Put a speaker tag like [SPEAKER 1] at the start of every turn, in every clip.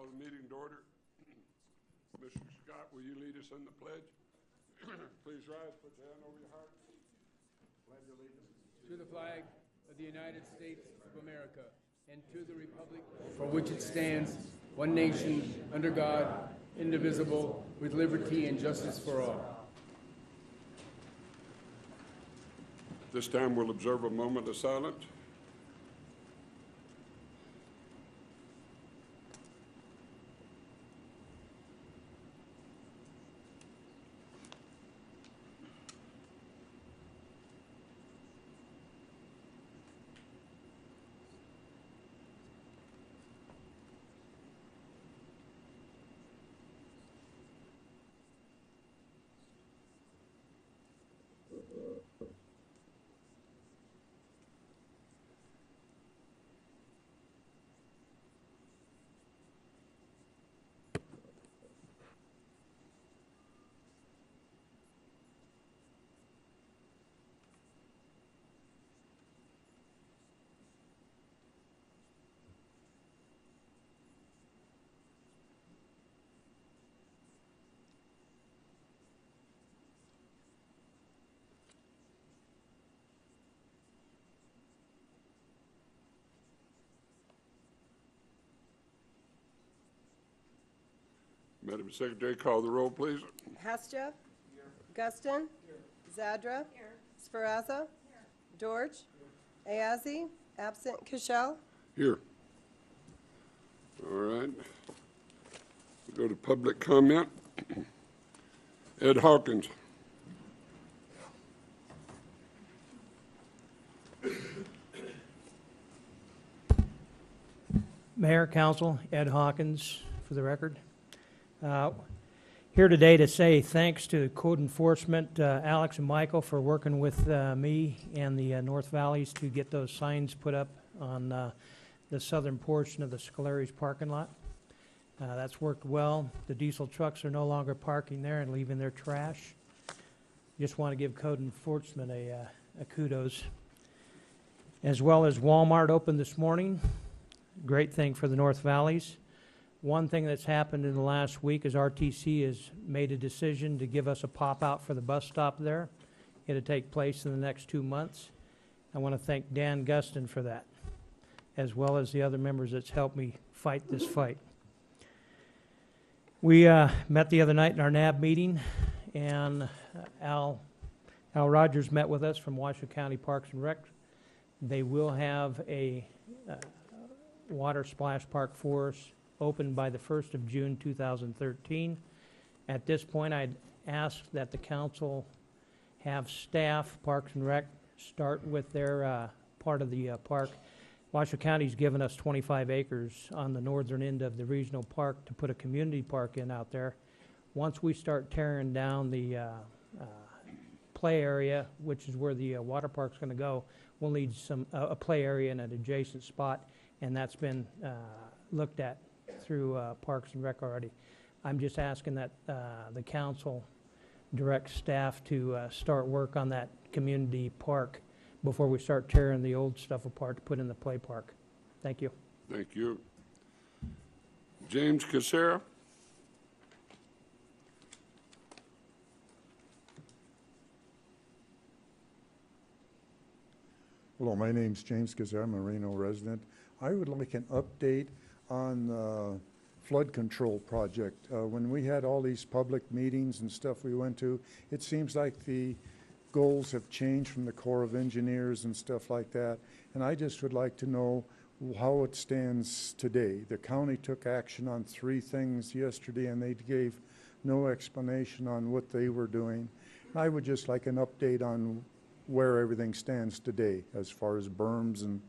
[SPEAKER 1] Call the meeting to order. Mr. Scott, will you lead us in the pledge? Please rise, put your hand over your heart. Pledge allegiance
[SPEAKER 2] to the flag of the United States of America and to the republic for which it stands, one nation, under God, indivisible, with liberty and justice for all.
[SPEAKER 1] This time we'll observe a moment of silence. Madam Secretary, call the roll, please.
[SPEAKER 3] Hastjeff? Guston? Zadra? Sferrazza? George? Ayazi? Absent. Kishel?
[SPEAKER 1] Here. All right. We'll go to public comment. Ed Hawkins.
[SPEAKER 4] Mayor, Council, Ed Hawkins, for the record. Here today to say thanks to Code Enforcement, Alex and Michael, for working with me and the North Valleys to get those signs put up on the southern portion of the Scalari's parking lot. That's worked well. The diesel trucks are no longer parking there and leaving their trash. Just want to give Code Enforcement a kudos. As well as Walmart opened this morning. Great thing for the North Valleys. One thing that's happened in the last week is RTC has made a decision to give us a pop-out for the bus stop there. It'll take place in the next 2 months. I want to thank Dan Guston for that, as well as the other members that's helped me fight this fight. We met the other night in our NAB meeting, and Al Rogers met with us from Washoe County Parks and Rec. They will have a water splash park for us opened by the 1st of June 2013. At this point, I'd ask that the council have staff, Parks and Rec, start with their part of the park. Washoe County's given us 25 acres on the northern end of the regional park to put a community park in out there. Once we start tearing down the play area, which is where the water park's going to go, we'll need a play area in an adjacent spot, and that's been looked at through Parks and Rec already. I'm just asking that the council direct staff to start work on that community park before we start tearing the old stuff apart to put in the play park. Thank you.
[SPEAKER 1] Thank you. James Casera.
[SPEAKER 5] Hello, my name's James Casera. I'm a Reno resident. I would like an update on the flood control project. When we had all these public meetings and stuff we went to, it seems like the goals have changed from the Corps of Engineers and stuff like that. And I just would like to know how it stands today. The county took action on 3 things yesterday, and they gave no explanation on what they were doing. I would just like an update on where everything stands today as far as berms and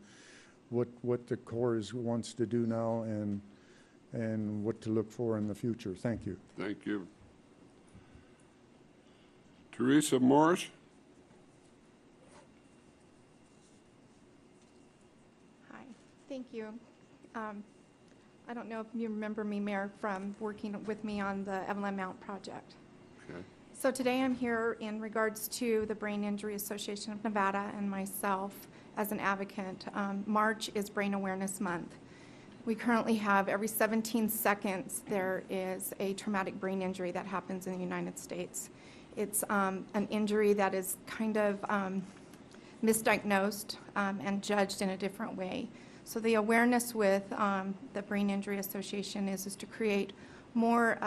[SPEAKER 5] what the Corps wants to do now and what to look for in the future. Thank you.
[SPEAKER 1] Thank you. Teresa Morris.
[SPEAKER 6] Hi, thank you. I don't know if you remember me, Mayor, from working with me on the Evelyn Mount project.
[SPEAKER 1] Okay.
[SPEAKER 6] So today I'm here in regards to the Brain Injury Association of Nevada and myself as an advocate. March is Brain Awareness Month. We currently have every 17 seconds there is a traumatic brain injury that happens in the United States. It's an injury that is kind of misdiagnosed and judged in a different way. So the awareness with the Brain Injury Association is to create more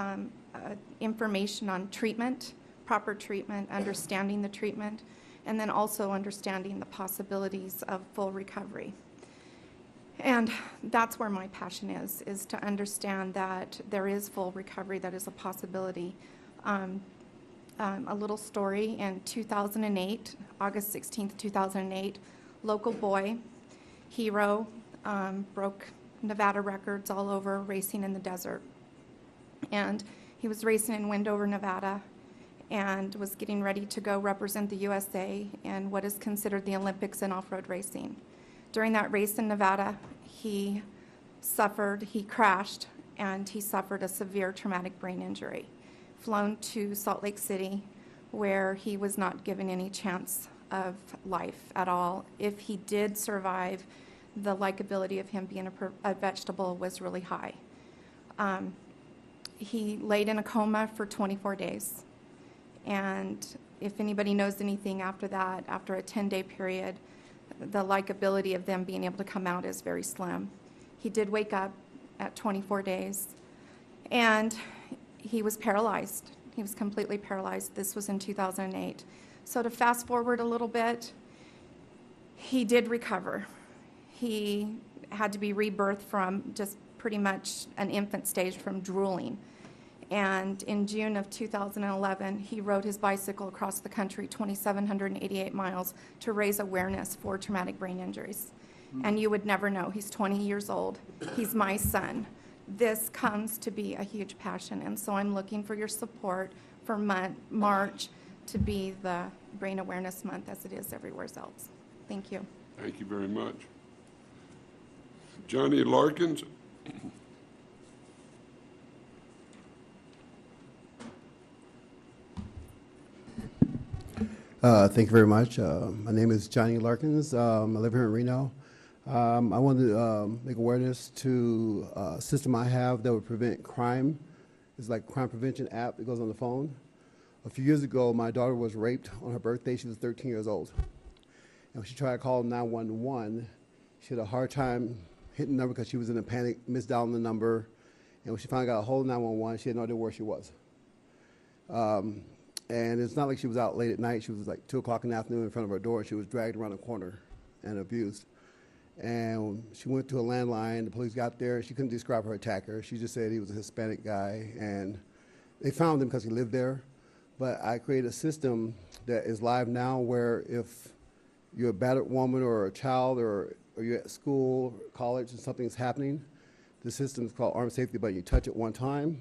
[SPEAKER 6] information on treatment, proper treatment, understanding the treatment, and then also understanding the possibilities of full recovery. And that's where my passion is to understand that there is full recovery, that is a possibility. A little story, in 2008, August 16th, 2008, local boy, hero, broke Nevada records all over racing in the desert. And he was racing in Wendover, Nevada, and was getting ready to go represent the USA in what is considered the Olympics in off-road racing. During that race in Nevada, he crashed, and he suffered a severe traumatic brain injury. Flown to Salt Lake City, where he was not given any chance of life at all. If he did survive, the likability of him being a vegetable was really high. He laid in a coma for 24 days. And if anybody knows anything after that, after a 10-day period, the likability of them being able to come out is very slim. He did wake up at 24 days, and he was paralyzed. He was completely paralyzed. This was in 2008. So to fast forward a little bit, he did recover. He had to be rebirthed from just pretty much an infant stage from drooling. And in June of 2011, he rode his bicycle across the country 2,788 miles to raise awareness for traumatic brain injuries. And you would never know. He's 20 years old. He's my son. This comes to be a huge passion, and so I'm looking for your support for March to be the Brain Awareness Month as it is everywhere else. Thank you.
[SPEAKER 1] Thank you very much. Johnny Larkins.
[SPEAKER 7] Thank you very much. My name is Johnny Larkins. I live here in Reno. I wanted to make awareness to a system I have that would prevent crime. It's like a crime prevention app that goes on the phone. A few years ago, my daughter was raped on her birthday. She was 13 years old. And when she tried to call 911, she had a hard time hitting the number because she was in a panic, misdialing the number. And when she finally got a hold of 911, she had no idea where she was. And it's not like she was out late at night. She was like 2 o'clock in the afternoon in front of her door. She was dragged around a corner and abused. And she went to a landline. The police got there. She couldn't describe her attacker. She just said he was a Hispanic guy. And they found him because he lived there. But I created a system that is live now where if you're a battered woman or a child or you're at school, or college, and something's happening, the system is called Armed Safety Button. You touch it one time,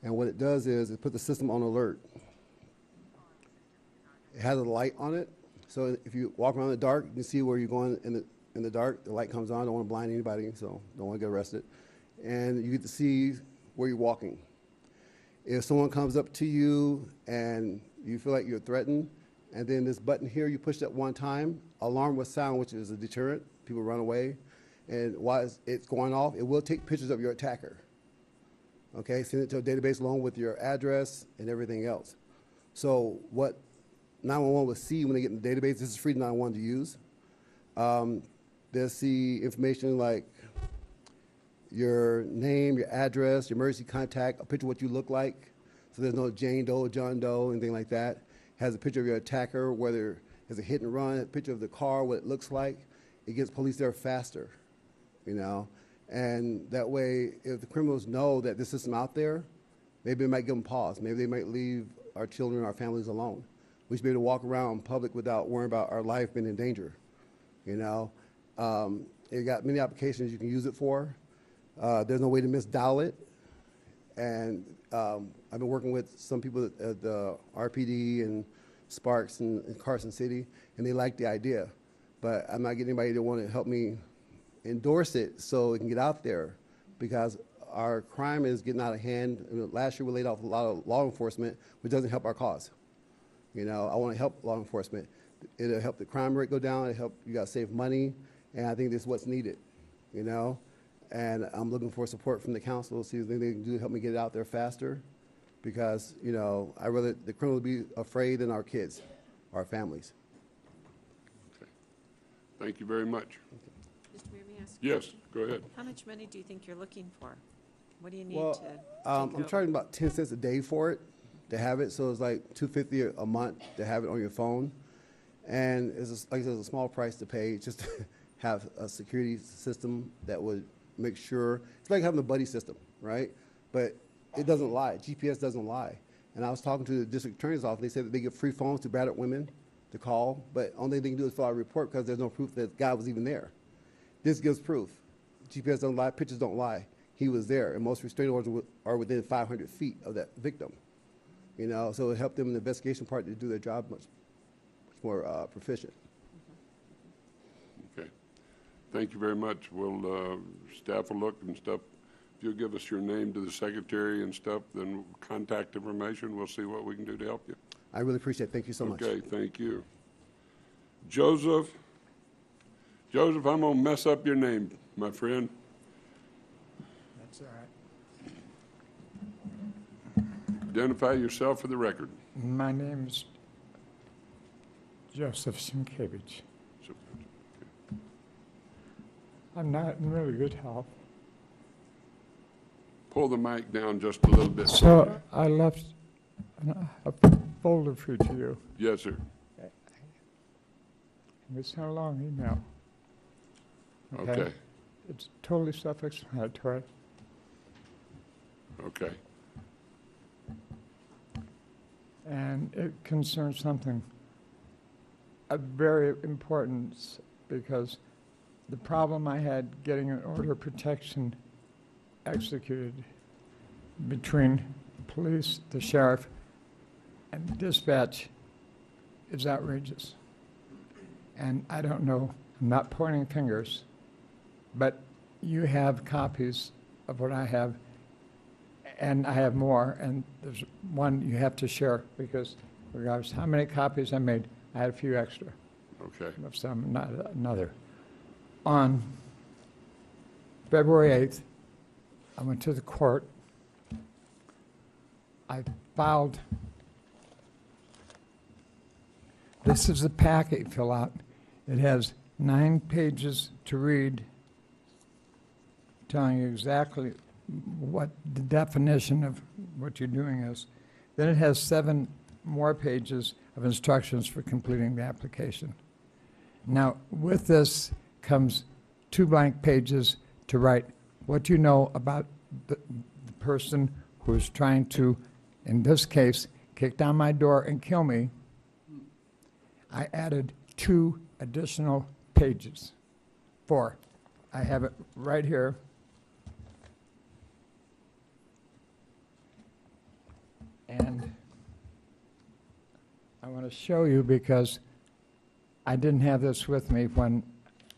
[SPEAKER 7] and what it does is it puts the system on alert. It has a light on it, so if you walk around in the dark, you can see where you're going in the dark. The light comes on. Don't want to blind anybody, so don't want to get arrested. And you get to see where you're walking. If someone comes up to you and you feel like you're threatened, and then this button here, you push that one time, alarm will sound, which is a deterrent. People run away. And while it's going off, it will take pictures of your attacker. Okay, send it to a database along with your address and everything else. So what 911 will see when they get in the database, this is free to 911 to use. They'll see information like your name, your address, your emergency contact, a picture of what you look like. So there's no Jane Doe, John Doe, anything like that. Has a picture of your attacker, whether it's a hit and run, a picture of the car, what it looks like. It gets police there faster, you know. And that way, if the criminals know that this system out there, maybe it might give them pause. Maybe they might leave our children, our families alone. We should be able to walk around in public without worrying about our life being in danger, you know. It got many applications you can use it for. There's no way to misdial it. And I've been working with some people at the RPD and Sparks in Carson City, and they like the idea. But I'm not getting anybody to want to help me endorse it so it can get out there, because our crime is getting out of hand. Last year we laid off a lot of law enforcement, which doesn't help our cause. You know, I want to help law enforcement. It'll help the crime rate go down. It'll help you guys save money, and I think this is what's needed. You know, And I'm looking for support from the council to see if they can do to help me get it out there faster. Because, you know, I rather the criminals be afraid than our kids, our families.
[SPEAKER 1] Thank you very much.
[SPEAKER 8] Mr. Mayor, may I ask?
[SPEAKER 1] Yes, go ahead.
[SPEAKER 8] How much money do you think you're looking for? What do you need
[SPEAKER 7] Well,
[SPEAKER 8] to take
[SPEAKER 7] I'm
[SPEAKER 8] over?
[SPEAKER 7] charging about 10 cents a day for it to have it. So it's like $2.50 a month to have it on your phone. And it's like I said, it's a small price to pay just to have a security system that would make sure. It's like having a buddy system, right? But it doesn't lie. GPS doesn't lie. And I was talking to the district attorney's office. They said that they give free phones to battered women to call, but only thing they can do is file a report because there's no proof that the guy was even there. This gives proof. GPS doesn't lie. Pictures don't lie. He was there, and most restraining orders are within 500 feet of that victim. You know, so it helped them in the investigation part to do their job much more proficient.
[SPEAKER 1] Okay. Thank you very much. We'll, staff will look and stuff. If you'll give us your name to the secretary and stuff, then contact information, we'll see what we can do to help you.
[SPEAKER 7] I really appreciate it. Thank you so much.
[SPEAKER 1] Okay, thank you. Joseph, I'm gonna mess up your name, my friend.
[SPEAKER 9] That's all right.
[SPEAKER 1] Identify yourself for the record.
[SPEAKER 9] My name's Joseph Sienkiewicz. I'm not in really good health.
[SPEAKER 1] Pull the mic down just a little bit.
[SPEAKER 9] So I left a folder for you.
[SPEAKER 1] Yes, sir.
[SPEAKER 9] And it's not a long email.
[SPEAKER 1] Okay,
[SPEAKER 9] It's totally self-explanatory.
[SPEAKER 1] okay.
[SPEAKER 9] And it concerns something of very importance because the problem I had getting an order of protection executed between police, the sheriff, and dispatch is outrageous. And I don't know, I'm not pointing fingers, but you have copies of what I have, and I have more, and there's one you have to share because regardless how many copies I made, I had a few extra.
[SPEAKER 1] Okay,
[SPEAKER 9] Of some, not another. On February 8th, I went to the court. I filed, this is the packet you fill out. It has 9 pages to read, telling you exactly what the definition of what you're doing is. Then it has 7 more pages of instructions for completing the application. Now, with this comes 2 blank pages to write what you know about the person who is trying to, in this case, kick down my door and kill me. I added 2 additional pages. 4. I have it right here. And I want to show you because I didn't have this with me when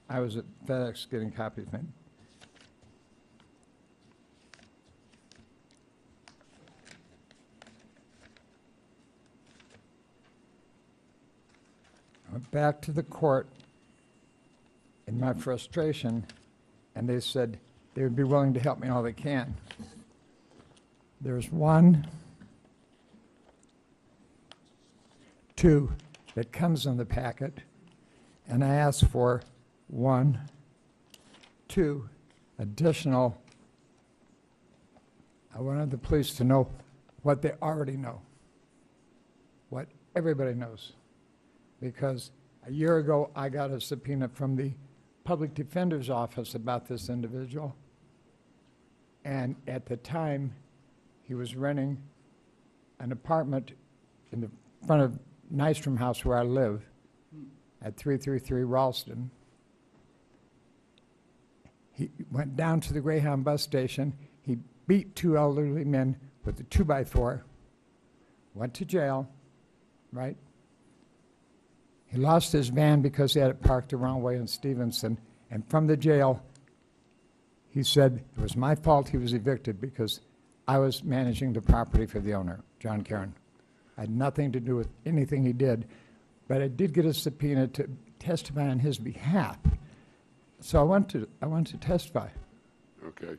[SPEAKER 9] I was at FedEx getting copies made. I went back to the court in my frustration, and they said they would be willing to help me all they can. There's 1, 2 that comes in the packet, and I asked for 1, 2 additional. I wanted the police to know what they already know, what everybody knows. Because a year ago, I got a subpoena from the public defender's office about this individual. And at the time, he was renting an apartment in the front of Nystrom House where I live at 333 Ralston. He went down to the Greyhound bus station. He beat 2 elderly men with a 2x4, went to jail, right? He lost his van because he had it parked the wrong way in Stevenson. And from the jail, he said it was my fault he was evicted because I was managing the property for the owner, John Caron. I had nothing to do with anything he did, but I did get a subpoena to testify on his behalf. So I went to testify.
[SPEAKER 1] Okay,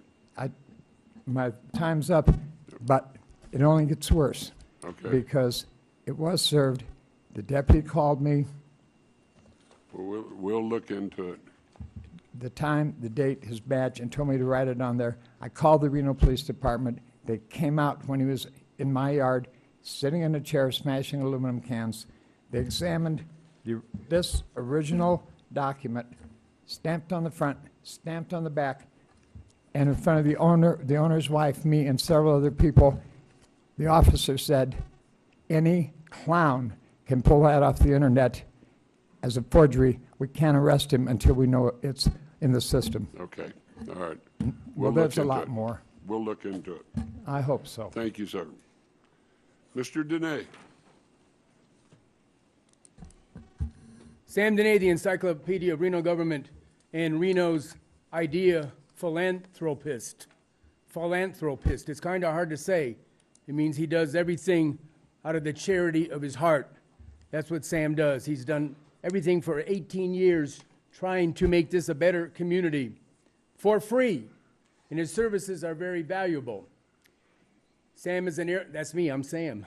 [SPEAKER 9] My time's up, but it only gets worse.
[SPEAKER 1] okay.
[SPEAKER 9] Because it was served. The deputy called me,
[SPEAKER 1] Well, we'll look into it.
[SPEAKER 9] the time, the date, his badge, and told me to write it on there. I called the Reno Police Department. They came out when he was in my yard, sitting in a chair, smashing aluminum cans. They examined this original document, stamped on the front, stamped on the back, and in front of the owner's wife, me, and several other people, the officer said, any clown can pull that off the internet as a forgery. We can't arrest him until we know it's in the system.
[SPEAKER 1] Okay, all right.
[SPEAKER 9] Well,
[SPEAKER 1] We'll
[SPEAKER 9] there's
[SPEAKER 1] look
[SPEAKER 9] a
[SPEAKER 1] into
[SPEAKER 9] lot
[SPEAKER 1] it.
[SPEAKER 9] more.
[SPEAKER 1] We'll look into it.
[SPEAKER 9] I hope so.
[SPEAKER 1] Thank you, sir. Mr. Dene.
[SPEAKER 2] Sam Dene, the Encyclopedia of Reno Government and Reno's idea philanthropist. Philanthropist. It's kind of hard to say. It means he does everything out of the charity of his heart. That's what Sam does. He's done everything for 18 years trying to make this a better community for free. And his services are very valuable. Sam is that's me, I'm Sam.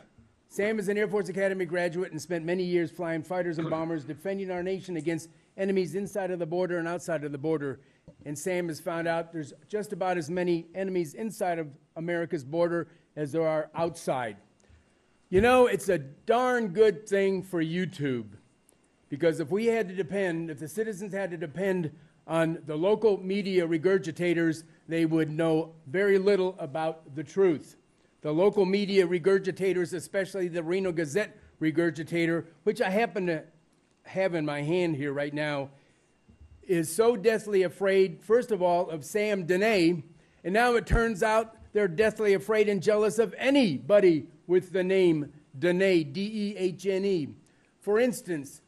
[SPEAKER 2] Sam is an Air Force Academy graduate and spent many years flying fighters and bombers, defending our nation against enemies inside of the border and outside of the border. And Sam has found out there's just about as many enemies inside of America's border as there are outside. You know, it's a darn good thing for YouTube, because if the citizens had to depend on the local media regurgitators, they would know very little about the truth. The local media regurgitators, especially the Reno Gazette regurgitator, which I happen to have in my hand here right now, is so deathly afraid, first of all, of Sam Dene, and now it turns out they're deathly afraid and jealous of anybody with the name Dene, D-E-H-N-E. For instance,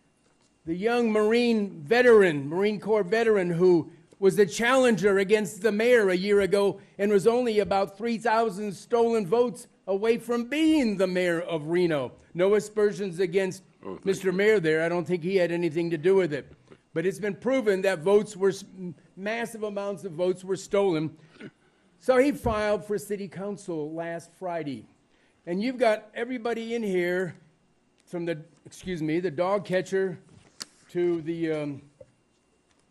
[SPEAKER 2] the young Marine Corps veteran who was the challenger against the mayor a year ago and was only about 3,000 stolen votes away from being the mayor of Reno. No aspersions against Mr. Mayor there. I don't think he had anything to do with it. But it's been proven that massive amounts of votes were stolen. So he filed for city council last Friday. And you've got everybody in here from the dog catcher to the,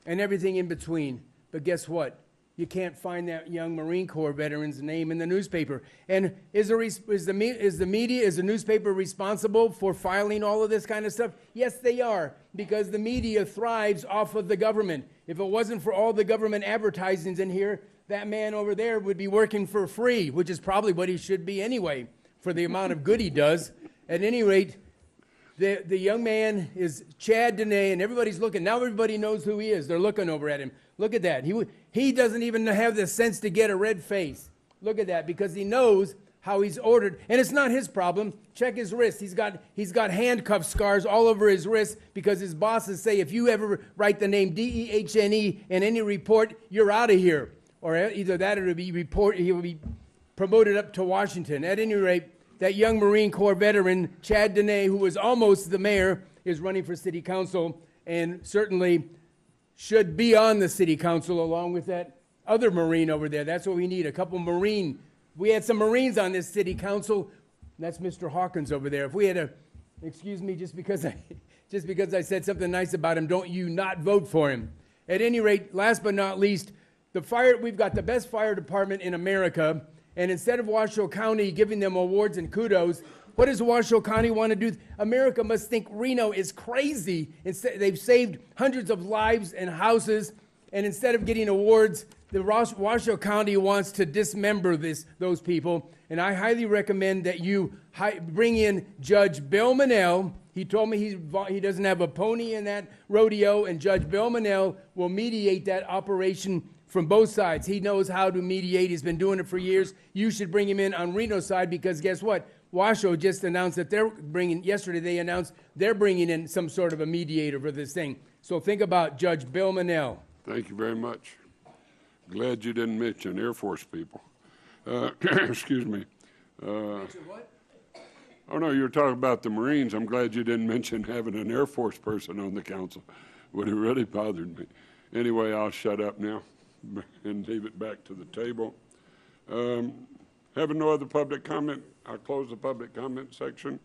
[SPEAKER 2] and everything in between. But guess what? You can't find that young Marine Corps veteran's name in the newspaper. And is the newspaper responsible for filing all of this kind of stuff? Yes, they are, because the media thrives off of the government. If it wasn't for all the government advertisings in here, that man over there would be working for free, which is probably what he should be anyway, for the amount of good he does. At any rate, the young man is Chad Dene, and everybody's looking. Now everybody knows who he is. They're looking over at him. Look at that. He doesn't even have the sense to get a red face. Look at that, because he knows how he's ordered. And it's not his problem. Check his wrist. He's got handcuff scars all over his wrist because his bosses say if you ever write the name D-E-H-N-E in any report, you're out of here. Or either that or he will be promoted up to Washington. At any rate, that young Marine Corps veteran, Chad Dene, who was almost the mayor, is running for city council and certainly should be on the city council along with that other Marine over there. That's what we need, a couple Marine. We had some Marines on this city council. That's Mr. Hawkins over there. If we had excuse me, just because I said something nice about him, don't you not vote for him. At any rate, last but not least, we've got the best fire department in America, and instead of Washoe County giving them awards and kudos, what does Washoe County want to do? America must think Reno is crazy. They've saved hundreds of lives and houses, and instead of getting awards, the Washoe County wants to dismember those people. And I highly recommend that you bring in Judge Bill Manel. He told me he doesn't have a pony in that rodeo, and Judge Bill Manel will mediate that operation from both sides. He knows how to mediate. He's been doing it for years. You should bring him in on Reno's side, because guess what? Washoe just announced that yesterday they announced they're bringing in some sort of a mediator for this thing. So think about Judge Bill Manel.
[SPEAKER 1] Thank you very much. Glad you didn't mention Air Force people. Excuse me.
[SPEAKER 2] What?
[SPEAKER 1] Oh, no, you were talking about the Marines. I'm glad you didn't mention having an Air Force person on the council. Would have really bothered me. Anyway, I'll shut up now. and leave it back to the table. Having no other public comment, I'll close the public comment section.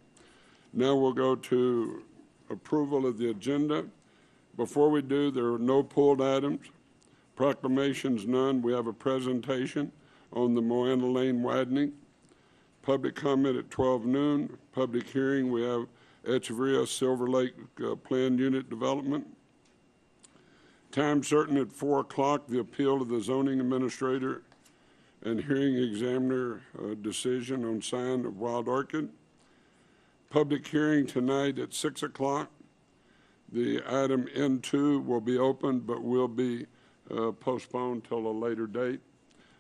[SPEAKER 1] Now we'll go to approval of the agenda. Before we do, there are no pulled items. Proclamations, none. We have a presentation on the Moana Lane widening. Public comment at 12 noon. Public hearing, we have Echeverria Silver Lake Planned Unit Development. Time certain at 4 o'clock, the appeal of the zoning administrator and hearing examiner decision on sign of Wild Orchid. Public hearing tonight at 6 o'clock. The item N2 will be open, but will be postponed till a later date.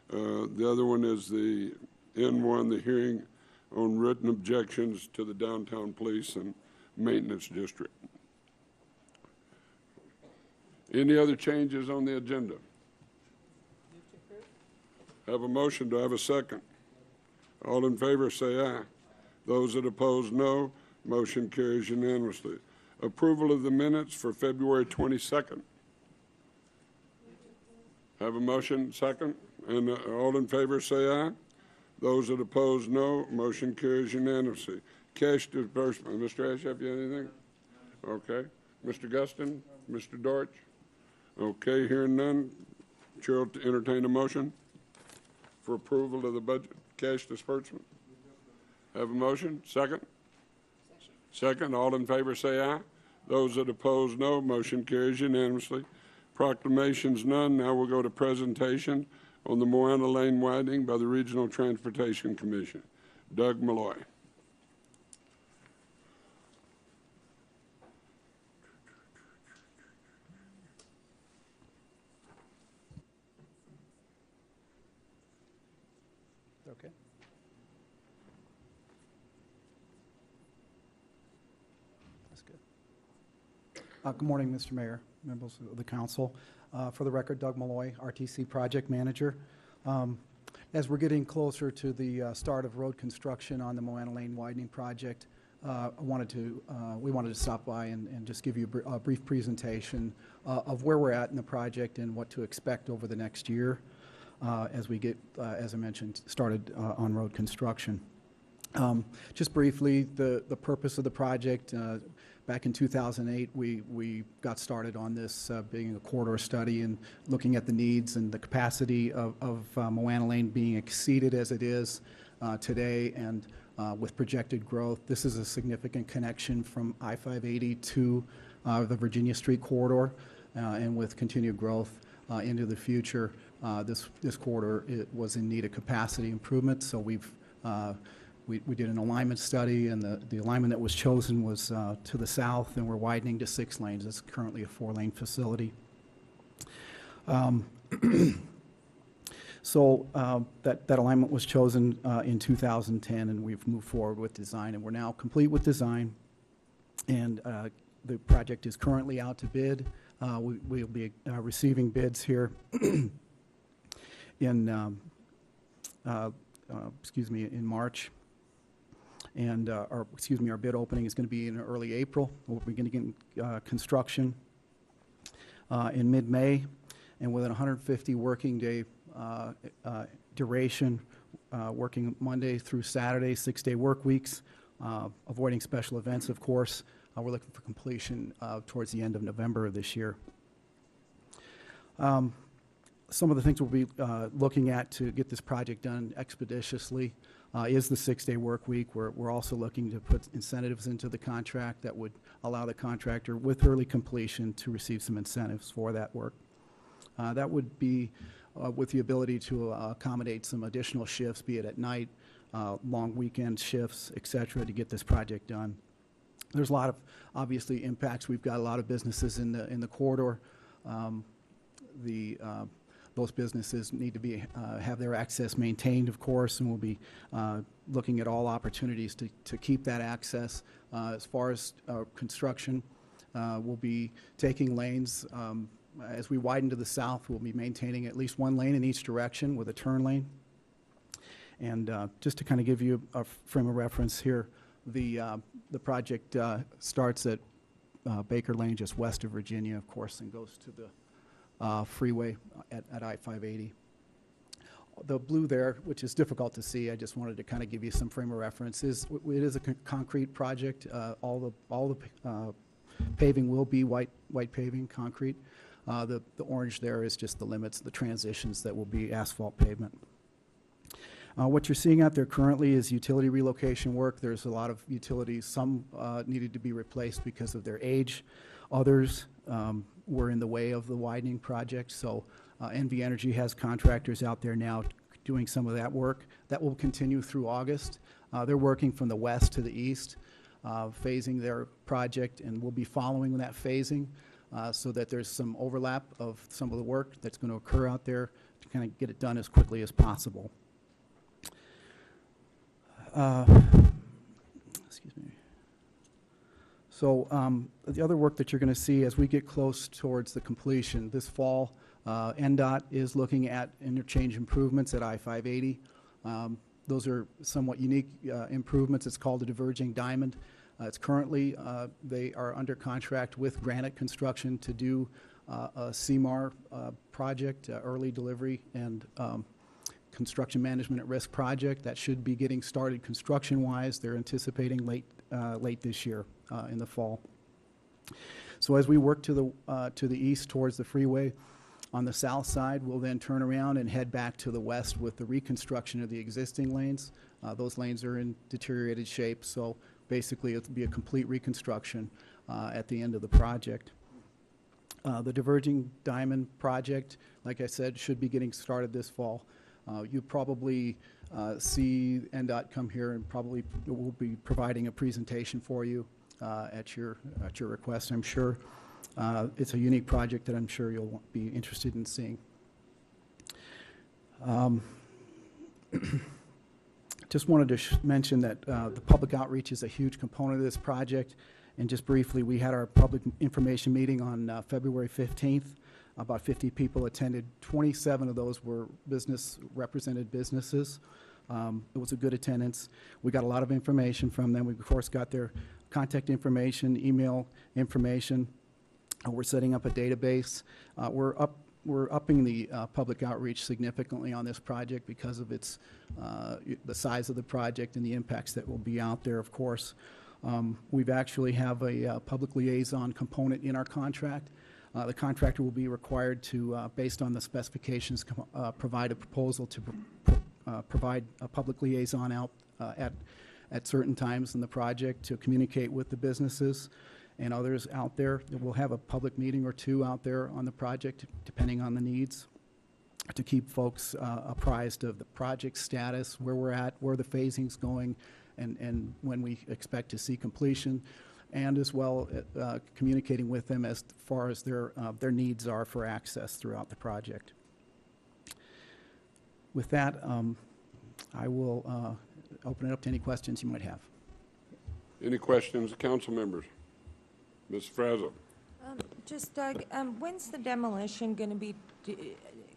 [SPEAKER 1] The other one is the N1, the hearing on written objections to the downtown police and maintenance district. Any other changes on the agenda? Have a motion. Do I have a second? All in favor say aye. Those that oppose, no. Motion carries unanimously. Approval of the minutes for February 22nd. Have a motion, second. And all in favor say aye. Those that oppose, no. Motion carries unanimously. Cash disbursement. Mr. Ash, have you anything? Okay. Mr. Guston? Mr. Dortch? Okay, hearing none. Chair will entertain a motion for approval of the budget cash disbursement. Have a motion? Second? Second. All in favor say aye. Those that oppose, no. Motion carries unanimously. Proclamations, none. Now we'll go to presentation on the Moana Lane widening by the Regional Transportation Commission. Doug Malloy.
[SPEAKER 10] Okay. That's good. Good morning, Mr. Mayor, members of the council. For the record, Doug Malloy, RTC Project Manager. As we're getting closer to the start of road construction on the Moana Lane widening project, we wanted to stop by and just give you a brief presentation of where we're at in the project and what to expect over the next year as we get, as I mentioned, started on road construction. Just briefly, the purpose of the project, back in 2008, we got started on this being a corridor study and looking at the needs and the capacity of Moana Lane being exceeded as it is today, and with projected growth. This is a significant connection from I-580 to the Virginia Street corridor, and with continued growth into the future, this corridor was in need of capacity improvement. So we did an alignment study, and the alignment that was chosen was to the south, and we're widening to 6 lanes. It's currently a 4-lane facility. So that alignment was chosen in 2010, and we've moved forward with design, and we're now complete with design, and the project is currently out to bid. We'll be receiving bids here in March. And our bid opening is going to be in early April. We're beginning construction in mid-May, and with a 150 working day duration, working Monday through Saturday, 6-day work weeks, avoiding special events, of course. We're looking for completion towards the end of November of this year. Some of the things we'll be looking at to get this project done expeditiously is the 6-day work week. We're also looking to put incentives into the contract that would allow the contractor with early completion to receive some incentives for that work. That would be with the ability to accommodate some additional shifts, be it at night, long weekend shifts, et cetera, to get this project done. There's a lot of, obviously, impacts. We've got a lot of businesses in the corridor. Those businesses need to have their access maintained, of course, and we'll be looking at all opportunities to keep that access. As far as construction, we'll be taking lanes. As we widen to the south, we'll be maintaining at least 1 lane in each direction with a turn lane. And just to kind of give you a frame of reference here, the project starts at Baker Lane, just west of Virginia, of course, and goes to the freeway at I-580. The blue there, which is difficult to see, I just wanted to kind of give you some frame of reference, it is a concrete project. All the paving will be white paving, concrete. The orange there is just the limits, the transitions that will be asphalt pavement. What you're seeing out there currently is utility relocation work. There's a lot of utilities. Some needed to be replaced because of their age. Others were in the way of the widening project. So NV Energy has contractors out there now doing some of that work. That will continue through August. They're working from the west to the east, phasing their project, and we'll be following that phasing so that there's some overlap of some of the work that's going to occur out there to kind of get it done as quickly as possible. Excuse me. So the other work that you're going to see as we get close towards the completion this fall, NDOT is looking at interchange improvements at I-580. Those are somewhat unique improvements. It's called a diverging diamond. It's currently, they are under contract with Granite Construction to do a CMAR project, early delivery and construction management at risk project that should be getting started construction-wise. They're anticipating late this year in the fall. So as we work to the east towards the freeway, on the south side, we'll then turn around and head back to the west with the reconstruction of the existing lanes. Those lanes are in deteriorated shape, so basically it'll be a complete reconstruction at the end of the project. The Diverging Diamond project, like I said, should be getting started this fall. You probably see NDOT come here and probably will be providing a presentation for you at your request, I'm sure. It's a unique project that I'm sure you'll be interested in seeing. Just wanted to mention that the public outreach is a huge component of this project. And just briefly, we had our public information meeting on February 15th. About 50 people attended. 27 of those were represented businesses. It was a good attendance. We got a lot of information from them. We, of course, got their contact information, email information. We're setting up a database. We're upping the public outreach significantly on this project because of its the size of the project and the impacts that will be out there, of course. We've actually have a public liaison component in our contract. The contractor will be required to, based on the specifications, provide a proposal to provide a public liaison out at certain times in the project to communicate with the businesses and others out there. We'll have a public meeting or two out there on the project, depending on the needs, to keep folks apprised of the project status, where we're at, where the phasing's going, and when we expect to see completion, and as well communicating with them as far as their needs are for access throughout the project. With that, I will open it up to any questions you might have.
[SPEAKER 1] Any questions, council members? Ms. Fraza.
[SPEAKER 11] Just, Doug, when's the demolition going to be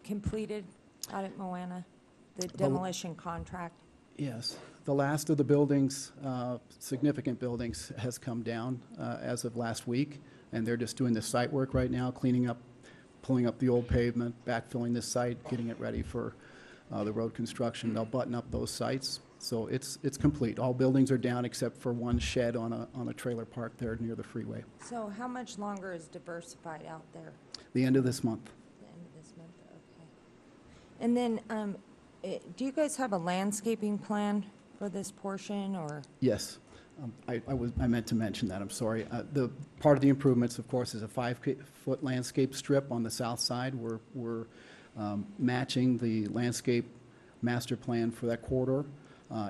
[SPEAKER 11] completed out at Moana, the demolition contract?
[SPEAKER 10] Yes. The last of the buildings, significant buildings, has come down as of last week, and they're just doing the site work right now, cleaning up, pulling up the old pavement, backfilling this site, getting it ready for the road construction. They'll button up those sites. So it's complete. All buildings are down except for one shed on a trailer park there near the freeway.
[SPEAKER 11] So how much longer is Diversified out there?
[SPEAKER 10] The end of this month.
[SPEAKER 11] The end of this month, okay. And then, do you guys have a landscaping plan for this portion, or?
[SPEAKER 10] Yes. I meant to mention that. I'm sorry. The part of the improvements, of course, is a 5-foot landscape strip on the south side. We're matching the landscape master plan for that corridor.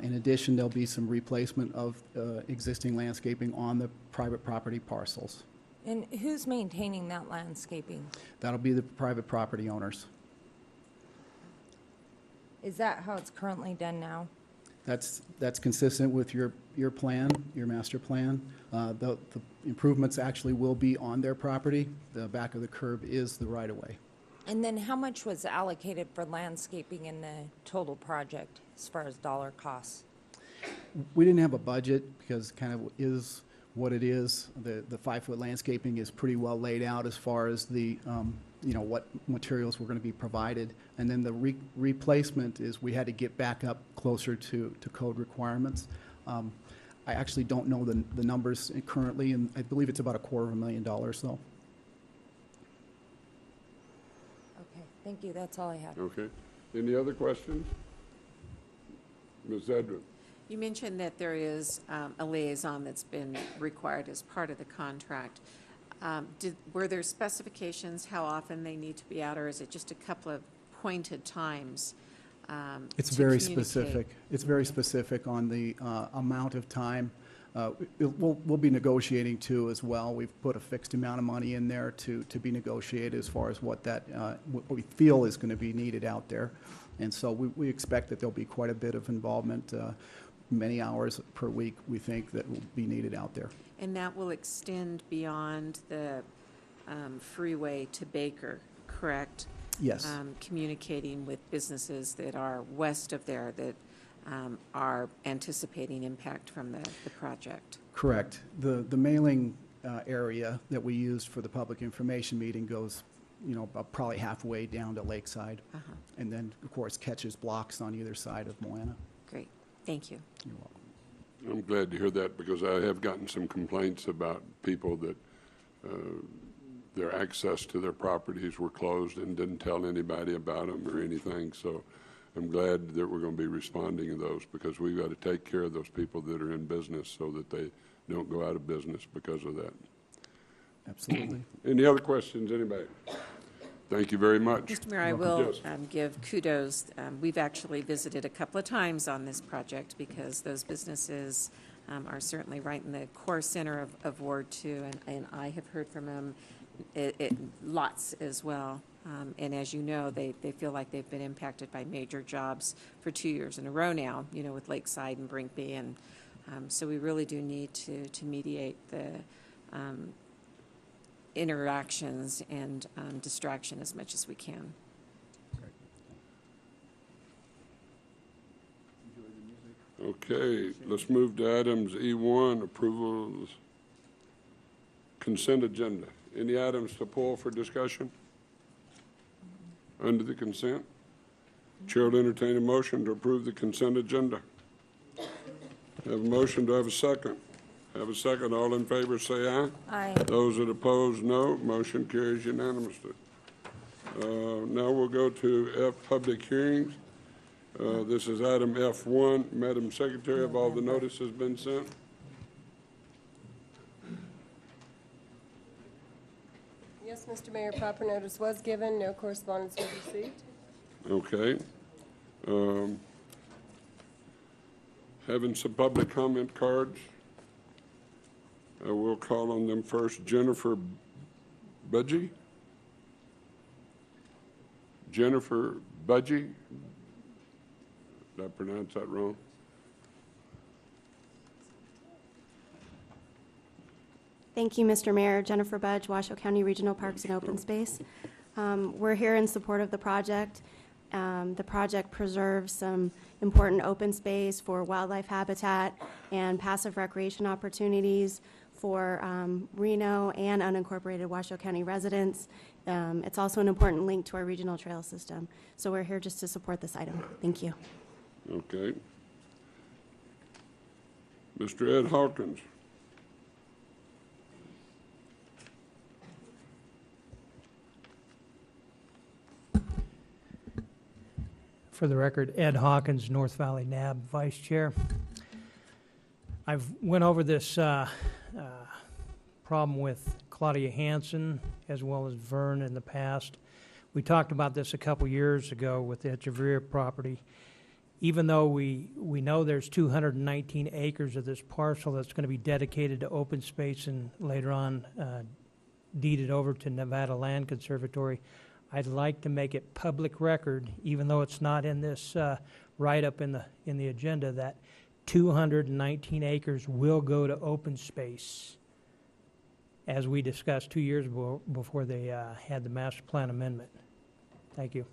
[SPEAKER 10] In addition, there'll be some replacement of existing landscaping on the private property parcels.
[SPEAKER 11] And who's maintaining that landscaping?
[SPEAKER 10] That'll be the private property owners.
[SPEAKER 11] Is that how it's currently done now?
[SPEAKER 10] That's consistent with your plan, your master plan. The improvements actually will be on their property. The back of the curb is the right-of-way.
[SPEAKER 11] And then how much was allocated for landscaping in the total project as far as dollar costs?
[SPEAKER 10] We didn't have a budget because it kind of is what it is. The 5-foot landscaping is pretty well laid out as far as the what materials were going to be provided. And then the replacement is we had to get back up closer to code requirements. I actually don't know the numbers currently, and I believe it's about $250,000 though.
[SPEAKER 11] Okay, thank you, that's all I have.
[SPEAKER 1] Okay. Any other questions? Ms. Zedra?
[SPEAKER 8] You mentioned that there is a liaison that's been required as part of the contract. Were there specifications how often they need to be out, or is it just a couple of pointed times?
[SPEAKER 10] It's
[SPEAKER 8] to
[SPEAKER 10] very
[SPEAKER 8] communicate?
[SPEAKER 10] specific. It's very specific on the amount of time. We'll be negotiating too as well. We've put a fixed amount of money in there to be negotiated as far as what we feel is going to be needed out there. And so we expect that there'll be quite a bit of involvement, many hours per week, we think, that will be needed out there.
[SPEAKER 8] And that will extend beyond the freeway to Baker, correct?
[SPEAKER 10] Yes.
[SPEAKER 8] Communicating with businesses that are west of there that are anticipating impact from the project.
[SPEAKER 10] Correct. The mailing area that we used for the public information meeting goes, about probably halfway down to Lakeside. And then, of course, catches blocks on either side of Moana.
[SPEAKER 8] Great, thank you.
[SPEAKER 10] You're welcome.
[SPEAKER 1] I'm glad to hear that, because I have gotten some complaints about people that their access to their properties were closed and didn't tell anybody about them or anything. So I'm glad that we're going to be responding to those, because we've got to take care of those people that are in business so that they don't go out of business because of that.
[SPEAKER 10] Absolutely.
[SPEAKER 1] Any other questions, anybody? Thank you very much.
[SPEAKER 8] Mr. Mayor, I will
[SPEAKER 1] Yes.
[SPEAKER 8] give kudos. We've actually visited a couple of times on this project because those businesses are certainly right in the core center of Ward 2, and I have heard from them lots as well. And as you know, they feel like they've been impacted by major jobs for 2 years in a row now, with Lakeside and Brinkby. And so we really do need to mediate the interactions and distraction as much as we can.
[SPEAKER 1] Okay, let's move to items E1, approval consent agenda. Any items to pull for discussion? Under the consent? Chair will entertain a motion to approve the consent agenda. Have a motion, do I have a second? Have a second. All in favor say aye.
[SPEAKER 11] Aye.
[SPEAKER 1] Those that oppose, no. Motion carries unanimously. Now we'll go to F, public hearings. This is item F1. Madam Secretary, have all the notices been sent?
[SPEAKER 3] Yes, Mr. Mayor, proper notice was given, no correspondence was received.
[SPEAKER 1] Okay. Having some public comment cards. I will call on them first. Jennifer Budgie? Jennifer Budgie? Did I pronounce that wrong?
[SPEAKER 12] Thank you, Mr. Mayor. Jennifer Budge, Washoe County Regional Parks and Open Space. We're here in support of the project. The project preserves some important open space for wildlife habitat and passive recreation opportunities for Reno and unincorporated Washoe County residents. It's also an important link to our regional trail system. So we're here just to support this item. Thank you.
[SPEAKER 1] Okay. Mr. Ed Hawkins.
[SPEAKER 4] For the record, Ed Hawkins, North Valley NAB Vice Chair. I've went over this problem with Claudia Hansen as well as Vern in the past. We talked about this a couple years ago with the Echeverria property. Even though we know there's 219 acres of this parcel that's going to be dedicated to open space and later on deeded over to Nevada Land Conservatory, I'd like to make it public record, even though it's not in this write-up in the agenda, that 219 acres will go to open space, as we discussed 2 years before they had the master plan amendment. Thank you.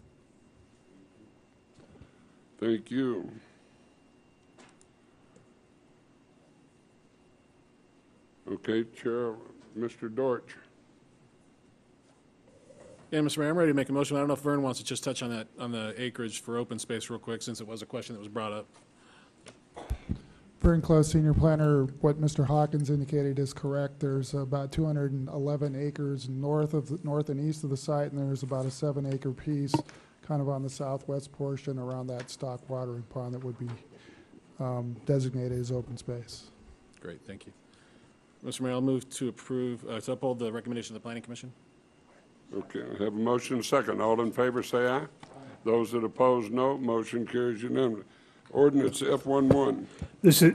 [SPEAKER 1] Thank you. Okay, Chair, Mr. Dortch.
[SPEAKER 13] Yeah, Mr. Mayor, I'm ready to make a motion. I don't know if Vern wants to just touch on that, on the acreage for open space real quick, since it was a question that was brought up.
[SPEAKER 14] Vern Close, Senior Planner, what Mr. Hawkins indicated is correct. There's about 211 acres north and east of the site, and there's about a 7-acre piece kind of on the southwest portion around that stock watering pond that would be designated as open space.
[SPEAKER 13] Great, thank you. Mr. Mayor, I'll move to approve, to uphold the recommendation of the Planning Commission.
[SPEAKER 1] Okay, I have a motion second. All in favor, say aye. Those that oppose, no. Motion carries unanimously. Ordinance F11.
[SPEAKER 15] This is,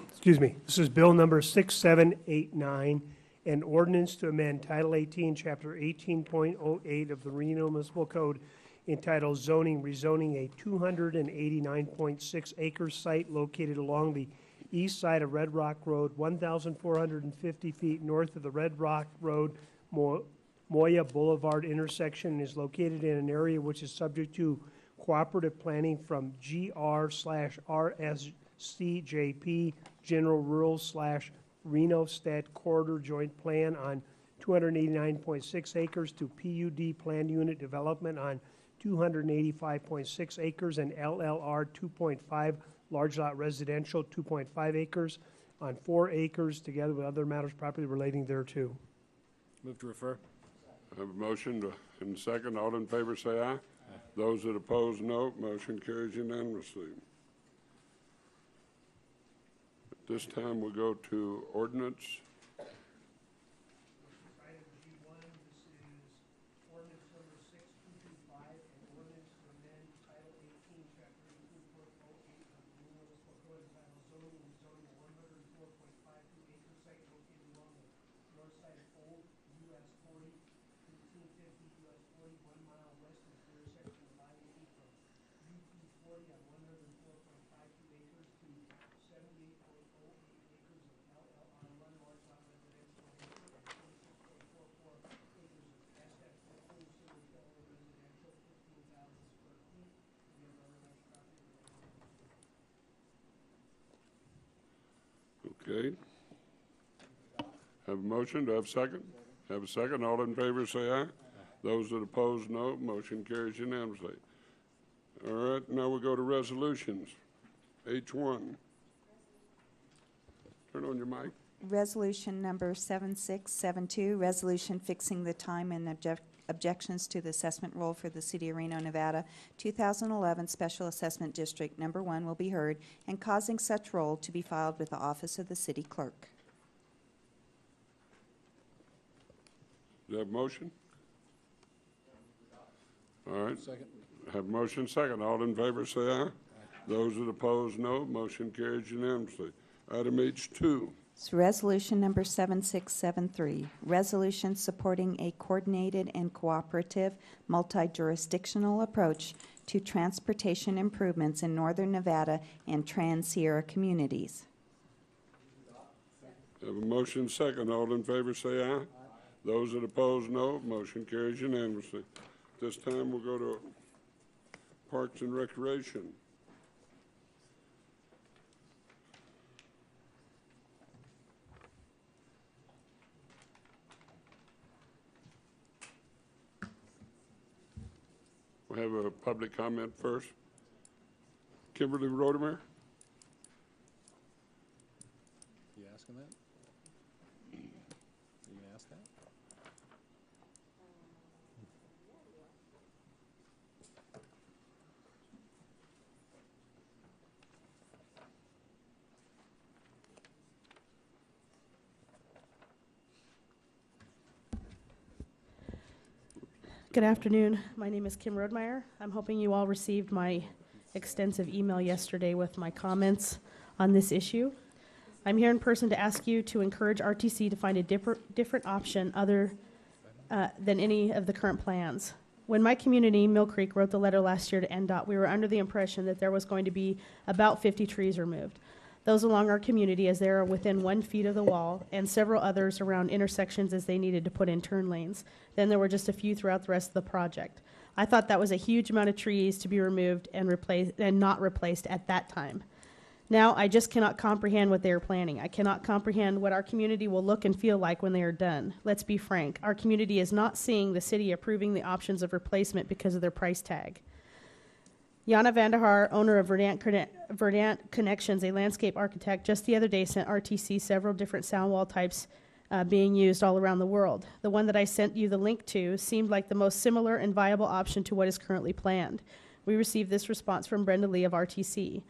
[SPEAKER 15] excuse me, this is bill number 6789, an ordinance to amend Title 18, Chapter 18.08 of the Reno Municipal Code entitled Zoning, rezoning a 289.6 acre site located along the east side of Red Rock Road, 1,450 feet north of the Red Rock Road, Moya Boulevard intersection, and is located in an area which is subject to cooperative planning from GR/RSCJP, General Rural/Reno Stat Corridor Joint Plan on 289.6 acres to PUD Planned Unit Development on 285.6 acres and LLR 2.5 Large Lot Residential 2.5 acres on 4 acres, together with other matters properly relating thereto.
[SPEAKER 13] Move to refer.
[SPEAKER 1] I have a motion and a second. All in favor, say aye. Those that oppose, no. Motion carries unanimously. At this time, we'll go to ordinance. Okay. Have a motion. Do I have a second? Have a second. All in favor, say aye. Those that oppose, no. Motion carries unanimously. All right, now we go to resolutions. H1. Turn on your mic.
[SPEAKER 16] Resolution number 7672, resolution fixing the time and objections to the assessment roll for the City of Reno, Nevada 2011 Special Assessment District Number 1 will be heard and causing such roll to be filed with the Office of the City Clerk.
[SPEAKER 1] Do you have a motion? All right.
[SPEAKER 13] Second.
[SPEAKER 1] Have a motion second. All in favor, say aye. Those that oppose, no. Motion carries unanimously. Item H2.
[SPEAKER 16] It's resolution number 7673, resolution supporting a coordinated and cooperative multi-jurisdictional approach to transportation improvements in northern Nevada and Trans-Sierra communities.
[SPEAKER 1] Have a motion second. All in favor, say aye. Those that oppose, no. Motion carries unanimously. This time we'll go to Parks and Recreation. We'll have a public comment first. Kimberly Rodemer.
[SPEAKER 13] You asking that? You gonna ask that?
[SPEAKER 17] Good afternoon. My name is Kim Rodemeyer. I'm hoping you all received my extensive email yesterday with my comments on this issue. I'm here in person to ask you to encourage RTC to find a different option other than any of the current plans. When my community, Mill Creek, wrote the letter last year to NDOT, we were under the impression that there was going to be about 50 trees removed. Those along our community, as they are within 1 feet of the wall, and several others around intersections as they needed to put in turn lanes. Then there were just a few throughout the rest of the project. I thought that was a huge amount of trees to be removed and replaced and not replaced at that time. Now, I just cannot comprehend what they are planning. I cannot comprehend what our community will look and feel like when they are done. Let's be frank. Our community is not seeing the city approving the options of replacement because of their price tag. Jana Vandahar, owner of Verdant Connections, a landscape architect, just the other day sent RTC several different sound wall types being used all around the world. The one that I sent you the link to seemed like the most similar and viable option to what is currently planned. We received this response from Brenda Lee of RTC.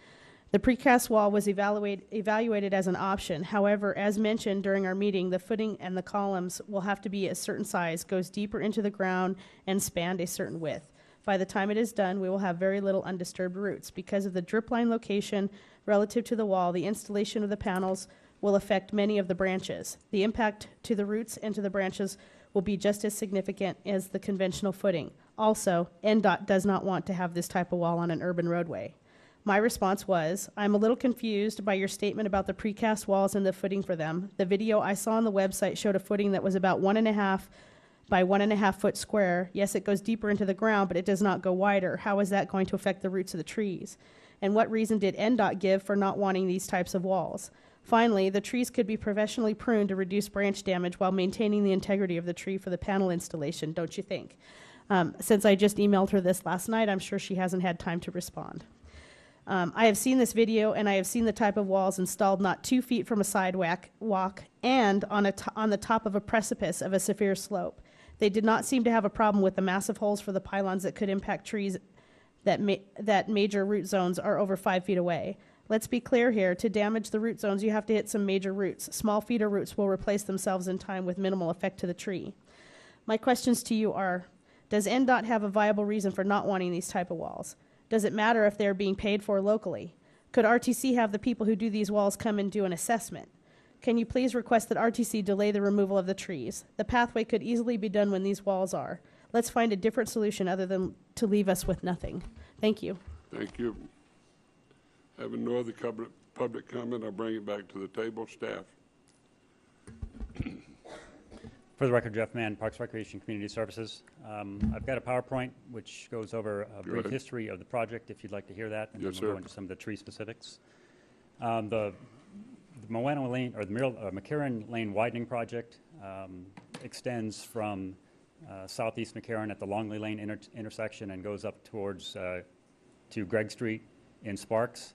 [SPEAKER 17] The precast wall was evaluated as an option. However, as mentioned during our meeting, the footing and the columns will have to be a certain size, goes deeper into the ground, and spanned a certain width. By the time it is done, we will have very little undisturbed roots. Because of the drip line location relative to the wall, the installation of the panels will affect many of the branches. The impact to the roots and to the branches will be just as significant as the conventional footing. Also, NDOT does not want to have this type of wall on an urban roadway. My response was, I'm a little confused by your statement about the precast walls and the footing for them. The video I saw on the website showed a footing that was about 1.5 by 1.5 foot square. Yes, it goes deeper into the ground, but it does not go wider. How is that going to affect the roots of the trees? And what reason did NDOT give for not wanting these types of walls? Finally, the trees could be professionally pruned to reduce branch damage while maintaining the integrity of the tree for the panel installation, don't you think? Since I just emailed her this last night, I'm sure she hasn't had time to respond. I have seen this video, and I have seen the type of walls installed not 2 feet from a sidewalk and on the top of a precipice of a severe slope. They did not seem to have a problem with the massive holes for the pylons that could impact trees that major root zones are over 5 feet away. Let's be clear here, to damage the root zones, you have to hit some major roots. Small feeder roots will replace themselves in time with minimal effect to the tree. My questions to you are, does NDOT have a viable reason for not wanting these type of walls? Does it matter if they're being paid for locally? Could RTC have the people who do these walls come and do an assessment? Can you please request that RTC delay the removal of the trees? The pathway could easily be done when these walls are. Let's find a different solution other than to leave us with nothing. Thank you.
[SPEAKER 1] Thank you. Having no other public comment, I'll bring it back to the table. Staff.
[SPEAKER 18] For the record, Jeff Mann, Parks, Recreation, Community Services. I've got a PowerPoint which goes over a brief history of the project, if you'd like to hear that, and
[SPEAKER 1] yes,
[SPEAKER 18] then we'll go into some of the tree specifics. The Moana Lane, or the McCarran Lane widening project extends from southeast McCarran at the Longley Lane intersection and goes up towards to Gregg Street in Sparks.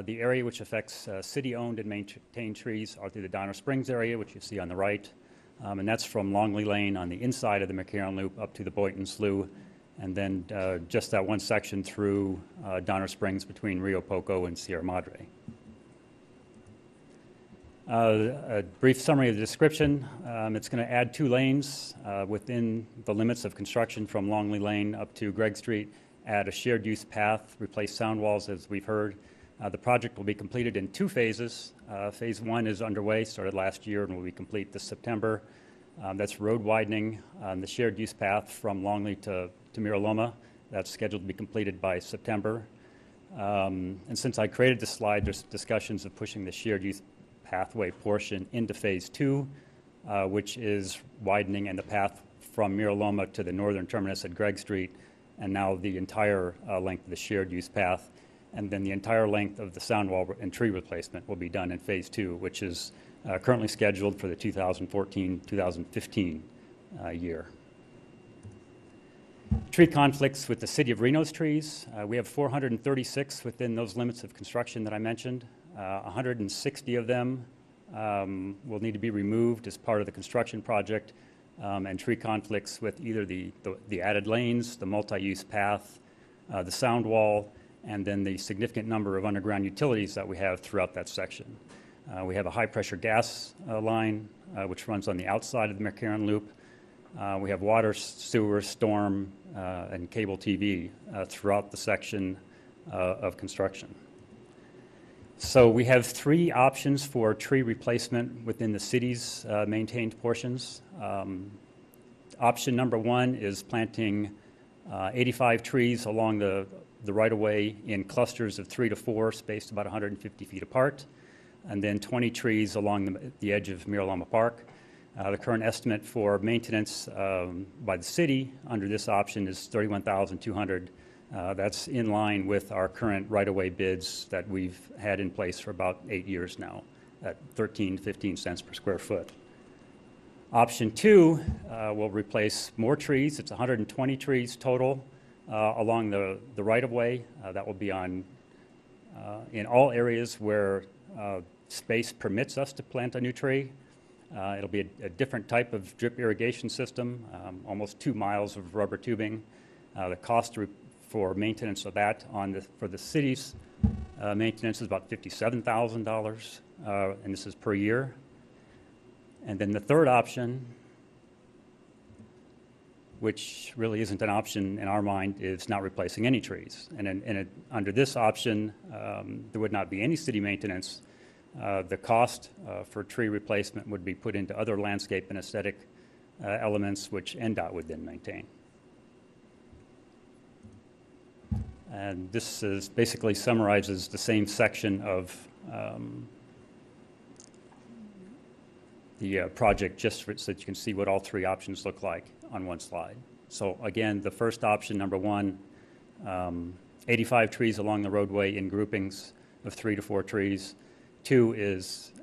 [SPEAKER 18] The area which affects city-owned and maintained trees are through the Donner Springs area, which you see on the right. And that's from Longley Lane on the inside of the McCarran Loop up to the Boynton Slough, and then just that one section through Donner Springs between Rio Poco and Sierra Madre. A brief summary of the description. It's going to add 2 lanes within the limits of construction from Longley Lane up to Gregg Street, add a shared use path, replace sound walls as we've heard. The project will be completed in 2 phases. Phase 1 is underway, started last year, and will be complete this September. That's road widening on the shared use path from Longley to Miraloma. That's scheduled to be completed by September. And since I created this slide, there's discussions of pushing the shared use pathway portion into Phase 2, which is widening and the path from Miraloma to the northern terminus at Gregg Street, and now the entire length of the shared use path. And then the entire length of the sound wall and tree replacement will be done in Phase 2, which is currently scheduled for the 2014-2015 year. Tree conflicts with the City of Reno's trees. We have 436 within those limits of construction that I mentioned. 160 of them will need to be removed as part of the construction project, and tree conflicts with either the added lanes, the multi-use path, the sound wall, and then the significant number of underground utilities that we have throughout that section. We have a high-pressure gas line, which runs on the outside of the McCarran Loop. We have water, sewer, storm, and cable TV throughout the section of construction. So we have 3 options for tree replacement within the city's maintained portions. Option number 1 is planting 85 trees along the right-of-way in clusters of 3 to 4, spaced about 150 feet apart, and then 20 trees along the edge of Miraloma Park. The current estimate for maintenance by the city under this option is $31,200 That's in line with our current right-of-way bids that we've had in place for about 8 years now, at 13, 15 cents per square foot. Option 2 will replace more trees. It's 120 trees total along the right-of-way. That will be on in all areas where space permits us to plant a new tree. It'll be a different type of drip irrigation system, almost 2 miles of rubber tubing. The cost for maintenance of that for the city's maintenance is about $57,000, and this is per year. And then the third option, which really isn't an option in our mind, is not replacing any trees. And under this option, there would not be any city maintenance. The cost for tree replacement would be put into other landscape and aesthetic elements, which NDOT would then maintain. And this basically summarizes the same section of the project, just so that you can see what all 3 options look like on one slide. So again, the first option, number 1, 85 trees along the roadway in groupings of 3 to 4 trees. 2 is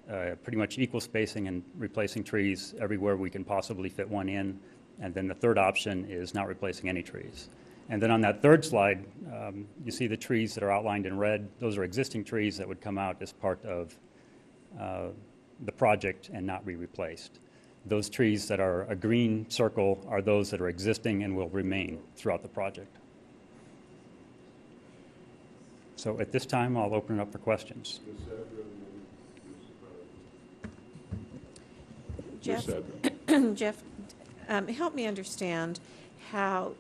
[SPEAKER 18] pretty much equal spacing and replacing trees everywhere we can possibly fit one in. And then the third option is not replacing any trees. And then on that third slide, you see the trees that are outlined in red. Those are existing trees that would come out as part of the project and not be replaced. Those trees that are a green circle are those that are existing and will remain throughout the project. So at this time, I'll open it up for questions.
[SPEAKER 8] Jeff, Jeff, help me understand how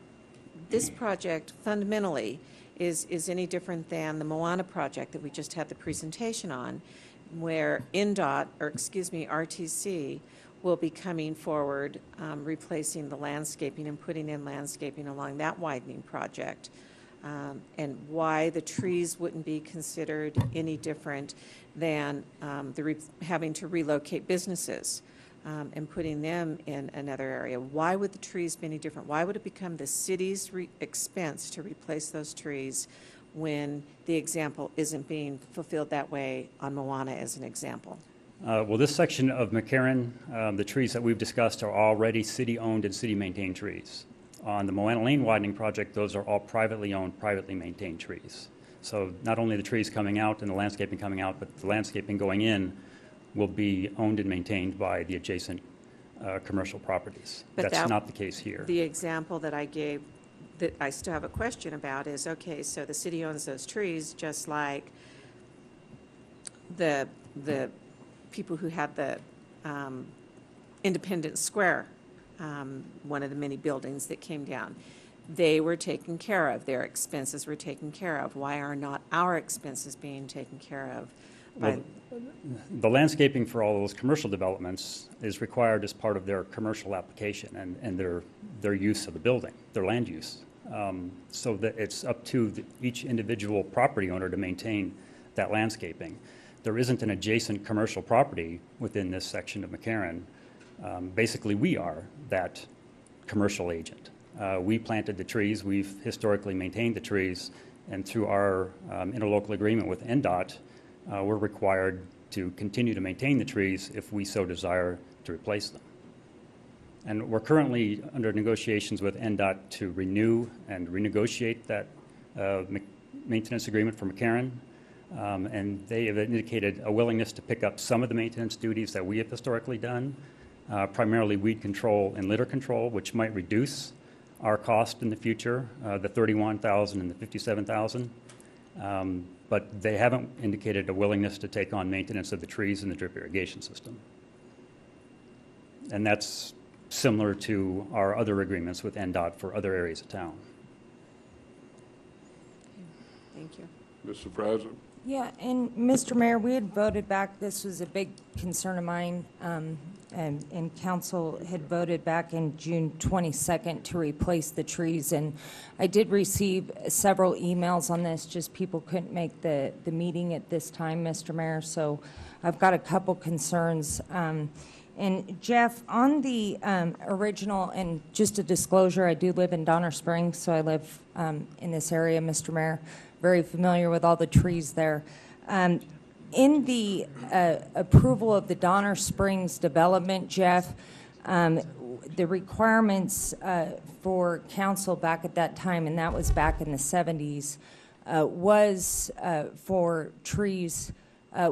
[SPEAKER 8] this project fundamentally is any different than the Moana project that we just had the presentation on, where RTC will be coming forward, replacing the landscaping and putting in landscaping along that widening project, and why the trees wouldn't be considered any different than having to relocate businesses and putting them in another area. Why would the trees be any different? Why would it become the city's expense to replace those trees when the example isn't being fulfilled that way on Moana as an example?
[SPEAKER 18] Well, this section of McCarran, the trees that we've discussed are already city-owned and city-maintained trees. On the Moana Lane widening project, those are all privately owned, privately maintained trees. So not only the trees coming out and the landscaping coming out, but the landscaping going in will be owned and maintained by the adjacent commercial properties.
[SPEAKER 8] But
[SPEAKER 18] that's not the case here.
[SPEAKER 8] The example that I gave that I still have a question about is, okay, so the city owns those trees just like the people who had the Independence Square, one of the many buildings that came down. They were taken care of. Their expenses were taken care of. Why are not our expenses being taken care of?
[SPEAKER 18] Well, the landscaping for all those commercial developments is required as part of their commercial application and their use of the building, their land use. So that it's up to each individual property owner to maintain that landscaping. There isn't an adjacent commercial property within this section of McCarran. Basically, we are that commercial agent. We planted the trees, we've historically maintained the trees, and through our interlocal agreement with NDOT, we're required to continue to maintain the trees if we so desire to replace them. And we're currently under negotiations with NDOT to renew and renegotiate that maintenance agreement for McCarran. And they have indicated a willingness to pick up some of the maintenance duties that we have historically done, primarily weed control and litter control, which might reduce our cost in the future, the $31,000 and the $57,000. But they haven't indicated a willingness to take on maintenance of the trees and the drip irrigation system. And that's similar to our other agreements with NDOT for other areas of town.
[SPEAKER 8] Thank you.
[SPEAKER 1] Mr. President?
[SPEAKER 11] Yeah, and Mr. Mayor, we had voted back, this was a big concern of mine, and council had voted back in June 22nd to replace the trees. And I did receive several emails on this, just people couldn't make the meeting at this time, Mr. Mayor. So I've got a couple concerns. And Jeff, on the original, and just a disclosure, I do live in Donner Springs, so I live in this area, Mr. Mayor, very familiar with all the trees there. In the approval of the Donner Springs development, Jeff, the requirements for council back at that time, and that was back in the 70s, was for trees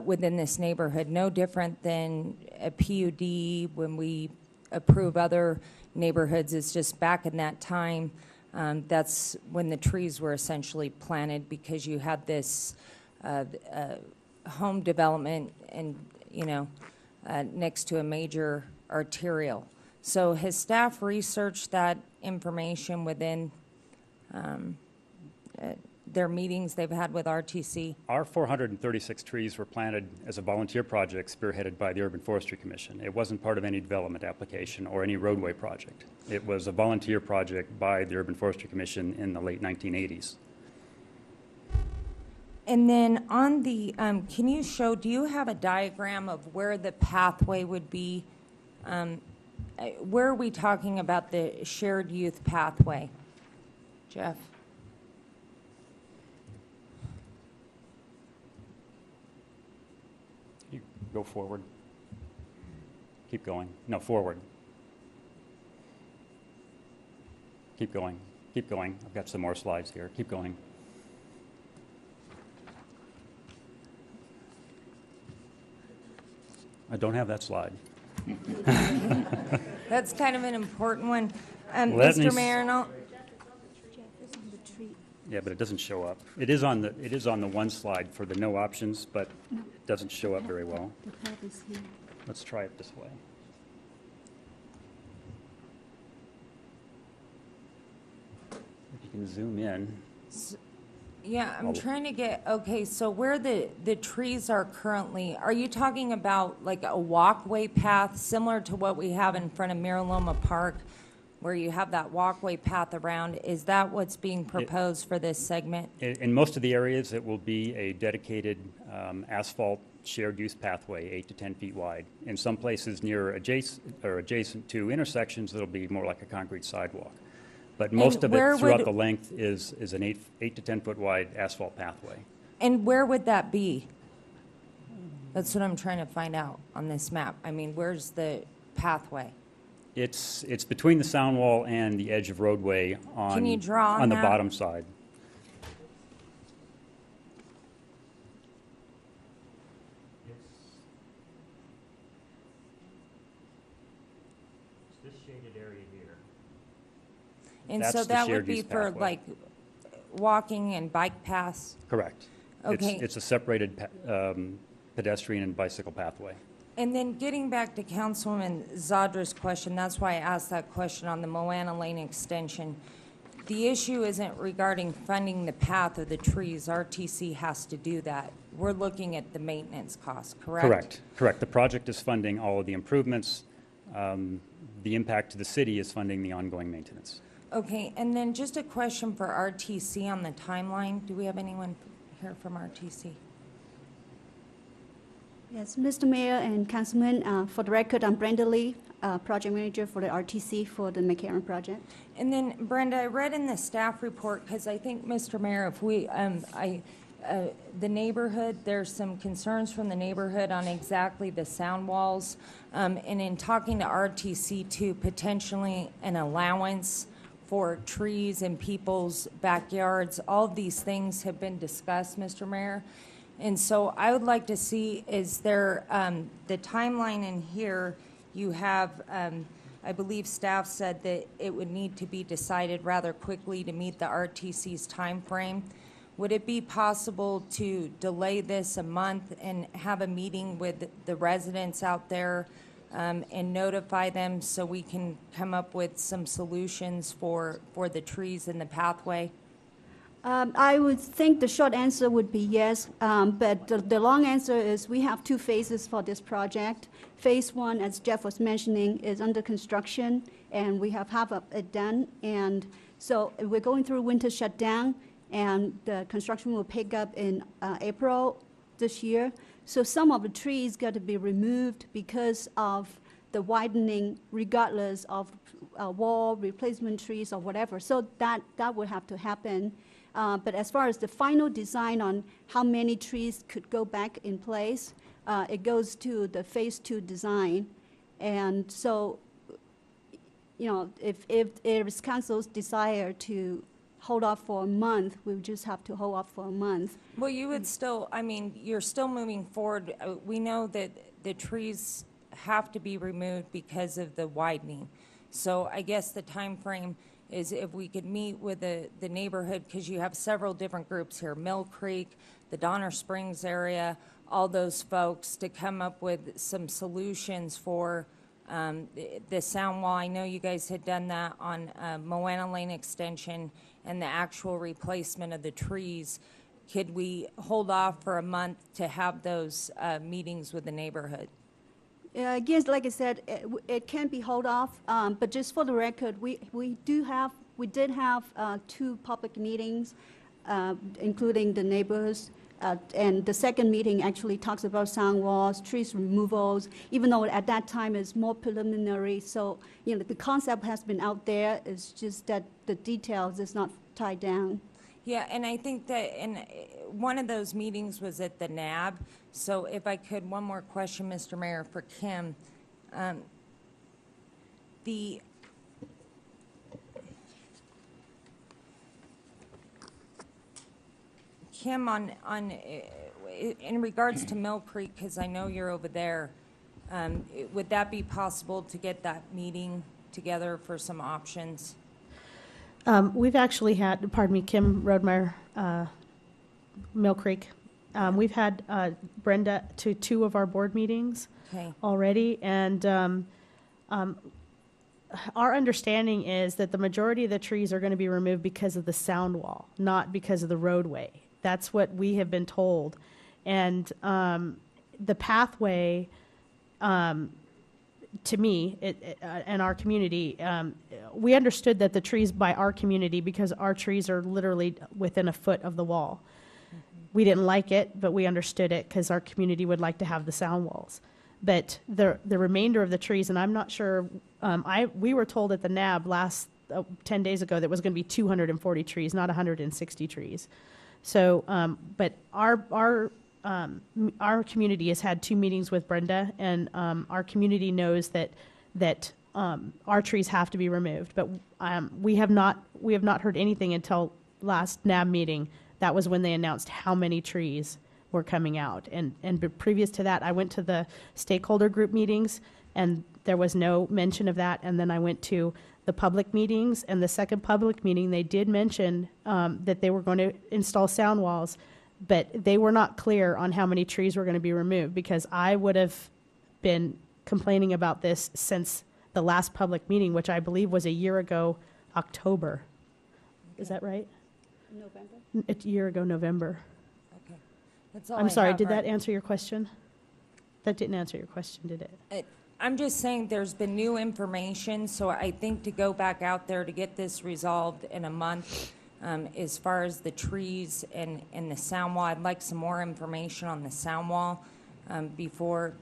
[SPEAKER 11] within this neighborhood, no different than a PUD when we approve other neighborhoods. It's just back in that time, that's when the trees were essentially planted, because you had this home development and, next to a major arterial. So has staff researched that information within their meetings they've had with RTC?
[SPEAKER 18] Our 436 trees were planted as a volunteer project spearheaded by the Urban Forestry Commission. It wasn't part of any development application or any roadway project. It was a volunteer project by the Urban Forestry Commission in the late 1980s.
[SPEAKER 11] And then on the, do you have a diagram of where the pathway would be? Where are we talking about the shared youth pathway? Jeff?
[SPEAKER 18] You go forward. Keep going. No, forward. Keep going. Keep going. I've got some more slides here. Keep going. I don't have that slide.
[SPEAKER 11] That's kind of an important one.
[SPEAKER 18] Let me
[SPEAKER 11] Mr. Mayor, no?
[SPEAKER 18] Yeah, but it doesn't show up. It is on the one slide for the no options, but it doesn't show up very well. Let's try it this way. If you can zoom in.
[SPEAKER 11] Yeah, I'm trying to get, okay, so where the trees are currently, are you talking about like a walkway path similar to what we have in front of Miraloma Park, where you have that walkway path around? Is that what's being proposed for this segment?
[SPEAKER 18] In most of the areas, it will be a dedicated asphalt shared use pathway, 8 to 10 feet wide. In some places near adjacent to intersections, it'll be more like a concrete sidewalk. But most of it throughout the length is an 8 to 10 foot wide asphalt pathway.
[SPEAKER 11] And where would that be? That's what I'm trying to find out on this map. I mean, where's the pathway?
[SPEAKER 18] It's between the sound wall and the edge of roadway on,
[SPEAKER 11] Can you draw
[SPEAKER 18] on the
[SPEAKER 11] that?
[SPEAKER 18] bottom side. It's this shaded area here.
[SPEAKER 11] And
[SPEAKER 18] That's
[SPEAKER 11] so
[SPEAKER 18] the
[SPEAKER 11] that would
[SPEAKER 18] shared
[SPEAKER 11] be
[SPEAKER 18] use
[SPEAKER 11] for
[SPEAKER 18] pathway.
[SPEAKER 11] like walking and bike paths?
[SPEAKER 18] Correct.
[SPEAKER 11] Okay.
[SPEAKER 18] It's a separated pedestrian and bicycle pathway.
[SPEAKER 11] And then getting back to Councilwoman Zadra's question, that's why I asked that question on the Moana Lane extension. The issue isn't regarding funding the path or the trees. RTC has to do that. We're looking at the maintenance costs, correct?
[SPEAKER 18] Correct. The project is funding all of the improvements. The impact to the city is funding the ongoing maintenance.
[SPEAKER 11] Okay, and then just a question for RTC on the timeline. Do we have anyone here from RTC?
[SPEAKER 12] Yes, Mr. Mayor and Councilman, for the record, I'm Brenda Lee, Project Manager for the RTC for the McCarran project.
[SPEAKER 11] And then, Brenda, I read in the staff report, because I think, Mr. Mayor, if we, the neighborhood, there's some concerns from the neighborhood on exactly the sound walls. And in talking to RTC too, potentially an allowance for trees in people's backyards. All of these things have been discussed, Mr. Mayor. And so I would like to see, is there, the timeline in here, you have, I believe staff said that it would need to be decided rather quickly to meet the RTC's timeframe. Would it be possible to delay this a month and have a meeting with the residents out there and notify them so we can come up with some solutions for the trees in the pathway?
[SPEAKER 12] I would think the short answer would be yes, but the long answer is we have two phases for this project. Phase one, as Jeff was mentioning, is under construction, and we have half of it done. And so we're going through winter shutdown, and the construction will pick up in April this year. So some of the trees got to be removed because of
[SPEAKER 19] the widening regardless of wall replacement trees or whatever. So that would have to happen. But as far as the final design on how many trees could go back in place, it goes to the phase 2 design. And so, you know, if it's council's desire to hold off for a month, we would just have to hold off for a month.
[SPEAKER 11] Well, you would still, I mean, you're still moving forward. We know that the trees have to be removed because of the widening. So I guess the time frame is if we could meet with the neighborhood, because you have several different groups here, Mill Creek, the Donner Springs area, all those folks, to come up with some solutions for the sound wall. I know you guys had done that on Moana Lane Extension and the actual replacement of the trees. Could we hold off for a month to have those meetings with the neighborhood?
[SPEAKER 19] Yes, like I said, it can be held off, but just for the record, we did have 2 public meetings, including the neighbors, and the second meeting actually talks about sound walls, trees removals, even though at that time it's more preliminary. So, you know, the concept has been out there. It's just that the details is not tied down.
[SPEAKER 11] Yeah, and I think that one of those meetings was at the NAB. So if I could, one more question, Mr. Mayor, for Kim. Kim, in regards to Mill Creek, because I know you're over there, would that be possible to get that meeting together for some options?
[SPEAKER 17] We've actually had, pardon me, Kim Rodemeyer, Mill Creek. We've had Brenda to 2 of our board meetings already, and our understanding is that the majority of the trees are going to be removed because of the sound wall, not because of the roadway. That's what we have been told. And the pathway, to me, and our community, we understood that the trees by our community, because our trees are literally within a foot of the wall. We didn't like it, but we understood it because our community would like to have the sound walls. But the remainder of the trees, and I'm not sure, we were told at the NAB 10 days ago that it was going to be 240 trees, not 160 trees. So, but our community has had 2 meetings with Brenda, and our community knows that our trees have to be removed. But we have not heard anything until last NAB meeting. That was when they announced how many trees were coming out. And previous to that, I went to the stakeholder group meetings, and there was no mention of that. And then I went to the public meetings, and the second public meeting, they did mention that they were going to install sound walls, but they were not clear on how many trees were going to be removed, because I would have been complaining about this since the last public meeting, which I believe was a year ago, October. Is that right?
[SPEAKER 19] November?
[SPEAKER 17] A year ago, November.
[SPEAKER 11] Okay. That's all
[SPEAKER 17] I'm
[SPEAKER 11] I
[SPEAKER 17] sorry,
[SPEAKER 11] have
[SPEAKER 17] did
[SPEAKER 11] right
[SPEAKER 17] that answer your question? That didn't answer your question, did it?
[SPEAKER 11] I'm just saying there's been new information, so I think to go back out there to get this resolved in a month, as far as the trees and the sound wall, I'd like some more information on the sound wall before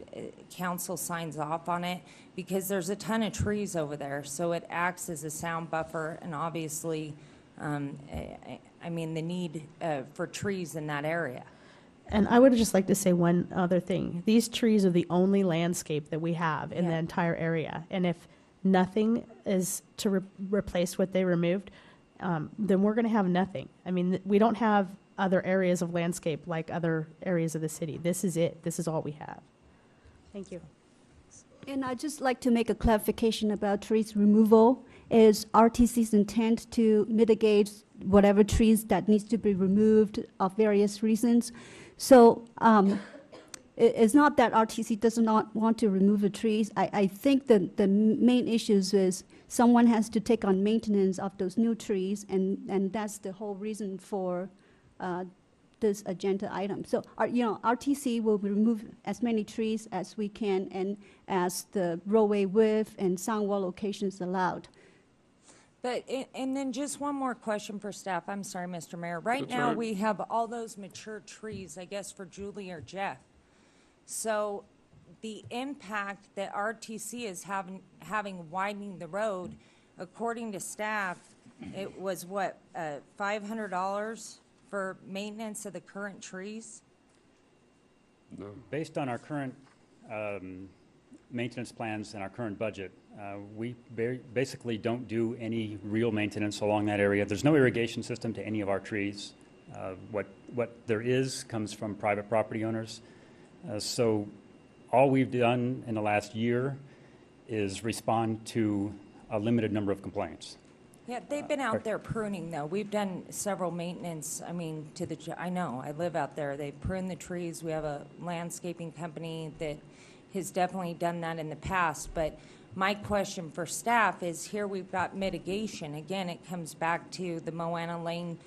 [SPEAKER 11] council signs off on it, because there's a ton of trees over there, so it acts as a sound buffer, and obviously, I mean, the need for trees in that area.
[SPEAKER 17] And I would just like to say one other thing. These trees are the only landscape that we have in the entire area. And if nothing is to replace what they removed, then we're going to have nothing. I mean, we don't have other areas of landscape like other areas of the city. This is it. This is all we have. Thank you.
[SPEAKER 19] And I'd just like to make a clarification about trees removal. Is RTC's intent to mitigate whatever trees that needs to be removed of various reasons? So it's not that RTC does not want to remove the trees. I think that the main issues is someone has to take on maintenance of those new trees, and that's the whole reason for this agenda item. So, RTC will remove as many trees as we can, and as the roadway width and sound wall locations allowed.
[SPEAKER 11] But, and then just one more question for staff. I'm sorry, Mr. Mayor. Right now, we have all those mature trees, I guess, for Julie or Jeff. So the impact that RTC is having widening the road, according to staff, it was what, $500 for maintenance of the current trees?
[SPEAKER 1] No.
[SPEAKER 18] Based on our current maintenance plans and our current budget, we basically don't do any real maintenance along that area. There's no irrigation system to any of our trees. What there is comes from private property owners. So all we've done in the last year is respond to a limited number of complaints.
[SPEAKER 11] Yeah, they've been out there pruning, though. We've done several maintenance, I mean, I know, I live out there. They prune the trees. We have a landscaping company that has definitely done that in the past. But my question for staff is, here we've got mitigation. Again, it comes back to the Moana Lane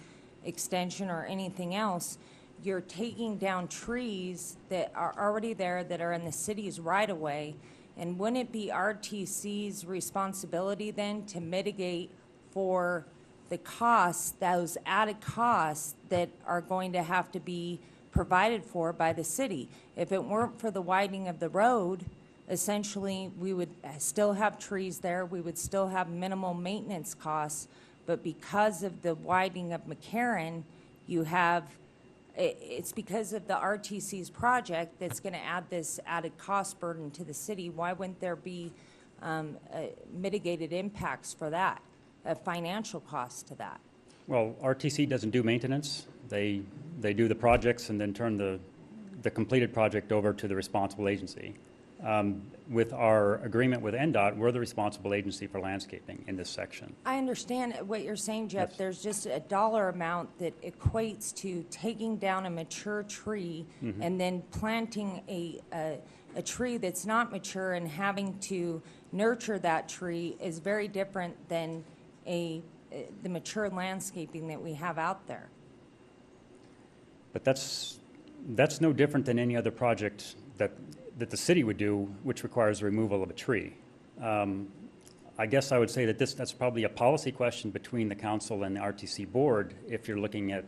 [SPEAKER 11] extension or anything else. You're taking down trees that are already there, that are in the city's right-of-way. And wouldn't it be RTC's responsibility then to mitigate for the costs, those added costs that are going to have to be provided for by the city? If it weren't for the widening of the road, essentially we would still have trees there, we would still have minimal maintenance costs, but because of the widening of McCarran, you have, it's because of the RTC's project that's going to add this added cost burden to the city. Why wouldn't there be mitigated impacts for that? A financial cost to that?
[SPEAKER 18] Well, RTC doesn't do maintenance. They do the projects and then turn the completed project over to the responsible agency. With our agreement with NDOT, we're the responsible agency for landscaping in this section.
[SPEAKER 11] I understand what you're saying, Jeff.
[SPEAKER 18] Yes.
[SPEAKER 11] There's just a dollar amount that equates to taking down a mature tree and then planting a tree that's not mature and having to nurture that tree is very different than the mature landscaping that we have out there.
[SPEAKER 18] But that's no different than any other project that the city would do, which requires the removal of a tree. I guess I would say that that's probably a policy question between the council and the RTC board. If you're looking at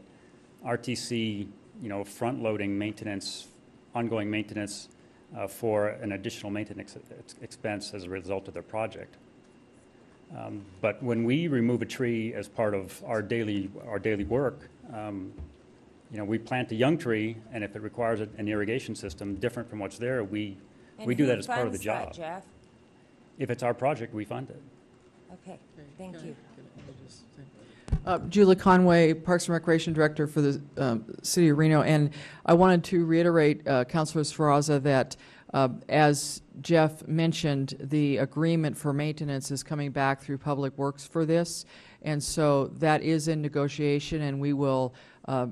[SPEAKER 18] RTC, front-loading maintenance, ongoing maintenance for an additional maintenance expense as a result of their project. But when we remove a tree as part of our daily work, we plant a young tree, and if it requires an irrigation system different from what's there, we do that as part of the job.
[SPEAKER 11] That, Jeff?
[SPEAKER 18] If it's our project, we fund it.
[SPEAKER 11] Okay, thank you.
[SPEAKER 20] Julie Conway, Parks and Recreation Director for the City of Reno, and I wanted to reiterate, Councilor Sferraza, that as Jeff mentioned, the agreement for maintenance is coming back through Public Works for this, and so that is in negotiation, and we will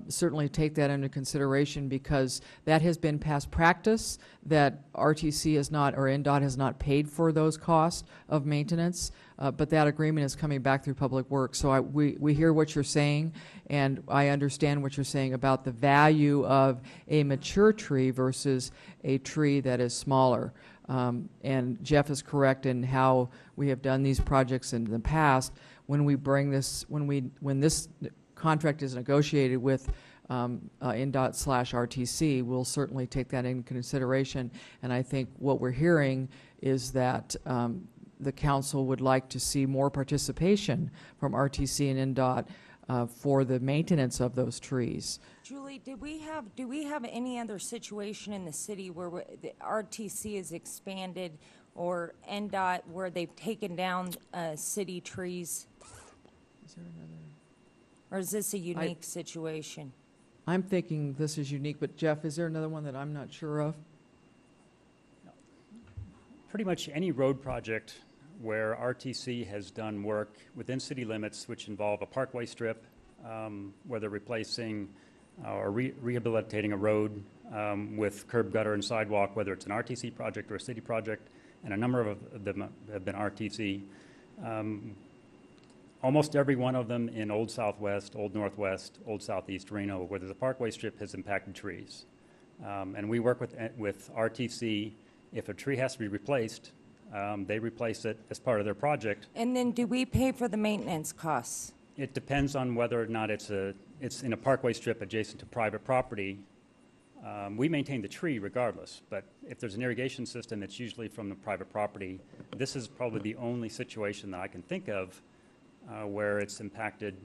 [SPEAKER 20] certainly take that into consideration, because that has been past practice that RTC has not, or NDOT has not paid for those costs of maintenance, but that agreement is coming back through Public Works. So we hear what you're saying, and I understand what you're saying about the value of a mature tree versus a tree that is smaller. And Jeff is correct in how we have done these projects in the past. When we bring this, when this contract is negotiated with NDOT/RTC, we'll certainly take that into consideration. And I think what we're hearing is that the council would like to see more participation from RTC and NDOT for the maintenance of those trees.
[SPEAKER 11] Julie, do we have any other situation in the city where the RTC has expanded, or NDOT, where they've taken down city trees?
[SPEAKER 20] Is there another?
[SPEAKER 11] Or is this a unique situation?
[SPEAKER 20] I'm thinking this is unique, but Jeff, is there another one that I'm not sure of?
[SPEAKER 18] Pretty much any road project where RTC has done work within city limits, which involve a parkway strip, whether replacing or rehabilitating a road with curb, gutter, and sidewalk, whether it's an RTC project or a city project, and a number of them have been RTC. Almost every one of them in Old Southwest, Old Northwest, Old Southeast Reno, where there's a parkway strip, has impacted trees. And we work with RTC. If a tree has to be replaced, they replace it as part of their project.
[SPEAKER 11] And then do we pay for the maintenance costs?
[SPEAKER 18] It depends on whether or not it's in a parkway strip adjacent to private property. we maintain the tree regardless, but if there's an irrigation system, it's usually from the private property. This is probably the only situation that I can think of where it's impacted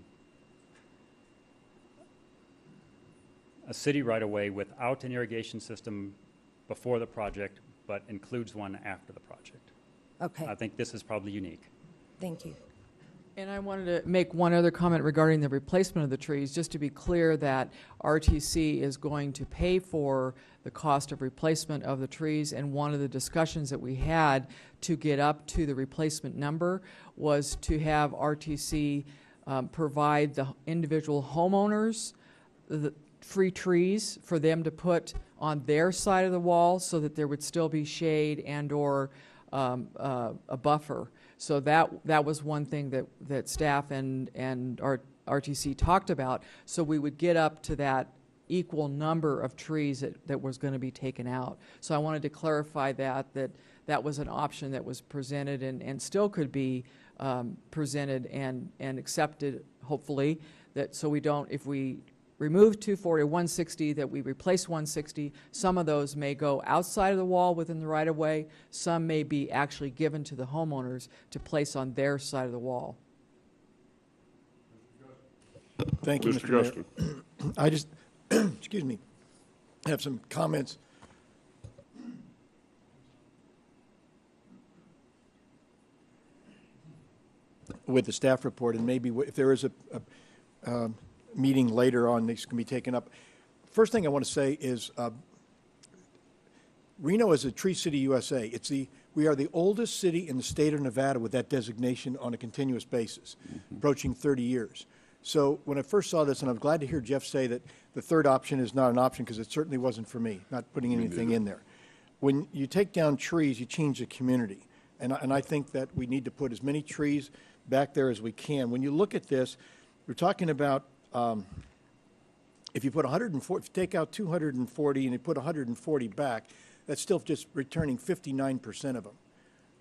[SPEAKER 18] a city right-of-way without an irrigation system before the project, but includes one after the project.
[SPEAKER 11] Okay.
[SPEAKER 18] I think this is probably unique.
[SPEAKER 11] Thank you.
[SPEAKER 20] And I wanted to make one other comment regarding the replacement of the trees, just to be clear that RTC is going to pay for the cost of replacement of the trees, and one of the discussions that we had to get up to the replacement number was to have RTC provide the individual homeowners the free trees for them to put on their side of the wall so that there would still be shade and or a buffer. So that was one thing that staff and our RTC talked about. So we would get up to that equal number of trees that was going to be taken out. So I wanted to clarify that was an option that was presented and still could be presented and accepted, hopefully, that so we don't, if we remove 240 or 160, that we replace 160. Some of those may go outside of the wall within the right-of-way. Some may be actually given to the homeowners to place on their side of the wall.
[SPEAKER 21] Thank you, Mr. Mayor. I just, excuse me, have some comments. With the staff report, and maybe if there is a meeting later on, these can be taken up. First thing I want to say is Reno is a Tree City USA. We are the oldest city in the state of Nevada with that designation on a continuous basis, approaching 30 years. So when I first saw this, and I'm glad to hear Jeff say that the third option is not an option, because it certainly wasn't for me, not putting anything in there. When you take down trees, you change the community. And I think that we need to put as many trees back there as we can. When you look at this, we're talking about if you put 140, if you take out 240 and you put 140 back, that's still just returning 59% of them.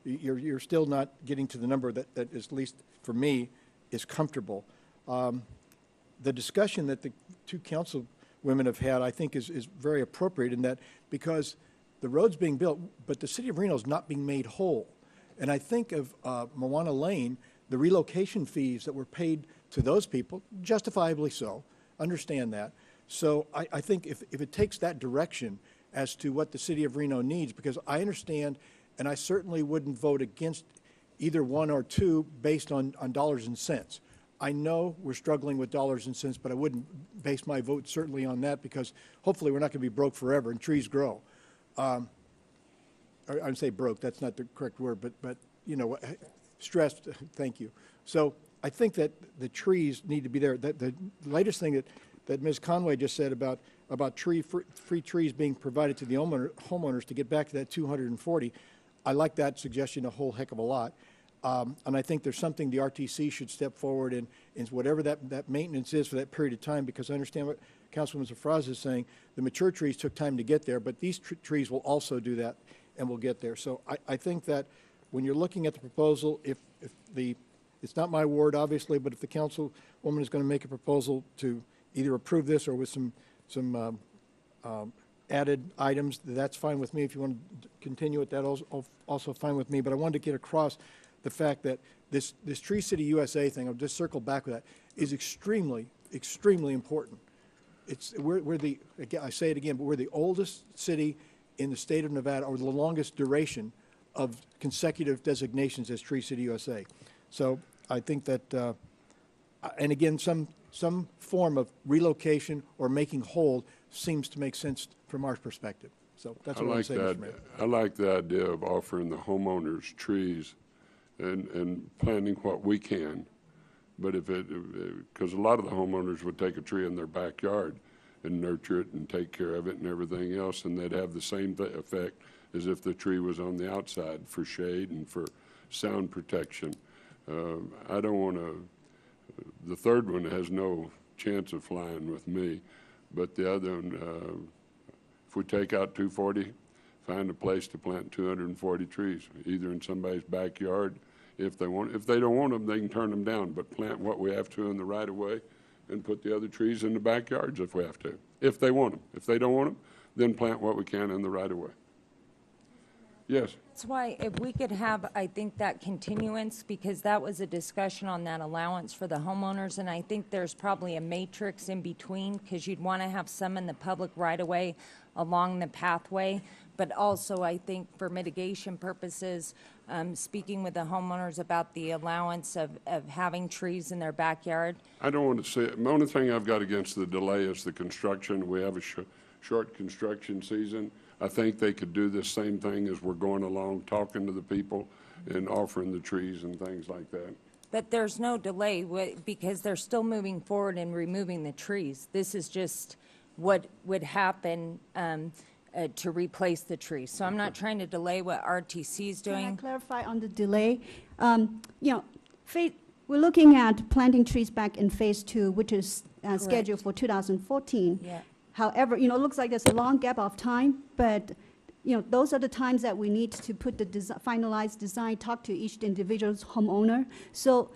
[SPEAKER 21] You're still not getting to the number that is, at least for me, is comfortable. The discussion that the two council women have had, I think, is very appropriate in that, because the road's being built, but the city of Reno is not being made whole. And I think of Moana Lane, the relocation fees that were paid to those people, justifiably so, understand that. So I think if it takes that direction as to what the city of Reno needs, because I understand, and I certainly wouldn't vote against either one or two based on dollars and cents. I know we're struggling with dollars and cents, but I wouldn't base my vote certainly on that, because hopefully we're not going to be broke forever and trees grow. I'd say broke, that's not the correct word, but you know, stressed, thank you. So I think that the trees need to be there. The latest thing that Ms. Conway just said about free trees being provided to the homeowners to get back to that 240, I like that suggestion a whole heck of a lot. And I think there's something the RTC should step forward in whatever that maintenance is for that period of time, because I understand what Councilwoman Zafraz is saying. The mature trees took time to get there, but these trees will also do that and will get there. So I think that when you're looking at the proposal, it's not my ward, obviously, but if the councilwoman is going to make a proposal to either approve this or with some added items, that's fine with me. If you want to continue with that, also fine with me. But I wanted to get across the fact that this Tree City USA thing, I'll just circle back with that, is extremely, extremely important. I say it again, but we're the oldest city in the state of Nevada, or the longest duration of consecutive designations as Tree City USA. So I think that, and again, some form of relocation or making whole seems to make sense from our perspective. So that's what I want to say, Mr. Mayor.
[SPEAKER 1] I like the idea of offering the homeowners trees and planting what we can. But because a lot of the homeowners would take a tree in their backyard and nurture it and take care of it and everything else, and they'd have the same effect as if the tree was on the outside for shade and for sound protection. I don't want to, the third one has no chance of flying with me, but the other one, if we take out 240, find a place to plant 240 trees, either in somebody's backyard. If they don't want them, they can turn them down, but plant what we have to in the right of way and put the other trees in the backyards if we have to, if they want them. If they don't want them, then plant what we can in the right-of-way. Yes,
[SPEAKER 11] That's why if we could have, I think, that continuance, because that was a discussion on that allowance for the homeowners, and I think there's probably a matrix in between, because you'd want to have some in the public right-of-way along the pathway, but also I think for mitigation purposes, speaking with the homeowners about the allowance of having trees in their backyard.
[SPEAKER 1] I don't want to see it. The only thing I've got against the delay is the construction. We have a short construction season. I think they could do this same thing as we're going along, talking to the people and offering the trees and things like that.
[SPEAKER 11] But there's no delay because they're still moving forward and removing the trees. This is just what would happen to replace the trees. So I'm not trying to delay what RTC is doing.
[SPEAKER 19] Can I clarify on the delay? We're looking at planting trees back in phase 2, which is scheduled for 2014.
[SPEAKER 11] Yeah.
[SPEAKER 19] However, it looks like there's a long gap of time, but, those are the times that we need to put the finalized design, talk to each individual's homeowner. So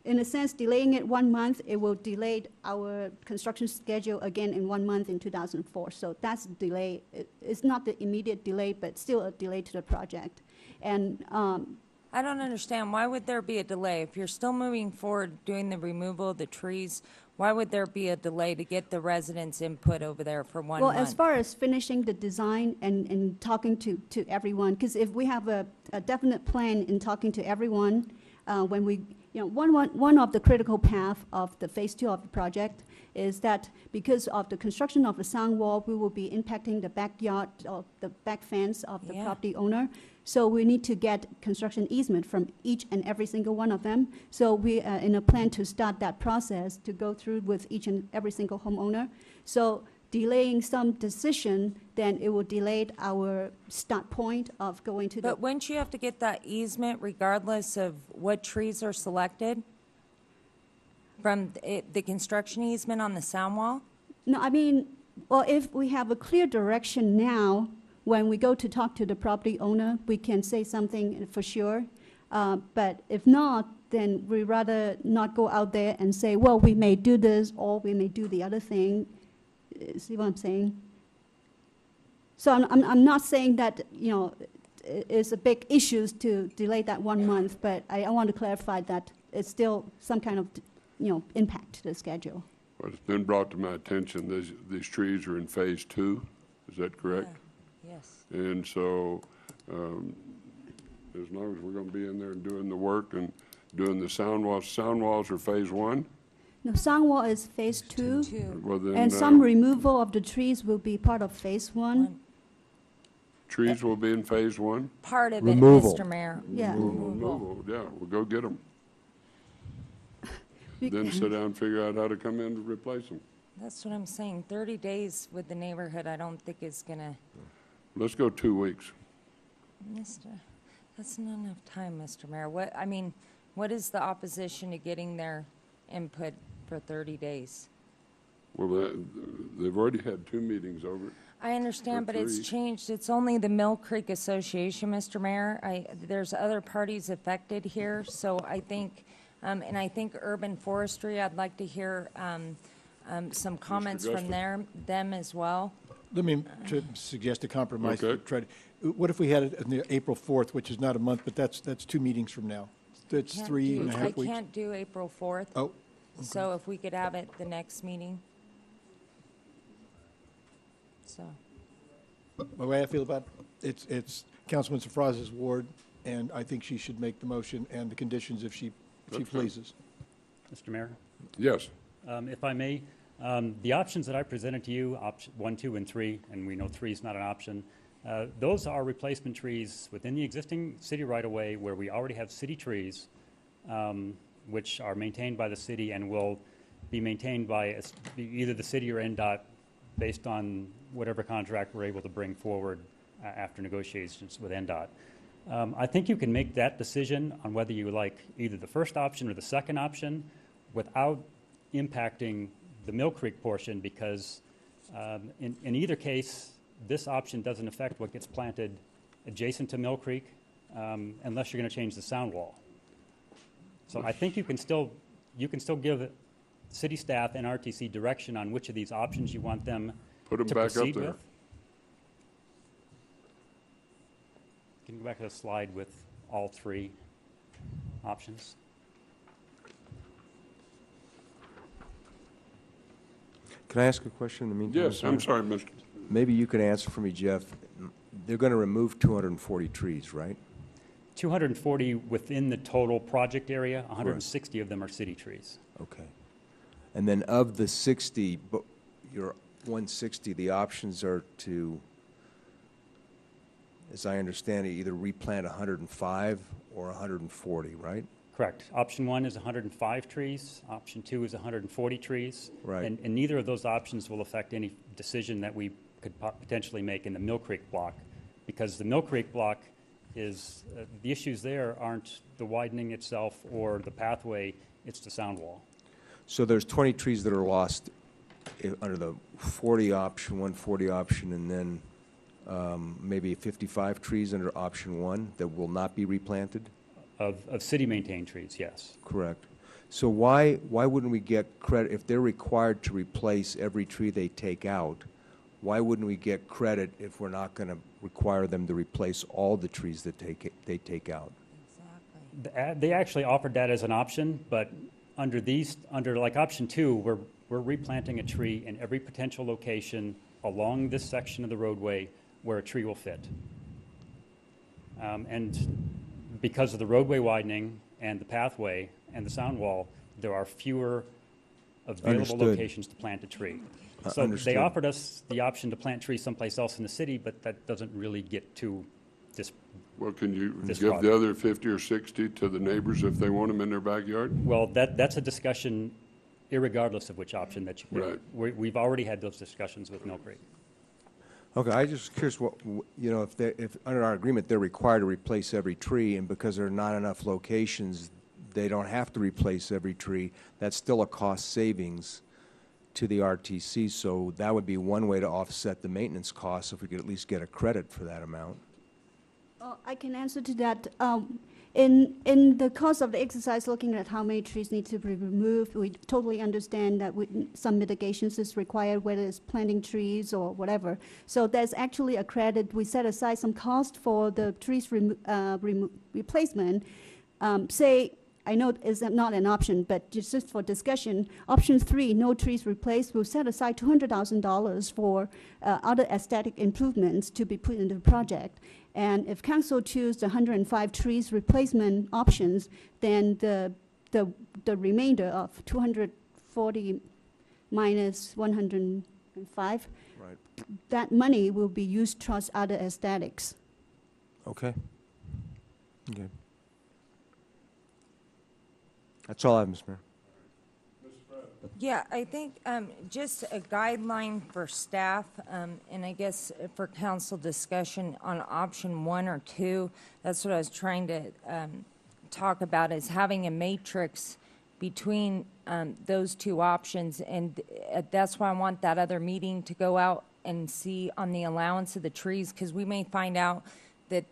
[SPEAKER 19] in a sense, delaying it 1 month, it will delay our construction schedule again in 1 month in 2004. So that's a delay. It's not the immediate delay, but still a delay to the project. And
[SPEAKER 11] I don't understand. Why would there be a delay? If you're still moving forward doing the removal of the trees, why would there be a delay to get the residents' input over there for 1 month?
[SPEAKER 19] Well, as far as finishing the design and talking to everyone, because if we have a definite plan in talking to everyone, when we, one of the critical path of the phase 2 of the project is that because of the construction of the sound wall, we will be impacting the backyard or the back fence of the property owner. So we need to get construction easement from each and every single one of them. So we are in a plan to start that process to go through with each and every single homeowner. So delaying some decision, then it will delay our start point of going to the.
[SPEAKER 11] But wouldn't you have to get that easement regardless of what trees are selected? From the construction easement on the sound wall?
[SPEAKER 19] No, I mean, well, if we have a clear direction now, when we go to talk to the property owner, we can say something for sure. But if not, then we rather not go out there and say, well, we may do this or we may do the other thing. See what I'm saying? So I'm not saying that, it's a big issue to delay that 1 month, but I want to clarify that it's still some kind of, impact to the schedule.
[SPEAKER 1] Well, it's been brought to my attention, these trees are in phase 2, is that correct?
[SPEAKER 11] Yeah. Yes.
[SPEAKER 1] And so, as long as we're going to be in there and doing the work and doing the sound walls are phase 1?
[SPEAKER 19] No, sound wall is phase 2.
[SPEAKER 1] Well, then,
[SPEAKER 19] And some removal of the trees will be part of phase 1.
[SPEAKER 1] trees will be in phase 1?
[SPEAKER 11] Part of
[SPEAKER 7] Removal.
[SPEAKER 11] it, Mr. Mayor.
[SPEAKER 19] Yeah.
[SPEAKER 1] Removal, yeah, we'll go get them. Then sit down and figure out how to come in to replace them.
[SPEAKER 11] That's what I'm saying. 30 days with the neighborhood, I don't think is gonna.
[SPEAKER 1] Let's go 2 weeks.
[SPEAKER 11] That's not enough time, Mr. Mayor. What is the opposition to getting their input for 30 days?
[SPEAKER 1] Well, they've already had 2 meetings over it.
[SPEAKER 11] I understand, but it's
[SPEAKER 1] 3.
[SPEAKER 11] changed. It's only the Mill Creek Association, Mr. Mayor. There's other parties affected here, so I think, and I think urban forestry, I'd like to hear some comments from them as well.
[SPEAKER 21] Let me suggest a compromise.
[SPEAKER 1] Okay.
[SPEAKER 21] What if we had it on the April 4th, which is not a month, but that's 2 meetings from now? That's
[SPEAKER 11] Can't
[SPEAKER 21] 3.5
[SPEAKER 11] I
[SPEAKER 21] weeks.
[SPEAKER 11] can't do April 4th.
[SPEAKER 21] Oh,
[SPEAKER 11] So if we could have it the next meeting. So,
[SPEAKER 21] the way I feel about it, it's Councilman Safraza's ward, and I think she should make the motion and the conditions if she pleases.
[SPEAKER 18] Mr. Mayor,
[SPEAKER 1] Yes.
[SPEAKER 18] if I may, the options that I presented to you, option 1, 2, and 3, and we know 3 is not an option, those are replacement trees within the existing city right-of-way where we already have city trees, which are maintained by the city and will be maintained by either the city or NDOT based on whatever contract we're able to bring forward after negotiations with NDOT. I think you can make that decision on whether you like either the first option or the second option without impacting the Mill Creek portion, because in either case, this option doesn't affect what gets planted adjacent to Mill Creek unless you're going to change the sound wall. So I think you can still give city staff and RTC direction on which of these options you want them
[SPEAKER 1] Put them
[SPEAKER 18] to
[SPEAKER 1] back up
[SPEAKER 18] proceed
[SPEAKER 1] there.
[SPEAKER 18] with. Can you go back to the slide with all three options?
[SPEAKER 5] Can I ask a question in the meantime?
[SPEAKER 1] Yes, I'm sorry, Mr.
[SPEAKER 5] Maybe you can answer for me, Jeff. They're going to remove 240 trees, right?
[SPEAKER 18] 240 within the total project area, 160 of them are city trees.
[SPEAKER 5] Okay. And then of the 60, but your 160, the options are to, as I understand it, either replant 105 or 140, right?
[SPEAKER 18] Correct. Option 1 is 105 trees. Option 2 is 140 trees.
[SPEAKER 5] Right.
[SPEAKER 18] And neither of those options will affect any decision that we could potentially make in the Mill Creek block, because the Mill Creek block is, the issues there aren't the widening itself or the pathway, it's the sound wall.
[SPEAKER 5] So there's 20 trees that are lost under the 40 option, 140 option, and then maybe 55 trees under option 1 that will not be replanted?
[SPEAKER 18] Of city-maintained trees, yes.
[SPEAKER 5] Correct. So why wouldn't we get credit, if they're required to replace every tree they take out, why wouldn't we get credit if we're not going to require them to replace all the trees that they take out?
[SPEAKER 18] They actually offered that as an option, but under like option 2, we're replanting a tree in every potential location along this section of the roadway where a tree will fit. And because of the roadway widening and the pathway and the sound wall, there are fewer available
[SPEAKER 5] Understood.
[SPEAKER 18] locations to plant a tree. So
[SPEAKER 5] Understood.
[SPEAKER 18] they offered us the option to plant trees someplace else in the city, but that doesn't really get to this.
[SPEAKER 1] Well, can you
[SPEAKER 18] This
[SPEAKER 1] give
[SPEAKER 18] project.
[SPEAKER 1] the other 50 or 60 to the neighbors if they want them in their backyard?
[SPEAKER 18] Well, that's a discussion irregardless of which option that you pick.
[SPEAKER 1] Right.
[SPEAKER 18] We've already had those discussions with Mill Creek.
[SPEAKER 5] Okay, I just curious what, you know, if under our agreement, they're required to replace every tree, and because there are not enough locations, they don't have to replace every tree, that's still a cost savings to the RTC, so that would be one way to offset the maintenance costs if we could at least get a credit for that amount.
[SPEAKER 19] I can answer to that. In the course of the exercise, looking at how many trees need to be removed, we totally understand that some mitigations is required, whether it's planting trees or whatever. So there's actually a credit. We set aside some cost for the trees replacement. Say, I know it's not an option, but just for discussion, option 3, no trees replaced, we'll set aside $200,000 for other aesthetic improvements to be put into the project. And if council chooses the 105 trees replacement options, then the remainder of 240 minus 105,
[SPEAKER 5] right,
[SPEAKER 19] that money will be used towards other aesthetics.
[SPEAKER 5] Okay. Okay. That's all I have, Mr. Mayor.
[SPEAKER 11] Yeah, I think just a guideline for staff, and I guess for council discussion on option 1 or 2, that's what I was trying to talk about, is having a matrix between those two options, and that's why I want that other meeting to go out and see on the allowance of the trees, because we may find out that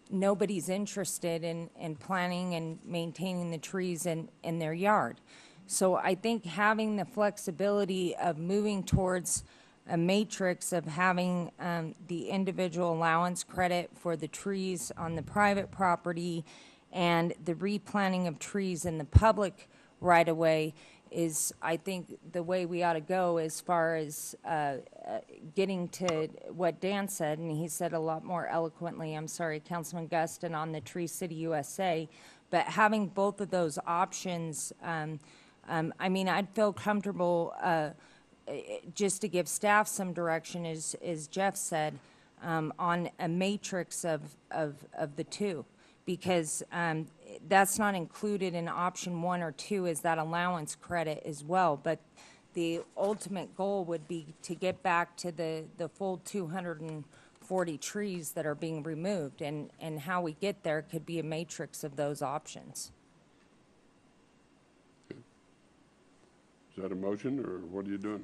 [SPEAKER 11] nobody's interested in planting and maintaining the trees in their yard. So I think having the flexibility of moving towards a matrix of having the individual allowance credit for the trees on the private property and the replanting of trees in the public right-of-way is, I think, the way we ought to go as far as getting to what Dan said, and he said a lot more eloquently, I'm sorry, Councilman Guston, on the Tree City USA, but having both of those options, I mean, I'd feel comfortable, just to give staff some direction, as Jeff said, on a matrix of the two, because that's not included in option 1 or 2 is that allowance credit as well. But the ultimate goal would be to get back to the full 240 trees that are being removed, and how we get there could be a matrix of those options.
[SPEAKER 1] Is that a motion, or what are you doing?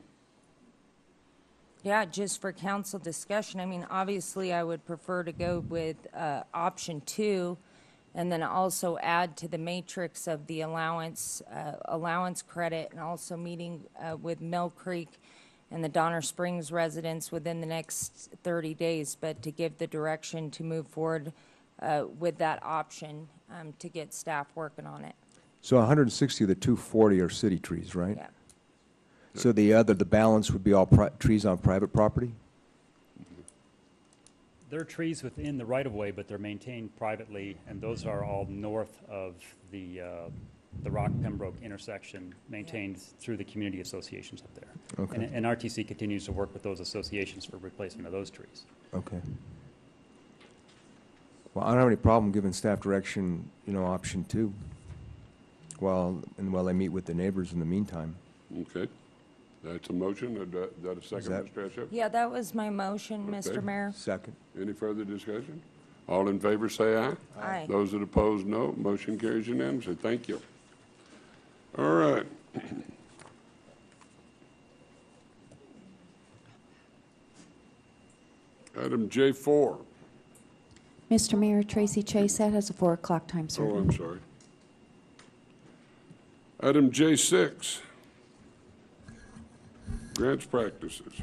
[SPEAKER 11] Yeah, just for council discussion. I mean, obviously, I would prefer to go with option 2, and then also add to the matrix of the allowance credit, and also meeting with Mill Creek and the Donner Springs residents within the next 30 days, but to give the direction to move forward with that option to get staff working on it.
[SPEAKER 5] So 160 of the 240 are city trees, right?
[SPEAKER 11] Yeah.
[SPEAKER 5] So the balance would be all trees on private property?
[SPEAKER 18] There are trees within the right-of-way, but they're maintained privately, and those are all north of the Rock-Pembroke intersection, maintained through the community associations up there.
[SPEAKER 5] Okay.
[SPEAKER 18] And RTC continues to work with those associations for replacement of those trees.
[SPEAKER 5] Okay. Well, I don't have any problem giving staff direction, option 2, while they meet with the neighbors in the meantime.
[SPEAKER 1] Okay. That's a motion. Is that a second, Mr. Ashep?
[SPEAKER 11] Yeah, that was my motion, Mr.
[SPEAKER 1] Okay.
[SPEAKER 11] Mayor.
[SPEAKER 5] Second.
[SPEAKER 1] Any further discussion? All in favor, say aye.
[SPEAKER 11] Aye.
[SPEAKER 1] Those that oppose, no. Motion carries unanimously. Thank you. All right. Item J4.
[SPEAKER 6] Mr. Mayor, Tracy Chase, that has a 4 o'clock time
[SPEAKER 1] Oh,
[SPEAKER 6] certain.
[SPEAKER 1] I'm sorry. Item J6. Grants practices.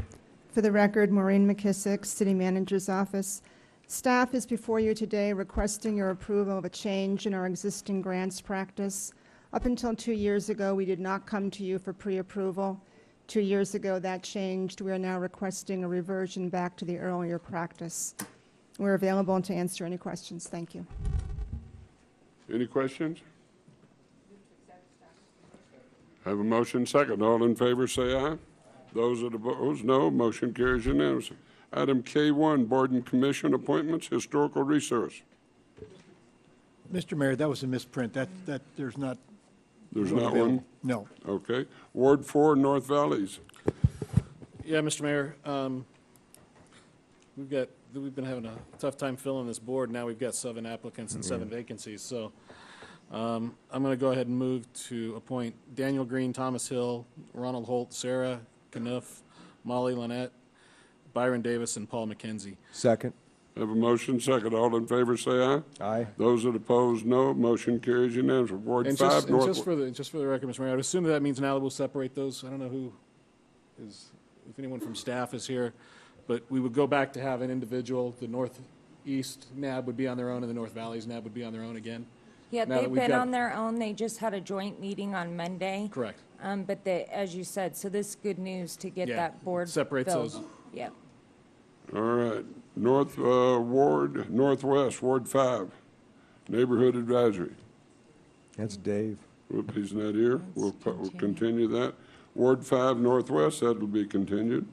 [SPEAKER 22] For the record, Maureen McKissick, City Manager's Office. Staff is before you today requesting your approval of a change in our existing grants practice. Up until 2 years ago, we did not come to you for pre-approval. 2 years ago, that changed. We are now requesting a reversion back to the earlier practice. We're available to answer any questions. Thank you.
[SPEAKER 1] Any questions? Have a motion second. All in favor, say aye. Those that oppose, no. Motion carries unanimously. Item K1, Board and Commission appointments, Historical Resource.
[SPEAKER 21] Mr. Mayor, that was a misprint. There's not.
[SPEAKER 1] There's not one?
[SPEAKER 21] No.
[SPEAKER 1] Okay. Ward 4, North Valleys.
[SPEAKER 13] Yeah, Mr. Mayor, we've been having a tough time filling this board. Now we've got 7 applicants and 7 vacancies. So I'm going to go ahead and move to appoint Daniel Green, Thomas Hill, Ronald Holt, Sarah Knuff, Molly Lynette, Byron Davis, and Paul McKenzie.
[SPEAKER 5] Second.
[SPEAKER 1] Have a motion second. All in favor, say aye.
[SPEAKER 5] Aye.
[SPEAKER 1] Those that oppose, no. Motion carries unanimously. Ward 5, North.
[SPEAKER 13] Just for the record, Mr. Mayor, I would assume that means now that we'll separate those. I don't know if anyone from staff is here, but we would go back to have an individual. The Northeast NAB would be on their own, and the North Valleys NAB would be on their own again.
[SPEAKER 11] Yeah,
[SPEAKER 13] Now that
[SPEAKER 11] they've
[SPEAKER 13] we've
[SPEAKER 11] been
[SPEAKER 13] got-
[SPEAKER 11] on their own. They just had a joint meeting on Monday.
[SPEAKER 13] Correct.
[SPEAKER 11] But as you said, so this is good news to get
[SPEAKER 13] Yeah,
[SPEAKER 11] that board
[SPEAKER 13] separates
[SPEAKER 11] filled.
[SPEAKER 13] those.
[SPEAKER 11] Yep.
[SPEAKER 1] All right. Northwest, Ward 5, Neighborhood Advisory.
[SPEAKER 5] That's Dave.
[SPEAKER 1] Whoop, he's not here. We'll continue that. Ward 5, Northwest, that'll be continued.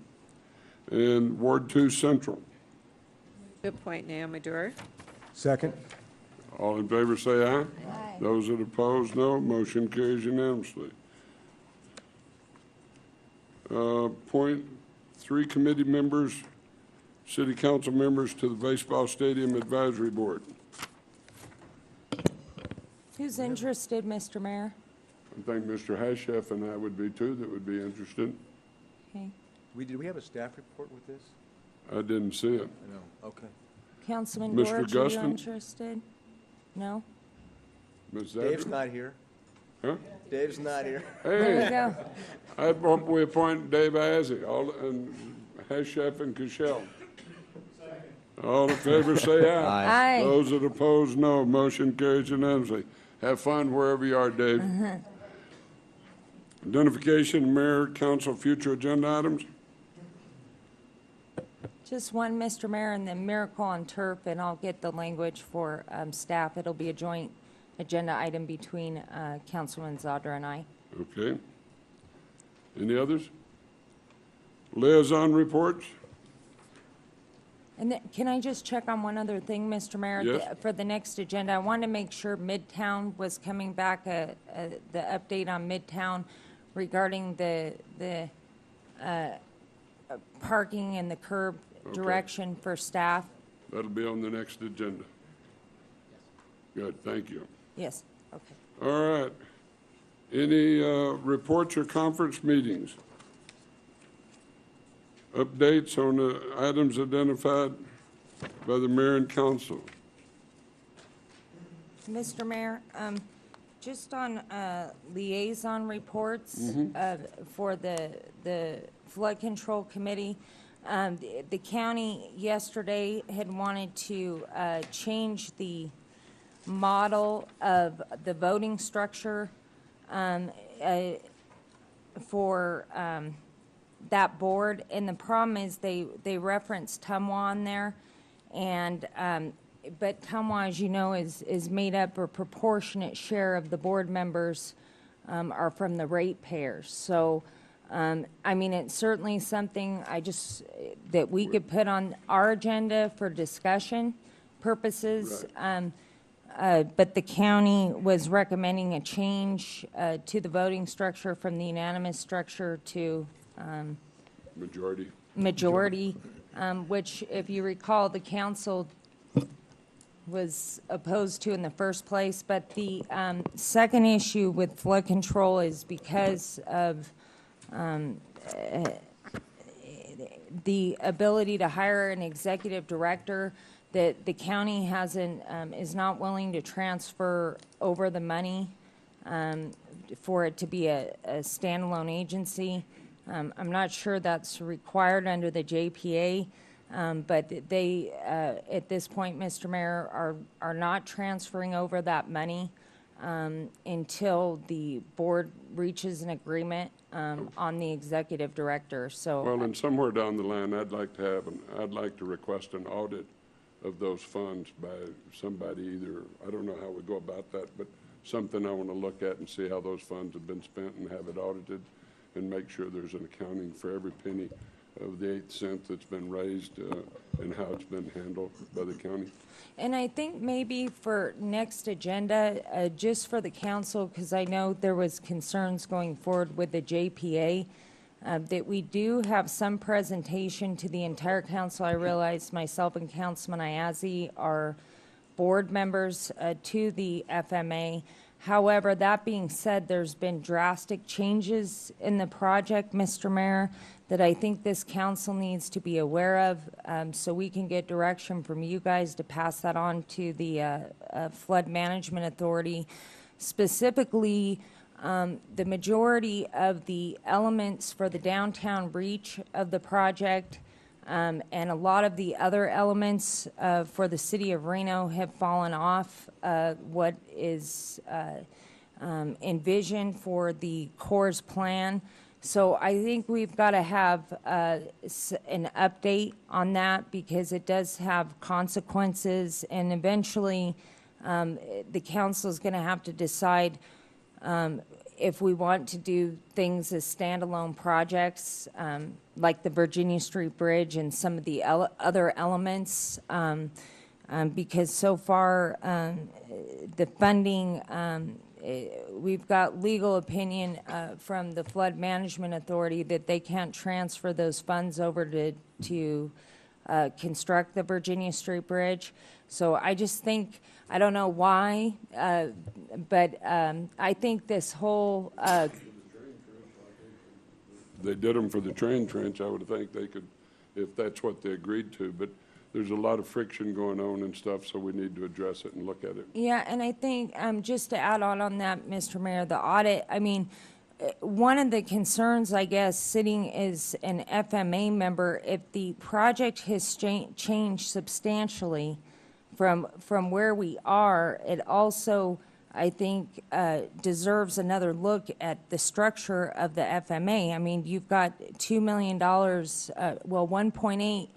[SPEAKER 1] And Ward 2, Central.
[SPEAKER 8] Good point, Naomi Dewar.
[SPEAKER 5] Second.
[SPEAKER 1] All in favor, say aye.
[SPEAKER 11] Aye.
[SPEAKER 1] Those that oppose, no. Motion carries unanimously. Appoint 3 committee members, city council members to the Baseball Stadium Advisory Board.
[SPEAKER 11] Who's interested, Mr. Mayor?
[SPEAKER 1] I think Mr. Hashef and I would be too that would be interested.
[SPEAKER 11] Okay.
[SPEAKER 5] Did we have a staff report with this?
[SPEAKER 1] I didn't see it.
[SPEAKER 5] I know. Okay.
[SPEAKER 11] Councilman
[SPEAKER 1] Mr.
[SPEAKER 11] George, are you
[SPEAKER 1] Guston?
[SPEAKER 11] interested? No?
[SPEAKER 1] Ms.
[SPEAKER 5] Dave's
[SPEAKER 1] Zabry?
[SPEAKER 5] not here.
[SPEAKER 1] Huh?
[SPEAKER 5] Dave's not here.
[SPEAKER 11] There you
[SPEAKER 1] Hey,
[SPEAKER 11] go.
[SPEAKER 1] I hope we appoint Dave Azzi, and Hashef and Kashel. All in favor, say aye.
[SPEAKER 11] Aye. Aye.
[SPEAKER 1] Those that oppose, no. Motion carries unanimously. Have fun wherever you are, Dave. Identification, mayor, council, future agenda items.
[SPEAKER 11] Just one, Mr. Mayor, and then Miracle on Turf, and I'll get the language for staff. It'll be a joint agenda item between Councilman Zadra and I.
[SPEAKER 1] Okay. Any others? Liaison reports?
[SPEAKER 11] And can I just check on one other thing, Mr. Mayor?
[SPEAKER 1] Yes.
[SPEAKER 11] For the next agenda, I wanted to make sure Midtown was coming back, the update on Midtown regarding the parking and the curb direction for staff.
[SPEAKER 1] That'll be on the next agenda. Good, thank you.
[SPEAKER 11] Yes, okay.
[SPEAKER 1] All right. Any reports or conference meetings? Updates on the items identified by the mayor and council?
[SPEAKER 11] Mr. Mayor, just on liaison reports for the Flood Control Committee, The county yesterday had wanted to change the model of the voting structure for that board, and the problem is they reference Tumwa on there, and but Tumwa, as you know, is made up, a proportionate share of the board members are from the ratepayers. So, I mean, it's certainly something that we could put on our agenda for discussion purposes. But the county was recommending a change to the voting structure from the unanimous structure to majority, which, if you recall, the council was opposed to in the first place. But the second issue with flood control is because of the ability to hire an executive director, that the county is not willing to transfer over the money for it to be a standalone agency. I'm not sure that's required under the JPA, but they, at this point, Mr. Mayor, are not transferring over that money until the board reaches an agreement on the executive director. So,
[SPEAKER 1] Well, and somewhere down the line, I'd like to request an audit of those funds by somebody, either, I don't know how we go about that, but something I want to look at and see how those funds have been spent and have it audited and make sure there's an accounting for every penny of the 8 cents that's been raised and how it's been handled by the county.
[SPEAKER 11] and I think maybe for next agenda, just for the council, because I know there was concerns going forward with the JPA, that we do have some presentation to the entire council. I realize myself and Councilman Ayazi are board members to the FMA. However, that being said, there's been drastic changes in the project, Mr. Mayor, that I think this council needs to be aware of, so we can get direction from you guys to pass that on to the Flood Management Authority. Specifically, the majority of the elements for the downtown reach of the project and a lot of the other elements for the city of Reno have fallen off what is envisioned for the Corps' plan. So I think we've got to have an update on that, because it does have consequences, and eventually the council is going to have to decide if we want to do things as standalone projects, like the Virginia Street Bridge and some of the other elements, because so far the funding, we've got legal opinion from the Flood Management Authority that they can't transfer those funds over to construct the Virginia Street Bridge. So I just think, I don't know why, but I think this whole...
[SPEAKER 1] They did them for the train trench. I would think they could, if that's what they agreed to. But there's a lot of friction going on and stuff, so we need to address it and look at it.
[SPEAKER 11] Yeah, and I think, just to add on that, Mr. Mayor, the audit, I mean, one of the concerns, I guess, sitting as an FMA member, if the project has changed substantially from where we are, it also, I think, deserves another look at the structure of the FMA. I mean, you've got $2 million, well, 1.8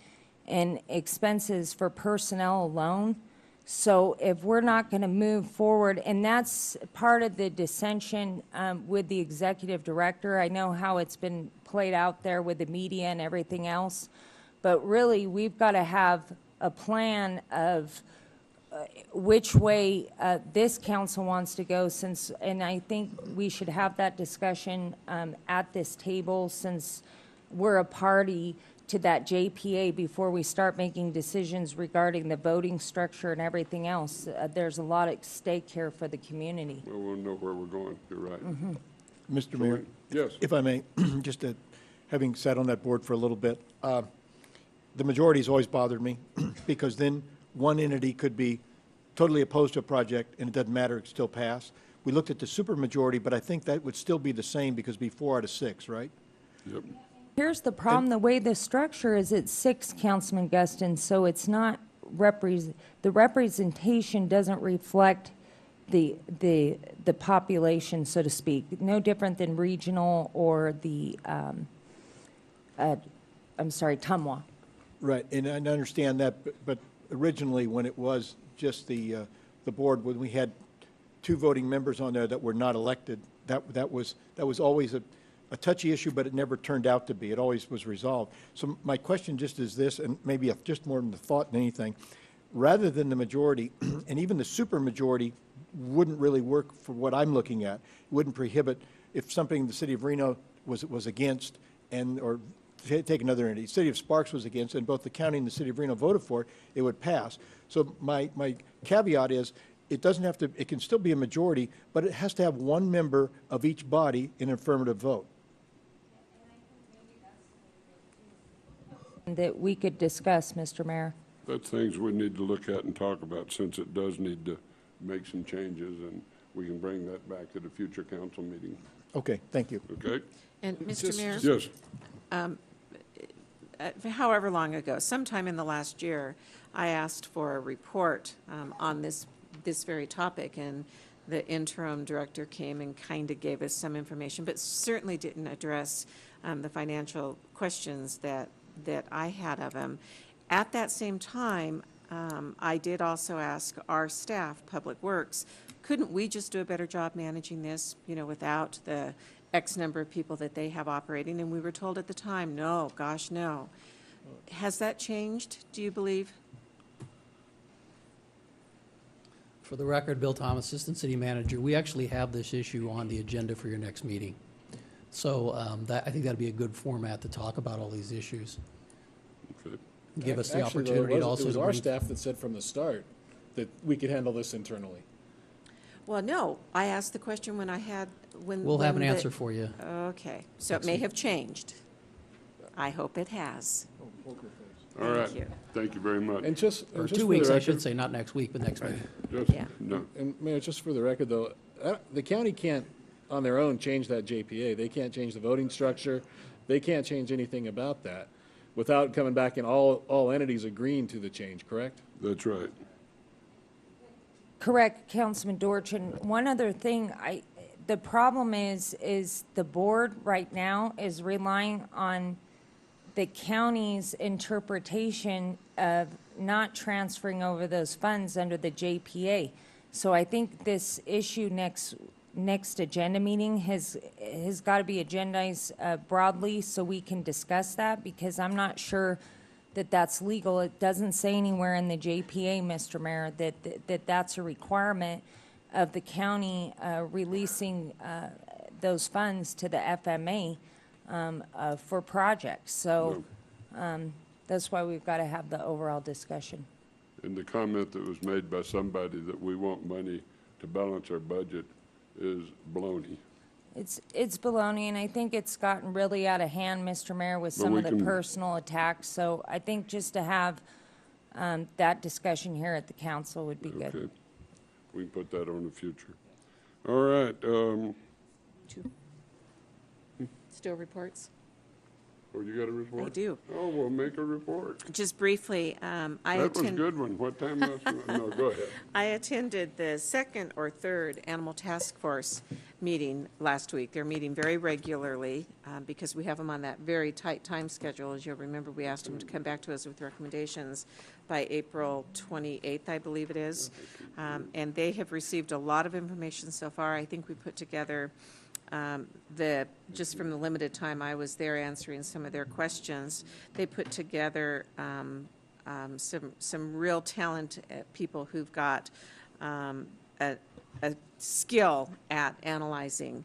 [SPEAKER 11] in expenses for personnel alone. So if we're not going to move forward, and that's part of the dissension with the executive director. I know how it's been played out there with the media and everything else, but really we've got to have a plan of which way this council wants to go, and I think we should have that discussion at this table, since we're a party to that JPA, before we start making decisions regarding the voting structure and everything else. There's a lot at stake here for the community.
[SPEAKER 1] Well, we'll know where we're going. You're right.
[SPEAKER 21] Mr. Mayor?
[SPEAKER 1] Yes.
[SPEAKER 21] If I may, just having sat on that board for a little bit, the majority's always bothered me, because then one entity could be totally opposed to a project, and it doesn't matter, it still pass. We looked at the supermajority, but I think that would still be the same, because it'd be 4 out of 6, right?
[SPEAKER 1] Yep.
[SPEAKER 11] Here's the problem, the way the structure is, it's 6, Councilman Guston, so it's not the representation doesn't reflect the population, so to speak. No different than regional or the, Tumwa.
[SPEAKER 21] Right, and I understand that, but originally, when it was just the board, when we had 2 voting members on there that were not elected, that was always a touchy issue, but it never turned out to be. It always was resolved. So my question just is this, and maybe just more than the thought than anything, rather than the majority, and even the supermajority wouldn't really work for what I'm looking at. It wouldn't prohibit, if something the city of Reno was against, or take another entity, city of Sparks was against, and both the county and the city of Reno voted for it, it would pass. So my caveat is, it doesn't have to, it can still be a majority, but it has to have 1 member of each body in affirmative vote.
[SPEAKER 11] That we could discuss, Mr. Mayor.
[SPEAKER 1] That's things we need to look at and talk about, since it does need to make some changes, and we can bring that back at a future council meeting.
[SPEAKER 21] Okay, thank you.
[SPEAKER 1] Okay?
[SPEAKER 8] And Mr. Mayor?
[SPEAKER 1] Yes.
[SPEAKER 8] However long ago, sometime in the last year, I asked for a report on this very topic, and the interim director came and kind of gave us some information, but certainly didn't address the financial questions that I had of him. At that same time, I did also ask our staff, Public Works, couldn't we just do a better job managing this, without the X number of people that they have operating? And we were told at the time, no, gosh, no. Has that changed, do you believe?
[SPEAKER 2] For the record, Bill Thomas, Assistant City Manager, we actually have this issue on the agenda for your next meeting. So I think that'd be a good format to talk about all these issues.
[SPEAKER 1] Okay.
[SPEAKER 2] Give us the
[SPEAKER 13] Actually, though,
[SPEAKER 2] opportunity to also.
[SPEAKER 13] It was our staff that said from the start that we could handle this internally.
[SPEAKER 8] Well, no, I asked the question when
[SPEAKER 2] We'll have an answer for you.
[SPEAKER 8] Okay, so it may have changed. I hope it has.
[SPEAKER 1] All right.
[SPEAKER 8] Thank you.
[SPEAKER 1] Thank you very much.
[SPEAKER 13] And just
[SPEAKER 2] Or
[SPEAKER 13] just
[SPEAKER 2] 2
[SPEAKER 13] for
[SPEAKER 2] weeks,
[SPEAKER 13] the
[SPEAKER 2] I
[SPEAKER 13] record,
[SPEAKER 2] should say, not next week, but next meeting.
[SPEAKER 8] Yeah.
[SPEAKER 1] No.
[SPEAKER 13] And Mayor, just for the record, though, the county can't, on their own, change that JPA. They can't change the voting structure. They can't change anything about that without coming back and all entities agreeing to the change, correct?
[SPEAKER 1] That's right.
[SPEAKER 11] Correct, Councilman Dorch. And one other thing, the problem is the board right now is relying on the county's interpretation of not transferring over those funds under the JPA. So I think this issue next agenda meeting has got to be agendized broadly so we can discuss that, because I'm not sure that that's legal. It doesn't say anywhere in the JPA, Mr. Mayor, that that's a requirement of the county releasing those funds to the FMA for projects. So that's why we've got to have the overall discussion.
[SPEAKER 1] And the comment that was made by somebody that we want money to balance our budget is baloney.
[SPEAKER 11] It's baloney, and I think it's gotten really out of hand, Mr. Mayor, with
[SPEAKER 1] But
[SPEAKER 11] some
[SPEAKER 1] we
[SPEAKER 11] of the
[SPEAKER 1] can-
[SPEAKER 11] personal attacks. So I think just to have that discussion here at the council would be good.
[SPEAKER 1] Okay. We can put that on the future. All right.
[SPEAKER 8] Still reports?
[SPEAKER 1] Oh, you got a report?
[SPEAKER 8] I do.
[SPEAKER 1] Oh, we'll make a report.
[SPEAKER 8] Just briefly,
[SPEAKER 1] That was a good one. What time last night? No, go ahead.
[SPEAKER 8] I attended the second or third Animal Task Force meeting last week. They're meeting very regularly because we have them on that very tight time schedule. As you'll remember, we asked them to come back to us with recommendations by April 28th, I believe it is. And they have received a lot of information so far. I think we put together just from the limited time I was there answering some of their questions, they put together some real talent people who've got a skill at analyzing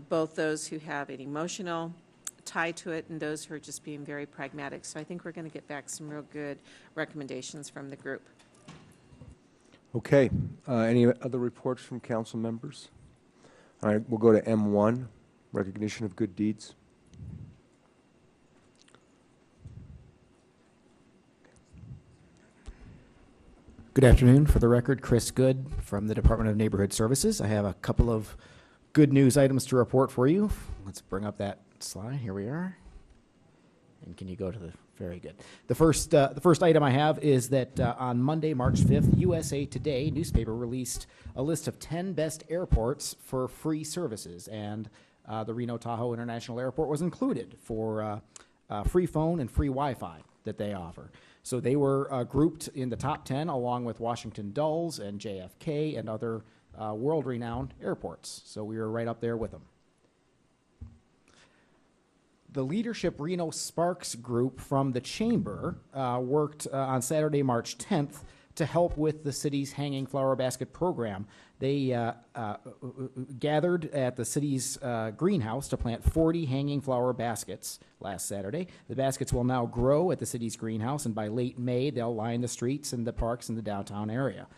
[SPEAKER 8] both those who have an emotional tie to it and those who are just being very pragmatic. So I think we're going to get back some real good recommendations from the group.
[SPEAKER 5] Okay. Any other reports from council members? All right, we'll go to M1, recognition of good deeds.
[SPEAKER 9] Good afternoon. For the record, Chris Good from the Department of Neighborhood Services. I have a couple of good news items to report for you. Let's bring up that slide. Here we are. And can you go to the, very good. The first item I have is that on Monday, March 5th, USA Today newspaper released a list of 10 best airports for free services, and the Reno Tahoe International Airport was included for free phone and free Wi-Fi that they offer. So they were grouped in the top 10 along with Washington Dulles and JFK and other world-renowned airports. So we were right up there with them. The Leadership Reno Sparks group from the Chamber worked on Saturday, March 10th to help with the city's Hanging Flower Basket program. They gathered at the city's greenhouse to plant 40 hanging flower baskets last Saturday. The baskets will now grow at the city's greenhouse, and by late May, they'll line the streets and the parks in the downtown area.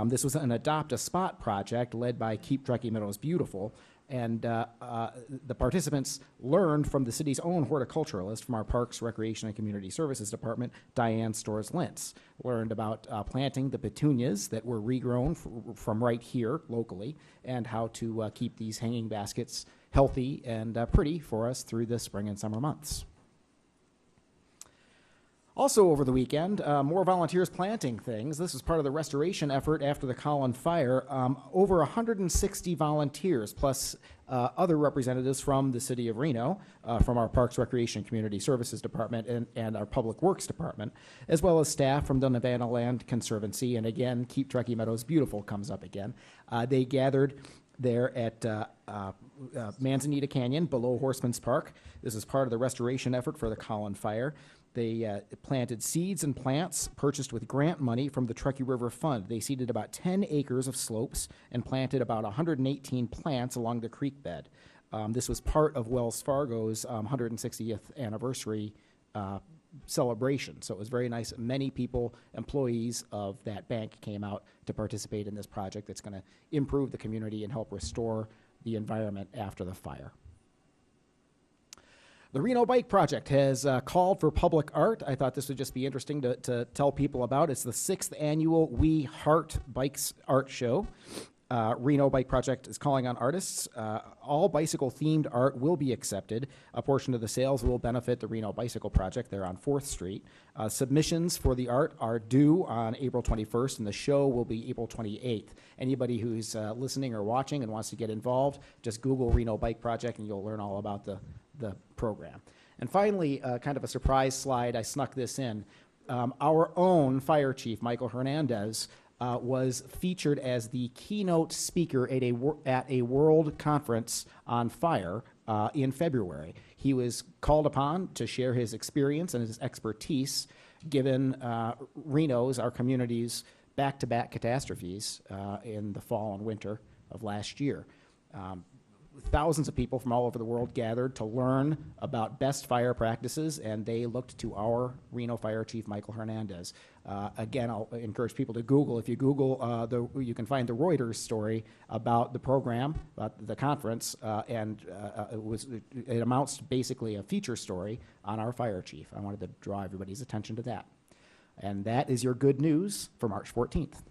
[SPEAKER 9] This was an Adopt a Spot project led by Keep Truckee Meadows Beautiful, and the participants learned from the city's own horticulturalist from our Parks, Recreation, and Community Services Department, Diane Storrs-Lintz. Learned about planting the petunias that were regrown from right here locally, and how to keep these hanging baskets healthy and pretty for us through the spring and summer months. Also over the weekend, more volunteers planting things. This is part of the restoration effort after the Collin fire. Over 160 volunteers, plus other representatives from the city of Reno, from our Parks, Recreation, Community Services Department and our Public Works Department, as well as staff from the Nevada Land Conservancy. And again, Keep Truckee Meadows Beautiful comes up again. They gathered there at Manzanita Canyon below Horseman's Park. This is part of the restoration effort for the Collin fire. They planted seeds and plants purchased with grant money from the Truckee River Fund. They seeded about 10 acres of slopes and planted about 118 plants along the creek bed. This was part of Wells Fargo's 160th anniversary celebration. So it was very nice. Many people, employees of that bank, came out to participate in this project that's going to improve the community and help restore the environment after the fire. The Reno Bike Project has called for public art. I thought this would just be interesting to tell people about. It's the 6th annual We Heart Bikes Art Show. Reno Bike Project is calling on artists. All bicycle-themed art will be accepted. A portion of the sales will benefit the Reno Bicycle Project. They're on 4th Street. Submissions for the art are due on April 21st, and the show will be April 28th. Anybody who's listening or watching and wants to get involved, just Google Reno Bike Project, and you'll learn all about the program. And finally, kind of a surprise slide, I snuck this in. Our own fire chief, Michael Hernandez, was featured as the keynote speaker at a world conference on fire in February. He was called upon to share his experience and his expertise given Reno's, our community's, back-to-back catastrophes in the fall and winter of last year. Thousands of people from all over the world gathered to learn about best fire practices, and they looked to our Reno Fire Chief, Michael Hernandez. Again, I'll encourage people to Google. If you Google, you can find the Reuters story about the program, about the conference, and it amounts to basically a feature story on our fire chief. I wanted to draw everybody's attention to that. And that is your good news for March 14th.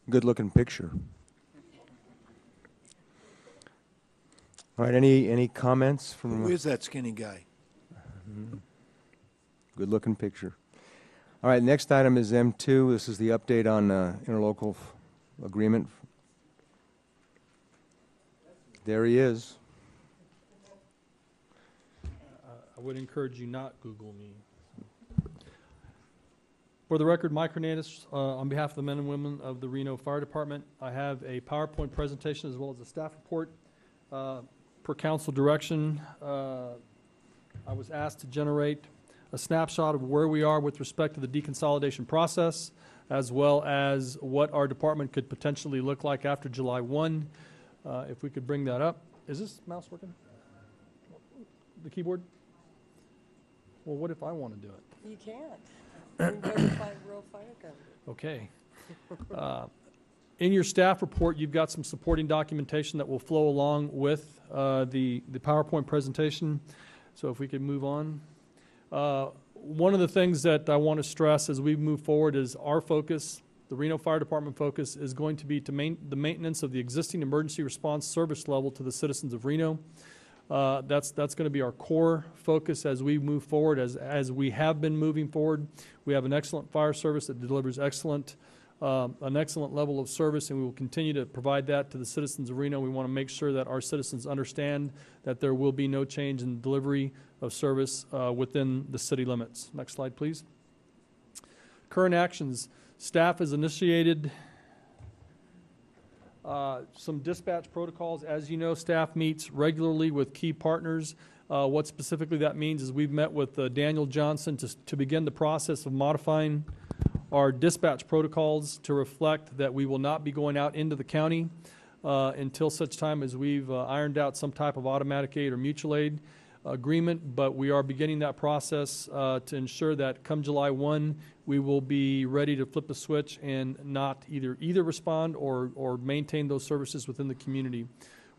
[SPEAKER 5] Good-looking picture. All right, any comments from...
[SPEAKER 21] Who is that skinny guy?
[SPEAKER 5] Good-looking picture. All right, next item is M2. This is the update on interlocal agreement. There he is.
[SPEAKER 3] I would encourage you not Google me. For the record, Mike Hernandez, on behalf of the men and women of the Reno Fire Department, I have a PowerPoint presentation as well as a staff report. Per council direction, I was asked to generate a snapshot of where we are with respect to the deconsolidation process, as well as what our department could potentially look like after July 1. If we could bring that up. Is this mouse working? The keyboard? Well, what if I want to do it?
[SPEAKER 10] You can't. You can go to find rural fire company.
[SPEAKER 3] Okay. In your staff report, you've got some supporting documentation that will flow along with the PowerPoint presentation. So if we could move on. One of the things that I want to stress as we move forward is our focus, the Reno Fire Department focus, is going to be to the maintenance of the existing emergency response service level to the citizens of Reno. That's going to be our core focus as we move forward, as we have been moving forward. We have an excellent fire service that delivers an excellent level of service, and we will continue to provide that to the citizens of Reno. We want to make sure that our citizens understand that there will be no change in delivery of service within the city limits. Next slide, please. Current actions. Staff has initiated some dispatch protocols. As you know, staff meets regularly with key partners. What specifically that means is we've met with Daniel Johnson to begin the process of modifying our dispatch protocols to reflect that we will not be going out into the county until such time as we've ironed out some type of automatic aid or mutual aid agreement, but we are beginning that process to ensure that come July 1, we will be ready to flip the switch and not either respond or maintain those services within the community.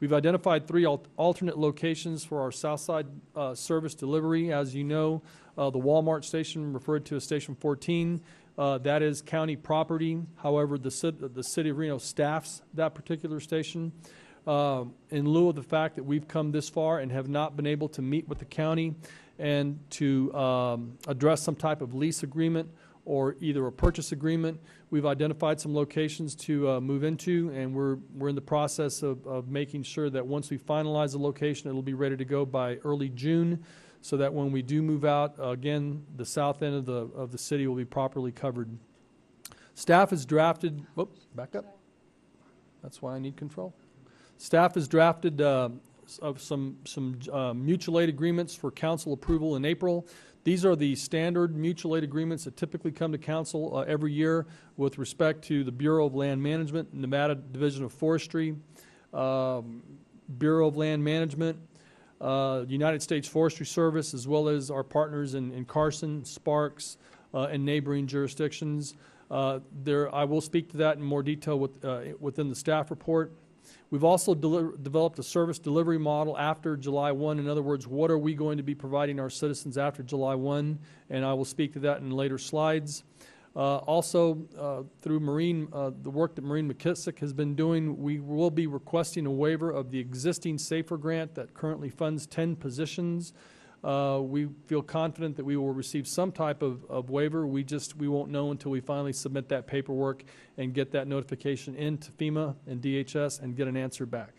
[SPEAKER 3] We've identified 3 alternate locations for our Southside service delivery. As you know, the Walmart station, referred to as Station 14, that is county property. However, the city of Reno staffs that particular station. In lieu of the fact that we've come this far and have not been able to meet with the county and to address some type of lease agreement or either a purchase agreement, we've identified some locations to move into, and we're in the process of making sure that once we finalize the location, it'll be ready to go by early June, so that when we do move out, again, the south end of the city will be properly covered. Staff has drafted, back up. That's why I need control. Staff has drafted some mutual aid agreements for council approval in April. These are the standard mutual aid agreements that typically come to council every year with respect to the Bureau of Land Management, Nevada Division of Forestry, Bureau of Land Management, United States Forestry Service, as well as our partners in Carson, Sparks, and neighboring jurisdictions. I will speak to that in more detail within the staff report. We've also developed a service delivery model after July 1. In other words, what are we going to be providing our citizens after July 1? And I will speak to that in later slides. Also, through the work that Maureen McKissick has been doing, we will be requesting a waiver of the existing SAFER grant that currently funds 10 positions. We feel confident that we will receive some type of waiver. We won't know until we finally submit that paperwork and get that notification into FEMA and DHS and get an answer back.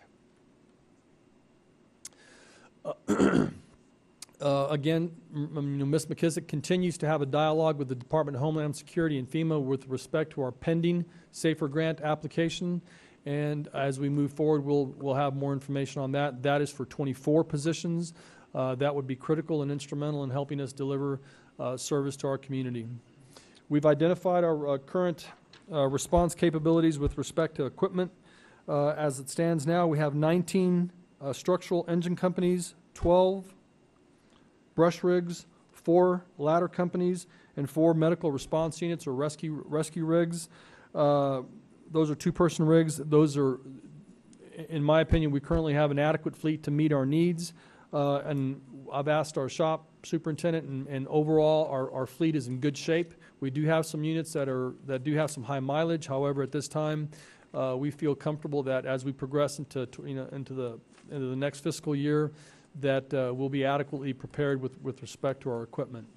[SPEAKER 3] Again, Ms. McKissick continues to have a dialogue with the Department of Homeland Security and FEMA with respect to our pending SAFER grant application. And as we move forward, we'll have more information on that. That is for 24 positions. That would be critical and instrumental in helping us deliver service to our community. We've identified our current response capabilities with respect to equipment. As it stands now, we have 19 structural engine companies, 12 brush rigs, 4 ladder companies, and 4 medical response units or rescue rigs. Those are 2-person rigs. Those are, in my opinion, we currently have an adequate fleet to meet our needs. And I've asked our shop superintendent, and overall our fleet is in good shape. We do have some units that do have some high mileage. However, at this time, we feel comfortable that as we progress into the next fiscal year, that we'll be adequately prepared with respect to our equipment.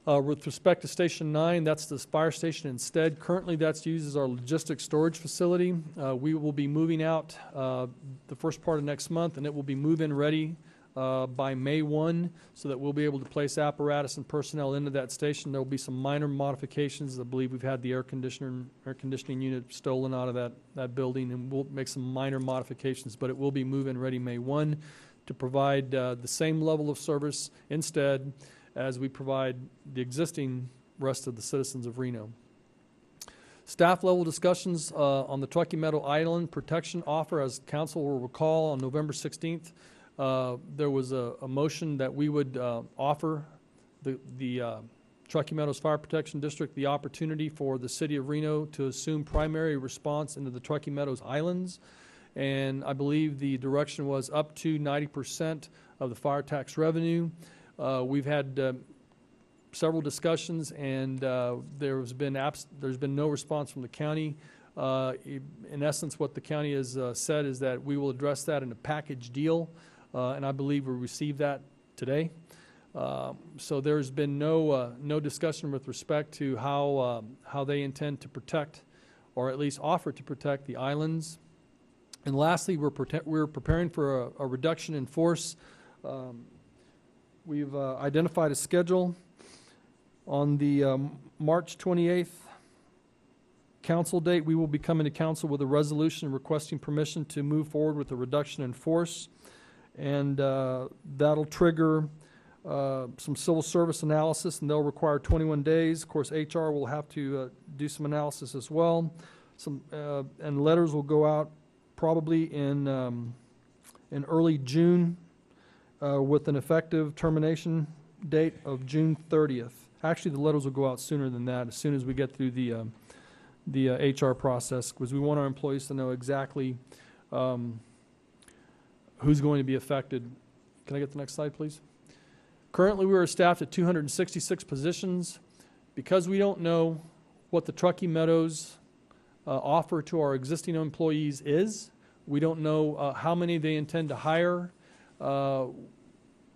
[SPEAKER 3] With respect to Station 9, that's the fire station instead. Currently, that's used as our logistics storage facility. We will be moving out the first part of next month, and it will be move-in ready by May 1, so that we'll be able to place apparatus and personnel into that station. There will be some minor modifications. I believe we've had the air conditioning unit stolen out of that building, and we'll make some minor modifications, but it will be move-in ready May 1 to provide the same level of service instead as we provide the existing rest of the citizens of Reno. Staff level discussions on the Truckee Meadow Island protection offer. As council will recall, on November 16th, there was a motion that we would offer the Truckee Meadows Fire Protection District the opportunity for the city of Reno to assume primary response into the Truckee Meadows Islands. And I believe the direction was up to 90% of the fire tax revenue. We've had several discussions, and there's been no response from the county. In essence, what the county has said is that we will address that in a package deal. and I believe we received that today. So there's been no discussion with respect to how they intend to protect, or at least offer to protect, the islands. And lastly, we're preparing for a reduction in force. We've identified a schedule. On the March 28th council date, we will be coming to council with a resolution requesting permission to move forward with a reduction in force. And that'll trigger some civil service analysis, and they'll require 21 days. Of course, HR will have to do some analysis as well. And letters will go out probably in early June with an effective termination date of June 30th. Actually, the letters will go out sooner than that, as soon as we get through the HR process, because we want our employees to know exactly who's going to be affected. Can I get the next slide, please? Currently, we are staffed at 266 positions. Because we don't know what the Truckee Meadows offer to our existing employees is, we don't know how many they intend to hire.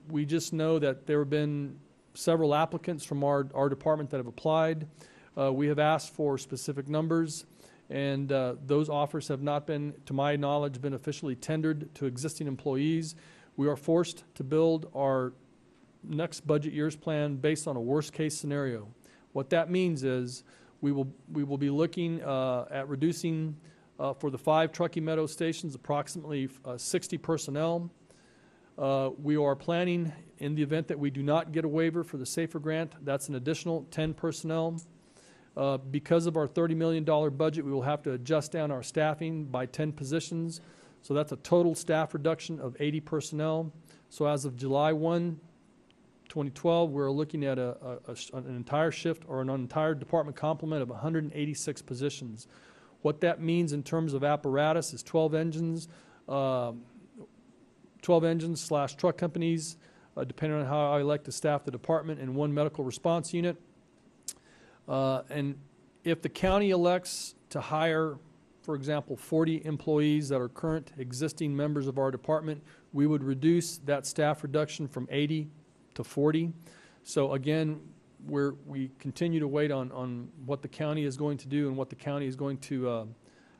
[SPEAKER 3] We just know that there have been several applicants from our department that have applied. We have asked for specific numbers, and those offers have not been, to my knowledge, been officially tendered to existing employees. We are forced to build our next budget year's plan based on a worst-case scenario. What that means is we will be looking at reducing for the 5 Truckee Meadows stations approximately 60 personnel. We are planning, in the event that we do not get a waiver for the SAFER grant, that's an additional 10 personnel. Because of our $30 million budget, we will have to adjust down our staffing by 10 positions. So that's a total staff reduction of 80 personnel. So as of July 1, 2012, we're looking at an entire shift, or an entire department complement of 186 positions. What that means in terms of apparatus is 12 engines, 12 engines / truck companies, depending on how I elect to staff the department, and 1 medical response unit. And if the county elects to hire, for example, 40 employees that are current existing members of our department, we would reduce that staff reduction from 80 to 40. So again, we continue to wait on what the county is going to do and what the county is going to,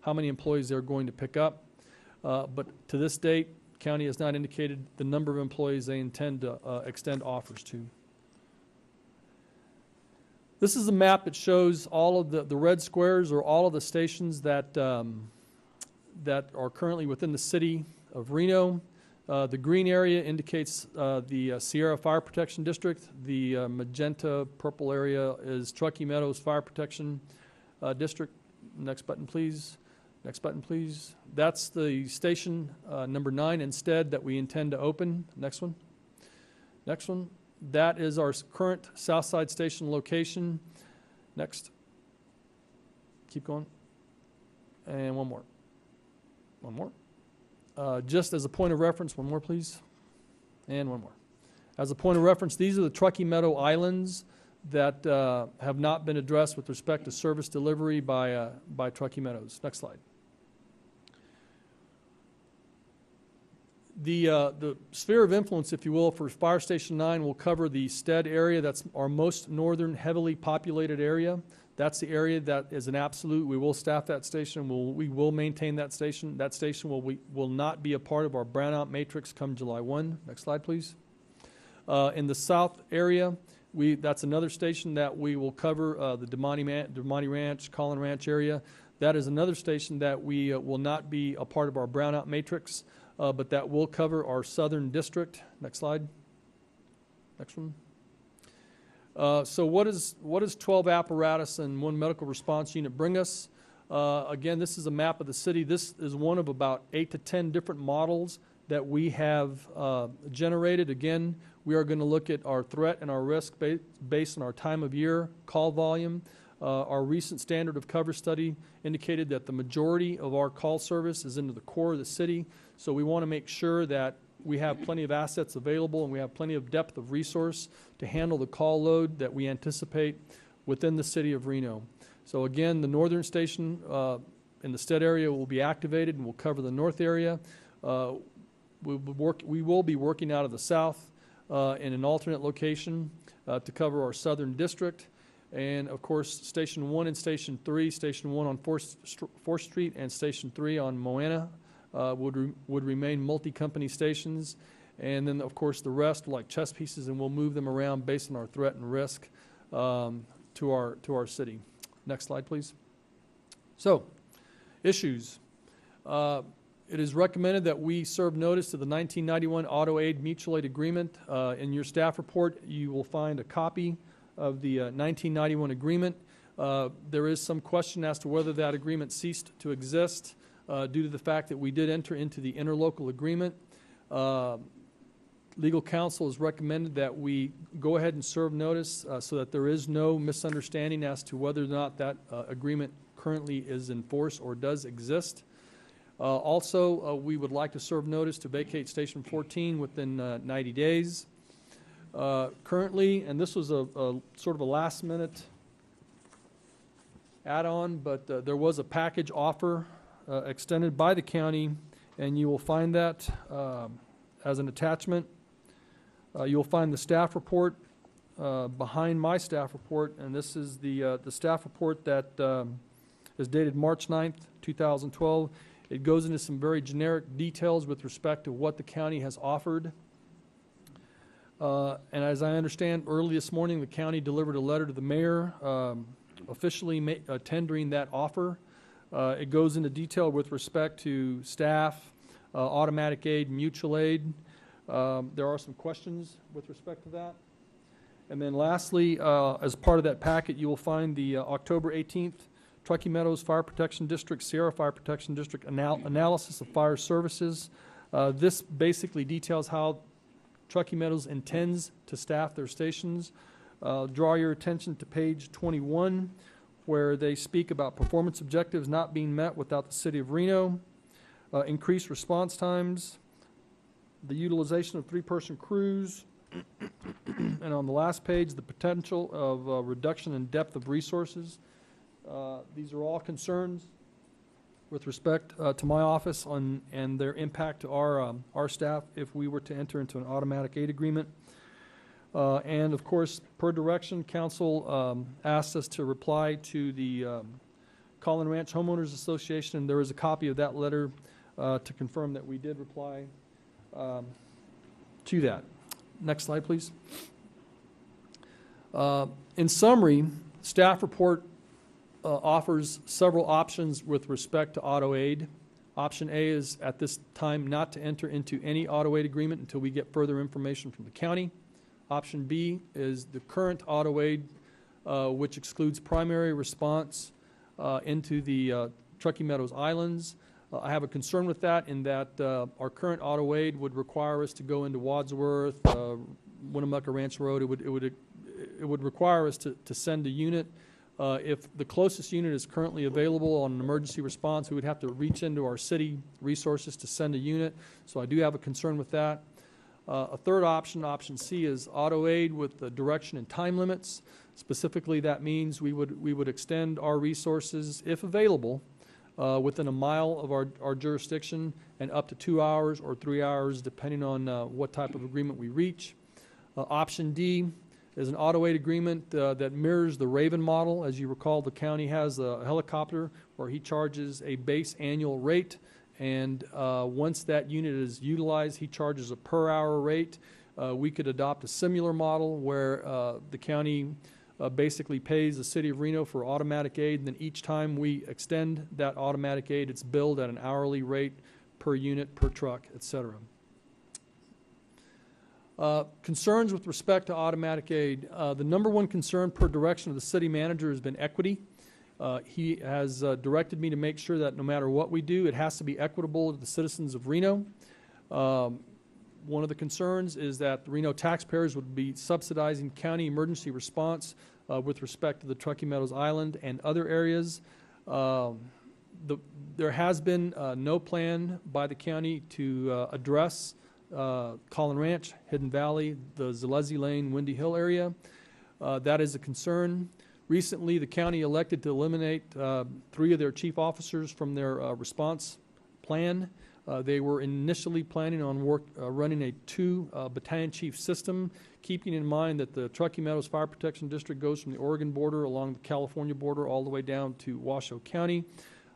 [SPEAKER 3] how many employees they're going to pick up. But to this date, county has not indicated the number of employees they intend to extend offers to. This is a map that shows all of the red squares are all of the stations that that are currently within the city of Reno. The green area indicates the Sierra Fire Protection District. The magenta purple area is Truckee Meadows Fire Protection District. Next button, please. Next button, please. That's the station number 9 instead that we intend to open. Next one. Next one. That is our current Southside Station location. Next. Keep going. And one more. One more. Just as a point of reference, one more, please. And one more. As a point of reference, these are the Truckee Meadow Islands that have not been addressed with respect to service delivery by Truckee Meadows. Next slide. The sphere of influence, if you will, for Fire Station 9 will cover the Stead area. That's our most northern, heavily populated area. That's the area that is an absolute. We will staff that station. We will maintain that station. That station will not be a part of our brownout matrix come July 1. Next slide, please. In the south area, that's another station that we will cover, the Demonte Ranch, Collin Ranch area. That is another station that we will not be a part of our brownout matrix. But that will cover our southern district. Next slide. Next one. So what does 12 apparatus and 1 medical response unit bring us? Again, this is a map of the city. This is one of about 8 to 10 different models that we have generated. Again, we are going to look at our threat and our risk based on our time of year, call volume. Our recent standard of cover study indicated that the majority of our call service is into the core of the city. So we want to make sure that we have plenty of assets available and we have plenty of depth of resource to handle the call load that we anticipate within the city of Reno. So again, the northern station in the Stead area will be activated and will cover the north area. We will be working out of the south in an alternate location to cover our southern district. And of course, Station 1 and Station 3, Station 1 on 4th Street and Station 3 on Moana would remain multi-company stations. And then, of course, the rest like chess pieces, and we'll move them around based on our threat and risk to our city. Next slide, please. So, issues. It is recommended that we serve notice to the 1991 Auto Aid Mutual Aid Agreement. In your staff report, you will find a copy of the 1991 agreement. There is some question as to whether that agreement ceased to exist due to the fact that we did enter into the interlocal agreement. Legal counsel has recommended that we go ahead and serve notice so that there is no misunderstanding as to whether or not that agreement currently is in force or does exist. Also, we would like to serve notice to vacate Station 14 within 90 days. Currently, and this was a sort of a last-minute add-on, but there was a package offer extended by the county, and you will find that as an attachment. You'll find the staff report behind my staff report, and this is the staff report that is dated March 9th, 2012. It goes into some very generic details with respect to what the county has offered. And as I understand, early this morning, the county delivered a letter to the mayor officially tendering that offer. It goes into detail with respect to staff, automatic aid, mutual aid. There are some questions with respect to that. And then lastly, as part of that packet, you will find the October 18th Truckee Meadows Fire Protection District, Sierra Fire Protection District analysis of fire services. This basically details how Truckee Meadows intends to staff their stations. Draw your attention to page 21, where they speak about performance objectives not being met without the City of Reno, increased response times, the utilization of 3-person crews, and on the last page, the potential of reduction in depth of resources. These are all concerns with respect to my office and their impact to our staff if we were to enter into an automatic aid agreement. And of course, per direction, council asked us to reply to the Collin Ranch Homeowners Association, and there is a copy of that letter to confirm that we did reply to that. Next slide, please. In summary, staff report offers several options with respect to auto aid. Option A is at this time not to enter into any auto aid agreement until we get further information from the county. Option B is the current auto aid, which excludes primary response into the Truckee Meadows Islands. I have a concern with that in that our current auto aid would require us to go into Wadsworth, Winnemucca Ranch Road. It would require us to send a unit. If the closest unit is currently available on an emergency response, we would have to reach into our city resources to send a unit. So I do have a concern with that. A third option, option C, is auto aid with the direction and time limits. Specifically, that means we would extend our resources, if available, within a mile of our jurisdiction and up to 2 hours or 3 hours, depending on what type of agreement we reach. Option D is an auto aid agreement that mirrors the Raven model. As you recall, the county has a helicopter where he charges a base annual rate, and once that unit is utilized, he charges a per hour rate. We could adopt a similar model where the county basically pays the City of Reno for automatic aid, and then each time we extend that automatic aid, it's billed at an hourly rate per unit, per truck, et cetera. Concerns with respect to automatic aid. The number one concern per direction of the city manager has been equity. He has directed me to make sure that no matter what we do, it has to be equitable to the citizens of Reno. One of the concerns is that the Reno taxpayers would be subsidizing county emergency response with respect to the Truckee Meadows Island and other areas. There has been no plan by the county to address Collin Ranch, Hidden Valley, the Zalezi Lane, Windy Hill area. That is a concern. Recently, the county elected to eliminate 3 of their chief officers from their response plan. They were initially planning on running a two battalion chief system, keeping in mind that the Truckee Meadows Fire Protection District goes from the Oregon border along the California border all the way down to Washoe County.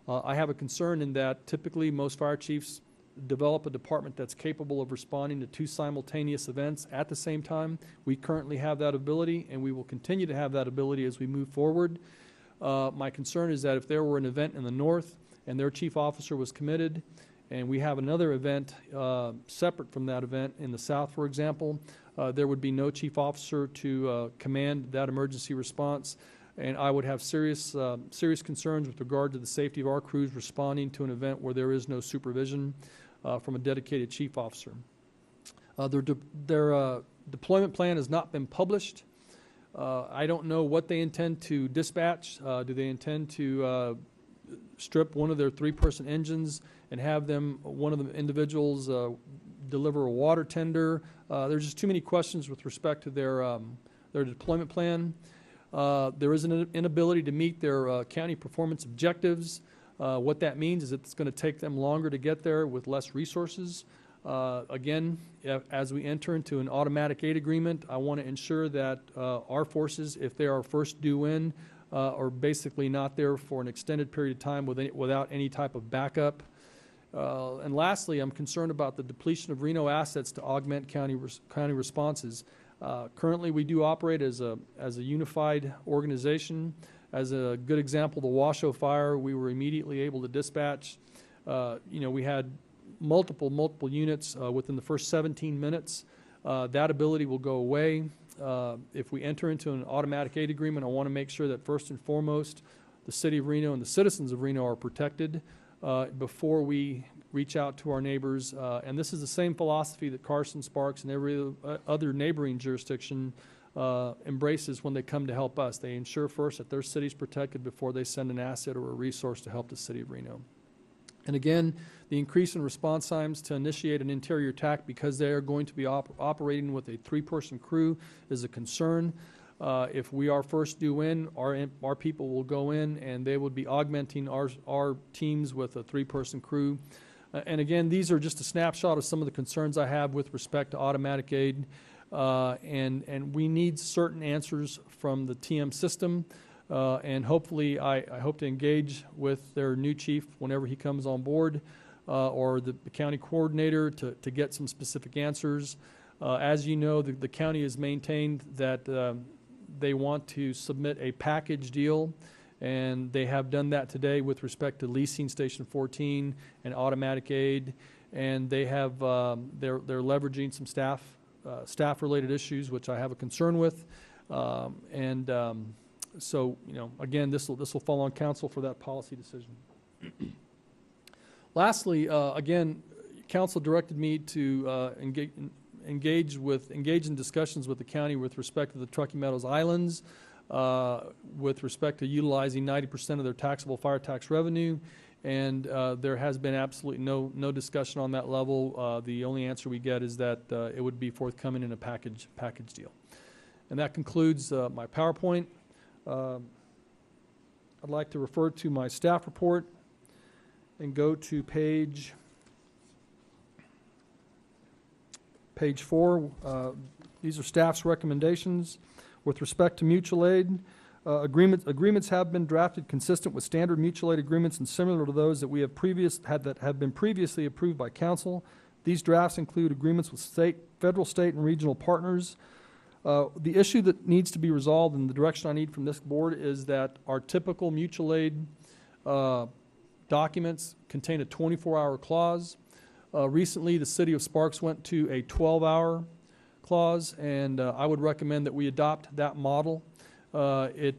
[SPEAKER 3] I have a concern in that typically most fire chiefs develop a department that's capable of responding to two simultaneous events at the same time. We currently have that ability, and we will continue to have that ability as we move forward. My concern is that if there were an event in the north and their chief officer was committed, and we have another event separate from that event in the south, for example, there would be no chief officer to command that emergency response, and I would have serious concerns with regard to the safety of our crews responding to an event where there is no supervision from a dedicated chief officer. Their deployment plan has not been published. I don't know what they intend to dispatch. Do they intend to strip one of their three-person engines and have one of the individuals deliver a water tender? There's just too many questions with respect to their deployment plan. There is an inability to meet their county performance objectives. What that means is it's going to take them longer to get there with less resources. Again, as we enter into an automatic aid agreement, I want to ensure that our forces, if they are first due in, are basically not there for an extended period of time without any type of backup. And lastly, I'm concerned about the depletion of Reno assets to augment county responses. Currently, we do operate as a unified organization. As a good example, the Washoe fire, we were immediately able to dispatch. We had multiple units within the first 17 minutes. That ability will go away. If we enter into an automatic aid agreement, I want to make sure that first and foremost, the city of Reno and the citizens of Reno are protected before we reach out to our neighbors. And this is the same philosophy that Carson, Sparks, and every other neighboring jurisdiction embraces when they come to help us. They ensure first that their city's protected before they send an asset or a resource to help the city of Reno. And again, the increase in response times to initiate an interior attack because they are going to be operating with a three-person crew is a concern. If we are first due in, our people will go in and they would be augmenting our teams with a three-person crew. And again, these are just a snapshot of some of the concerns I have with respect to automatic aid. And we need certain answers from the TM system. And hopefully, I hope to engage with their new chief whenever he comes on board, or the county coordinator to get some specific answers. As you know, the county has maintained that they want to submit a package deal, and they have done that today with respect to leasing Station 14 and automatic aid. And they have they're leveraging some staff-related issues, which I have a concern with. So, again, this will fall on council for that policy decision. Lastly, again, council directed me to engage in discussions with the county with respect to the Truckee Meadows Islands, with respect to utilizing 90% of their taxable fire tax revenue, and there has been absolutely no discussion on that level. The only answer we get is that it would be forthcoming in a package deal. And that concludes my PowerPoint. I'd like to refer to my staff report and go to page 4. These are staff's recommendations. With respect to mutual aid, agreements have been drafted consistent with standard mutual aid agreements and similar to those that we have been previously approved by council. These drafts include agreements with federal, state, and regional partners. The issue that needs to be resolved and the direction I need from this board is that our typical mutual aid documents contain a 24-hour clause. Recently, the city of Sparks went to a 12-hour clause, and I would recommend that we adopt that model. It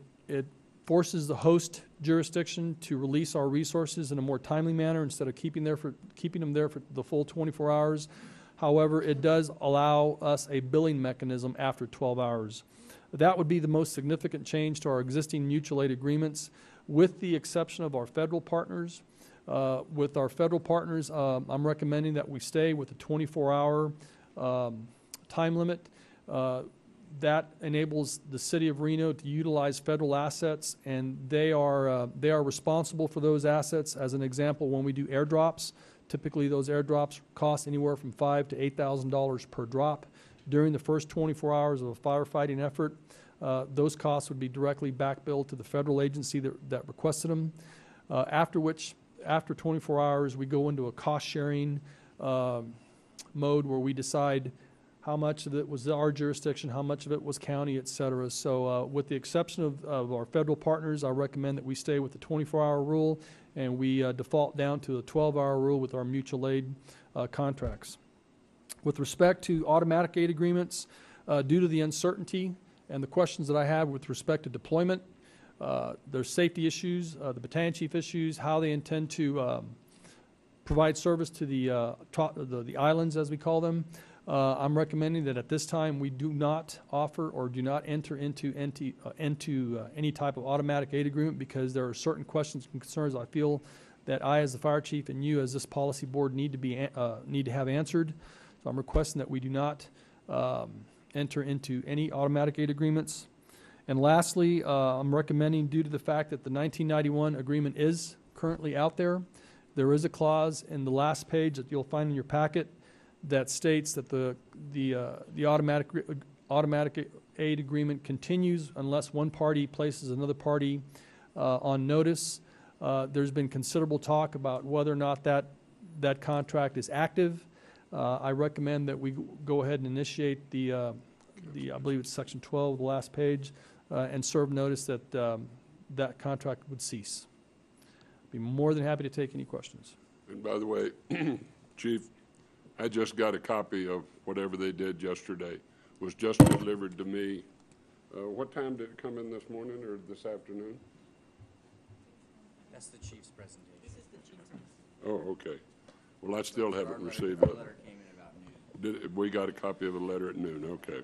[SPEAKER 3] forces the host jurisdiction to release our resources in a more timely manner instead of keeping them there for the full 24 hours. However, it does allow us a billing mechanism after 12 hours. That would be the most significant change to our existing mutual aid agreements, with the exception of our federal partners. With our federal partners, I'm recommending that we stay with a 24-hour time limit. That enables the city of Reno to utilize federal assets, and they are responsible for those assets. As an example, when we do airdrops Typically, those airdrops cost anywhere from $5,000 to $8,000 per drop. During the first 24 hours of a firefighting effort, those costs would be directly back billed to the federal agency that requested them. After 24 hours, we go into a cost-sharing mode where we decide how much of it was our jurisdiction, how much of it was county, et cetera. So with the exception of our federal partners, I recommend that we stay with the 24-hour rule, and we default down to the 12-hour rule with our mutual aid contracts. With respect to automatic aid agreements, due to the uncertainty and the questions that I have with respect to deployment, there's safety issues, the battalion chief issues, how they intend to provide service to the islands, as we call them. I'm recommending that at this time we do not offer or do not enter into any type of automatic aid agreement, because there are certain questions and concerns I feel that I, as the fire chief, and you, as this policy board, need to have answered. So I'm requesting that we do not enter into any automatic aid agreements. And lastly, I'm recommending, due to the fact that the 1991 agreement is currently out there, there is a clause in the last page that you'll find in your packet that states that the automatic aid agreement continues unless one party places another party on notice. There's been considerable talk about whether or not that contract is active. I recommend that we go ahead and initiate I believe it's section 12 of the last page, and serve notice that that contract would cease. Be more than happy to take any questions.
[SPEAKER 1] And by the way, Chief, I just got a copy of whatever they did yesterday. It was just delivered to me. What time did it come in this morning or this afternoon?
[SPEAKER 4] That's the chief's presentation. This is the chief's.
[SPEAKER 1] Oh, okay. Well, I still haven't received it.
[SPEAKER 4] Letter came in about noon.
[SPEAKER 1] We got a copy of a letter at noon, okay.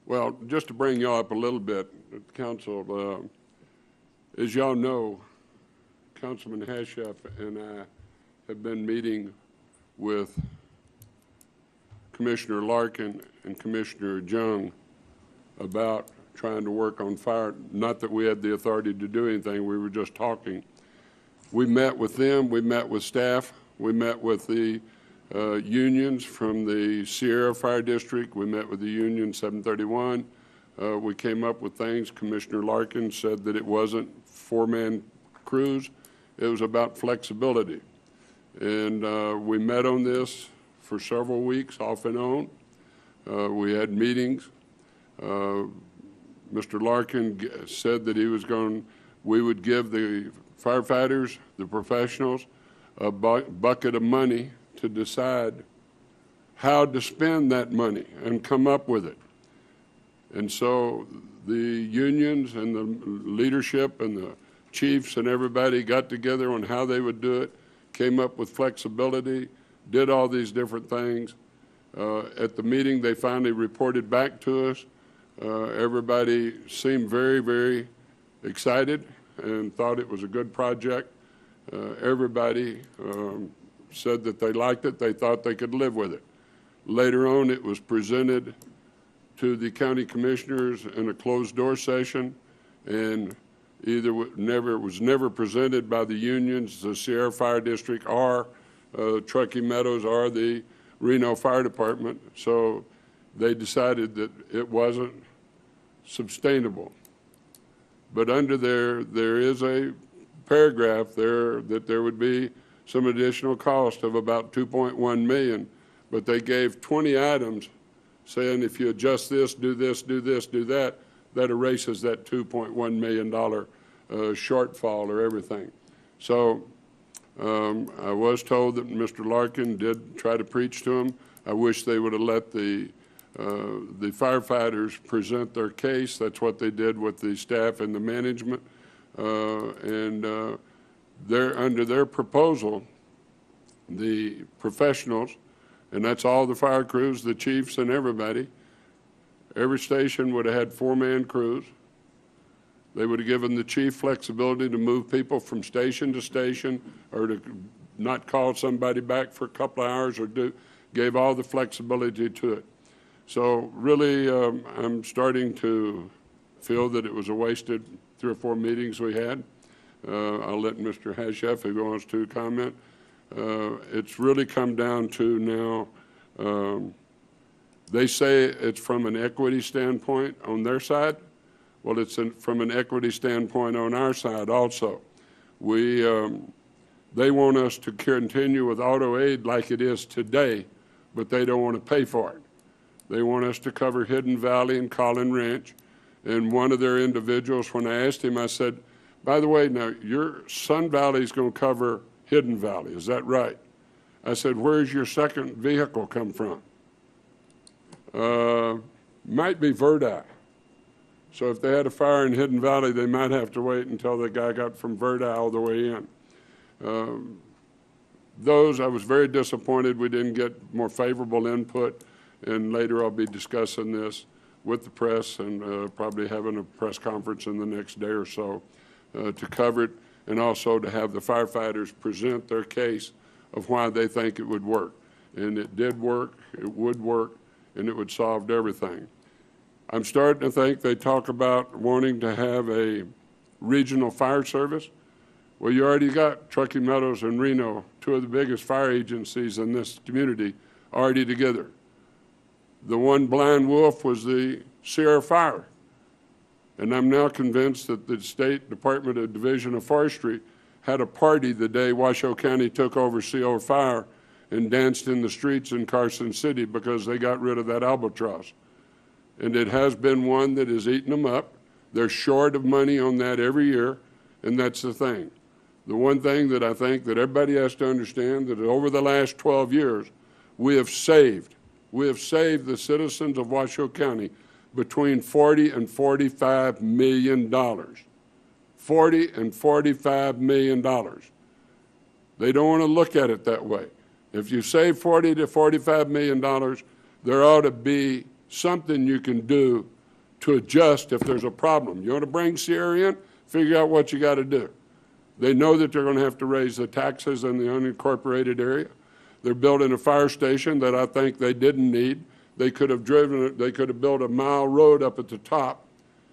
[SPEAKER 1] Well, just to bring you up a little bit, Council, as y'all know, Councilman Hashef and I have been meeting with Commissioner Larkin and Commissioner Jung about trying to work on fire. Not that we had the authority to do anything, we were just talking. We met with them, we met with staff, we met with the unions from the Sierra Fire District, we met with the Union 731. We came up with things. Commissioner Larkin said that it wasn't four-man crews, it was about flexibility. And we met on this for several weeks, off and on. We had meetings. Mr. Larkin said that we would give the firefighters, the professionals, a bucket of money to decide how to spend that money and come up with it. And so the unions and the leadership and the chiefs and everybody got together on how they would do it, came up with flexibility, did all these different things. At the meeting, they finally reported back to us. Everybody seemed very, very excited and thought it was a good project. Everybody said that they liked it, they thought they could live with it. Later on, it was presented to the county commissioners in a closed-door session, and it was never presented by the unions, the Sierra Fire District, or Truckee Meadows, or the Reno Fire Department. So they decided that it wasn't sustainable. But under there is a paragraph there that there would be some additional cost of about $2.1 million, but they gave 20 items saying if you adjust this, do this, do this, do that, that erases that $2.1 million shortfall or everything. So I was told that Mr. Larkin did try to preach to him. I wish they would have let the firefighters present their case. That's what they did with the staff and the management. Under their proposal, the professionals, and that's all the fire crews, the chiefs and everybody, every station would have had four-man crews. They would have given the chief flexibility to move people from station to station, or to not call somebody back for a couple of hours, or gave all the flexibility to it. So really, I'm starting to feel that it was a wasted 3 or 4 meetings we had. I'll let Mr. Hashef, who wants to, comment. It's really come down to now, they say it's from an equity standpoint on their side. Well, it's from an equity standpoint on our side also. They want us to continue with auto aid like it is today, but they don't want to pay for it. They want us to cover Hidden Valley and Collin Ranch. And one of their individuals, when I asked him, I said, by the way, now your Sun Valley is going to cover Hidden Valley, is that right? I said, where's your second vehicle come from? Might be Verdi. So if they had a fire in Hidden Valley, they might have to wait until the guy got from Verdi all the way in. I was very disappointed we didn't get more favorable input, and later I'll be discussing this with the press and probably having a press conference in the next day or so to cover it, and also to have the firefighters present their case of why they think it would work. And it did work, it would work, and it would solve everything. I'm starting to think they talk about wanting to have a regional fire service. Well, you already got Truckee Meadows and Reno, two of the biggest fire agencies in this community, already together. The one blind wolf was the Sierra Fire. And I'm now convinced that the State Department of Division of Forestry had a party the day Washoe County took over Sierra Fire and danced in the streets in Carson City because they got rid of that albatross. And it has been one that has eaten them up. They're short of money on that every year, and that's the thing. The one thing that I think that everybody has to understand, that over the last 12 years, we have saved the citizens of Washoe County between $40 and $45 million. $40 and $45 million. They don't want to look at it that way. If you save $40 to $45 million, there ought to be something you can do to adjust if there's a problem. You want to bring Sierra in? Figure out what you got to do. They know that they're going to have to raise the taxes in the unincorporated area. They're building a fire station that I think they didn't need. They could have built a mile road up at the top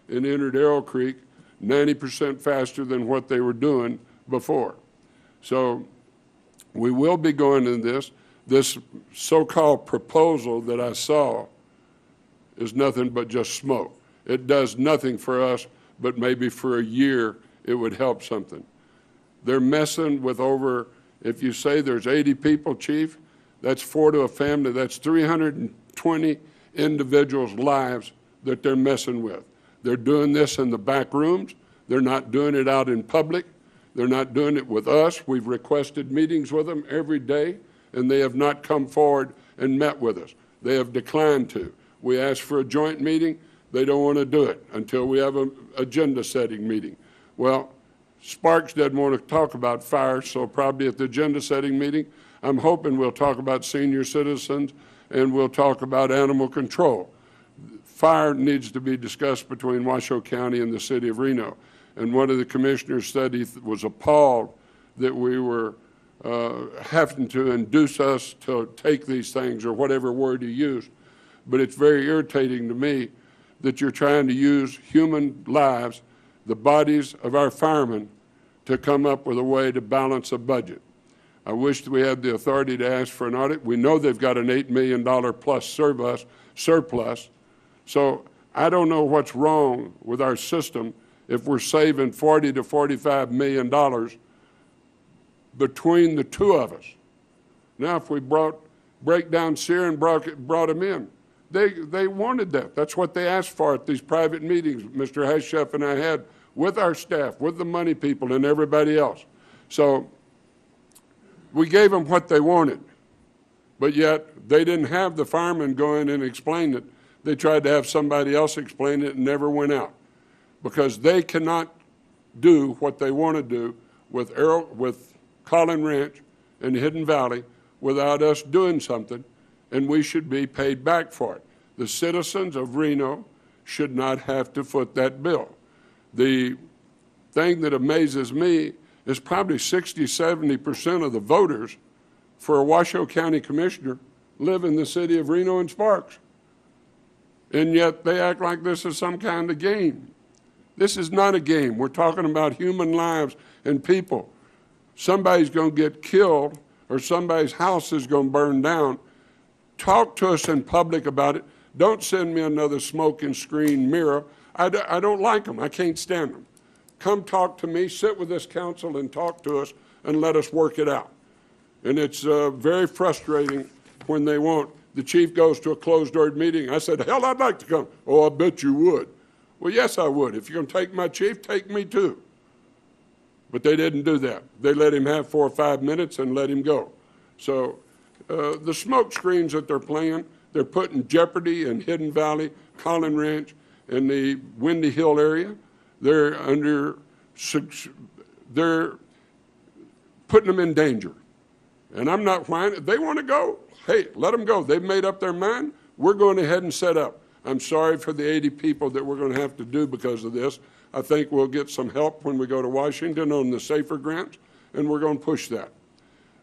[SPEAKER 1] and entered Arrow Creek 90% faster than what they were doing before. So we will be going in this. This so-called proposal that I saw is nothing but just smoke. It does nothing for us, but maybe for a year it would help something. They're messing with over, if you say there's 80 people, Chief, that's 4 to a family, that's 320 individuals' lives that they're messing with. They're doing this in the back rooms. They're not doing it out in public. They're not doing it with us. We've requested meetings with them every day, and they have not come forward and met with us. They have declined to. We asked for a joint meeting. They don't want to do it until we have an agenda-setting meeting. Well, Sparks doesn't want to talk about fire, so probably at the agenda-setting meeting, I'm hoping we'll talk about senior citizens and we'll talk about animal control. Fire needs to be discussed between Washoe County and the city of Reno. And one of the commissioners said he was appalled that we were having to induce us to take these things, or whatever word he used. But it's very irritating to me that you're trying to use human lives, the bodies of our firemen, to come up with a way to balance a budget. I wish we had the authority to ask for an audit. We know they've got an $8 million plus surplus. So I don't know what's wrong with our system if we're saving $40 to $45 million between the two of us. Now, if we break down Sierra and brought them in, they wanted that. That's what they asked for at these private meetings Mr. Hashef and I had with our staff, with the money people and everybody else. So we gave them what they wanted, but yet they didn't have the firemen go in and explain it. They tried to have somebody else explain it and never went out, because they cannot do what they want to do with Collin Ranch and Hidden Valley without us doing something, and we should be paid back for it. The citizens of Reno should not have to foot that bill. The thing that amazes me is probably 60–70% of the voters for a Washoe County commissioner live in the city of Reno and Sparks. And yet they act like this is some kind of game. This is not a game. We're talking about human lives and people. Somebody's going to get killed or somebody's house is going to burn down. Talk to us in public about it. Don't send me another smoke and screen mirror. I don't like them. I can't stand them. Come talk to me, sit with this council and talk to us and let us work it out. And it's very frustrating when they won't. The chief goes to a closed-door meeting. I said, hell, I'd like to come. Oh, I bet you would. Well, yes, I would. If you're going to take my chief, take me too. But they didn't do that. They let him have 4 or 5 minutes and let him go. So the smoke screens that they're playing, they're putting Jeopardy in Hidden Valley, Collin Ranch, and the Windy Hill area. They're putting them in danger. And I'm not whining. If they want to go, hey, let them go. They've made up their mind. We're going ahead and set up. I'm sorry for the 80 people that we're going to have to do because of this. I think we'll get some help when we go to Washington on the SAFER grants, and we're going to push that.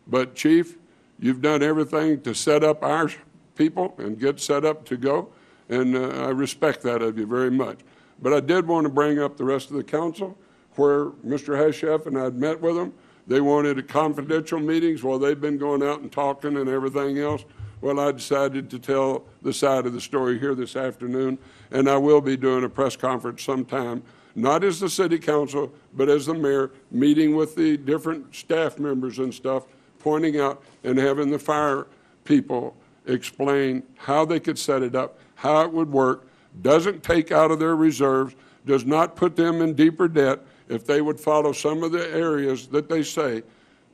[SPEAKER 1] But, Chief, you've done everything to set up our people and get set up to go, and I respect that of you very much. But I did want to bring up the rest of the council where Mr. Heshef and I had met with them. They wanted confidential meetings while they've been going out and talking and everything else. Well, I decided to tell the side of the story here this afternoon, and I will be doing a press conference sometime, not as the city council, but as the mayor, meeting with the different staff members and stuff, pointing out and having the fire people explain how they could set it up, how it would work, doesn't take out of their reserves, does not put them in deeper debt. If they would follow some of the areas that they say,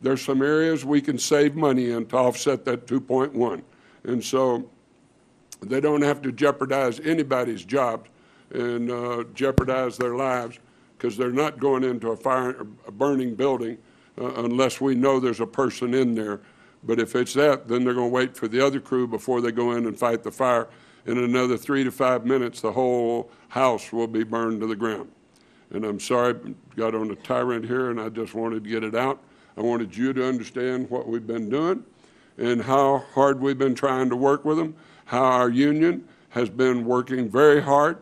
[SPEAKER 1] there's some areas we can save money in to offset that 2.1. And so they don't have to jeopardize anybody's jobs and jeopardize their lives because they're not going into a burning building unless we know there's a person in there. But if it's that, then they're going to wait for the other crew before they go in and fight the fire. In another 3 to 5 minutes, the whole house will be burned to the ground. And I'm sorry, got on a tyrant here, and I just wanted to get it out. I wanted you to understand what we've been doing and how hard we've been trying to work with them, how our union has been working very hard,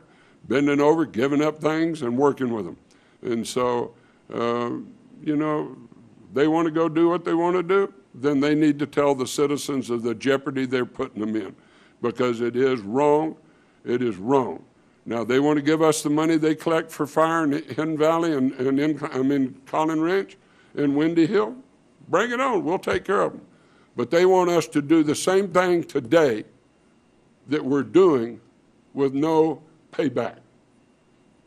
[SPEAKER 1] bending over, giving up things, and working with them. And so, you know, they want to go do what they want to do, then they need to tell the citizens of the jeopardy they're putting them in, because it is wrong. It is wrong. Now, they want to give us the money they collect for fire in Hidden Valley and Collin Ranch and Windy Hill. Bring it on. We'll take care of them. But they want us to do the same thing today that we're doing with no payback.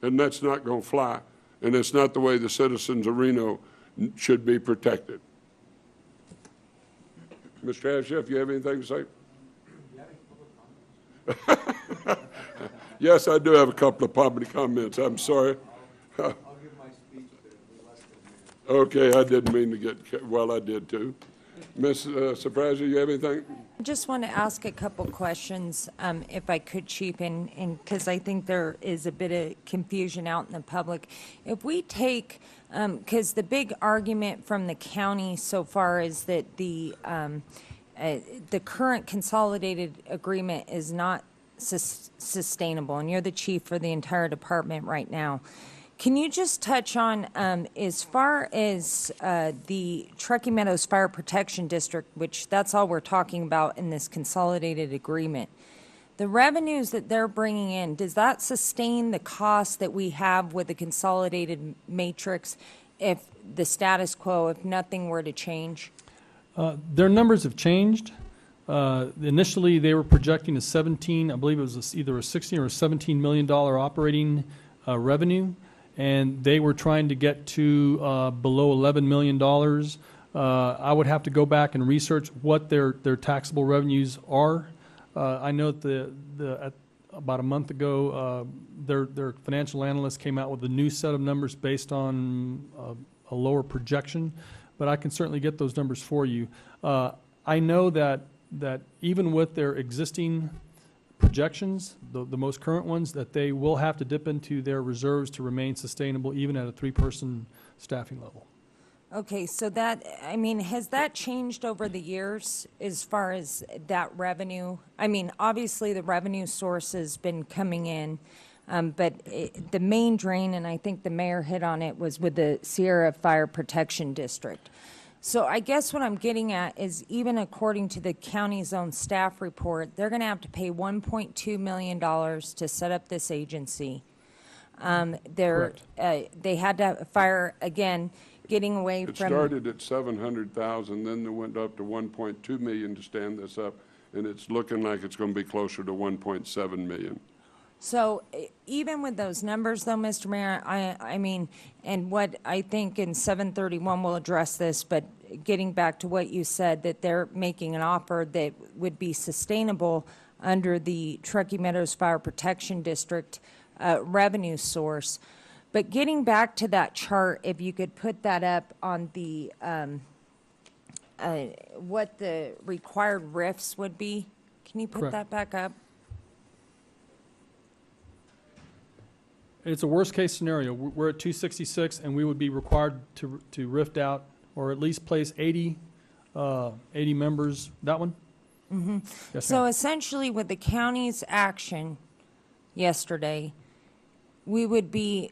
[SPEAKER 1] And that's not going to fly. And it's not the way the citizens of Reno should be protected. Mr. Hashef, you have anything to say? Yes, I do have a couple of public comments. I'm sorry.
[SPEAKER 5] I'll give my speech, but it'll be less than a minute.
[SPEAKER 1] Okay, I didn't mean to get, well, I did too. Ms. Surprise, you have anything?
[SPEAKER 11] I just want to ask a couple questions, if I could, Chief, and because I think there is a bit of confusion out in the public. If we take, because the big argument from the county so far is that the current consolidated agreement is not sustainable, and you're the chief for the entire department right now. Can you just touch on, as far as the Truckee Meadows Fire Protection District, which that's all we're talking about in this consolidated agreement, the revenues that they're bringing in, does that sustain the cost that we have with the consolidated matrix if the status quo, if nothing were to change?
[SPEAKER 3] Their numbers have changed. Initially, they were projecting a 17, I believe it was either a 16 or a $17 million operating revenue, and they were trying to get to below $11 million. I would have to go back and research what their taxable revenues are. I know that about a month ago, their financial analyst came out with a new set of numbers based on a lower projection, but I can certainly get those numbers for you. I know that even with their existing projections, the most current ones, that they will have to dip into their reserves to remain sustainable even at a 3-person staffing level.
[SPEAKER 11] Okay, so that, I mean, has that changed over the years as far as that revenue? I mean, obviously the revenue source has been coming in. The main drain, and I think the mayor hit on it, was with the Sierra Fire Protection District. So I guess what I'm getting at is, even according to the county's own staff report, they're going to have to pay $1.2 million to set up this agency. They had to fire, again, getting away
[SPEAKER 1] It
[SPEAKER 11] from...
[SPEAKER 1] started at 700,000, then they went up to 1.2 million to stand this up, and it's looking like it's going to be closer to 1.7 million.
[SPEAKER 11] So even with those numbers, though, Mr. Mayor, I mean, and what I think in 731 will address this, but getting back to what you said, that they're making an offer that would be sustainable under the Truckee Meadows Fire Protection District revenue source. But getting back to that chart, if you could put that up on the what the required RIFs would be. Can you put
[SPEAKER 3] Correct.
[SPEAKER 11] that back up?
[SPEAKER 3] It's a worst-case scenario. We're at 266, and we would be required to rift out, or at least place 80 members. That one?
[SPEAKER 11] Mm-hmm.
[SPEAKER 3] Yes,
[SPEAKER 11] So
[SPEAKER 3] ma'am.
[SPEAKER 11] essentially, with the county's action yesterday, we would be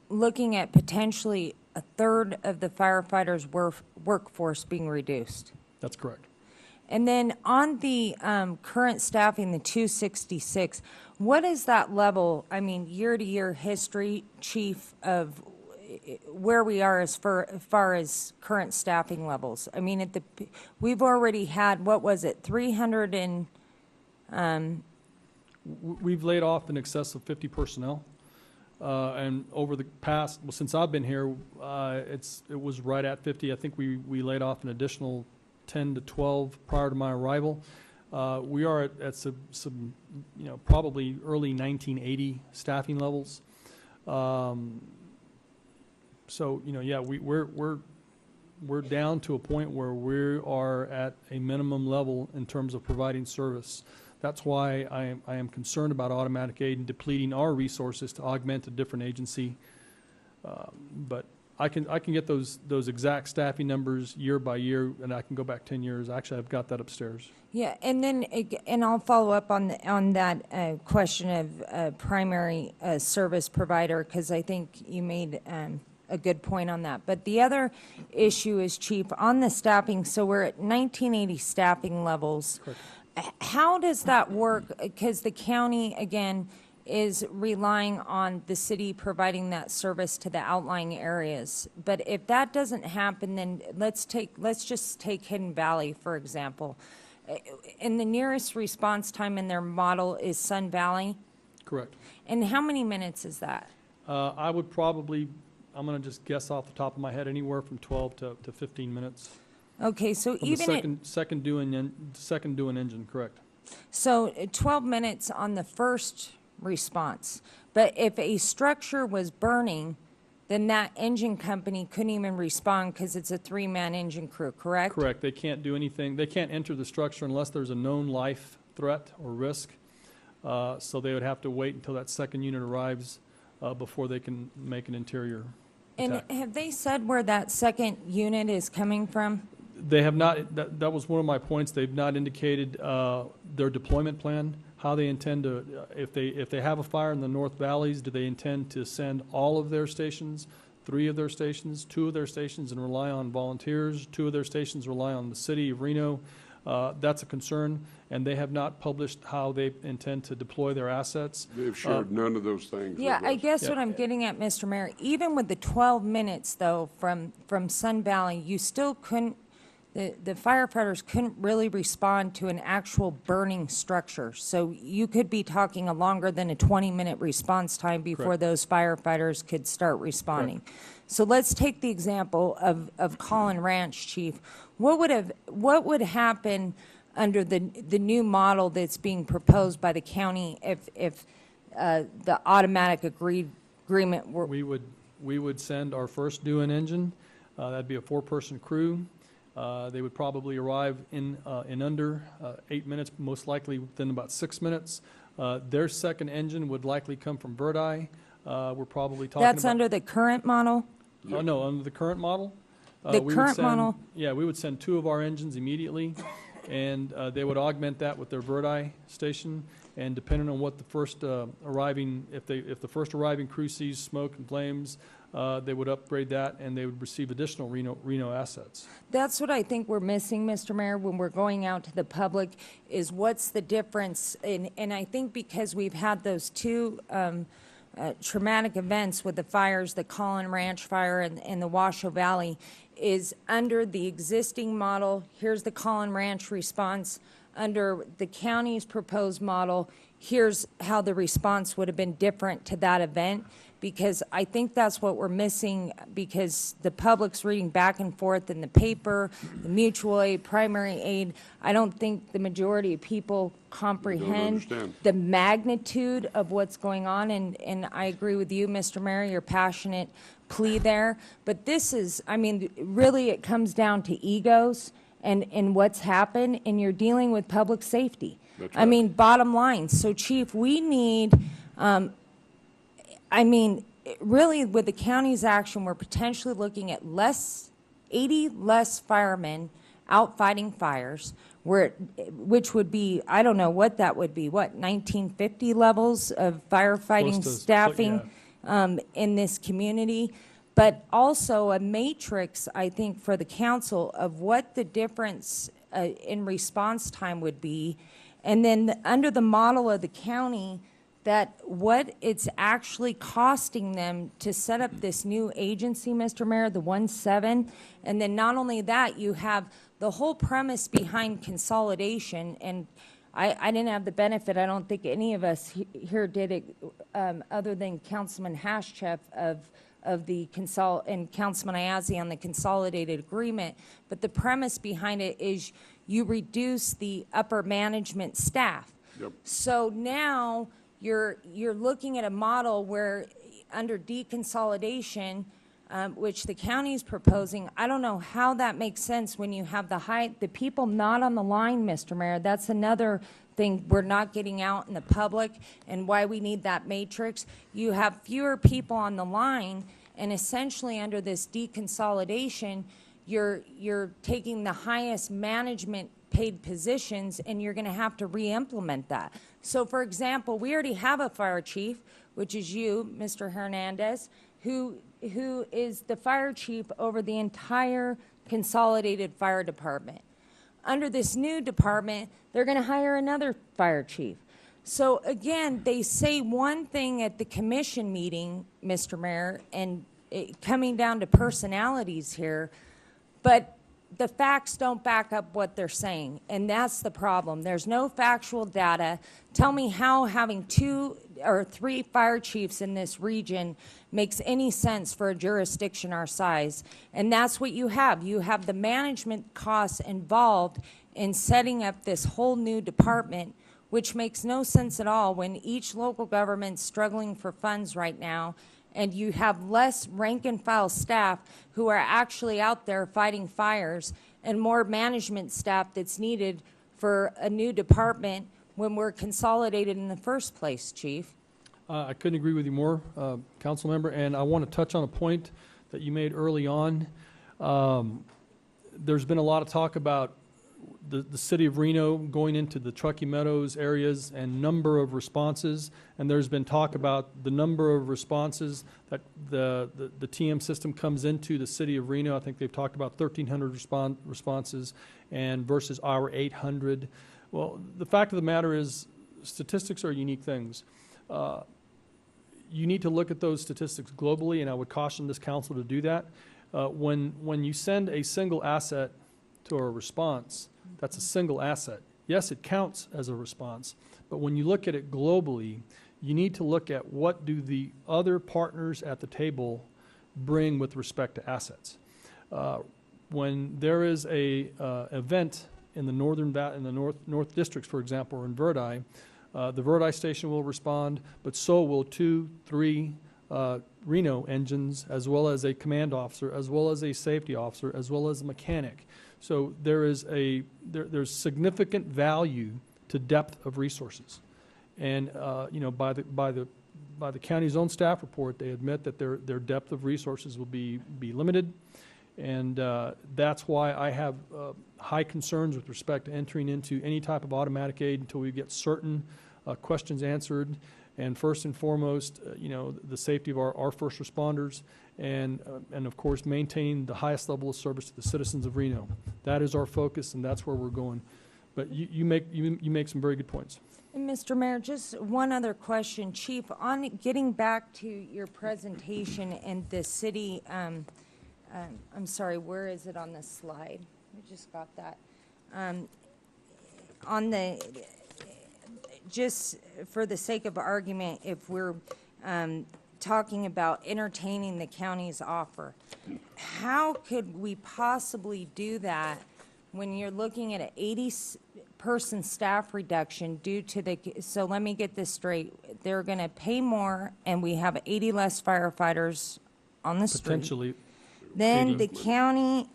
[SPEAKER 11] looking at potentially a third of the firefighters' workforce being reduced.
[SPEAKER 3] That's correct.
[SPEAKER 11] And then on the current staffing, the 266, what is that level, I mean, year-to-year history, Chief, of where we are as far as current staffing levels? I mean, we've already had, what was it, 300 and...
[SPEAKER 3] We've laid off in excess of 50 personnel. And over the past, well, since I've been here, it was right at 50. I think we laid off an additional 10 to 12 prior to my arrival. We are at some probably early 1980 staffing levels. So yeah, we're down to a point where we are at a minimum level in terms of providing service. That's why I am concerned about automatic aid and depleting our resources to augment a different agency. But I can get those exact staffing numbers year by year, and I can go back 10 years. Actually, I've got that upstairs.
[SPEAKER 11] Yeah, and then, and I'll follow up on that question of primary service provider, because I think you made a good point on that. But the other issue is, Chief, on the staffing, so we're at 1980 staffing levels.
[SPEAKER 3] Correct.
[SPEAKER 11] How does that work? Because the county, again, is relying on the city providing that service to the outlying areas. But if that doesn't happen, then let's just take Hidden Valley, for example. And the nearest response time in their model is Sun Valley?
[SPEAKER 3] Correct.
[SPEAKER 11] And how many minutes is that?
[SPEAKER 3] I would probably, I'm going to just guess off the top of my head, anywhere from 12 to 15 minutes.
[SPEAKER 11] Okay, so
[SPEAKER 3] From
[SPEAKER 11] even
[SPEAKER 3] the second due engine, correct.
[SPEAKER 11] So 12 minutes on the first response. But if a structure was burning, then that engine company couldn't even respond because it's a 3-man engine crew, correct?
[SPEAKER 3] Correct. They can't do anything. They can't enter the structure unless there's a known life threat or risk. So they would have to wait until that second unit arrives before they can make an interior attack.
[SPEAKER 11] And have they said where that second unit is coming from?
[SPEAKER 3] They have not. That was one of my points. They've not indicated their deployment plan, how they intend to, if they have a fire in the North Valleys, do they intend to send all of their stations, 3 of their stations, 2 of their stations, and rely on volunteers? 2 of their stations rely on the city of Reno. That's a concern, and they have not published how they intend to deploy their assets.
[SPEAKER 1] They've shared none of those things
[SPEAKER 11] Yeah,
[SPEAKER 1] with
[SPEAKER 11] I
[SPEAKER 1] us.
[SPEAKER 11] guess what I'm getting at, Mr. Mayor, even with the 12 minutes, though, from Sun Valley, you still couldn't, the firefighters couldn't really respond to an actual burning structure. So you could be talking a longer than a 20-minute response time before
[SPEAKER 3] Correct.
[SPEAKER 11] those firefighters could start responding.
[SPEAKER 3] Correct.
[SPEAKER 11] So let's take the example of Collin Ranch, Chief. What would happen under the new model that's being proposed by the county if the automatic agreement were?
[SPEAKER 3] We would send our first due-in engine. That'd be a 4-person crew. They would probably arrive in under 8 minutes, most likely within about 6 minutes. Their second engine would likely come from Verdi. We're probably talking
[SPEAKER 11] That's
[SPEAKER 3] about,
[SPEAKER 11] under the current model?
[SPEAKER 3] no, under the current model.
[SPEAKER 11] The
[SPEAKER 3] we would
[SPEAKER 11] current
[SPEAKER 3] send-
[SPEAKER 11] model?
[SPEAKER 3] Yeah, we would send 2 of our engines immediately, and they would augment that with their Verdi station. and depending on what the first arriving, if the first arriving crew sees smoke and flames, they would upgrade that, and they would receive additional Reno assets.
[SPEAKER 11] That's what I think we're missing, Mr. Mayor, when we're going out to the public, is what's the difference? And I think because we've had those two traumatic events with the fires, the Collin Ranch fire and the Washoe Valley, is under the existing model, here's the Collin Ranch response. Under the county's proposed model, here's how the response would have been different to that event, because I think that's what we're missing, because the public's reading back and forth in the paper, the mutual aid, primary aid. I don't think the majority of people comprehend the magnitude of what's going on, and I agree with you, Mr. Mayor, your passionate plea there. But this is, I mean, really it comes down to egos and what's happened, and you're dealing with public safety.
[SPEAKER 1] That's
[SPEAKER 11] I
[SPEAKER 1] right.
[SPEAKER 11] mean, bottom line. So, Chief, we need, I mean, really with the county's action, we're potentially looking at 80 less firemen out fighting fires, which would be, I don't know what that would be, 1950 levels of firefighting staffing in this community. But also a matrix, I think, for the council of what the difference in response time would be. And then under the model of the county, that what it's actually costing them to set up this new agency, Mr. Mayor, the 1-7. And then not only that, you have the whole premise behind consolidation. And I didn't have the benefit, I don't think any of us here did it, other than Councilman Haschef of the and Councilman Ayazi on the consolidated agreement. But the premise behind it is you reduce the upper management staff.
[SPEAKER 1] Yep.
[SPEAKER 11] So now you're looking at a model where under deconsolidation, which the county is proposing, I don't know how that makes sense when you have the people not on the line, Mr. Mayor. That's another thing we're not getting out in the public, and why we need that matrix. You have fewer people on the line, and essentially under this deconsolidation, you're taking the highest management paid positions, and you're going to have to re-implement that. So, for example, we already have a fire chief, which is you, Mr. Hernandez, who is the fire chief over the entire consolidated fire department. Under this new department, they're going to hire another fire chief. So again, they say one thing at the commission meeting, Mr. Mayor, and coming down to personalities here, but the facts don't back up what they're saying, and that's the problem. There's no factual data. Tell me how having 2 or 3 fire chiefs in this region makes any sense for a jurisdiction our size. And that's what you have. You have the management costs involved in setting up this whole new department, which makes no sense at all when each local government's struggling for funds right now, and you have less rank and file staff who are actually out there fighting fires, and more management staff that's needed for a new department when we're consolidated in the first place, Chief.
[SPEAKER 3] I couldn't agree with you more, council member, and I want to touch on a point that you made early on. There's been a lot of talk about the city of Reno going into the Truckee Meadows areas and number of responses, and there's been talk about the number of responses that the TM system comes into the city of Reno. I think they've talked about 1,300 responses and versus our 800. Well, the fact of the matter is statistics are unique things. You need to look at those statistics globally, and I would caution this council to do that. When you send a single asset to a response, that's a single asset. Yes, it counts as a response, but when you look at it globally, you need to look at what do the other partners at the table bring with respect to assets. When there is a event in the north districts, for example, or in Verdi, the Verdi station will respond, but so will 2, 3 Reno engines, as well as a command officer, as well as a safety officer, as well as a mechanic. So there is there's significant value to depth of resources, and by the county's own staff report, they admit that their depth of resources will be limited, and that's why I have high concerns with respect to entering into any type of automatic aid until we get certain questions answered, and first and foremost, the safety of our first responders, and of course, maintaining the highest level of service to the citizens of Reno. That is our focus, and that's where we're going. But you make some very good points.
[SPEAKER 11] Mr. Mayor, just one other question. Chief, on getting back to your presentation and the city, I'm sorry, where is it on the slide? We just got that. On the, just for the sake of argument, if we're talking about entertaining the county's offer, how could we possibly do that when you're looking at an 80-person staff reduction due to the, so let me get this straight, they're going to pay more and we have 80 less firefighters on the street.
[SPEAKER 3] Potentially.
[SPEAKER 11] Then the county,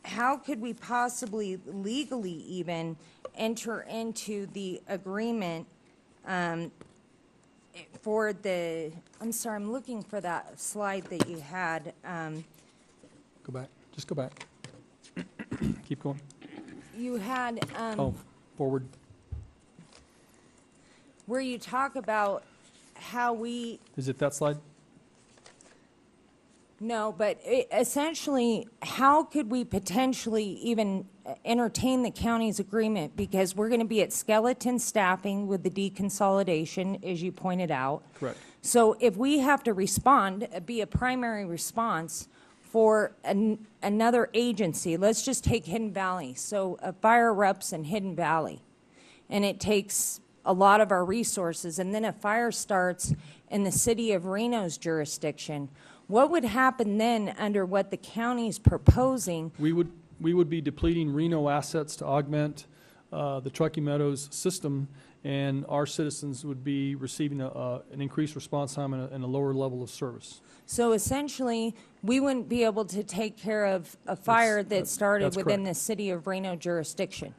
[SPEAKER 11] how could we possibly legally even enter into the agreement for the, I'm sorry, I'm looking for that slide that you had.
[SPEAKER 3] Go back. Just go back. Keep going.
[SPEAKER 11] You had
[SPEAKER 3] Forward.
[SPEAKER 11] where you talk about how we,
[SPEAKER 3] Is it that slide?
[SPEAKER 11] no, but essentially, how could we potentially even entertain the county's agreement? Because we're going to be at skeleton staffing with the deconsolidation, as you pointed out.
[SPEAKER 3] Correct.
[SPEAKER 11] So if we have to respond, be a primary response for another agency, let's just take Hidden Valley. So a fire erupts in Hidden Valley, and it takes a lot of our resources, and then a fire starts in the city of Reno's jurisdiction. What would happen then under what the county's proposing?
[SPEAKER 3] We would be depleting Reno assets to augment the Truckee Meadows system, and our citizens would be receiving an increased response time and a lower level of service.
[SPEAKER 11] So essentially, we wouldn't be able to take care of a fire that started
[SPEAKER 3] that's
[SPEAKER 11] within
[SPEAKER 3] correct.
[SPEAKER 11] the city of Reno jurisdiction.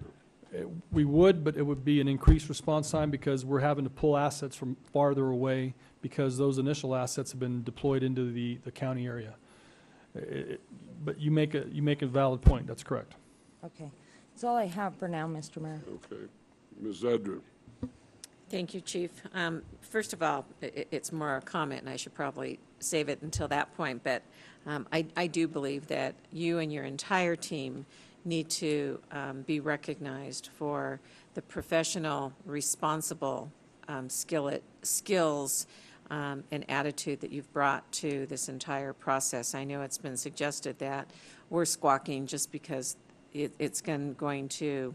[SPEAKER 3] We would, but it would be an increased response time because we're having to pull assets from farther away because those initial assets have been deployed into the county area. But you make a valid point. That's correct.
[SPEAKER 11] Okay. That's all I have for now, Mr. Mayor.
[SPEAKER 1] Okay. Ms. Zedra.
[SPEAKER 8] Thank you, Chief. First of all, it's more a comment, and I should probably save it until that point, but I do believe that you and your entire team need to be recognized for the professional, responsible skills and attitude that you've brought to this entire process. I know it's been suggested that we're squawking just because it's going to,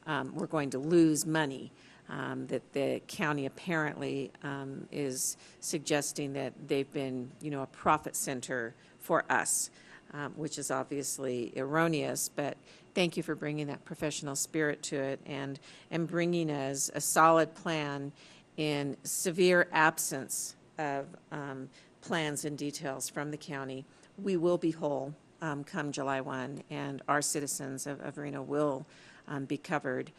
[SPEAKER 8] we're going to lose money. That the county apparently is suggesting that they've been, a profit center for us, which is obviously erroneous. But thank you for bringing that professional spirit to it and bringing us a solid plan in severe absence of plans and details from the county. We will be whole come July 1, and our citizens of Reno will be covered.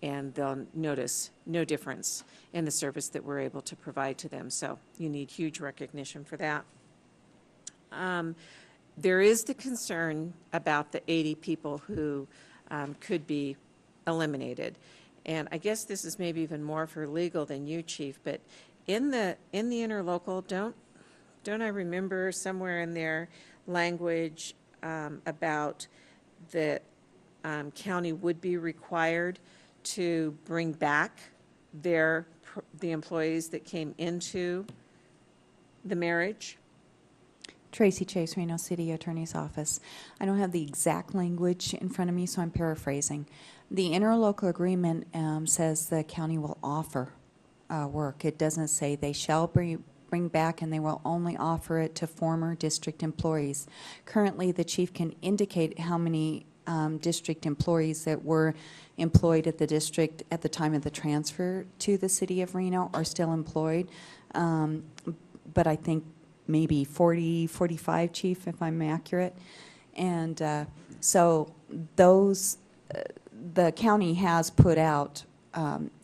[SPEAKER 8] And they'll notice no difference in the service that we're able to provide to them. So you need huge recognition for that. There is the concern about the 80 people who could be eliminated. And I guess this is maybe even more for legal than you, Chief, but in the interlocal, don't I remember somewhere in there language about the county would be required to bring back the employees that came into the marriage?
[SPEAKER 16] Tracy Chase, Reno City Attorney's Office. I don't have the exact language in front of me, so I'm paraphrasing. The interlocal agreement says the county will offer work. It doesn't say they shall bring back, and they will only offer it to former district employees. Currently, the chief can indicate how many district employees that were employed at the district at the time of the transfer to the city of Reno are still employed. But I think maybe 40, 45, Chief, if I'm accurate. And so those, the county has put out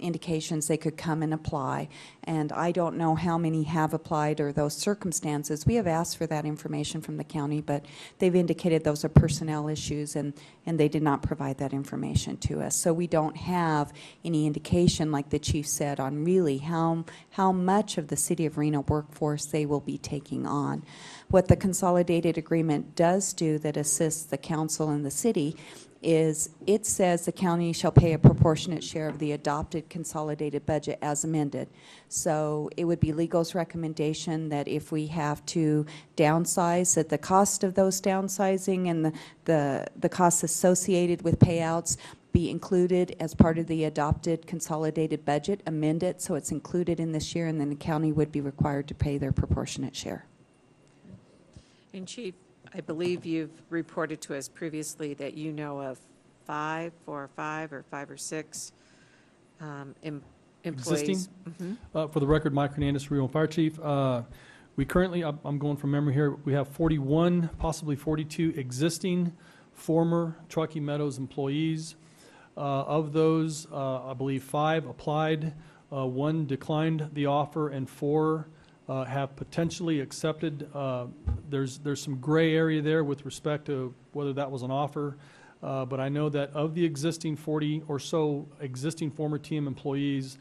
[SPEAKER 16] indications they could come and apply. And I don't know how many have applied or those circumstances. We have asked for that information from the county, but they've indicated those are personnel issues, and they did not provide that information to us. So we don't have any indication, like the chief said, on really how much of the City of Reno workforce they will be taking on. What the consolidated agreement does do that assists the council and the city is it says the county shall pay a proportionate share of the adopted consolidated budget as amended. So it would be legal's recommendation that if we have to downsize, that the cost of those downsizing and the costs associated with payouts be included as part of the adopted consolidated budget, amend it so it's included in this year, and then the county would be required to pay their proportionate share.
[SPEAKER 8] And Chief, I believe you've reported to us previously that you know of 5 or 6 employees.
[SPEAKER 3] Existing?
[SPEAKER 8] Mhm.
[SPEAKER 3] For the record, Mike Hernandez, Reno Fire Chief. We currently, I'm going from memory here, we have 41, possibly 42 existing former Truckee Meadows employees. Of those, I believe 5 applied, 1 declined the offer, and 4 have potentially accepted. There's some gray area there with respect to whether that was an offer, but I know that of the existing 40 or so existing former TM employees,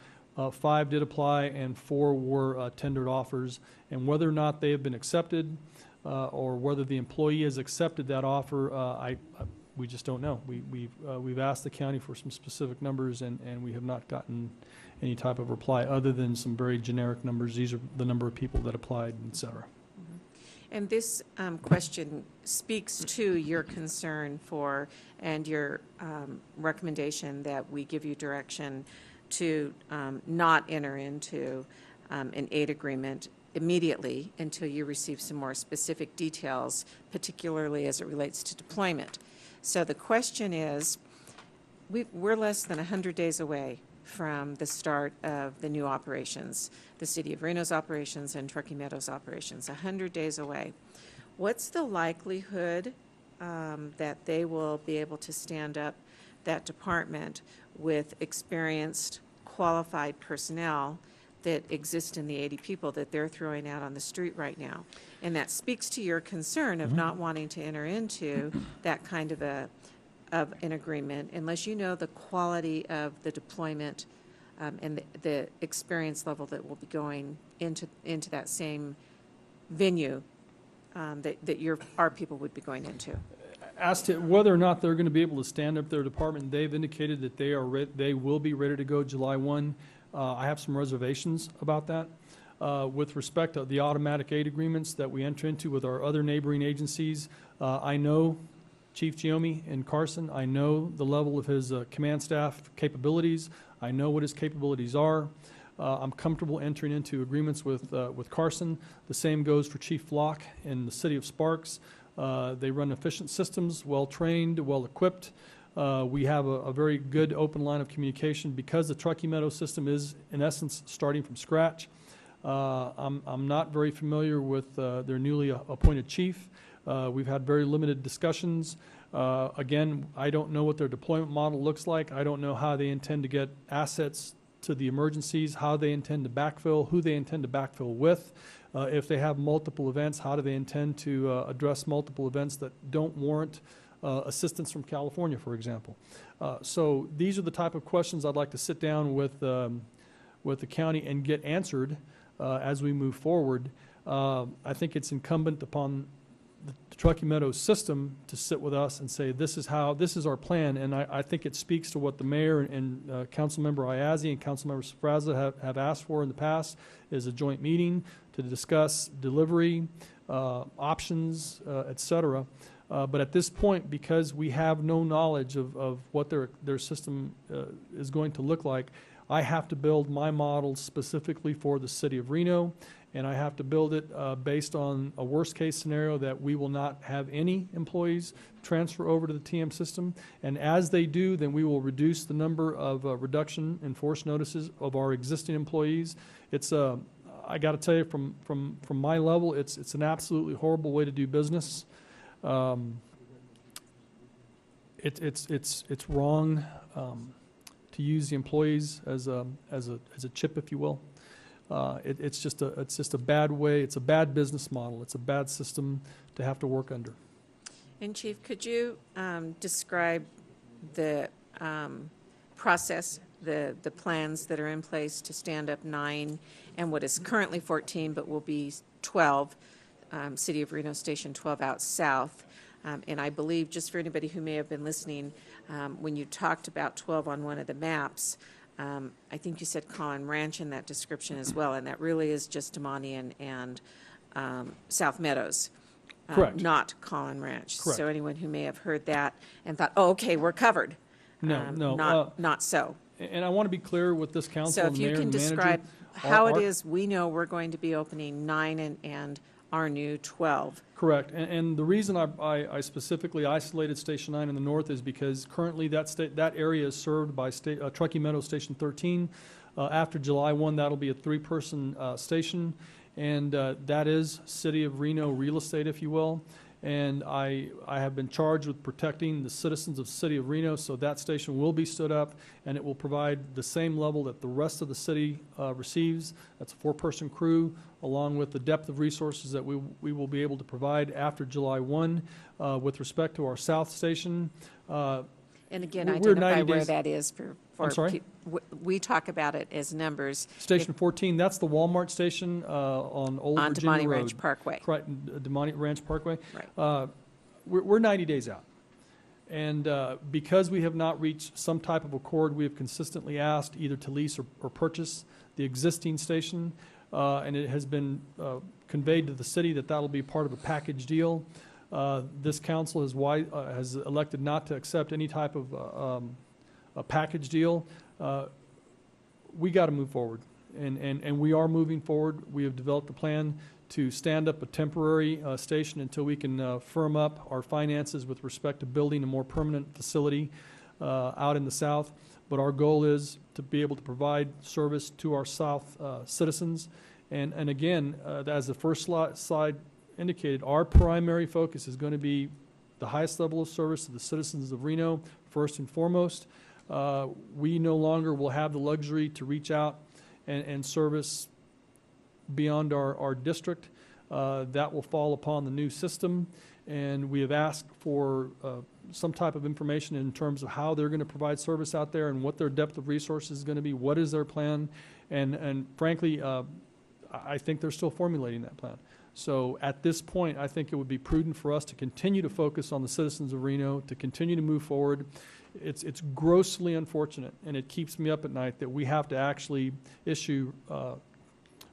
[SPEAKER 3] 5 did apply and 4 were tendered offers, and whether or not they have been accepted or whether the employee has accepted that offer, we just don't know. We've asked the county for some specific numbers, and we have not gotten any type of reply other than some very generic numbers. These are the number of people that applied, et cetera.
[SPEAKER 8] And this question speaks to your concern for and your recommendation that we give you direction to not enter into an aid agreement immediately until you receive some more specific details, particularly as it relates to deployment. So the question is, we're less than 100 days away from the start of the new operations, the City of Reno's operations and Truckee Meadows operations, 100 days away. What's the likelihood that they will be able to stand up that department with experienced, qualified personnel that exist in the 80 people that they're throwing out on the street right now? And that speaks to your concern of not wanting to enter into that kind of an agreement unless you know the quality of the deployment and the experience level that will be going into that same venue that our people would be going into.
[SPEAKER 3] As to whether or not they're going to be able to stand up their department, they've indicated that they will be ready to go July 1. I have some reservations about that. With respect to the automatic aid agreements that we enter into with our other neighboring agencies, I know Chief Giommi in Carson. I know the level of his command staff capabilities. I know what his capabilities are. I'm comfortable entering into agreements with Carson. The same goes for Chief Flock in the city of Sparks. They run efficient systems, well-trained, well-equipped. We have a very good open line of communication because the Truckee Meadows system is, in essence, starting from scratch. I'm not very familiar with their newly appointed chief. We've had very limited discussions. Again, I don't know what their deployment model looks like. I don't know how they intend to get assets to the emergencies, how they intend to backfill, who they intend to backfill with. If they have multiple events, how do they intend to address multiple events that don't warrant assistance from California, for example. So these are the type of questions I'd like to sit down with the county and get answered as we move forward. I think it's incumbent upon the Truckee Meadows system to sit with us and say, this is our plan. And I think it speaks to what the mayor and Councilmember Ayazi and Councilmember Safraza have asked for in the past, is a joint meeting to discuss delivery, options, et cetera. But at this point, because we have no knowledge of what their system is going to look like, I have to build my model specifically for the city of Reno, and I have to build it based on a worst-case scenario that we will not have any employees transfer over to the TM system. And as they do, then we will reduce the number of reduction in force notices of our existing employees. It's I got to tell you, from my level, it's an absolutely horrible way to do business. It's wrong to use the employees as a chip, if you will. It's just a bad way. It's a bad business model. It's a bad system to have to work under.
[SPEAKER 8] And Chief, could you describe the process, the plans that are in place to stand up 9 and what is currently 14 but will be 12, City of Reno Station 12 out south? And I believe, just for anybody who may have been listening, when you talked about 12 on one of the maps, I think you said Collin Ranch in that description as well, and that really is just Damani and South Meadows.
[SPEAKER 3] Correct.
[SPEAKER 8] Not Collin Ranch.
[SPEAKER 3] Correct.
[SPEAKER 8] So anyone who may have heard that and thought, oh, okay, we're covered.
[SPEAKER 3] No.
[SPEAKER 8] Not so.
[SPEAKER 3] And I want to be clear with this council
[SPEAKER 8] So
[SPEAKER 3] and
[SPEAKER 8] if
[SPEAKER 3] the
[SPEAKER 8] you
[SPEAKER 3] mayor
[SPEAKER 8] can
[SPEAKER 3] and the manager.
[SPEAKER 8] describe how it is we know we're going to be opening 9 and our new 12.
[SPEAKER 3] Correct. And the reason I specifically isolated Station 9 in the north is because currently that area is served by Truckee Meadow Station 13. After July 1, that'll be a 3-person station, and that is City of Reno real estate, if you will. And I have been charged with protecting the citizens of the City of Reno, so that station will be stood up, and it will provide the same level that the rest of the city receives. That's a 4-person crew, along with the depth of resources that we will be able to provide after July 1. With respect to our south station,
[SPEAKER 8] and again,
[SPEAKER 3] we're
[SPEAKER 8] identify
[SPEAKER 3] 90
[SPEAKER 8] where
[SPEAKER 3] days
[SPEAKER 8] that is for
[SPEAKER 3] I'm sorry?
[SPEAKER 8] we talk about it as numbers.
[SPEAKER 3] Station 14, that's the Walmart station on Old
[SPEAKER 8] On
[SPEAKER 3] Virginia
[SPEAKER 8] Damani
[SPEAKER 3] Road.
[SPEAKER 8] Ranch Parkway.
[SPEAKER 3] Correct, Damani Ranch Parkway.
[SPEAKER 8] Right.
[SPEAKER 3] We're 90 days out. And because we have not reached some type of accord, we have consistently asked either to lease or purchase the existing station, and it has been conveyed to the city that that'll be part of a package deal. This council has elected not to accept any type of a package deal. We got to move forward, and we are moving forward. We have developed a plan to stand up a temporary station until we can firm up our finances with respect to building a more permanent facility out in the south. But our goal is to be able to provide service to our south citizens. And again, as the first slide indicated, our primary focus is going to be the highest level of service to the citizens of Reno, first and foremost. We no longer will have the luxury to reach out and service beyond our district. That will fall upon the new system, and we have asked for some type of information in terms of how they're going to provide service out there and what their depth of resources is going to be, what is their plan, and frankly, I think they're still formulating that plan. So at this point, I think it would be prudent for us to continue to focus on the citizens of Reno, to continue to move forward. It's grossly unfortunate, and it keeps me up at night that we have to actually issue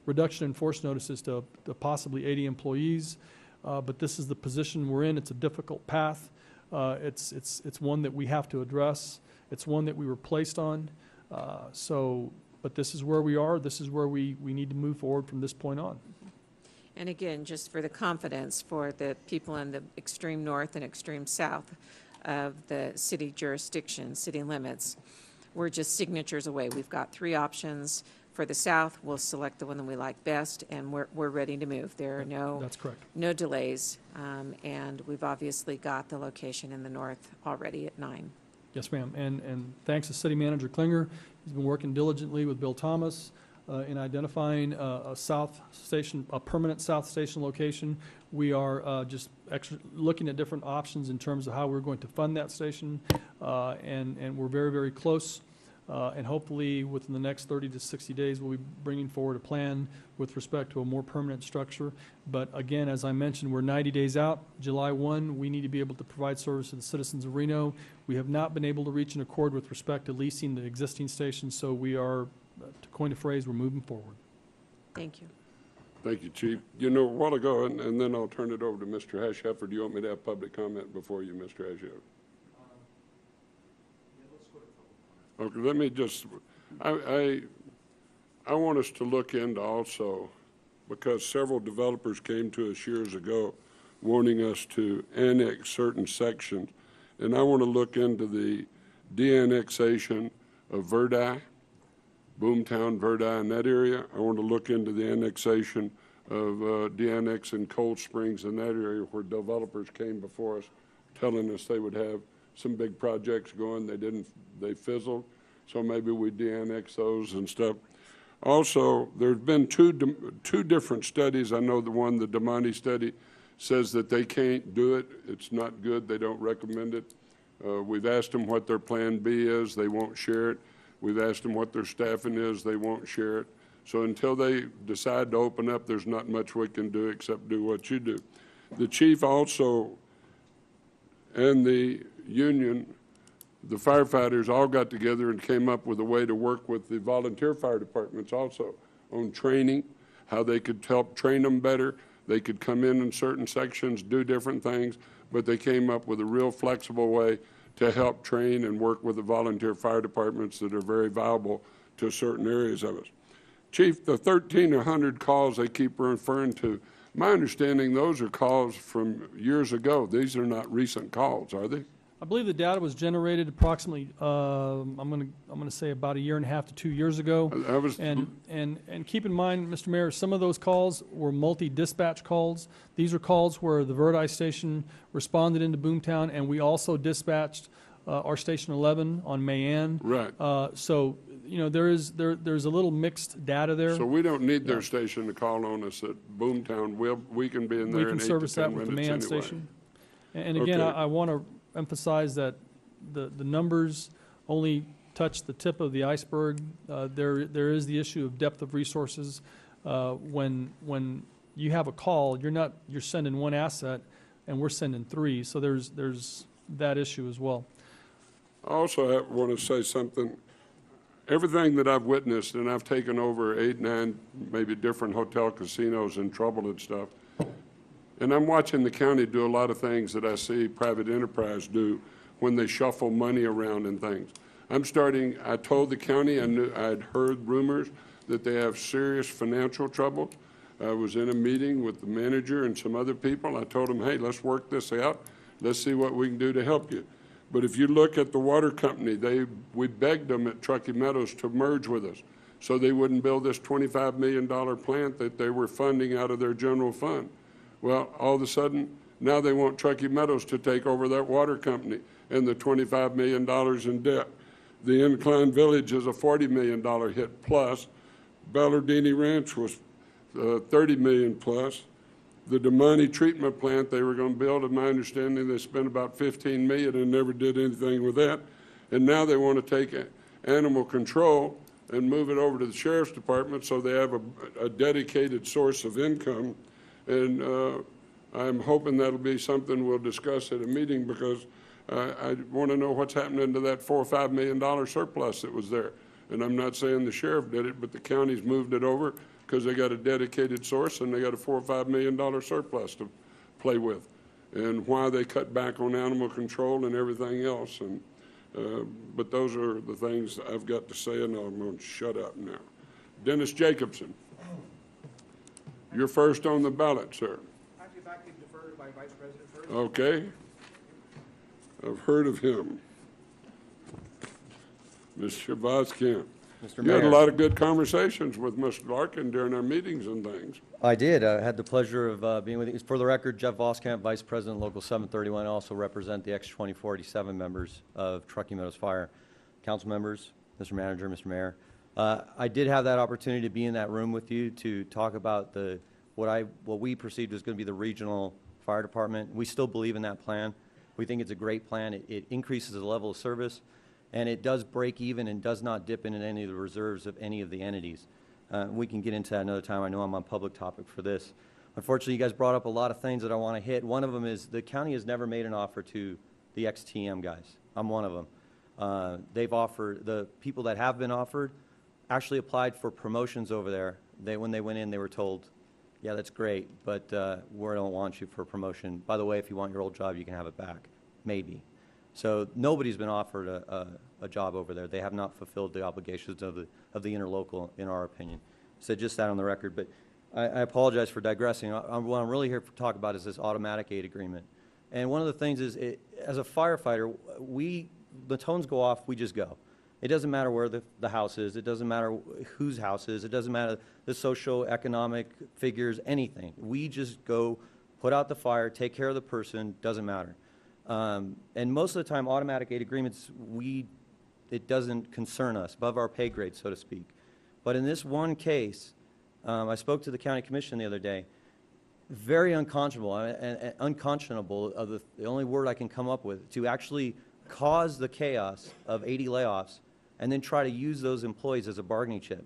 [SPEAKER 3] reduction in force notices to possibly 80 employees. But this is the position we're in. It's a difficult path. It's one that we have to address. It's one that we were placed on. But this is where we are. This is where we need to move forward from this point on.
[SPEAKER 8] And again, just for the confidence for the people in the extreme north and extreme south of the city jurisdiction, city limits, we're just signatures away. We've got 3 options. For the south, we'll select the one that we like best, and we're ready to move. There are
[SPEAKER 3] That's correct.
[SPEAKER 8] no delays, and we've obviously got the location in the north already at 9.
[SPEAKER 3] Yes, ma'am. And thanks to City Manager Klinger. He's been working diligently with Bill Thomas in identifying a south station, a permanent south station location. We are just looking at different options in terms of how we're going to fund that station, and we're very, very close. And hopefully within the next 30 to 60 days, we'll be bringing forward a plan with respect to a more permanent structure. But again, as I mentioned, we're 90 days out. July 1, we need to be able to provide service to the citizens of Reno. We have not been able to reach an accord with respect to leasing the existing stations, so we are, to coin a phrase, we're moving forward.
[SPEAKER 8] Thank you.
[SPEAKER 1] Thank you, Chief. You know, a while ago, and then I'll turn it over to Mr. Hasheffer. Do you want me to have public comment before you, Mr. Hasheffer? Okay, let me just, I want us to look into also, because several developers came to us years ago wanting us to annex certain sections, and I want to look into the de-annexation of Verdi, Boomtown, Verdi, in that area. I want to look into the annexation of de-annexing Cold Springs in that area where developers came before us telling us they would have some big projects going. They didn't, they fizzled. so maybe we de-annex those and stuff. Also, there's been two different studies. I know the one, the Damani study, says that they can't do it. It's not good. They don't recommend it. We've asked them what their plan B is. They won't share it. We've asked them what their staffing is. They won't share it. So until they decide to open up, there's not much we can do except do what you do. The chief also and the union, the firefighters all got together and came up with a way to work with the volunteer fire departments also on training, how they could help train them better. They could come in certain sections, do different things, but they came up with a real flexible way to help train and work with the volunteer fire departments that are very valuable to certain areas of us. Chief, the 1,300 calls they keep referring to, my understanding those are calls from years ago. These are not recent calls, are they?
[SPEAKER 3] I believe the data was generated approximately, I'm gonna say about 1.5 to 2 years ago. And keep in mind, Mr. Mayor, some of those calls were multi-dispatch calls. These are calls where the Verdi station responded into Boomtown, and we also dispatched our Station 11 on Mayan.
[SPEAKER 1] Right.
[SPEAKER 3] So, you know, there's a little mixed data there.
[SPEAKER 1] So we don't need their station to call on us at Boomtown. We can be in there in 8 to 10 minutes anyway.
[SPEAKER 3] We can service that with the Mayan station. And again,
[SPEAKER 1] Okay.
[SPEAKER 3] I want to emphasize that the numbers only touch the tip of the iceberg. There is the issue of depth of resources. When you have a call, you're sending one asset, and we're sending 3. So there's that issue as well.
[SPEAKER 1] I also want to say something. Everything that I've witnessed, and I've taken over 8, 9, maybe different hotel casinos in trouble and stuff, and I'm watching the county do a lot of things that I see private enterprise do when they shuffle money around and things. I told the county, I'd heard rumors that they have serious financial trouble. I was in a meeting with the manager and some other people. I told them, hey, let's work this out. Let's see what we can do to help you. But if you look at the water company, we begged them at Truckee Meadows to merge with us so they wouldn't build this $25 million plant that they were funding out of their general fund. Well, all of a sudden, now they want Truckee Meadows to take over that water company and the $25 million in debt. The Incline Village is a $40 million hit plus. Ballardini Ranch was $30 million plus. The Damani treatment plant they were going to build, in my understanding, they spent about $15 million and never did anything with that. And now they want to take animal control and move it over to the sheriff's department so they have a dedicated source of income. And I'm hoping that'll be something we'll discuss at a meeting because I want to know what's happening to that $4 or $5 million surplus that was there. And I'm not saying the sheriff did it, but the county's moved it over because they got a dedicated source and they got a $4 or $5 million surplus to play with. And why they cut back on animal control and everything else. And but those are the things I've got to say, and I'm going to shut up now. Dennis Jacobson, you're first on the ballot, sir.
[SPEAKER 14] Actually, if I could defer to my Vice President first.
[SPEAKER 1] Okay. I've heard of him. Ms. Shabazz Camp.
[SPEAKER 15] Mr.
[SPEAKER 1] You had a
[SPEAKER 15] Mayor.
[SPEAKER 1] lot of good conversations with Mr. Larkin during our meetings and things.
[SPEAKER 15] I did. I had the pleasure of being with you. For the record, Jeff Voskamp, Vice President, Local 731. I also represent the X-2487 members of Truckee Meadows Fire. Council members, Mr. Manager, Mr. Mayor. I did have that opportunity to be in that room with you to talk about what we perceived was going to be the regional fire department. We still believe in that plan. We think it's a great plan. It increases the level of service, and it does break even and does not dip into any of the reserves of any of the entities. We can get into that another time. I know I'm on public topic for this. Unfortunately, you guys brought up a lot of things that I want to hit. One of them is the county has never made an offer to the XTM guys. I'm one of them. They've offered, the people that have been offered actually applied for promotions over there. When they went in, they were told, yeah, that's great, but we don't want you for a promotion. By the way, if you want your old job, you can have it back, maybe. So nobody's been offered a job over there. They have not fulfilled the obligations of the interlocal, in our opinion. So just that on the record. But I apologize for digressing. What I'm really here to talk about is this automatic aid agreement. And one of the things is, as a firefighter, the tones go off, we just go. It doesn't matter where the house is. It doesn't matter whose house is. It doesn't matter the socio-economic figures, anything. We just go, put out the fire, take care of the person, doesn't matter. And most of the time, automatic aid agreements, it doesn't concern us, above our pay grade, so to speak. But in this one case, I spoke to the county commission the other day, very unconscionable, and unconscionable, the only word I can come up with, to actually cause the chaos of 80 layoffs and then try to use those employees as a bargaining chip.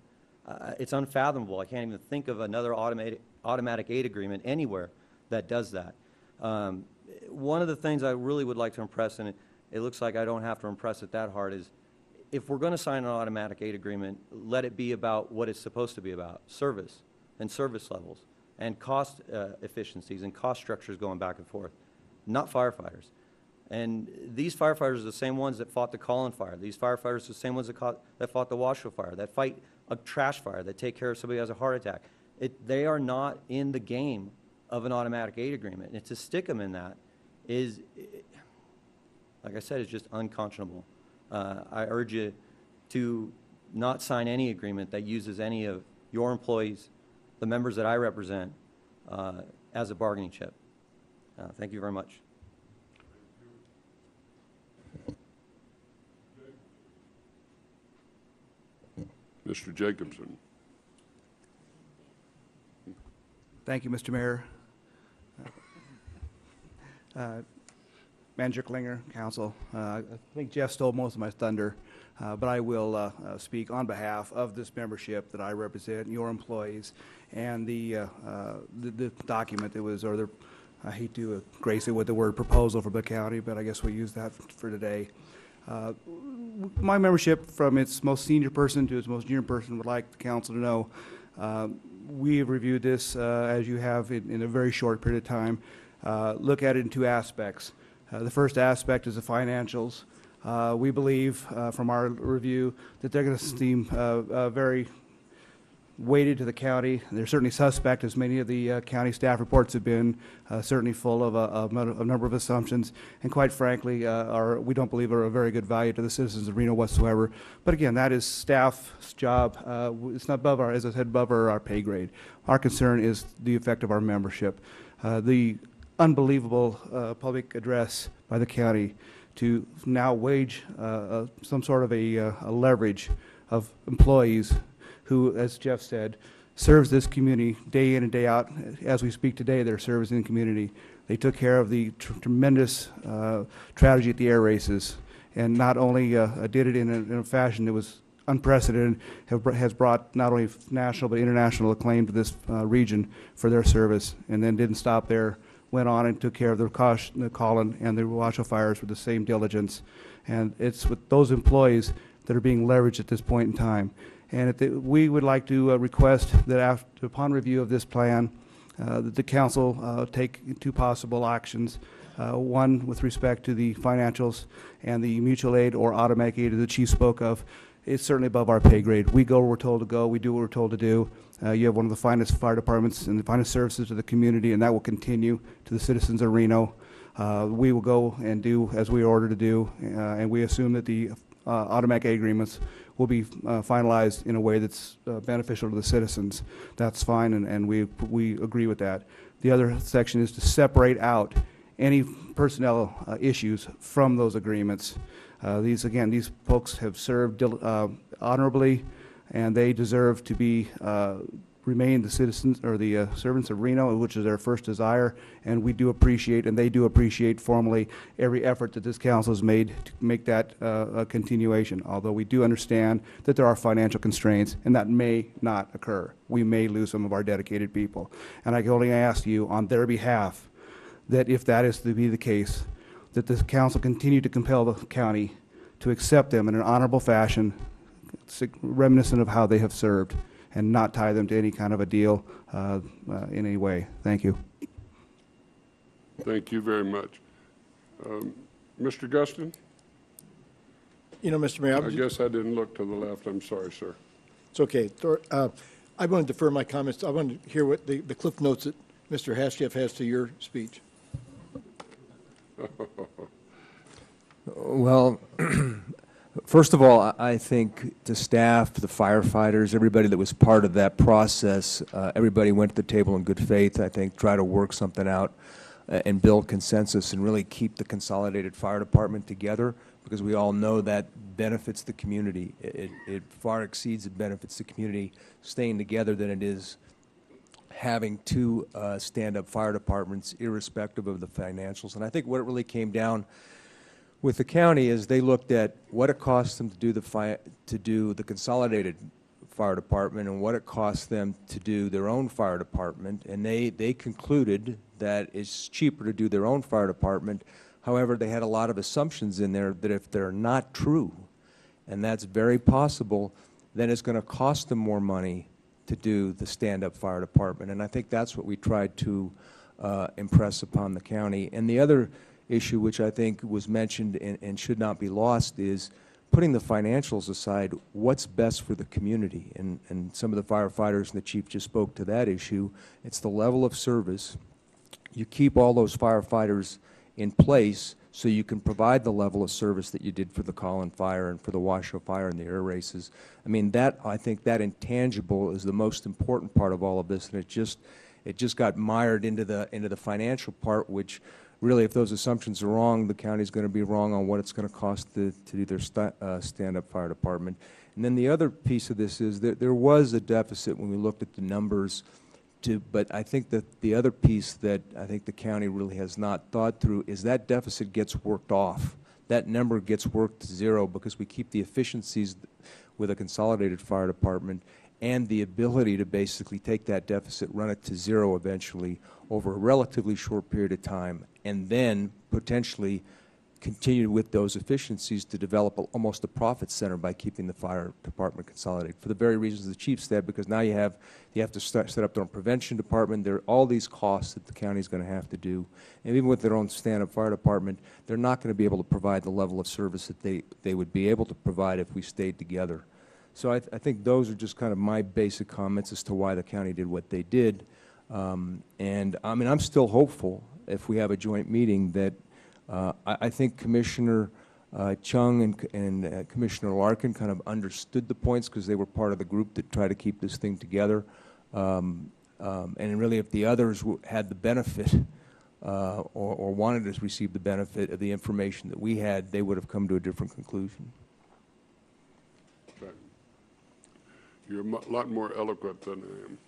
[SPEAKER 15] It's unfathomable. I can't even think of another automatic aid agreement anywhere that does that. One of the things I really would like to impress, and it looks like I don't have to impress it that hard, is if we're going to sign an automatic aid agreement, let it be about what it's supposed to be about, service and service levels and cost efficiencies and cost structures going back and forth, not firefighters. And these firefighters are the same ones that fought the Collin fire. These firefighters are the same ones that fought the Washoe fire, that fight a trash fire, that take care of somebody who has a heart attack. They are not in the game of an automatic aid agreement. And to stick them in that is, like I said, it's just unconscionable. I urge you to not sign any agreement that uses any of your employees, the members that I represent, as a bargaining chip. Thank you very much.
[SPEAKER 1] Mr. Jacobson.
[SPEAKER 14] Thank you, Mr. Mayor. Manager Klinger, Council. I think Jeff stole most of my thunder, but I will speak on behalf of this membership that I represent, your employees, and the document that was, I hate to grace it with the word proposal for the county, but I guess we'll use that for today. My membership, from its most senior person to its most junior person, would like the council to know we have reviewed this, as you have, in a very short period of time. Look at it in two aspects. The first aspect is the financials. We believe, from our review, that they're going to seem very weighted to the county. They're certainly suspect, as many of the county staff reports have been, certainly full of a number of assumptions, and quite frankly, we don't believe are a very good value to the citizens of Reno whatsoever. But again, that is staff's job. It's not above our, as I said, above our pay grade. Our concern is the effect of our membership. The unbelievable public address by the county to now wage some sort of a leverage of employees who, as Jeff said, serves this community day in and day out. As we speak today, they're servicing the community. They took care of the tremendous tragedy at the air races, and not only did it in a fashion that was unprecedented, has brought not only national but international acclaim to this region for their service, and then didn't stop there, went on and took care of the Collin and the Washoe fires with the same diligence. And it's with those employees that are being leveraged at this point in time. And we would like to request that upon review of this plan, that the council take two possible actions. One with respect to the financials and the mutual aid or automatic aid that the chief spoke of. It's certainly above our pay grade. We go where we're told to go. We do what we're told to do. You have one of the finest fire departments and the finest services to the community, and that will continue to the citizens of Reno. We will go and do as we are ordered to do, and we assume that the automatic aid agreements will be finalized in a way that's beneficial to the citizens. That's fine, and we agree with that. The other section is to separate out any personnel issues from those agreements. These folks have served honorably, and they deserve to be remain the citizens or the servants of Reno, which is their first desire. And we do appreciate, and they do appreciate formally, every effort that this council has made to make that a continuation. Although we do understand that there are financial constraints, and that may not occur. We may lose some of our dedicated people. And I can only ask you on their behalf that if that is to be the case, that the council continue to compel the county to accept them in an honorable fashion, reminiscent of how they have served, and not tie them to any kind of a deal in any way. Thank you.
[SPEAKER 1] Thank you very much. Mr. Guston?
[SPEAKER 21] You know, Mr. Mayor,
[SPEAKER 1] I guess I didn't look to the left. I'm sorry, sir.
[SPEAKER 21] It's okay. I want to defer my comments. I want to hear what the cliff notes that Mr. Hascheff has to your speech.
[SPEAKER 5] Well, first of all, I think the staff, the firefighters, everybody that was part of that process, everybody went to the table in good faith, I think, try to work something out. and build consensus and really keep the consolidated fire department together, because we all know that benefits the community. It far exceeds it benefits the community staying together than it is having two stand-up fire departments, irrespective of the financials. And I think what it really came down with the county is they looked at what it costs them to do the consolidated fire department and what it costs them to do their own fire department, and they concluded that it's cheaper to do their own fire department. However, they had a lot of assumptions in there that if they're not true, and that's very possible, then it's going to cost them more money to do the stand-up fire department. And I think that's what we tried to impress upon the county. And the other issue, which I think was mentioned and should not be lost, is putting the financials aside, what's best for the community. And some of the firefighters and the chief just spoke to that issue. It's the level of service. You keep all those firefighters in place so you can provide the level of service that you did for the Collin Fire and for the Washoe Fire and the air races. I mean, I think that intangible is the most important part of all of this, and it just got mired into the financial part, which really, if those assumptions are wrong, the county's going to be wrong on what it's going to cost to do their stand-up fire department. And then the other piece of this is that there was a deficit when we looked at the numbers, but I think that the other piece that I think the county really has not thought through is that deficit gets worked off. That number gets worked to zero because we keep the efficiencies with a consolidated fire department and the ability to basically take that deficit, run it to zero eventually over a relatively short period of time, and then potentially continue with those efficiencies to develop almost a profit center by keeping the fire department consolidated, for the very reasons the chief said, because now you have to set up their own prevention department. There are all these costs that the county is going to have to do, and even with their own stand-up fire department, they're not going to be able to provide the level of service that they would be able to provide if we stayed together. So I think those are just kind of my basic comments as to why the county did what they did. And I mean, I'm still hopeful if we have a joint meeting that I think Commissioner Chung and Commissioner Larkin kind of understood the points because they were part of the group that tried to keep this thing together. And really, if the others had the benefit or wanted to receive the benefit of the information that we had, they would have come to a different conclusion.
[SPEAKER 1] You're a lot more eloquent than I am.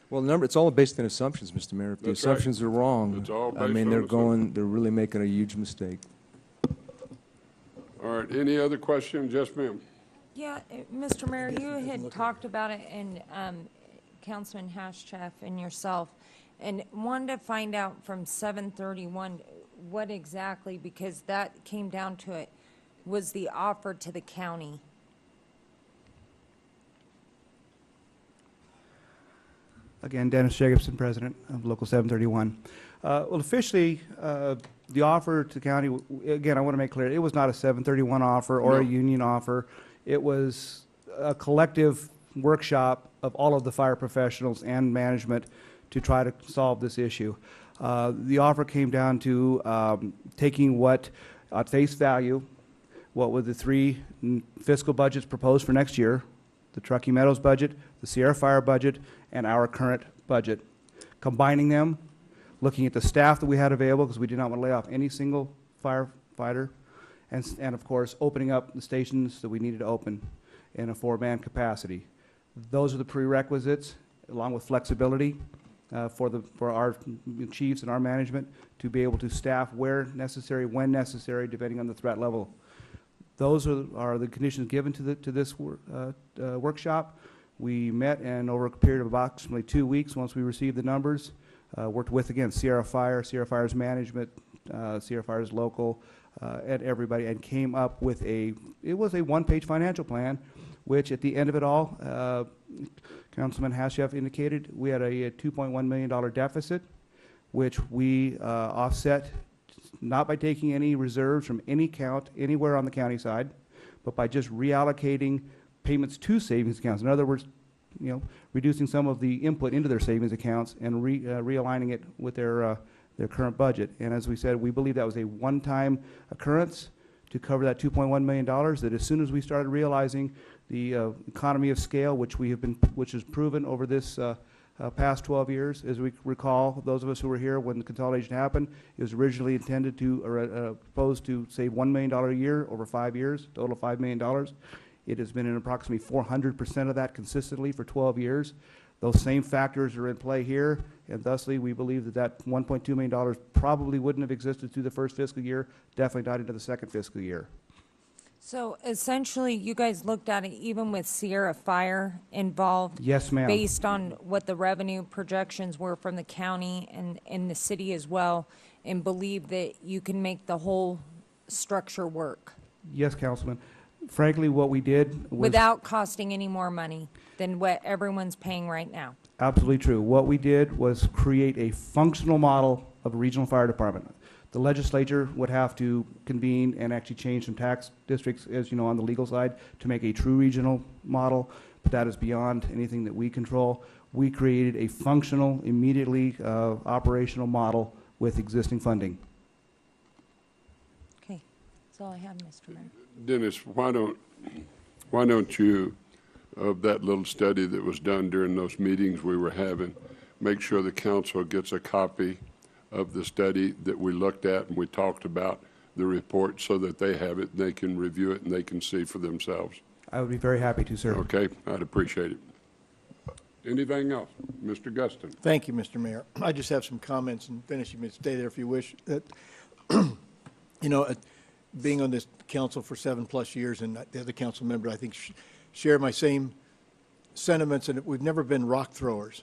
[SPEAKER 5] Well, it's all based on assumptions, Mr. Mayor. If the
[SPEAKER 1] That's right.
[SPEAKER 5] assumptions are wrong,
[SPEAKER 1] It's all
[SPEAKER 5] I
[SPEAKER 1] based
[SPEAKER 5] mean,
[SPEAKER 1] on
[SPEAKER 5] they're really making a huge mistake.
[SPEAKER 1] All right, any other questions? Yes, ma'am.
[SPEAKER 11] Yeah, Mr. Mayor, you had talked about it, and Councilman Hashcheff and yourself, and wanted to find out from 731 what exactly, because that came down to it, was the offer to the county.
[SPEAKER 14] Again, Dennis Jacobson, President of Local 731. Well, officially, the offer to the county, again, I want to make clear, it was not a 731 offer or a union offer. It was a collective workshop of all of the fire professionals and management to try to solve this issue. The offer came down to taking what, at face value, what were the three fiscal budgets proposed for next year, the Truckee Meadows budget, the Sierra Fire budget, and our current budget. Combining them, looking at the staff that we had available, because we did not want to lay off any single firefighter, and of course, opening up the stations that we needed to open in a 4-man capacity. Those are the prerequisites, along with flexibility for our chiefs and our management to be able to staff where necessary, when necessary, depending on the threat level. Those are the conditions given to this workshop. We met, and over a period of approximately 2 weeks, once we received the numbers, worked with, again, Sierra Fire, Sierra Fire's management, Sierra Fire's local, and everybody, and came up with it was a one-page financial plan, which at the end of it all, Councilman Hashcheff indicated, we had a $2.1 million deficit, which we offset not by taking any reserves from any count anywhere on the county side, but by just reallocating payments to savings accounts. In other words, reducing some of the input into their savings accounts and realigning it with their current budget. And as we said, we believe that was a one-time occurrence to cover that $2.1 million, that as soon as we started realizing the economy of scale, which is proven over this past 12 years. As we recall, those of us who were here when the consolidation happened, it was originally intended to, or proposed to save $1 million a year over 5 years, total of $5 million. It has been in approximately 400% of that consistently for 12 years. Those same factors are in play here, and thusly we believe that that $1.2 million probably wouldn't have existed through the first fiscal year, definitely not into the second fiscal year.
[SPEAKER 11] So essentially, you guys looked at it even with Sierra Fire involved?
[SPEAKER 14] Yes, ma'am.
[SPEAKER 11] Based on what the revenue projections were from the county and the city as well, and believe that you can make the whole structure work?
[SPEAKER 14] Yes, Councilman. Frankly, what we did was...
[SPEAKER 11] Without costing any more money than what everyone's paying right now?
[SPEAKER 14] Absolutely true. What we did was create a functional model of a regional fire department. The legislature would have to convene and actually change some tax districts, as you know, on the legal side, to make a true regional model, but that is beyond anything that we control. We created a functional, immediately operational model with existing funding.
[SPEAKER 11] Okay, that's all I have, Mr. Mayor.
[SPEAKER 1] Dennis, why don't you, of that little study that was done during those meetings we were having, make sure the council gets a copy of the study that we looked at and we talked about, the report, so that they have it, they can review it, and they can see for themselves?
[SPEAKER 14] I would be very happy to, sir.
[SPEAKER 1] Okay, I'd appreciate it. Anything else? Mr. Guston.
[SPEAKER 21] Thank you, Mr. Mayor. I just have some comments, and finish. You may stay there if you wish. That, you know, being on this council for 7+ years, and the other council member, I think, share my same sentiments, and we've never been rock throwers.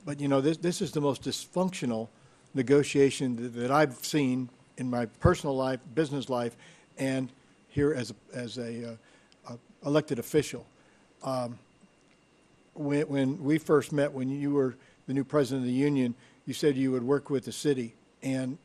[SPEAKER 21] But, you know, this is the most dysfunctional negotiation that I've seen in my personal life, business life, and here as a elected official. When we first met, when you were the new president of the union, you said you would work with the city, and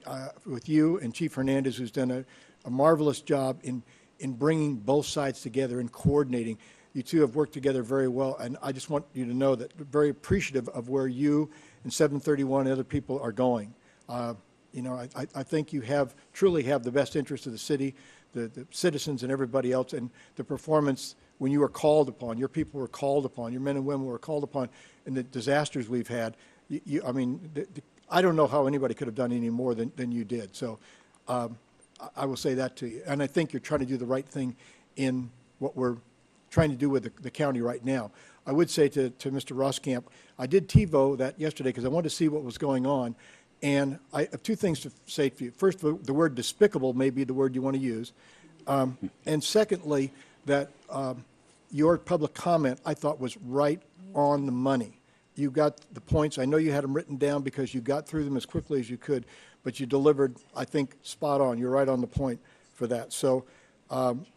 [SPEAKER 21] with you and Chief Hernandez, who's done a marvelous job in bringing both sides together and coordinating. You two have worked together very well, and I just want you to know that we're very appreciative of where you and 731 and other people are going. You know, I think you truly have the best interest of the city, the citizens and everybody else, and the performance when you were called upon, your people were called upon, your men and women were called upon, and the disasters we've had. I mean, I don't know how anybody could have done any more than you did. So I will say that to you. And I think you're trying to do the right thing in what we're trying to do with the county right now. I would say to Mr. Roskamp, I did TiVo that yesterday because I wanted to see what was going on. And I have two things to say to you. First, the word despicable may be the word you want to use. And secondly, that your public comment, I thought, was right on the money. You got the points. I know you had them written down because you got through them as quickly as you could, but you delivered, I think, spot on. You're right on the point for that. So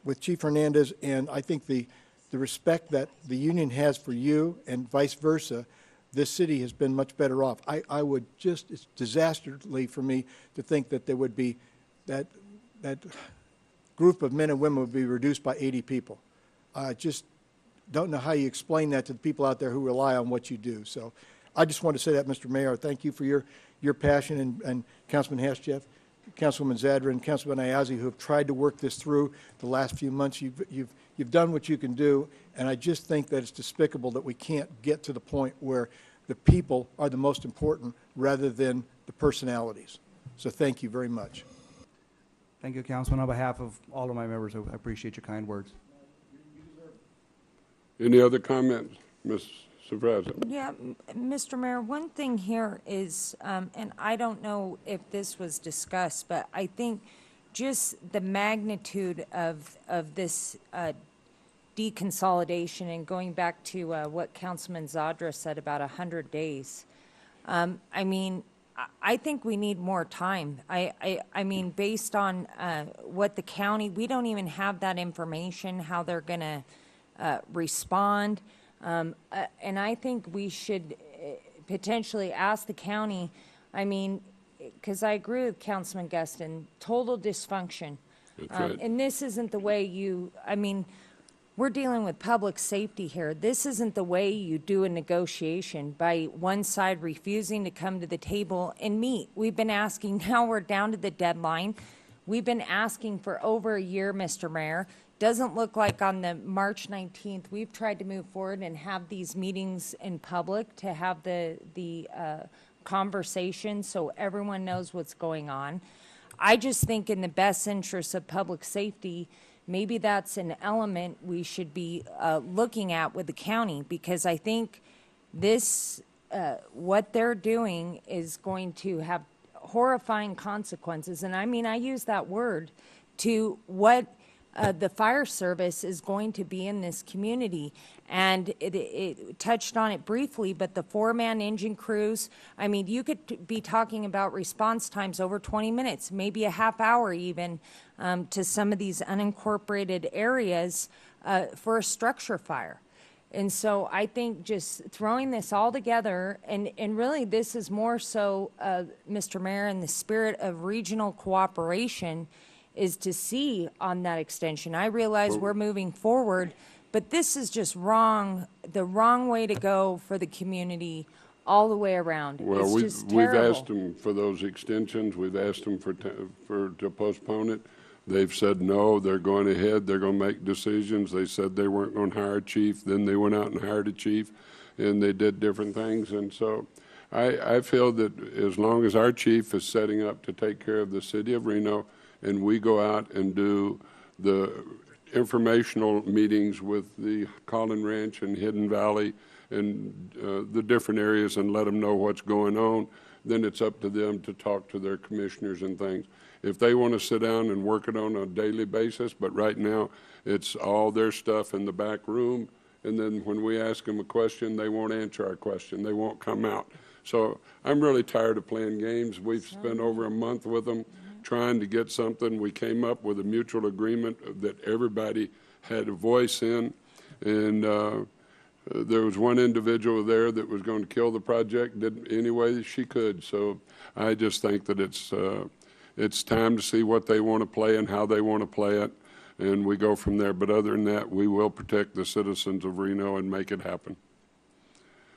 [SPEAKER 21] with Chief Hernandez, and I think the respect that the union has for you and vice versa, this city has been much better off. I would just, it's disastrously for me to think that there would be, that group of men and women would be reduced by 80 people. I just don't know how you explain that to the people out there who rely on what you do. So I just want to say that, Mr. Mayor, thank you for your passion, and Councilman Hastjeff, Councilwoman Zadra, and Councilman Ayazi, who have tried to work this through the last few months. You've done what you can do, and I just think that it's despicable that we can't get to the point where the people are the most important rather than the personalities. So thank you very much.
[SPEAKER 14] Thank you, Councilman. On behalf of all of my members, I appreciate your kind words.
[SPEAKER 1] Any other comments, Ms. Safraza?
[SPEAKER 11] Yeah, Mr. Mayor, one thing here is, and I don't know if this was discussed, but I think just the magnitude of this deconsolidation, and going back to what Councilman Zadra said about 100 days, I mean, I think we need more time. I mean, based on what the county, we don't even have that information, how they're going to respond. And I think we should potentially ask the county, I mean, because I agree with Councilman Guston, total dysfunction.
[SPEAKER 1] Right.
[SPEAKER 11] And this isn't the way I mean, we're dealing with public safety here. This isn't the way you do a negotiation, by one side refusing to come to the table and meet. We've been asking, now we're down to the deadline. We've been asking for over a year, Mr. Mayor. doesn't look like on the March 19th, we've tried to move forward and have these meetings in public to have the conversation so everyone knows what's going on. I just think in the best interest of public safety, maybe that's an element we should be looking at with the county, because I think this, what they're doing is going to have horrifying consequences. And I mean, I use that word to what the fire service is going to be in this community. And it touched on it briefly, but the four-man engine crews, I mean, you could be talking about response times over 20 minutes, maybe a half hour even, to some of these unincorporated areas for a structure fire. And so I think just throwing this all together, and really this is more so, Mr. Mayor, in the spirit of regional cooperation, is to see on that extension. I realize we're moving forward, but this is just wrong, the wrong way to go for the community all the way around.
[SPEAKER 1] Well,
[SPEAKER 11] It's just
[SPEAKER 1] we've
[SPEAKER 11] terrible.
[SPEAKER 1] asked them for those extensions. We've asked them to postpone it. They've said no, they're going ahead, they're going to make decisions. They said they weren't going to hire a chief, then they went out and hired a chief, and they did different things. And so I feel that as long as our chief is setting up to take care of the city of Reno, and we go out and do the informational meetings with the Collin Ranch and Hidden Valley and the different areas and let them know what's going on, then it's up to them to talk to their commissioners and things. If they want to sit down and work it on a daily basis, but right now it's all their stuff in the back room, and then when we ask them a question, they won't answer our question. They won't come out. So I'm really tired of playing games. We've spent over a month with them trying to get something. We came up with a mutual agreement that everybody had a voice in, and there was one individual there that was going to kill the project, did any way she could. So I just think that it's time to see what they want to play and how they want to play it, and we go from there. But other than that, we will protect the citizens of Reno and make it happen.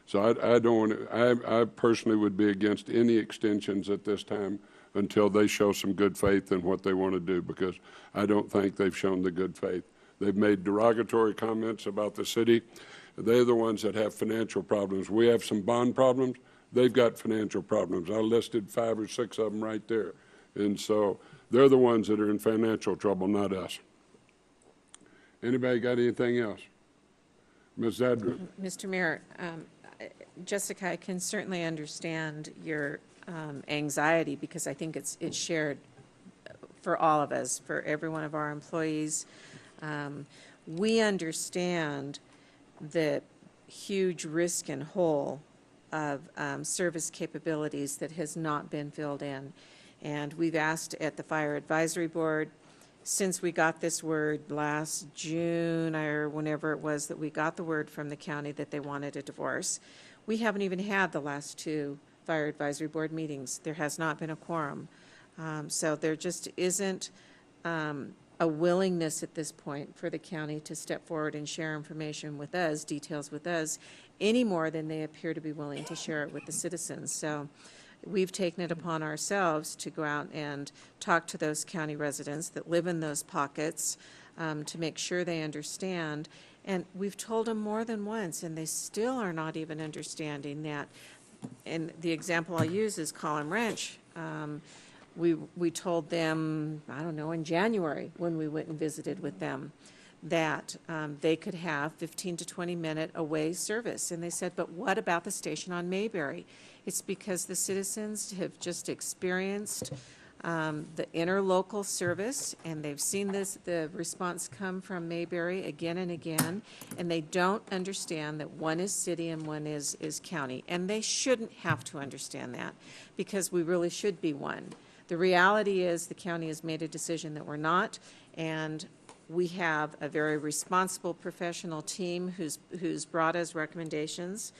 [SPEAKER 1] So I don't want to, I personally would be against any extensions at this time until they show some good faith in what they want to do, because I don't think they've shown the good faith. They've made derogatory comments about the city. They're the ones that have financial problems. We have some bond problems. They've got financial problems. I listed 5 or 6 of them right there. And so they're the ones that are in financial trouble, not us. Anybody got anything else? Ms. Zadra?
[SPEAKER 8] Mr. Mayor, Jessica, I can certainly understand your anxiety, because I think it's shared for all of us, for every one of our employees. We understand the huge risk and hole of service capabilities that has not been filled in. And we've asked at the Fire Advisory Board, since we got this word last June or whenever it was that we got the word from the county that they wanted a divorce, we haven't even had the last 2 Fire Advisory Board meetings. There has not been a quorum. So there just isn't a willingness at this point for the county to step forward and share information with us, details with us, any more than they appear to be willing to share it with the citizens. So we've taken it upon ourselves to go out and talk to those county residents that live in those pockets to make sure they understand. And we've told them more than once, and they still are not even understanding that. And the example I'll use is Collin Ranch. We told them, I don't know, in January when we went and visited with them, that they could have 15 to 20 minute away service. And they said, but what about the station on Mayberry? It's because the citizens have just experienced the interlocal service, and they've seen the response come from Mayberry again and again, and they don't understand that one is city and one is county. And they shouldn't have to understand that, because we really should be one. The reality is the county has made a decision that we're not, and we have a very responsible professional team who's brought us recommendations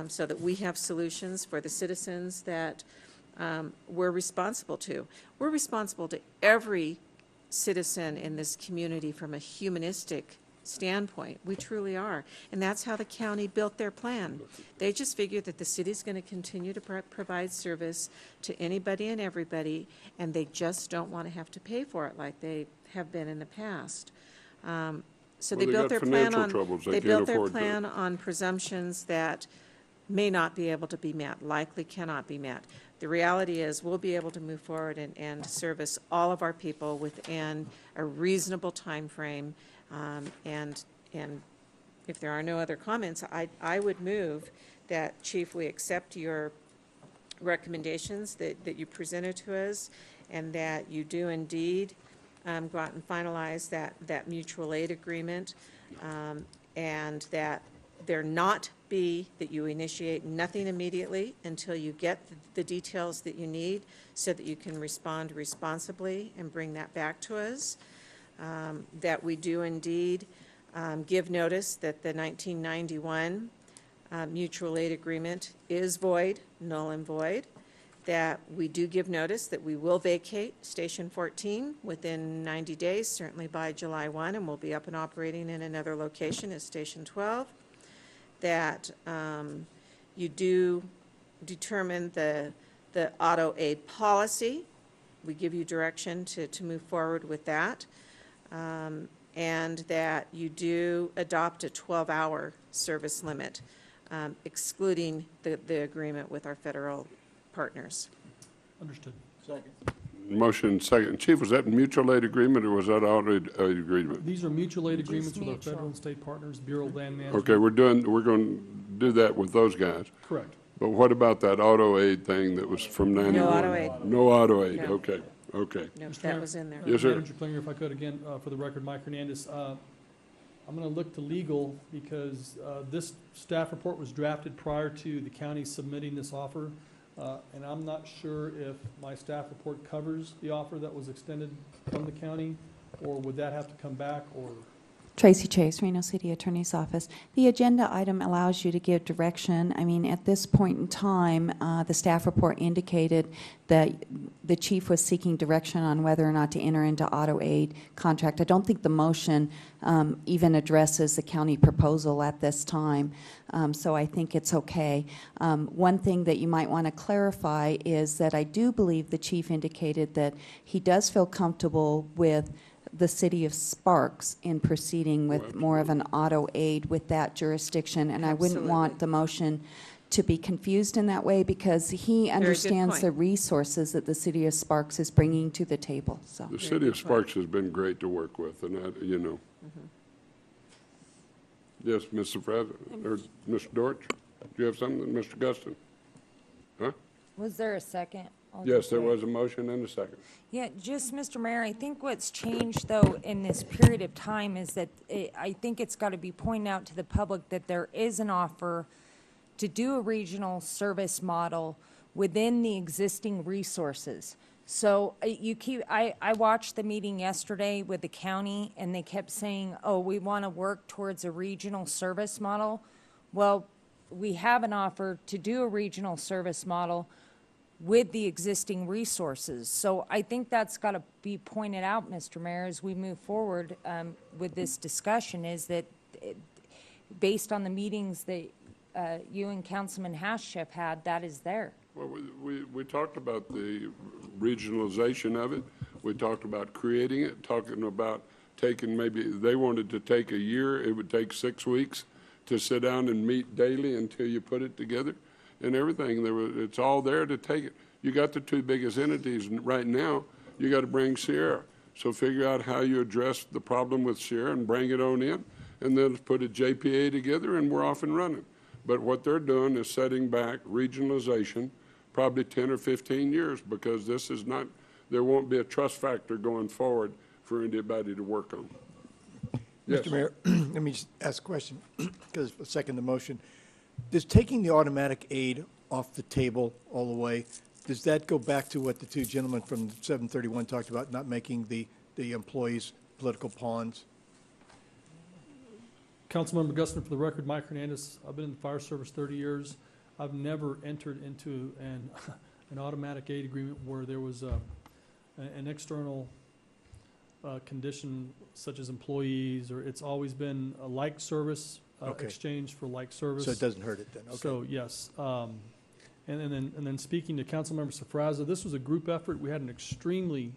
[SPEAKER 8] so that we have solutions for the citizens that we're responsible to. We're responsible to every citizen in this community from a humanistic standpoint. We truly are. And that's how the county built their plan. They just figured that the city's going to continue to provide service to anybody and everybody, and they just don't want to have to pay for it like they have been in the past. So
[SPEAKER 1] Well,
[SPEAKER 8] they
[SPEAKER 1] they
[SPEAKER 8] built
[SPEAKER 1] got
[SPEAKER 8] their plan
[SPEAKER 1] financial
[SPEAKER 8] on,
[SPEAKER 1] troubles. They
[SPEAKER 8] they
[SPEAKER 1] can't
[SPEAKER 8] built their
[SPEAKER 1] afford to.
[SPEAKER 8] plan on presumptions that may not be able to be met, likely cannot be met. The reality is, we'll be able to move forward and service all of our people within a reasonable timeframe. And if there are no other comments, I would move that, Chief, we accept your recommendations that you presented to us, and that you do indeed go out and finalize that mutual aid agreement, and that there not be, that you initiate nothing immediately until you get the details that you need so that you can respond responsibly and bring that back to us. That we do indeed give notice that the 1991 mutual aid agreement is void, null and void. That we do give notice that we will vacate Station 14 within 90 days, certainly by July 1, and we'll be up and operating in another location as Station 12. That you do determine the auto aid policy. We give you direction to move forward with that. And that you do adopt a 12-hour service limit, excluding the agreement with our federal partners.
[SPEAKER 3] Understood.
[SPEAKER 21] Second.
[SPEAKER 1] Motion second. Chief, was that mutual aid agreement or was that auto aid agreement?
[SPEAKER 3] These are mutual aid agreements with our federal and state partners, Bureau of Land Management.
[SPEAKER 1] Okay, we're going to do that with those guys.
[SPEAKER 3] Correct.
[SPEAKER 1] But what about that auto aid thing that was from 91?
[SPEAKER 8] No auto aid.
[SPEAKER 1] No auto aid,
[SPEAKER 8] No.
[SPEAKER 1] okay, okay.
[SPEAKER 8] No, that was in there.
[SPEAKER 1] Yes, sir.
[SPEAKER 3] Manager Klinger, if I could, again, for the record, Mike Hernandez, I'm going to look to legal because this staff report was drafted prior to the county submitting this offer. And I'm not sure if my staff report covers the offer that was extended from the county, or would that have to come back, or?
[SPEAKER 6] Tracy Chase, Reno City Attorney's Office. The agenda item allows you to give direction. I mean, at this point in time, the staff report indicated that the chief was seeking direction on whether or not to enter into auto aid contract. I don't think the motion even addresses the county proposal at this time, so I think it's okay. One thing that you might want to clarify is that I do believe the chief indicated that he does feel comfortable with the city of Sparks in proceeding with more of an auto aid with that jurisdiction, and I wouldn't want the motion to be confused in that way because he understands the resources that the city of Sparks is bringing to the table. So
[SPEAKER 1] The city of Sparks has been great to work with, and that, you know. Yes, Mr. President, or Mr. Dortch, do you have something, Mr. Guston? Huh?
[SPEAKER 11] Was there a second?
[SPEAKER 1] Yes, there was a motion and a second.
[SPEAKER 11] Yeah, just, Mr. Mayor, I think what's changed, though, in this period of time is that I think it's got to be pointed out to the public that there is an offer to do a regional service model within the existing resources. So I watched the meeting yesterday with the county, and they kept saying, oh, we want to work towards a regional service model. Well, we have an offer to do a regional service model with the existing resources. So I think that's got to be pointed out, Mr. Mayor, as we move forward with this discussion, is that based on the meetings that you and Councilman Haschef had, that is there.
[SPEAKER 1] Well, we talked about the regionalization of it. We talked about creating it, talking about taking, maybe they wanted to take a year. It would take 6 weeks to sit down and meet daily until you put it together. And everything, it's all there to take it. You got the two biggest entities right now. You got to bring Sierra. So figure out how you address the problem with Sierra and bring it on in, and then put a JPA together, and we're off and running. But what they're doing is setting back regionalization probably 10 or 15 years because this is not. There won't be a trust factor going forward for anybody to work on. Yes.
[SPEAKER 21] Mr. Mayor, let me just ask a question because I'll second the motion. Does taking the automatic aid off the table all the way, does that go back to what the two gentlemen from 731 talked about, not making the employees political pawns?
[SPEAKER 3] Councilmember Guston, for the record, Mike Hernandez, I've been in the fire service 30 years. I've never entered into an automatic aid agreement where there was an external condition such as employees, or it's always been a like service exchange for like service.
[SPEAKER 21] So it doesn't hurt it then, okay.
[SPEAKER 3] So, yes. And then speaking to Councilmember Safraza, this was a group effort. We had an extremely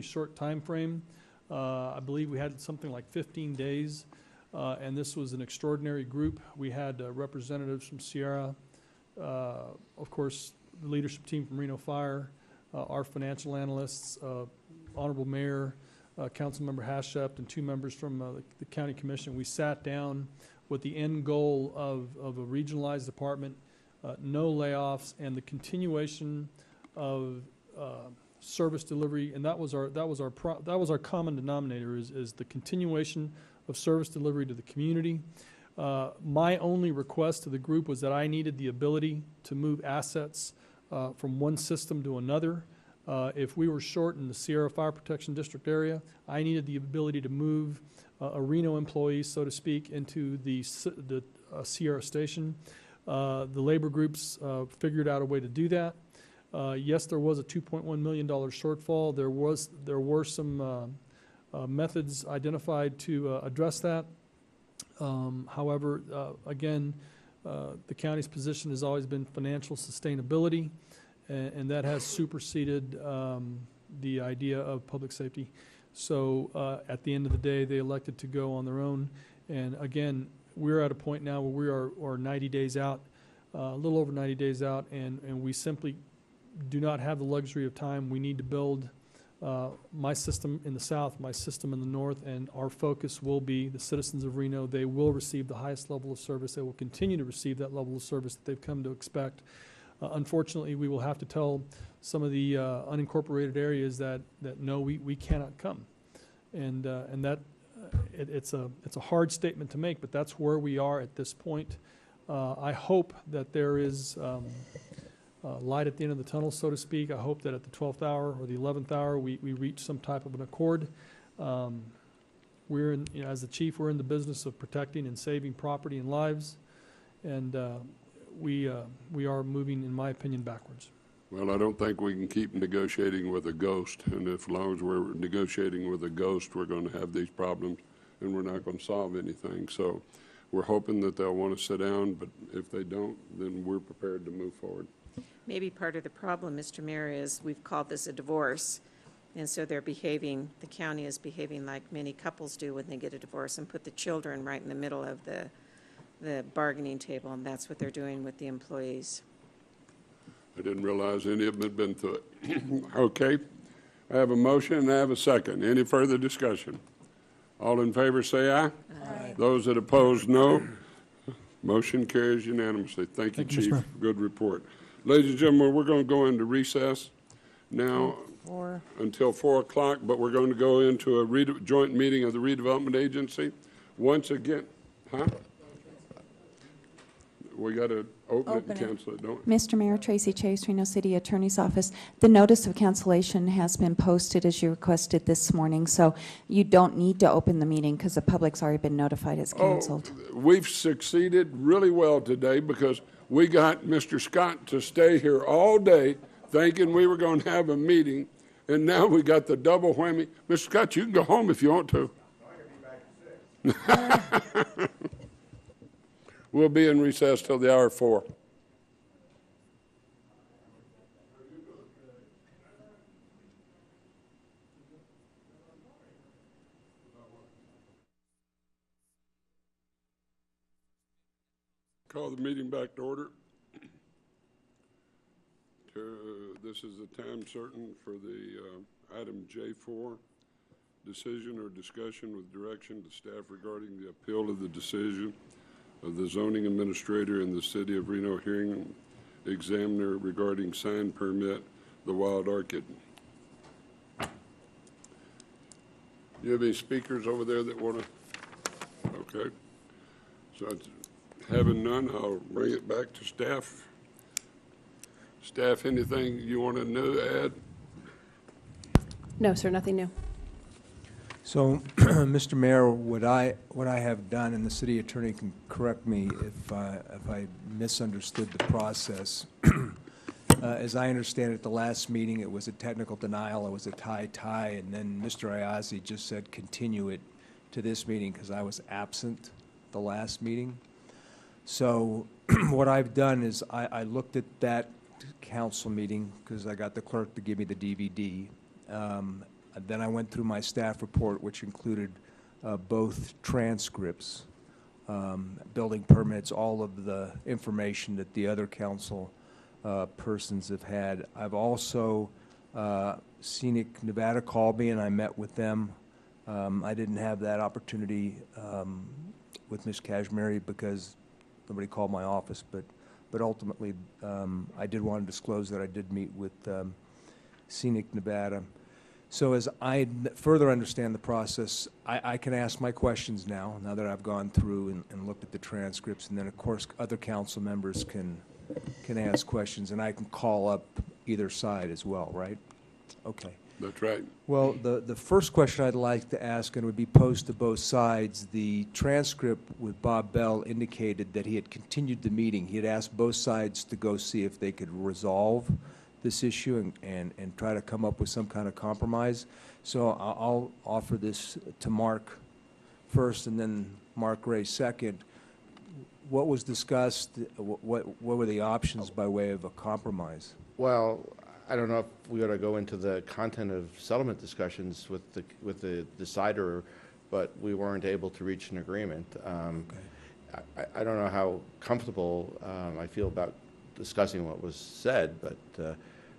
[SPEAKER 3] short time frame. I believe we had something like 15 days, and this was an extraordinary group. We had representatives from Sierra, of course, the leadership team from Reno Fire, our financial analysts, Honorable Mayor, Councilmember Hashep, and 2 members from the County Commission. We sat down with the end goal of a regionalized department, no layoffs, and the continuation of service delivery. And that was our common denominator is the continuation of service delivery to the community. My only request to the group was that I needed the ability to move assets from one system to another. If we were short in the Sierra Fire Protection District area, I needed the ability to move a Reno employee, so to speak, into the Sierra station. The labor groups figured out a way to do that. Yes, there was a $2.1 million shortfall. There were some methods identified to address that. However, again, the county's position has always been financial sustainability, and that has superseded the idea of public safety. So at the end of the day, they elected to go on their own. And again, we're at a point now where we are 90 days out, a little over 90 days out, and we simply do not have the luxury of time. We need to build my system in the south, my system in the north, and our focus will be the citizens of Reno. They will receive the highest level of service. They will continue to receive that level of service that they've come to expect. Unfortunately, we will have to tell some of the unincorporated areas that no, we cannot come, and that it's a hard statement to make, but that's where we are at this point. I hope that there is light at the end of the tunnel, so to speak. I hope that at the 12th hour or the 11th hour, we reach some type of an accord. We're in, as the chief, we're in the business of protecting and saving property and lives, and we are moving, in my opinion, backwards.
[SPEAKER 1] Well, I don't think we can keep negotiating with a ghost, and as long as we're negotiating with a ghost, we're going to have these problems, and we're not going to solve anything. So we're hoping that they'll want to sit down, but if they don't, then we're prepared to move forward.
[SPEAKER 8] Maybe part of the problem, Mr. Mayor, is we've called this a divorce, and so they're behaving, the county is behaving like many couples do when they get a divorce and put the children right in the middle of the bargaining table, and that's what they're doing with the employees.
[SPEAKER 1] I didn't realize any of them had been through it. Okay. I have a motion and I have a second. Any further discussion? All in favor say aye. Aye. Those that oppose, no. Motion carries unanimously. Thank you, Chief. Good report. Ladies and gentlemen, we're going to go into recess now until 4 o'clock, but we're going to go into a joint meeting of the Redevelopment Agency. Once again, we got to open it and cancel it, don't we?
[SPEAKER 6] Mr. Mayor, Tracy Chase, Reno City Attorney's Office. The notice of cancellation has been posted as you requested this morning, so you don't need to open the meeting because the public's already been notified it's canceled.
[SPEAKER 1] We've succeeded really well today because we got Mr. Scott to stay here all day thinking we were going to have a meeting, and now we got the double whammy. Mr. Scott, you can go home if you want to. We'll be in recess till the hour 4. Call the meeting back to order. This is the time certain for the item J4, decision or discussion with direction to staff regarding the appeal of the decision of the zoning administrator in the City of Reno hearing examiner regarding sign permit, the Wild Orchid. You have any speakers over there that want to? Okay. So having none, I'll bring it back to staff. Staff, anything you want to add?
[SPEAKER 10] No, sir, nothing new.
[SPEAKER 5] So, Mr. Mayor, what I have done, and the city attorney can correct me if I misunderstood the process. As I understand it, at the last meeting, it was a technical denial, it was a tie, and then Mr. Ayazi just said continue it to this meeting because I was absent the last meeting. So what I've done is I looked at that council meeting because I got the clerk to give me the DVD. Then I went through my staff report, which included both transcripts, building permits, all of the information that the other council persons have had. I've also, Scenic Nevada called me and I met with them. I didn't have that opportunity with Ms. Kashmiri because nobody called my office, but ultimately I did want to disclose that I did meet with Scenic Nevada. So as I further understand the process, I can ask my questions now that I've gone through and looked at the transcripts, and then of course other council members can ask questions, and I can call up either side as well, right? Okay.
[SPEAKER 1] That's right.
[SPEAKER 5] Well, the first question I'd like to ask, and it would be posed to both sides, the transcript with Bob Bell indicated that he had continued the meeting. He had asked both sides to go see if they could resolve this issue and try to come up with some kind of compromise. So I'll offer this to Mark first and then Mark Ray second. What was discussed? What were the options by way of a compromise?
[SPEAKER 12] Well, I don't know if we ought to go into the content of settlement discussions with the decider, but we weren't able to reach an agreement. I don't know how comfortable I feel about discussing what was said, but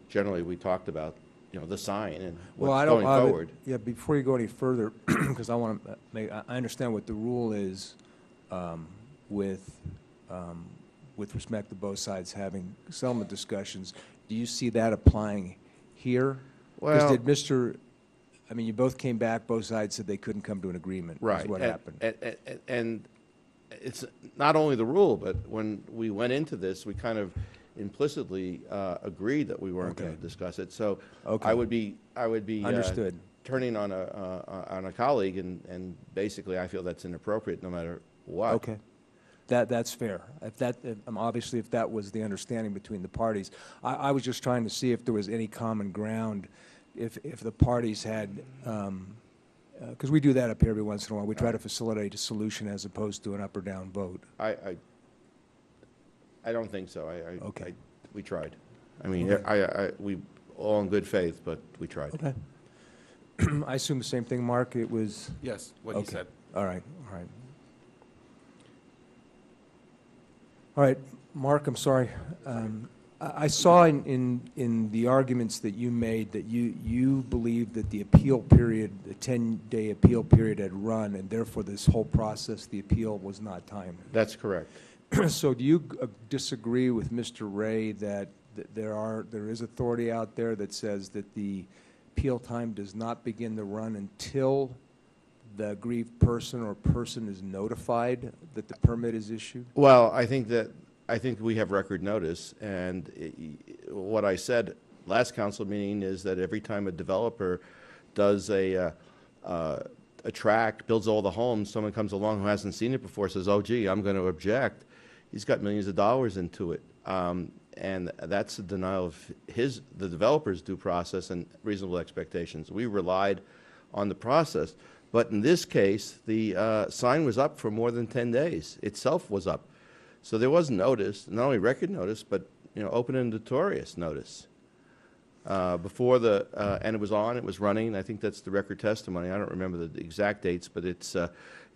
[SPEAKER 12] generally we talked about, the sign and what's going forward.
[SPEAKER 5] Yeah, before you go any further, because I want to I understand what the rule is with respect to both sides having settlement discussions. Do you see that applying here?
[SPEAKER 12] Well,
[SPEAKER 5] did you both came back, both sides said they couldn't come to an agreement.
[SPEAKER 12] Right.
[SPEAKER 5] Is what happened.
[SPEAKER 12] And it's not only the rule, but when we went into this, we kind of implicitly agreed that we weren't going to discuss it. So I would be
[SPEAKER 5] Understood.
[SPEAKER 12] Turning on a colleague, and basically I feel that's inappropriate no matter what.
[SPEAKER 5] Okay. That's fair. Obviously, if that was the understanding between the parties, I was just trying to see if there was any common ground, if the parties had, because we do that up here every once in a while. We try to facilitate a solution as opposed to an up or down vote.
[SPEAKER 12] I don't think so.
[SPEAKER 5] Okay.
[SPEAKER 12] We tried. I mean,
[SPEAKER 5] Okay.
[SPEAKER 12] we all in good faith, but we tried.
[SPEAKER 5] Okay. I assume the same thing, Mark. It was.
[SPEAKER 4] Yes, what he said.
[SPEAKER 5] All right. All right. All right, Mark, I'm sorry. I saw in the arguments that you made that you believe that the appeal period, the 10-day appeal period had run, and therefore this whole process, the appeal was not timed.
[SPEAKER 12] That's correct.
[SPEAKER 5] So do you disagree with Mr. Ray that there is authority out there that says that the appeal time does not begin to run until the aggrieved person or person is notified that the permit is issued?
[SPEAKER 12] Well, I think we have record notice, and what I said last council meeting is that every time a developer does a tract, builds all the homes, someone comes along who hasn't seen it before, says, "Oh, gee, I'm going to object." He's got millions of dollars into it, and that's a denial of the developer's due process and reasonable expectations. We relied on the process. But in this case, the sign was up for more than 10 days. Itself was up. So there was notice, not only record notice, but open and notorious notice. Before and it was on, it was running. I think that's the record testimony. I don't remember the exact dates, but it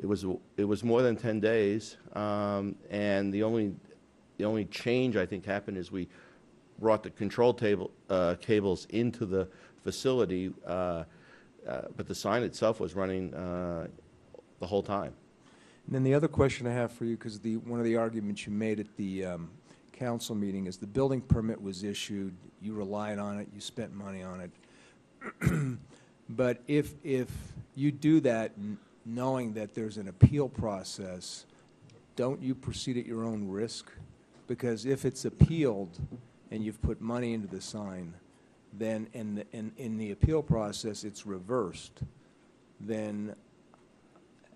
[SPEAKER 12] was more than 10 days. And the only change I think happened is we brought the control cables into the facility. But the sign itself was running the whole time.
[SPEAKER 5] And then the other question I have for you, because one of the arguments you made at the council meeting is the building permit was issued, you relied on it, you spent money on it. But if you do that knowing that there's an appeal process, don't you proceed at your own risk? Because if it's appealed and you've put money into the sign, then in the appeal process it's reversed, then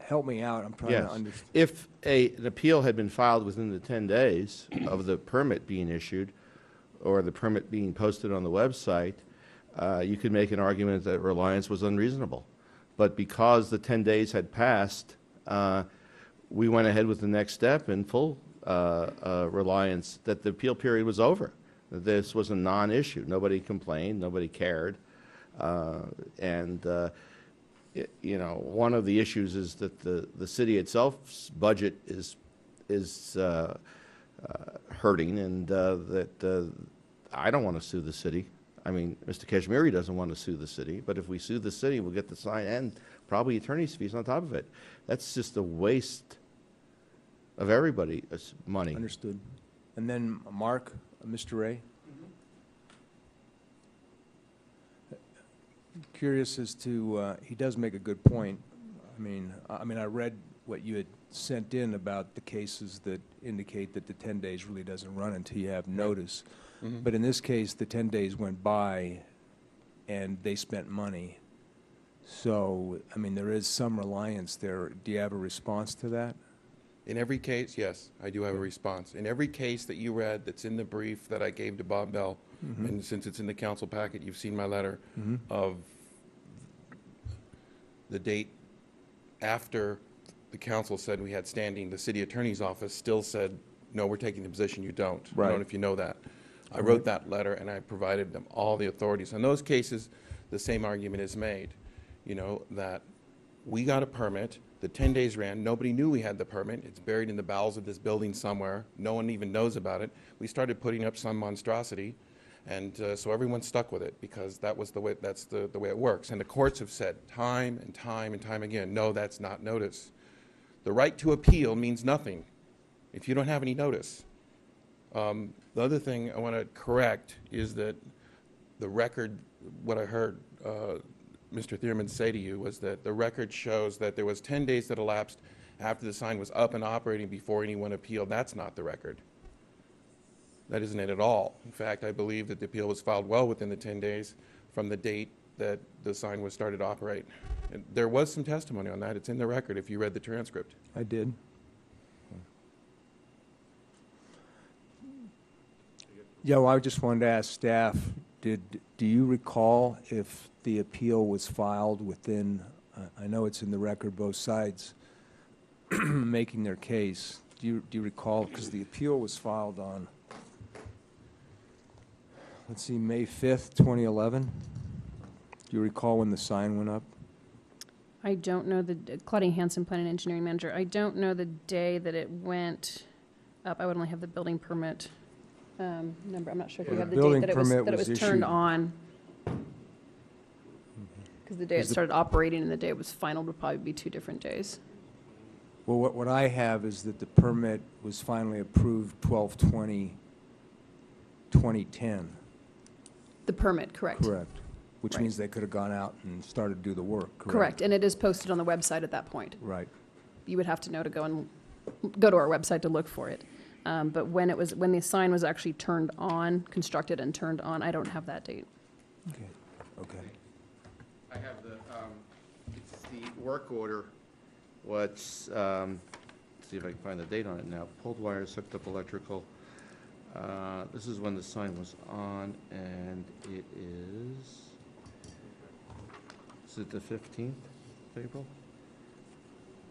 [SPEAKER 5] help me out. I'm trying to understand.
[SPEAKER 12] If an appeal had been filed within the 10 days of the permit being issued or the permit being posted on the website, you could make an argument that reliance was unreasonable. But because the 10 days had passed, we went ahead with the next step in full reliance that the appeal period was over. This was a non-issue. Nobody complained. Nobody cared. You know, one of the issues is that the city itself's budget is hurting, and that I don't want to sue the city. I mean, Mr. Kashmiri doesn't want to sue the city, but if we sue the city, we'll get the sign and probably attorney's fees on top of it. That's just a waste of everybody's money.
[SPEAKER 5] Understood. And then, Mark, Mr. Ray? Curious as to, he does make a good point. I mean, I read what you had sent in about the cases that indicate that the 10 days really doesn't run until you have notice.
[SPEAKER 17] Mhm.
[SPEAKER 5] But in this case, the 10 days went by and they spent money. So, I mean, there is some reliance there. Do you have a response to that?
[SPEAKER 17] In every case, yes, I do have a response. In every case that you read that's in the brief that I gave to Bob Bell, and since it's in the council packet, you've seen my letter of the date after the council said we had standing, the city attorney's office still said, no, we're taking the position you don't. I don't know if you know that. I wrote that letter and I provided them all the authorities. In those cases, the same argument is made, you know, that we got a permit, the 10 days ran, nobody knew we had the permit, it's buried in the bowels of this building somewhere, no one even knows about it. We started putting up some monstrosity, and so everyone's stuck with it because that's the way it works. And the courts have said time and time and time again, no, that's not notice. The right to appeal means nothing if you don't have any notice. The other thing I want to correct is that the record, what I heard Mr. Thierman say to you was that the record shows that there was 10 days that elapsed after the sign was up and operating before anyone appealed. That's not the record. That isn't it at all. In fact, I believe that the appeal was filed well within the 10 days from the date that the sign was started to operate. And there was some testimony on that. It's in the record if you read the transcript.
[SPEAKER 5] I did. Yeah, well, I just wanted to ask staff, do you recall if the appeal was filed within, I know it's in the record, both sides making their case. Do you recall, because the appeal was filed on, let's see, May 5th, 2011? Do you recall when the sign went up?
[SPEAKER 10] I don't know Claudia Hansen, Planning and Engineering Manager. I don't know the day that it went up. I would only have the building permit number. I'm not sure if you have the date that it was turned on. Because the day it started operating and the day it was final would probably be 2 different days.
[SPEAKER 5] Well, what I have is that the permit was finally approved 12/20/2010.
[SPEAKER 10] The permit, correct.
[SPEAKER 5] Correct. Which means they could have gone out and started to do the work, correct?
[SPEAKER 10] Correct, and it is posted on the website at that point.
[SPEAKER 5] Right.
[SPEAKER 10] You would have to know to go to our website to look for it. But when the sign was actually turned on, constructed and turned on, I don't have that date.
[SPEAKER 5] Okay. Okay.
[SPEAKER 12] I have it's the work order. Let's see if I can find the date on it now. Pulled wires, hooked up electrical. This is when the sign was on, and it is it the 15th of April?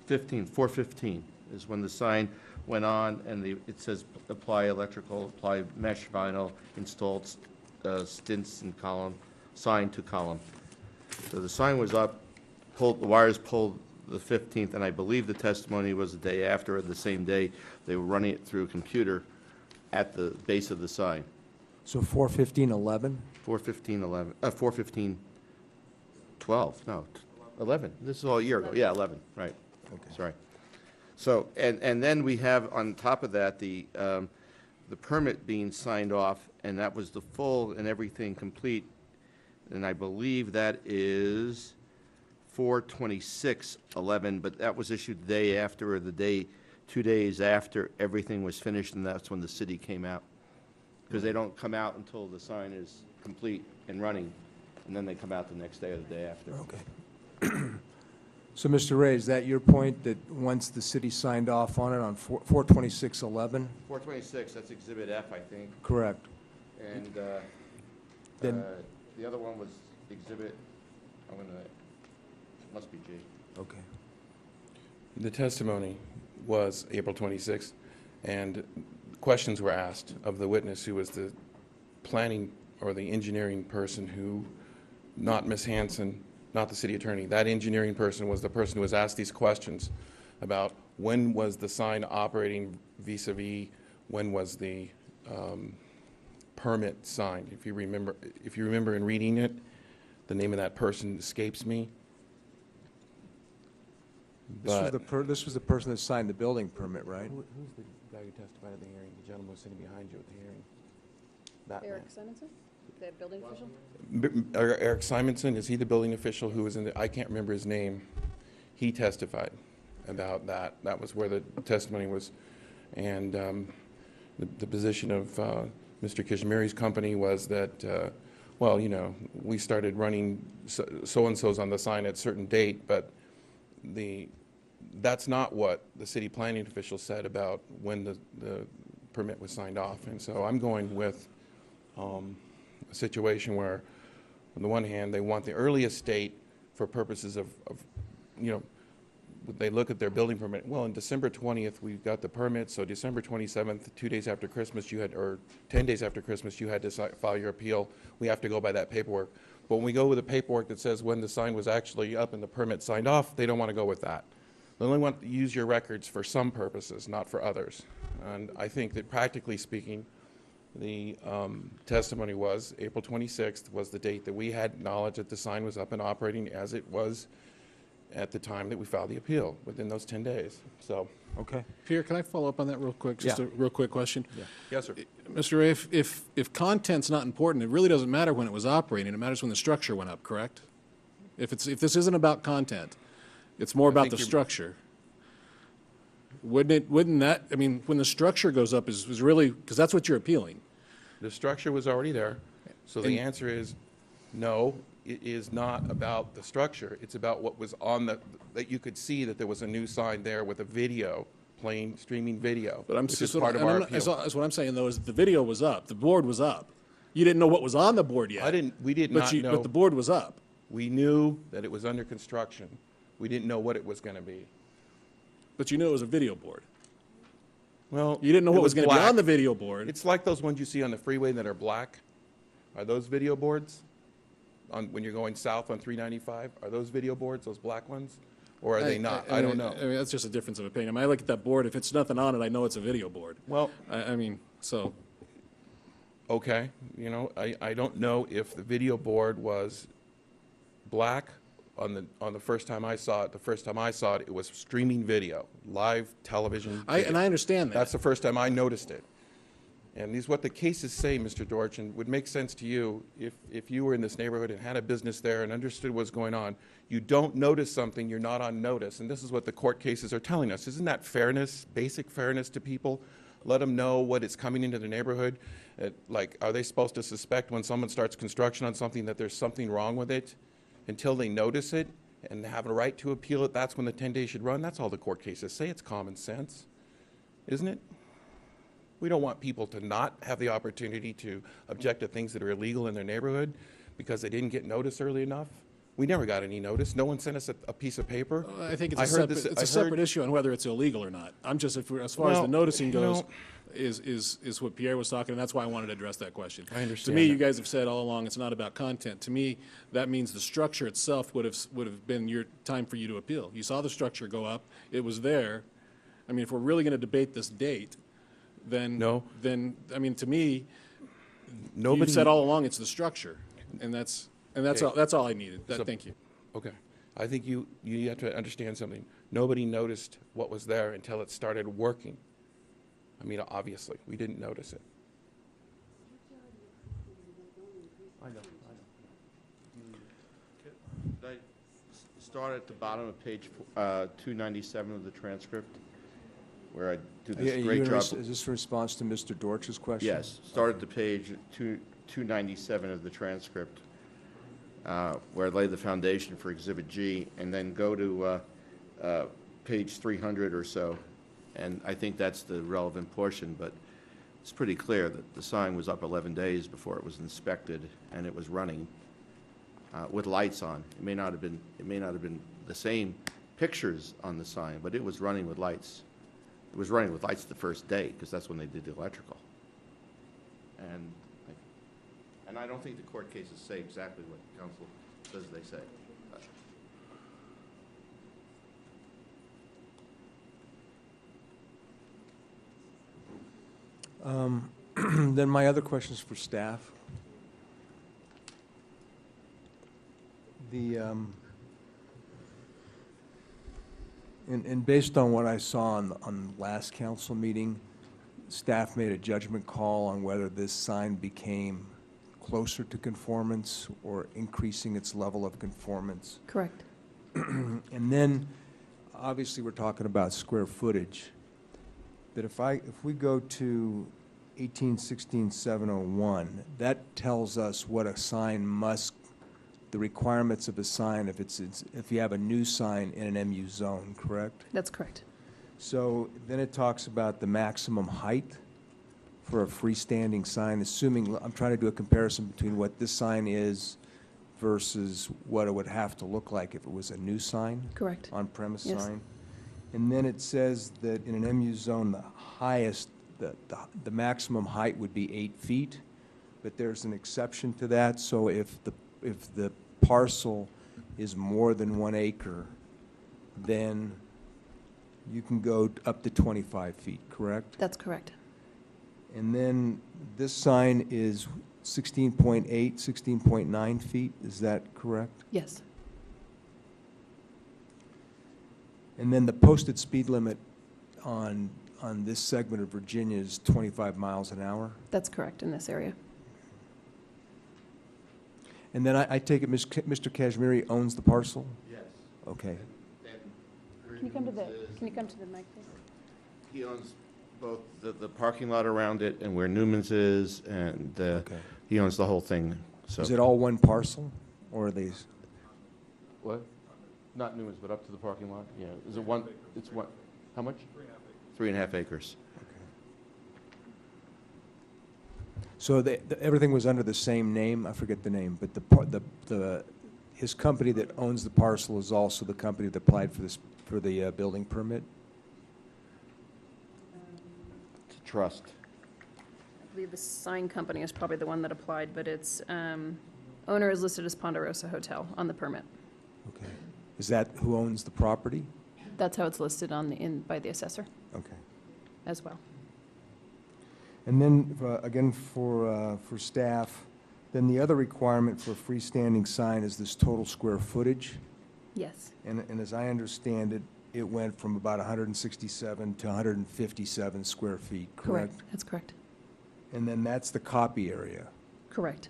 [SPEAKER 12] 4/15 is when the sign went on, and it says apply electrical, apply mesh vinyl, installed stints and column, sign to column. So the sign was up, the wires pulled the 15th, and I believe the testimony was the day after, or the same day. They were running it through a computer at the base of the sign.
[SPEAKER 5] So 4/15/11?
[SPEAKER 12] 4/15/11, 4/15/12, no, 11. This is all a year ago. Yeah, 11, right. Okay. Sorry. So, and then we have on top of that the permit being signed off, and that was the full and everything complete. And I believe that is 4/26/11, but that was issued the day after, or 2 days after everything was finished, and that's when the city came out. Because they don't come out until the sign is complete and running, and then they come out the next day or the day after.
[SPEAKER 5] Okay. So, Mr. Ray, is that your point, that once the city signed off on it on 4/26/11?
[SPEAKER 12] 4/26, that's Exhibit F, I think.
[SPEAKER 5] Correct.
[SPEAKER 12] And
[SPEAKER 5] Then-
[SPEAKER 12] the other one was Exhibit, must be G.
[SPEAKER 5] Okay.
[SPEAKER 17] The testimony was April 26th, and questions were asked of the witness, who was the planning or the engineering person who not Ms. Hanson, not the city attorney. That engineering person was the person who was asked these questions about when was the sign operating vis-a-vis when was the permit signed. If you remember in reading it, the name of that person escapes me.
[SPEAKER 5] This was the person that signed the building permit, right?
[SPEAKER 17] Who's the guy who testified at the hearing? The gentleman was sitting behind you at the hearing. That
[SPEAKER 10] Eric
[SPEAKER 17] man.
[SPEAKER 10] Simonson, the building official?
[SPEAKER 17] Eric Simonson, is he the building official who was in the, I can't remember his name. He testified about that. That was where the testimony was. And the position of Mr. Kashmiri's company was that, well, you know, we started running so-and-so's on the sign at a certain date, but that's not what the city planning official said about when the permit was signed off. And so I'm going with a situation where, on the one hand, they want the earliest date for purposes of, you know, they look at their building permit. Well, on December 20th, we got the permit, so December 27th, 2 days after Christmas, you had, or 10 days after Christmas, you had to file your appeal. We have to go by that paperwork. But when we go with the paperwork that says when the sign was actually up and the permit signed off, they don't want to go with that. They only want to use your records for some purposes, not for others. And I think that practically speaking, the testimony was April 26th was the date that we had knowledge that the sign was up and operating as it was at the time that we filed the appeal, within those 10 days. So,
[SPEAKER 5] okay.
[SPEAKER 13] Pierre, can I follow up on that real quick? Just
[SPEAKER 17] Yeah.
[SPEAKER 13] a real quick question.
[SPEAKER 17] Yeah. Yes, sir.
[SPEAKER 13] Mr. Ray, if content's not important, it really doesn't matter when it was operating. It matters when the structure went up, correct? If this isn't about content, it's more about the structure. Wouldn't that, I mean, when the structure goes up is really, because that's what you're appealing.
[SPEAKER 17] The structure was already there, so the answer is no, it is not about the structure. It's about what was on that you could see that there was a new sign there with a video, playing, streaming video,
[SPEAKER 13] But
[SPEAKER 17] which is part of our appeal.
[SPEAKER 13] that's what I'm saying, though, is the video was up, the board was up. You didn't know what was on the board yet.
[SPEAKER 17] We did not know.
[SPEAKER 13] But the board was up.
[SPEAKER 17] We knew that it was under construction. We didn't know what it was going to be.
[SPEAKER 13] But you knew it was a video board.
[SPEAKER 17] Well,
[SPEAKER 13] You didn't know
[SPEAKER 17] it
[SPEAKER 13] what was going to be
[SPEAKER 17] black.
[SPEAKER 13] on the video board.
[SPEAKER 17] It's like those ones you see on the freeway that are black. Are those video boards? When you're going south on 395, are those video boards, those black ones? Or are they not? I don't know.
[SPEAKER 13] I mean, that's just a difference of opinion. I mean, I look at that board, if it's nothing on it, I know it's a video board.
[SPEAKER 17] Well,
[SPEAKER 13] I mean, so.
[SPEAKER 17] okay, you know, I don't know if the video board was black on the first time I saw it. The first time I saw it, it was streaming video, live television.
[SPEAKER 13] And I understand that.
[SPEAKER 17] That's the first time I noticed it. And these what the cases say, Mr. Dorch, and would make sense to you if you were in this neighborhood and had a business there and understood what's going on. You don't notice something, you're not on notice. And this is what the court cases are telling us. Isn't that fairness, basic fairness to people? Let them know what is coming into their neighborhood. Like, are they supposed to suspect when someone starts construction on something that there's something wrong with it until they notice it and have a right to appeal it? That's when the 10 days should run. That's all the court cases say. It's common sense, isn't it? We don't want people to not have the opportunity to object to things that are illegal in their neighborhood because they didn't get notice early enough. We never got any notice. No one sent us a piece of paper.
[SPEAKER 13] I think it's a separate issue on whether it's illegal or not. I'm just, as far as the noticing goes, is what Pierre was talking, and that's why I wanted to address that question.
[SPEAKER 17] I understand.
[SPEAKER 13] To me,
[SPEAKER 17] that.
[SPEAKER 13] you guys have said all along it's not about content. To me, that means the structure itself would have been your time for you to appeal. You saw the structure go up. It was there. I mean, if we're really going to debate this date, then I mean, to me, you said all along it's the structure, and that's all I needed. Thank you.
[SPEAKER 17] Okay. I think you have to understand something. Nobody noticed what was there until it started working. I mean, obviously, we didn't notice it. I know.
[SPEAKER 12] Could I start at the bottom of page 297 of the transcript, where I do this great job?
[SPEAKER 5] Is this a response to Mr. Dorch's question?
[SPEAKER 12] Yes. Start at the page 297 of the transcript, where I lay the foundation for Exhibit G, and then go to page 300 or so, and I think that's the relevant portion, but it's pretty clear that the sign was up 11 days before it was inspected, and it was running with lights on. It may not have been the same pictures on the sign, but it was running with lights. It was running with lights the first day, because that's when they did the electrical. And I don't think the court cases say exactly what counsel as they say.
[SPEAKER 5] Then my other question is for staff. And based on what I saw on the last council meeting, staff made a judgment call on whether this sign became closer to conformance or increasing its level of conformance.
[SPEAKER 10] Correct.
[SPEAKER 5] And then, obviously, we're talking about square footage. But if we go to 1816-701, that tells us what a sign must, the requirements of a sign if you have a new sign in an MU zone, correct?
[SPEAKER 10] That's correct.
[SPEAKER 5] So then it talks about the maximum height for a freestanding sign, assuming, I'm trying to do a comparison between what this sign is versus what it would have to look like if it was a new sign.
[SPEAKER 10] Correct.
[SPEAKER 5] On-premise
[SPEAKER 10] Yes.
[SPEAKER 5] sign. And then it says that in an MU zone, the highest, the maximum height would be 8 feet, but there's an exception to that. So if the parcel is more than 1 acre, then you can go up to 25 feet, correct?
[SPEAKER 10] That's correct.
[SPEAKER 5] And then this sign is 16.8, 16.9 feet, is that correct?
[SPEAKER 10] Yes.
[SPEAKER 5] And then the posted speed limit on this segment of Virginia is 25 miles an hour?
[SPEAKER 10] That's correct in this area.
[SPEAKER 5] And then I take it Mr. Kashmiri owns the parcel?
[SPEAKER 12] Yes.
[SPEAKER 5] Okay.
[SPEAKER 10] Can you come to the mic, please?
[SPEAKER 12] He owns both the parking lot around it and where Newman's is, and he owns the whole thing. So
[SPEAKER 5] Is it all one parcel, or are these?
[SPEAKER 12] what? Not Newman's, but up to the parking lot. Yeah. Is it one? It's one. How much? 3.5 acres.
[SPEAKER 5] So everything was under the same name? I forget the name, but his company that owns the parcel is also the company that applied for the building permit?
[SPEAKER 12] It's a trust.
[SPEAKER 10] I believe the sign company is probably the one that applied, but its owner is listed as Ponderosa Hotel on the permit.
[SPEAKER 5] Okay. Is that who owns the property?
[SPEAKER 10] That's how it's listed by the assessor
[SPEAKER 5] Okay.
[SPEAKER 10] as well.
[SPEAKER 5] And then, again, for staff, then the other requirement for a freestanding sign is this total square footage.
[SPEAKER 10] Yes.
[SPEAKER 5] And as I understand it, it went from about 167 to 157 square feet, correct?
[SPEAKER 10] That's correct.
[SPEAKER 5] And then that's the copy area.
[SPEAKER 10] Correct.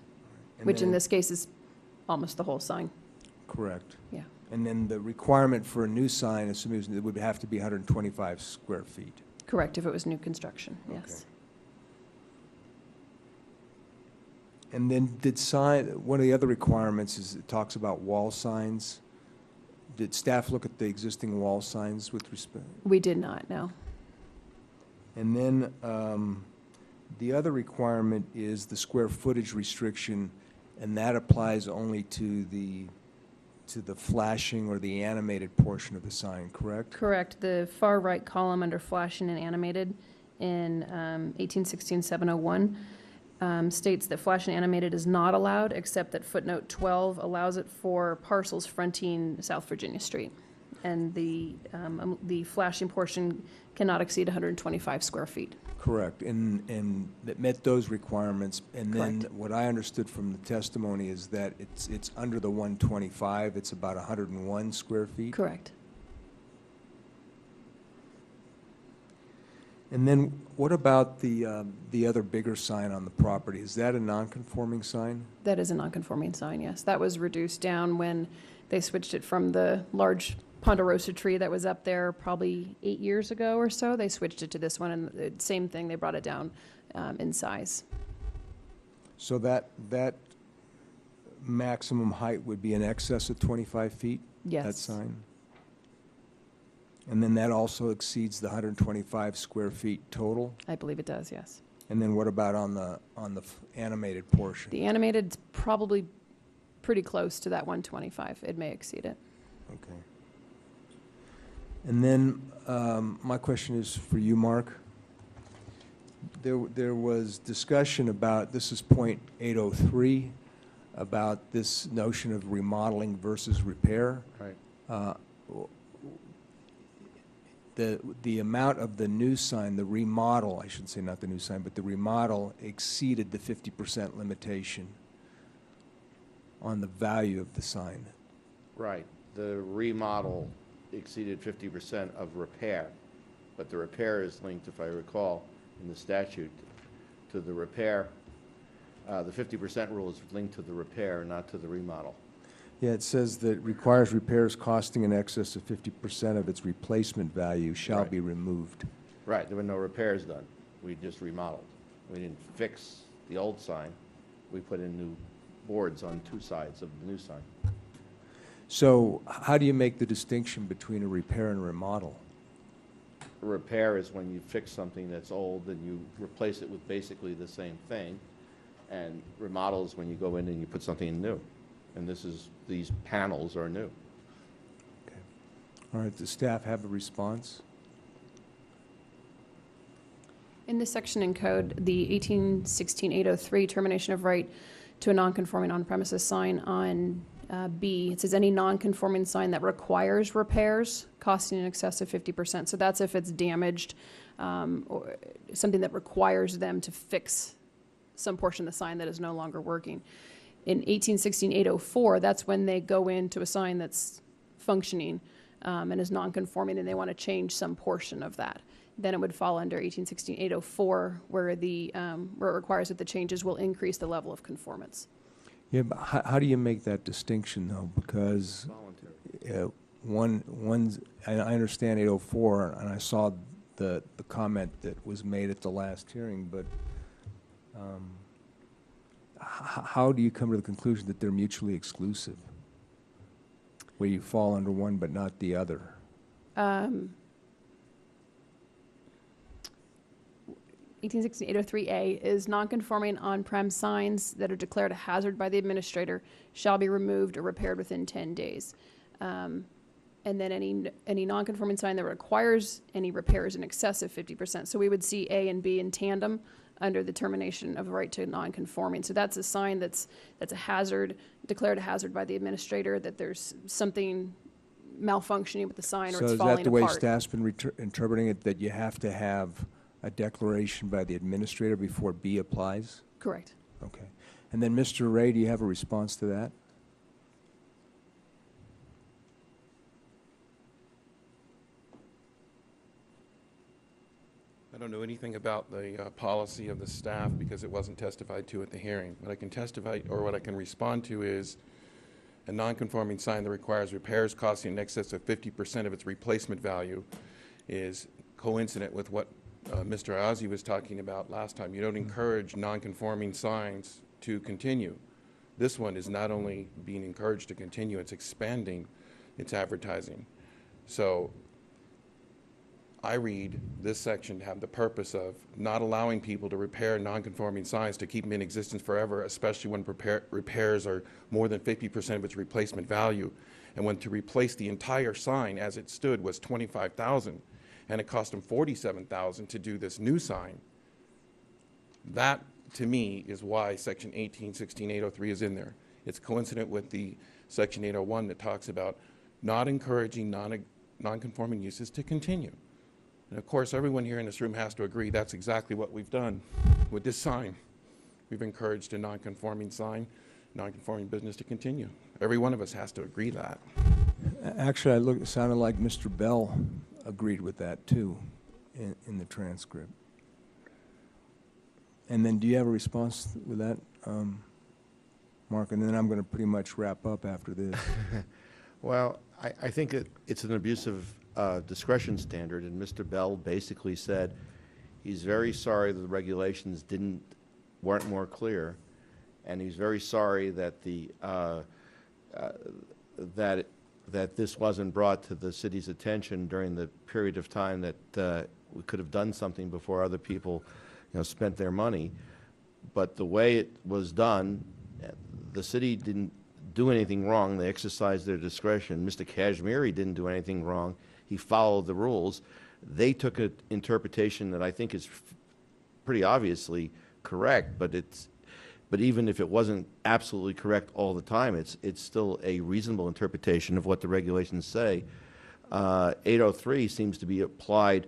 [SPEAKER 5] And
[SPEAKER 10] Which in
[SPEAKER 5] then-
[SPEAKER 10] this case is almost the whole sign.
[SPEAKER 5] Correct.
[SPEAKER 10] Yeah.
[SPEAKER 5] And then the requirement for a new sign, assuming it would have to be 125 square feet.
[SPEAKER 10] Correct, if it was new construction, yes.
[SPEAKER 5] And then one of the other requirements is it talks about wall signs. Did staff look at the existing wall signs with respect?
[SPEAKER 10] We did not, no.
[SPEAKER 5] And then the other requirement is the square footage restriction, and that applies only to the flashing or the animated portion of the sign, correct?
[SPEAKER 10] Correct. The far right column under flashing and animated in 1816-701 states that flashing and animated is not allowed, except that footnote 12 allows it for parcels fronting South Virginia Street. And the flashing portion cannot exceed 125 square feet.
[SPEAKER 5] Correct, and that met those requirements. And then
[SPEAKER 10] Correct.
[SPEAKER 5] what I understood from the testimony is that it's under the 125, it's about 101 square feet?
[SPEAKER 10] Correct.
[SPEAKER 5] And then what about the other bigger sign on the property? Is that a non-conforming sign?
[SPEAKER 10] That is a non-conforming sign, yes. That was reduced down when they switched it from the large ponderosa tree that was up there probably 8 years ago or so. They switched it to this one, and the same thing, they brought it down in size.
[SPEAKER 5] So that maximum height would be in excess of 25 feet?
[SPEAKER 10] Yes.
[SPEAKER 5] That sign? And then that also exceeds the 125 square feet total?
[SPEAKER 10] I believe it does, yes.
[SPEAKER 5] And then what about on the animated portion?
[SPEAKER 10] The animated's probably pretty close to that 125. It may exceed it.
[SPEAKER 5] Okay. And then my question is for you, Mark. There was discussion about, this is point 803, about this notion of remodeling versus repair.
[SPEAKER 12] Right.
[SPEAKER 5] The amount of the new sign, the remodel, I should say not the new sign, but the remodel exceeded the 50% limitation on the value of the sign.
[SPEAKER 12] Right. The remodel exceeded 50% of repair, but the repair is linked, if I recall, in the statute to the repair. The 50% rule is linked to the repair, not to the remodel.
[SPEAKER 5] Yeah, it says that requires repairs costing in excess of 50% of its replacement value shall
[SPEAKER 12] Right.
[SPEAKER 5] be removed.
[SPEAKER 12] Right, there were no repairs done. We just remodeled. We didn't fix the old sign. We put in new boards on two sides of the new sign.
[SPEAKER 5] So how do you make the distinction between a repair and a remodel?
[SPEAKER 12] A repair is when you fix something that's old and you replace it with basically the same thing. And remodel is when you go in and you put something new. And these panels are new.
[SPEAKER 5] Okay. All right, does staff have a response?
[SPEAKER 10] In this section in code, the 1816-803 termination of right to a non-conforming on-premises sign on B, it says any non-conforming sign that requires repairs costing in excess of 50%. So that's if it's damaged or something that requires them to fix some portion of the sign that is no longer working. In 1816-804, that's when they go into a sign that's functioning and is non-conforming and they want to change some portion of that. Then it would fall under 1816-804 where where it requires that the changes will increase the level of conformance.
[SPEAKER 5] Yeah, but how do you make that distinction, though? Because I understand 804, and I saw the comment that was made at the last hearing, but how do you come to the conclusion that they're mutually exclusive, where you fall under one but not the other?
[SPEAKER 10] 1816-803A is non-conforming on-prem signs that are declared a hazard by the administrator shall be removed or repaired within 10 days. And then any non-conforming sign that requires any repairs in excess of 50%. So we would see A and B in tandem under the termination of the right to non-conforming. So that's a sign that's a hazard, declared a hazard by the administrator, that there's something malfunctioning with the sign or it's falling apart.
[SPEAKER 5] So is that the way staff's been interpreting it, that you have to have a declaration by the administrator before B applies?
[SPEAKER 10] Correct.
[SPEAKER 5] Okay. And then, Mr. Ray, do you have a response to that?
[SPEAKER 17] I don't know anything about the policy of the staff because it wasn't testified to at the hearing. What I can testify, or what I can respond to, is a non-conforming sign that requires repairs costing in excess of 50% of its replacement value is coincident with what Mr. Ozzie was talking about last time. You don't encourage non-conforming signs to continue. This one is not only being encouraged to continue, it's expanding its advertising. So I read this section to have the purpose of not allowing people to repair non-conforming signs to keep them in existence forever, especially when repairs are more than 50% of its replacement value. And when to replace the entire sign as it stood was $25,000, and it cost them $47,000 to do this new sign. That, to me, is why Section 1816-803 is in there. It's coincident with the Section 801 that talks about not encouraging non-conforming uses to continue. And of course, everyone here in this room has to agree that's exactly what we've done with this sign. We've encouraged a non-conforming sign, non-conforming business to continue. Every one of us has to agree that.
[SPEAKER 5] Actually, it sounded like Mr. Bell agreed with that, too, in the transcript. And then do you have a response with that, Mark? And then I'm going to pretty much wrap up after this.
[SPEAKER 12] Well, I think it's an abusive discretion standard, and Mr. Bell basically said he's very sorry that the regulations weren't more clear, and he's very sorry that that this wasn't brought to the city's attention during the period of time that we could have done something before other people, spent their money. But the way it was done, the city didn't do anything wrong. They exercised their discretion. Mr. Kashmiri didn't do anything wrong. He followed the rules. They took an interpretation that I think is pretty obviously correct, but But even if it wasn't absolutely correct all the time, it's still a reasonable interpretation of what the regulations say. 803 seems to be applied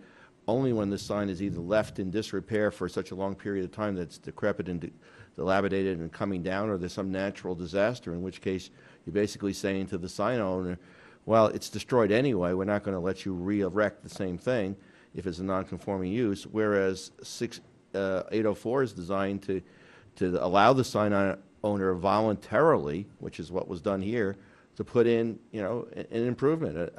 [SPEAKER 12] only when the sign is either left in disrepair for such a long period of time that it's decrepit and dilapidated and coming down, or there's some natural disaster, in which case you're basically saying to the sign owner, well, it's destroyed anyway, we're not going to let you re-erect the same thing if it's a non-conforming use, whereas 804 is designed to allow the sign owner voluntarily, which is what was done here, to put in, you know, an improvement,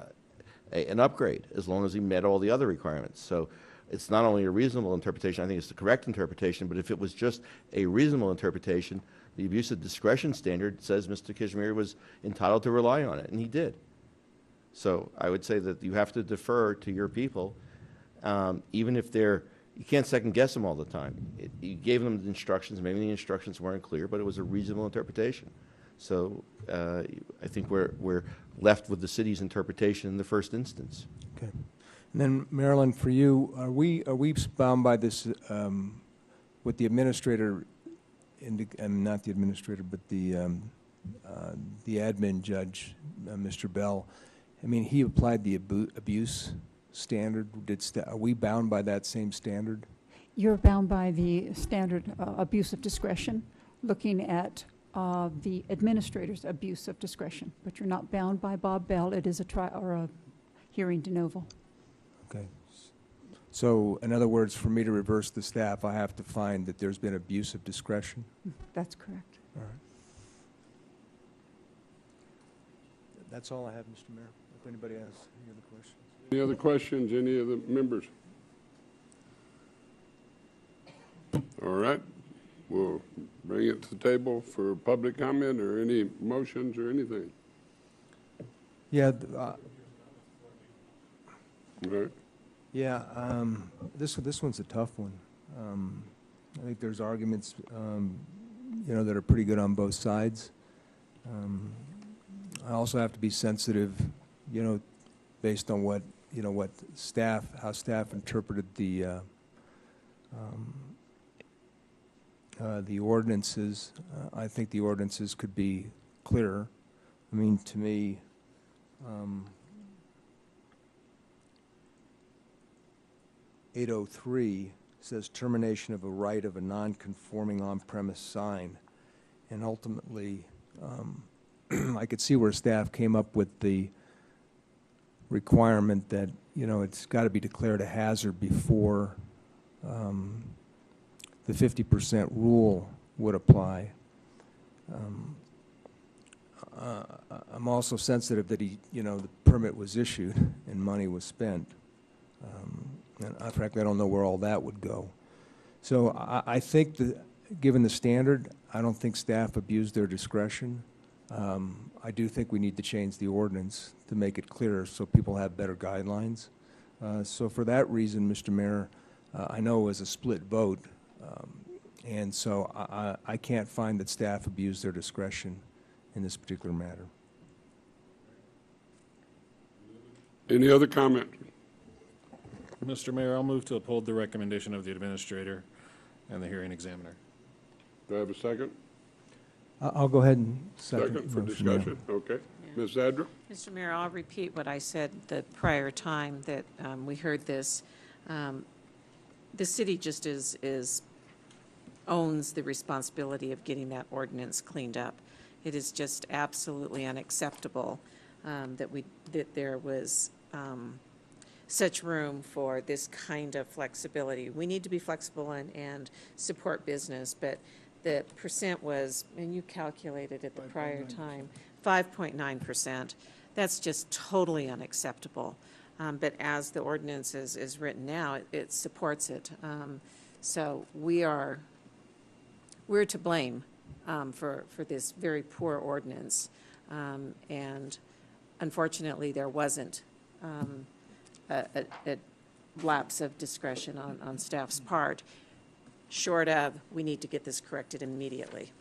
[SPEAKER 12] an upgrade, as long as he met all the other requirements. So it's not only a reasonable interpretation, I think it's the correct interpretation, but if it was just a reasonable interpretation, the abuse of discretion standard says Mr. Kashmiri was entitled to rely on it, and he did. So I would say that you have to defer to your people, even if you can't second guess them all the time. You gave them the instructions, maybe the instructions weren't clear, but it was a reasonable interpretation. So I think we're left with the city's interpretation in the first instance.
[SPEAKER 5] Okay. And then, Marilyn, for you, are we bound by this, with the administrator, not the administrator, but the admin judge, Mr. Bell? I mean, he applied the abuse standard. Are we bound by that same standard?
[SPEAKER 7] You're bound by the standard abuse of discretion, looking at the administrator's abuse of discretion, but you're not bound by Bob Bell. It is a hearing de novo.
[SPEAKER 5] Okay. So, in other words, for me to reverse the staff, I have to find that there's been abuse of discretion?
[SPEAKER 7] That's correct.
[SPEAKER 5] All right. That's all I have, Mr. Mayor. If anybody has any other questions.
[SPEAKER 1] Any other questions, any of the members? All right, we'll bring it to the table for public comment or any motions or anything.
[SPEAKER 5] Yeah.
[SPEAKER 1] All right.
[SPEAKER 5] Yeah, this one's a tough one. I think there's arguments, you know, that are pretty good on both sides. I also have to be sensitive, you know, based on what, you know, how staff interpreted the ordinances. I think the ordinances could be clearer. I mean, to me, 803 says termination of a right of a non-conforming on-premise sign. And ultimately, I could see where staff came up with the requirement that, you know, it's got to be declared a hazard before the 50% rule would apply. I'm also sensitive that the permit was issued and money was spent. And frankly, I don't know where all that would go. So I think that, given the standard, I don't think staff abused their discretion. I do think we need to change the ordinance to make it clearer so people have better guidelines. So for that reason, Mr. Mayor, I know it was a split vote, and so I can't find that staff abused their discretion in this particular matter.
[SPEAKER 1] Any other comment?
[SPEAKER 13] Mr. Mayor, I'll move to uphold the recommendation of the administrator and the hearing examiner.
[SPEAKER 1] Do I have a second?
[SPEAKER 5] I'll go ahead and
[SPEAKER 1] Second for discussion, okay. Ms. Zadra?
[SPEAKER 8] Mr. Mayor, I'll repeat what I said the prior time that we heard this. The city just owns the responsibility of getting that ordinance cleaned up. It is just absolutely unacceptable that there was such room for this kind of flexibility. We need to be flexible and support business, but the percent was, and you calculated at the prior time, 5.9%. That's just totally unacceptable. But as the ordinance is written now, it supports it. So we're to blame for this very poor ordinance. And unfortunately, there wasn't a lapse of discretion on staff's part. Short of, we need to get this corrected immediately.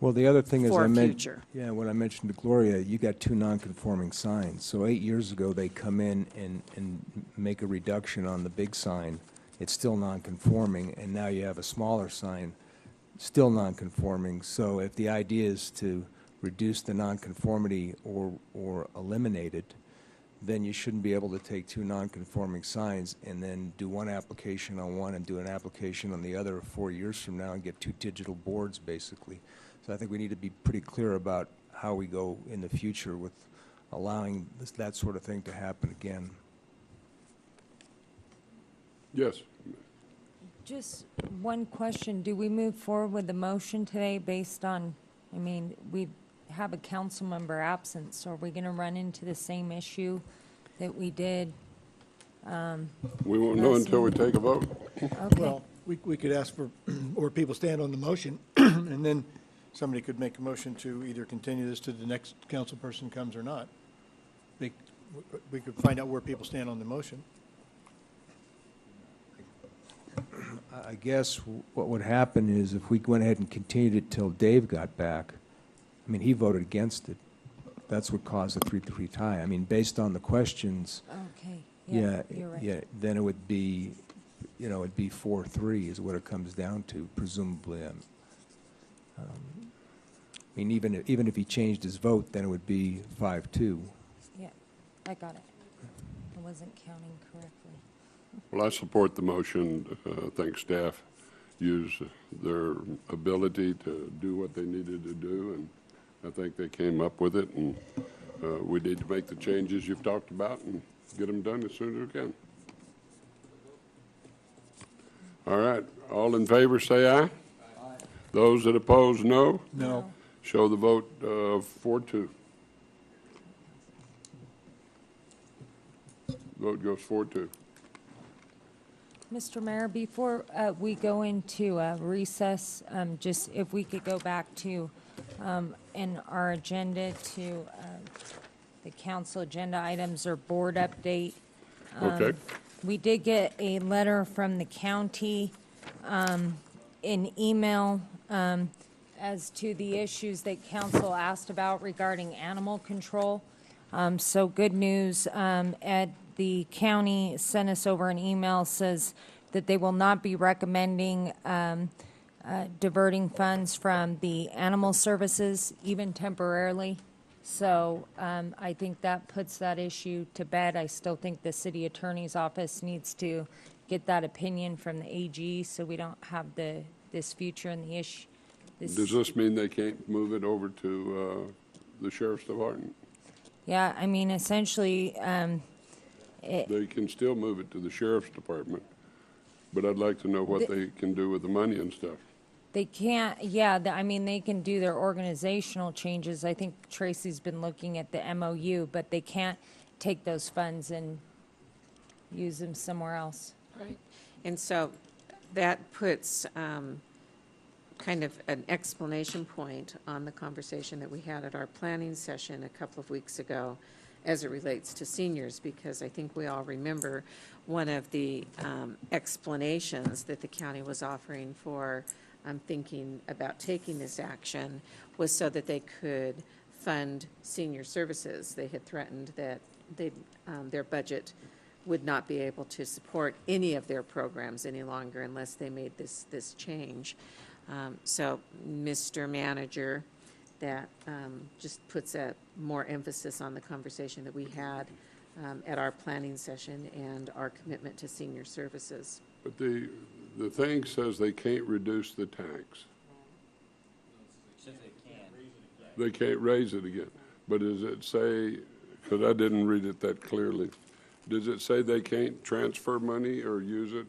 [SPEAKER 5] Well, the other thing is,
[SPEAKER 8] For
[SPEAKER 5] when I mentioned to Gloria, you got two non-conforming signs. So 8 years ago, they come in and make a reduction on the big sign. It's still non-conforming, and now you have a smaller sign. still nonconforming. So if the idea is to reduce the nonconformity or eliminate it, then you shouldn't be able to take two nonconforming signs and then do one application on one and do an application on the other 4 years from now and get two digital boards, basically. So I think we need to be pretty clear about how we go in the future with allowing that sort of thing to happen again.
[SPEAKER 1] Yes.
[SPEAKER 11] Just one question. Do we move forward with the motion today based on, I mean, we have a council member absent, so are we going to run into the same issue that we did?
[SPEAKER 1] We won't know until we take a vote.
[SPEAKER 11] Okay.
[SPEAKER 21] Well, we could ask for where people stand on the motion, and then somebody could make a motion to either continue this to the next council person comes or not. We could find out where people stand on the motion.
[SPEAKER 5] I guess what would happen is if we went ahead and continued it till Dave got back, I mean, he voted against it. That's what caused the 3-3 tie. I mean, based on the questions.
[SPEAKER 11] Okay. Yeah,
[SPEAKER 5] Yeah,
[SPEAKER 11] you're right.
[SPEAKER 5] yeah, then it would be, you know, it'd be 4-3 is what it comes down to, presumably. I mean, even if he changed his vote, then it would be 5-2.
[SPEAKER 11] Yeah, I got it. I wasn't counting correctly.
[SPEAKER 1] Well, I support the motion. I think staff used their ability to do what they needed to do, and I think they came up with it, and we need to make the changes you've talked about and get them done as soon as we can. All right, all in favor, say aye. Aye. Those that oppose, no.
[SPEAKER 21] No.
[SPEAKER 1] Show the vote 4-2. Vote goes 4-2.
[SPEAKER 11] Mr. Mayor, before we go into recess, just if we could go back to, in our agenda to the council agenda items or board update.
[SPEAKER 1] Okay.
[SPEAKER 11] We did get a letter from the county in email as to the issues that council asked about regarding animal control. So good news, the county sent us over an email, says that they will not be recommending diverting funds from the animal services, even temporarily. So I think that puts that issue to bed. I still think the city attorney's office needs to get that opinion from the AG so we don't have this future in the issue.
[SPEAKER 1] Does this mean they can't move it over to the sheriff's department?
[SPEAKER 11] Yeah, I mean, essentially,
[SPEAKER 1] They can still move it to the sheriff's department, but I'd like to know what they can do with the money and stuff.
[SPEAKER 11] they can't, yeah, I mean, they can do their organizational changes. I think Tracy's been looking at the MOU, but they can't take those funds and use them somewhere else.
[SPEAKER 8] Right. And so that puts kind of an explanation point on the conversation that we had at our planning session a couple of weeks ago as it relates to seniors, because I think we all remember one of the explanations that the county was offering for thinking about taking this action was so that they could fund senior services. They had threatened that their budget would not be able to support any of their programs any longer unless they made this change. So, Mr. Manager, that just puts a more emphasis on the conversation that we had at our planning session and our commitment to senior services.
[SPEAKER 1] But the thing says they can't reduce the tax. They can't raise it again. But does it say, because I didn't read it that clearly, does it say they can't transfer money or use it?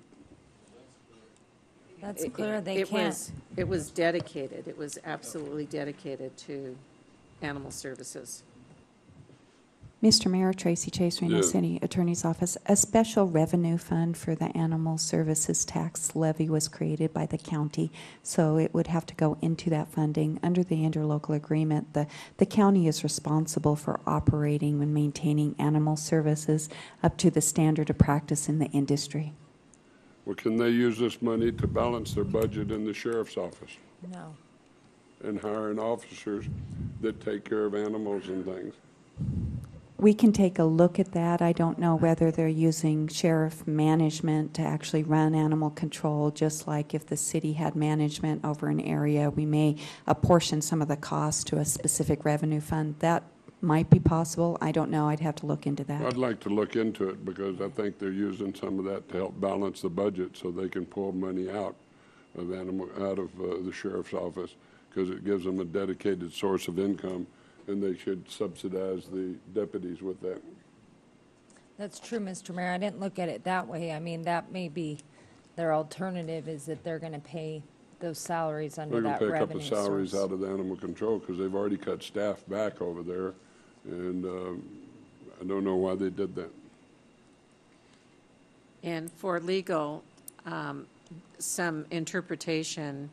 [SPEAKER 11] That's clear, they can't.
[SPEAKER 8] It was dedicated, it was absolutely dedicated to animal services.
[SPEAKER 6] Mr. Mayor, Tracy Chase, Reno City Attorney's Office. A special revenue fund for the animal services tax levy was created by the county, so it would have to go into that funding. Under the interlocal agreement, the county is responsible for operating and maintaining animal services up to the standard of practice in the industry.
[SPEAKER 1] Well, can they use this money to balance their budget in the sheriff's office
[SPEAKER 11] No.
[SPEAKER 1] and hiring officers that take care of animals and things?
[SPEAKER 6] We can take a look at that. I don't know whether they're using sheriff management to actually run animal control, just like if the city had management over an area, we may apportion some of the cost to a specific revenue fund. That might be possible. I don't know. I'd have to look into that.
[SPEAKER 1] I'd like to look into it because I think they're using some of that to help balance the budget so they can pull money out of the sheriff's office because it gives them a dedicated source of income, and they should subsidize the deputies with that.
[SPEAKER 11] That's true, Mr. Mayor. I didn't look at it that way. I mean, that may be their alternative, is that they're going to pay those salaries under
[SPEAKER 1] They're going
[SPEAKER 11] that
[SPEAKER 1] to pick up
[SPEAKER 11] revenue
[SPEAKER 1] the salaries
[SPEAKER 11] source.
[SPEAKER 1] out of the animal control because they've already cut staff back over there, and I don't know why they did that.
[SPEAKER 8] And for legal, some interpretation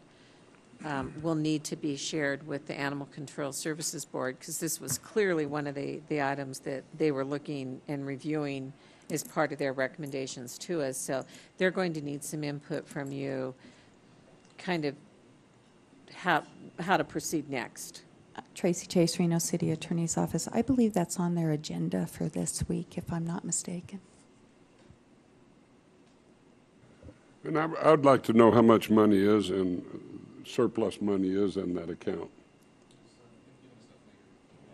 [SPEAKER 8] will need to be shared with the Animal Control Services Board, because this was clearly one of the items that they were looking and reviewing as part of their recommendations to us. So they're going to need some input from you, kind of how to proceed next.
[SPEAKER 6] Tracy Chase, Reno City Attorney's Office. I believe that's on their agenda for this week, if I'm not mistaken.
[SPEAKER 1] And I would like to know how much money is in surplus money is in that account.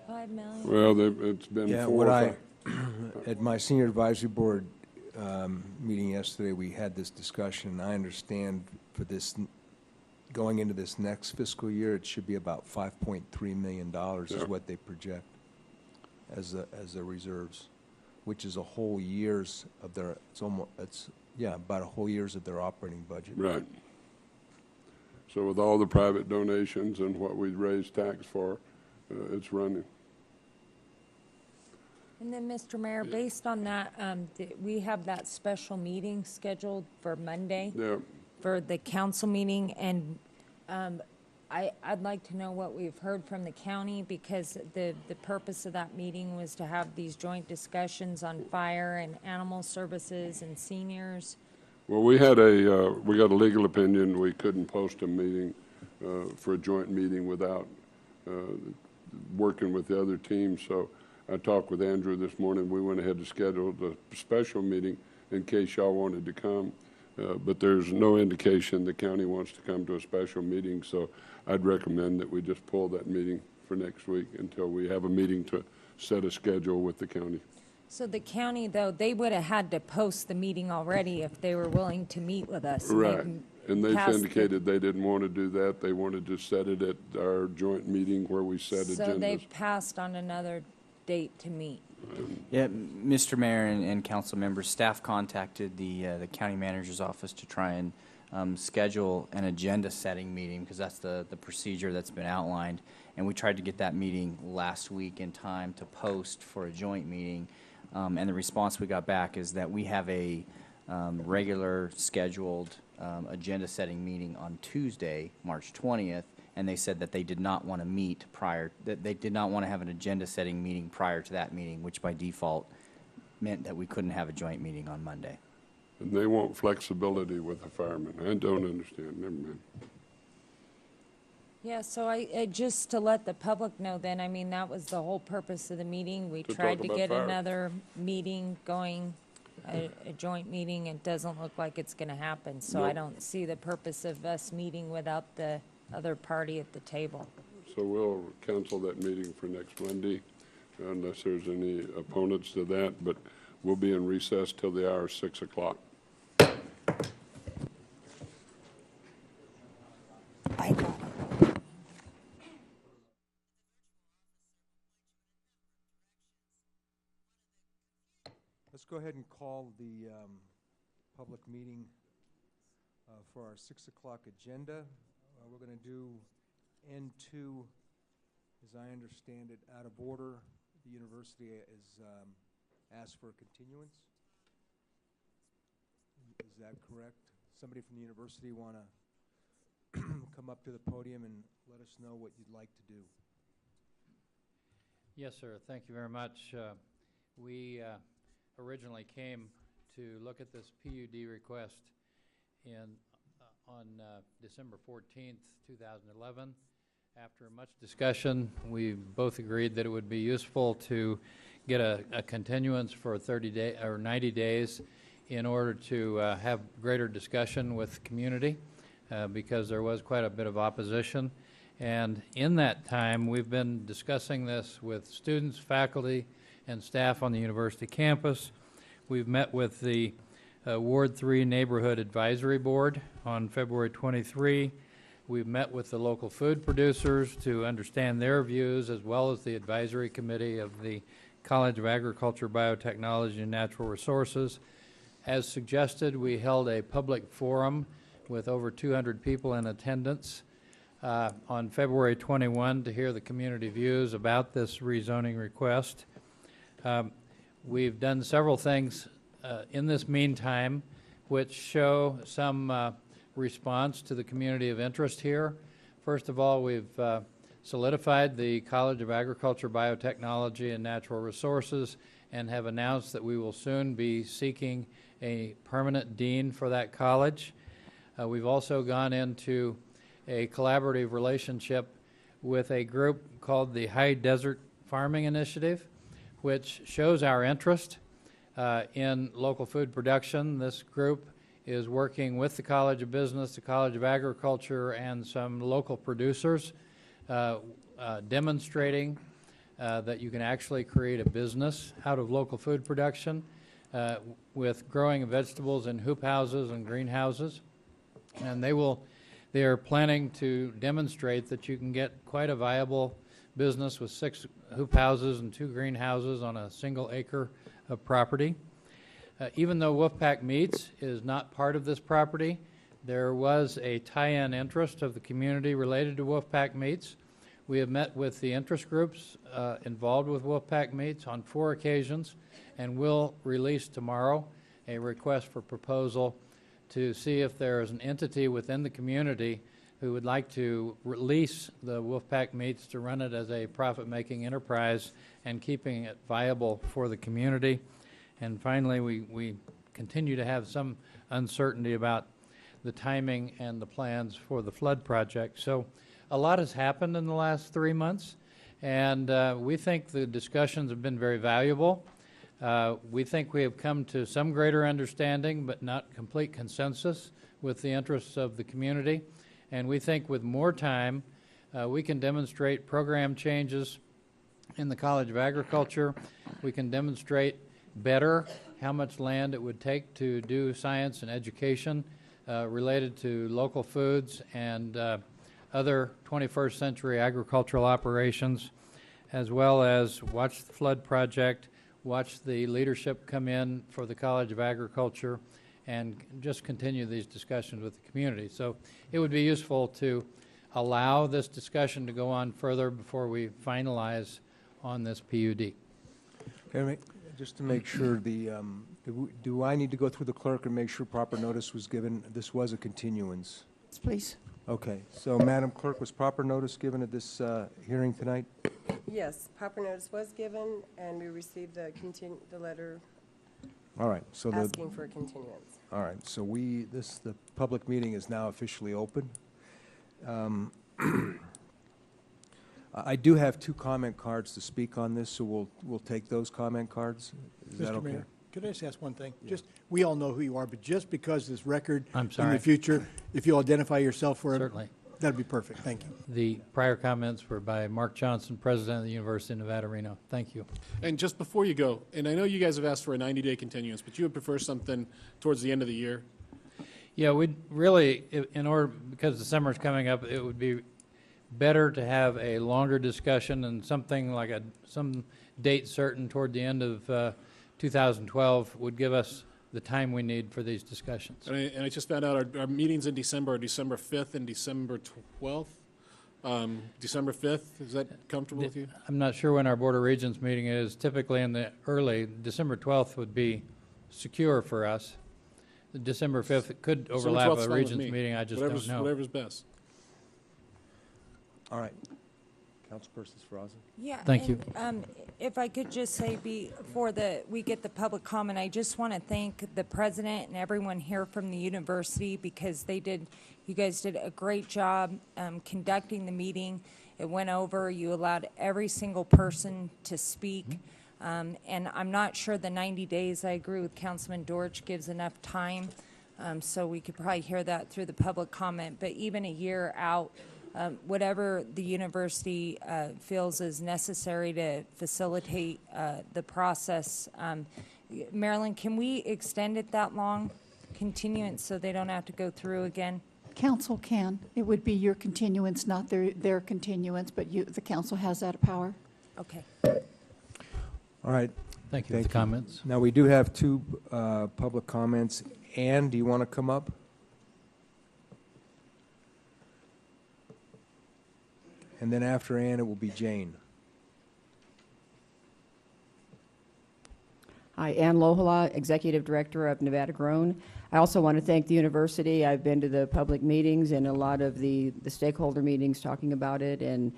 [SPEAKER 11] $5 million.
[SPEAKER 1] Well, it's been
[SPEAKER 5] Yeah,
[SPEAKER 1] 4
[SPEAKER 5] what
[SPEAKER 1] or 5.
[SPEAKER 5] at my senior advisory board meeting yesterday, we had this discussion. I understand for this, going into this next fiscal year, it should be about $5.3 million is what they project as the reserves, which is a whole year's of their, about a whole year's of their operating budget.
[SPEAKER 1] Right. So with all the private donations and what we raised tax for, it's running.
[SPEAKER 11] And then, Mr. Mayor, based on that, we have that special meeting scheduled for Monday for the council meeting, and I'd like to know what we've heard from the county, because the purpose of that meeting was to have these joint discussions on fire and animal services and seniors.
[SPEAKER 1] Well, we got a legal opinion. We couldn't post a meeting for a joint meeting without working with the other teams. So I talked with Andrew this morning. We went ahead and scheduled a special meeting in case y'all wanted to come. But there's no indication the county wants to come to a special meeting. So I'd recommend that we just pull that meeting for next week until we have a meeting to set a schedule with the county.
[SPEAKER 11] So the county, though, they would have had to post the meeting already if they were willing to meet with us.
[SPEAKER 1] Right. And they've indicated they didn't want to do that. They wanted to set it at our joint meeting where we set agendas.
[SPEAKER 11] So they've passed on another date to meet.
[SPEAKER 4] Yeah, Mr. Mayor and council members, staff contacted the county manager's office to try and schedule an agenda-setting meeting, because that's the procedure that's been outlined. And we tried to get that meeting last week in time to post for a joint meeting. And the response we got back is that we have a regular scheduled agenda-setting meeting on Tuesday, March 20th, and they said that they did not want to meet that they did not want to have an agenda-setting meeting prior to that meeting, which by default meant that we couldn't have a joint meeting on Monday.
[SPEAKER 1] And they want flexibility with the firemen. I don't understand. Never mind.
[SPEAKER 11] Yeah, so I just to let the public know then, I mean, that was the whole purpose of the meeting. We tried to get another meeting going, a joint meeting. It doesn't look like it's going to happen. So I don't see the purpose of us meeting without the other party at the table.
[SPEAKER 1] So we'll cancel that meeting for next Monday unless there's any opponents to that. But we'll be in recess till the hour 6 o'clock.
[SPEAKER 5] Let's go ahead and call the public meeting for our 6 o'clock agenda. We're going to do N2, as I understand it, out of order. The university is asked for a continuance. Is that correct? Somebody from the university want to come up to the podium and let us know what you'd like to do?
[SPEAKER 19] Yes, sir. Thank you very much. We originally came to look at this PUD request on December 14th, 2011. After much discussion, we both agreed that it would be useful to get a continuance for 90 days in order to have greater discussion with the community because there was quite a bit of opposition. And in that time, we've been discussing this with students, faculty, and staff on the university campus. We've met with the Ward 3 Neighborhood Advisory Board on February 23. We've met with the local food producers to understand their views, as well as the advisory committee of the College of Agriculture, Biotechnology, and Natural Resources. As suggested, we held a public forum with over 200 people in attendance on February 21 to hear the community views about this rezoning request. We've done several things in this meantime which show some response to the community of interest here. First of all, we've solidified the College of Agriculture, Biotechnology, and Natural Resources and have announced that we will soon be seeking a permanent dean for that college. We've also gone into a collaborative relationship with a group called the High Desert Farming Initiative, which shows our interest in local food production. This group is working with the College of Business, the College of Agriculture, and some local producers, demonstrating that you can actually create a business out of local food production with growing vegetables in hoop houses and greenhouses. And they are planning to demonstrate that you can get quite a viable business with 6 hoop houses and 2 greenhouses on a single acre of property. Even though Wolfpack Meats is not part of this property, there was a tie-in interest of the community related to Wolfpack Meats. We have met with the interest groups involved with Wolfpack Meats on 4 occasions and will release tomorrow a request for proposal to see if there is an entity within the community who would like to release the Wolfpack Meats to run it as a profit-making enterprise and keeping it viable for the community. And finally, we continue to have some uncertainty about the timing and the plans for the flood project. So a lot has happened in the last 3 months, and we think the discussions have been very valuable. We think we have come to some greater understanding, but not complete consensus with the interests of the community. And we think with more time, we can demonstrate program changes in the College of Agriculture. We can demonstrate better how much land it would take to do science and education related to local foods and other 21st century agricultural operations, as well as watch the flood project, watch the leadership come in for the College of Agriculture, and just continue these discussions with the community. So it would be useful to allow this discussion to go on further before we finalize on this PUD.
[SPEAKER 5] Okay, just to make sure, do I need to go through the clerk and make sure proper notice was given? This was a continuance.
[SPEAKER 7] Please.
[SPEAKER 5] Okay, so Madam Clerk, was proper notice given at this hearing tonight?
[SPEAKER 18] Yes, proper notice was given, and we received the letter
[SPEAKER 5] All right, so
[SPEAKER 18] asking for a continuance.
[SPEAKER 5] All right, so the public meeting is now officially open. I do have 2 comment cards to speak on this, so we'll take those comment cards. Is that
[SPEAKER 21] Mr.
[SPEAKER 5] okay?
[SPEAKER 21] Mayor, could I just ask one thing? Yeah. We all know who you are, but just because this record
[SPEAKER 19] I'm
[SPEAKER 21] in
[SPEAKER 19] sorry.
[SPEAKER 21] the future, if you'll identify yourself for it.
[SPEAKER 19] Certainly.
[SPEAKER 21] That'd be perfect. Thank you.
[SPEAKER 19] The prior comments were by Mark Johnson, President of the University of Nevada, Reno. Thank you.
[SPEAKER 13] And just before you go, and I know you guys have asked for a 90-day continuance, but you would prefer something towards the end of the year?
[SPEAKER 19] Yeah, we'd really, because the summer's coming up, it would be better to have a longer discussion and something like some date certain toward the end of 2012 would give us the time we need for these discussions.
[SPEAKER 13] And I just found out our meetings in December are December 5th and December 12th. December 5th, is that comfortable with you?
[SPEAKER 19] I'm not sure when our Board of Regents meeting is. Typically in the early, December 12th would be secure for us. The December 5th, it could overlap a Regents meeting, I just don't know.
[SPEAKER 13] Whatever's best.
[SPEAKER 5] All right. Councilperson Sferrazza?
[SPEAKER 11] Yeah.
[SPEAKER 19] Thank you.
[SPEAKER 11] If I could just say before we get the public comment, I just want to thank the president and everyone here from the university because you guys did a great job conducting the meeting. It went over. You allowed every single person to speak. And I'm not sure the 90 days, I agree with Councilman Dortch, gives enough time. So we could probably hear that through the public comment. But even a year out, whatever the university feels is necessary to facilitate the process. Marilyn, can we extend it that long, continuance, so they don't have to go through again?
[SPEAKER 7] Council can. It would be your continuance, not their continuance, but the council has that power.
[SPEAKER 11] Okay.
[SPEAKER 5] All right.
[SPEAKER 19] Thank you for the comments.
[SPEAKER 5] Now, we do have two public comments. Ann, do you want to come up? And then after Ann, it will be Jane.
[SPEAKER 20] Hi, Ann Lohala, Executive Director of Nevada Grown. I also want to thank the university. I've been to the public meetings and a lot of the stakeholder meetings talking about it, and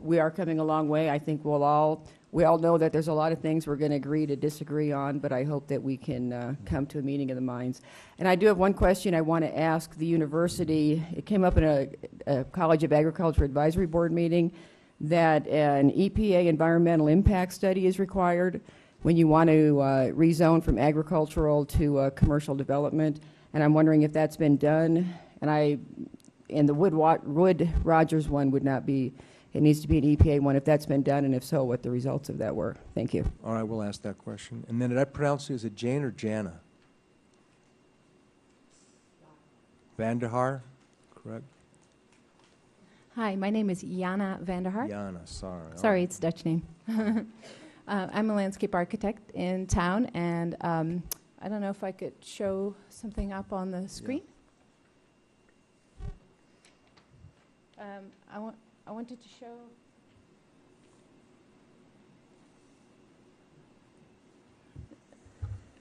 [SPEAKER 20] we are coming a long way. I think we all know that there's a lot of things we're going to agree to disagree on, but I hope that we can come to a meeting of the minds. And I do have one question I want to ask the university. It came up in a College of Agriculture Advisory Board meeting that an EPA environmental impact study is required when you want to rezone from agricultural to commercial development. And I'm wondering if that's been done. And the Wood Rogers one would not be. It needs to be an EPA one, if that's been done, and if so, what the results of that were. Thank you.
[SPEAKER 5] All right, we'll ask that question. And then did I pronounce it, is it Jane or Jana? Vandehar, correct?
[SPEAKER 22] Hi, my name is Jana Vandehar.
[SPEAKER 5] Jana, sorry.
[SPEAKER 22] Sorry, it's a Dutch name. I'm a landscape architect in town, and I don't know if I could show something up on the screen. Yeah. I wanted to show.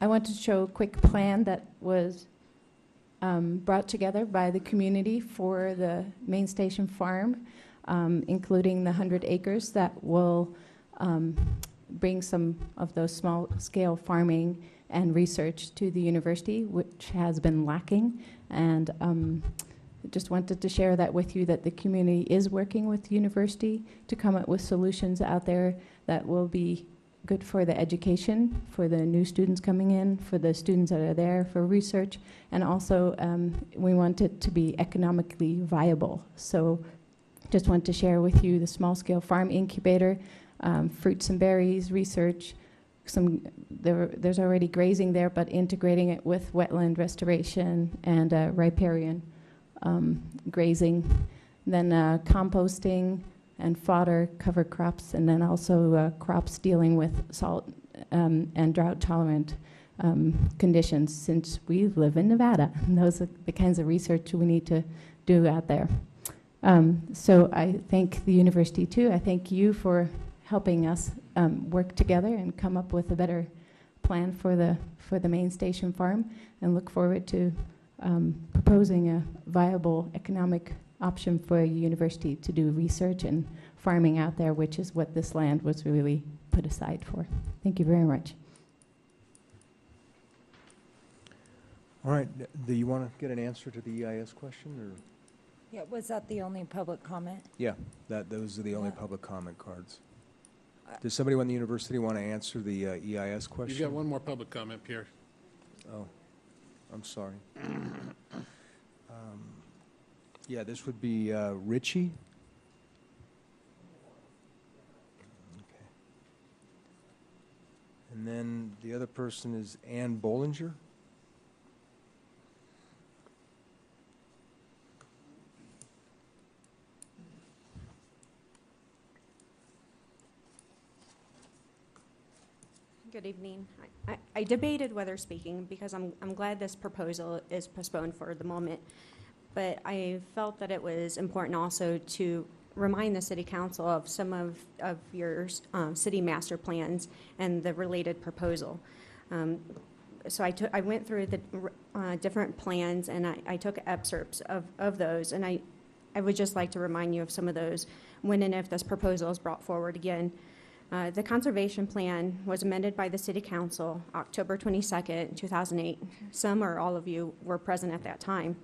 [SPEAKER 22] I wanted to show a quick plan that was brought together by the community for the main station farm, including the 100 acres that will bring some of those small-scale farming and research to the university, which has been lacking. And just wanted to share that with you, that the community is working with the university to come up with solutions out there that will be good for the education, for the new students coming in, for the students that are there for research, and also we want it to be economically viable. So just want to share with you the small-scale farm incubator, fruits and berries research. There's already grazing there, but integrating it with wetland restoration and riparian grazing, then composting and fodder, cover crops, and then also crops dealing with salt and drought-tolerant conditions, since we live in Nevada. And those are the kinds of research we need to do out there. So I thank the university, too. I thank you for helping us work together and come up with a better plan for the main station farm, and look forward to proposing a viable economic option for a university to do research and farming out there, which is what this land was really put aside for. Thank you very much.
[SPEAKER 5] All right, do you want to get an answer to the EIS question, or?
[SPEAKER 11] Yeah, was that the only public comment?
[SPEAKER 5] Yeah, those are the only public comment cards. Does somebody on the university want to answer the EIS question?
[SPEAKER 13] You've got one more public comment, Pierre.
[SPEAKER 5] Oh, I'm sorry. Yeah, this would be Richie. Okay. And then the other person is Ann Bollinger.
[SPEAKER 23] Good evening. I debated whether speaking, because I'm glad this proposal is postponed for the moment, but I felt that it was important also to remind the City Council of some of your city master plans and the related proposal. So I went through the different plans, and I took excerpts of those, and I would just like to remind you of some of those when and if this proposal is brought forward again. The conservation plan was amended by the City Council October 22nd, 2008. Some or all of you were present at that time.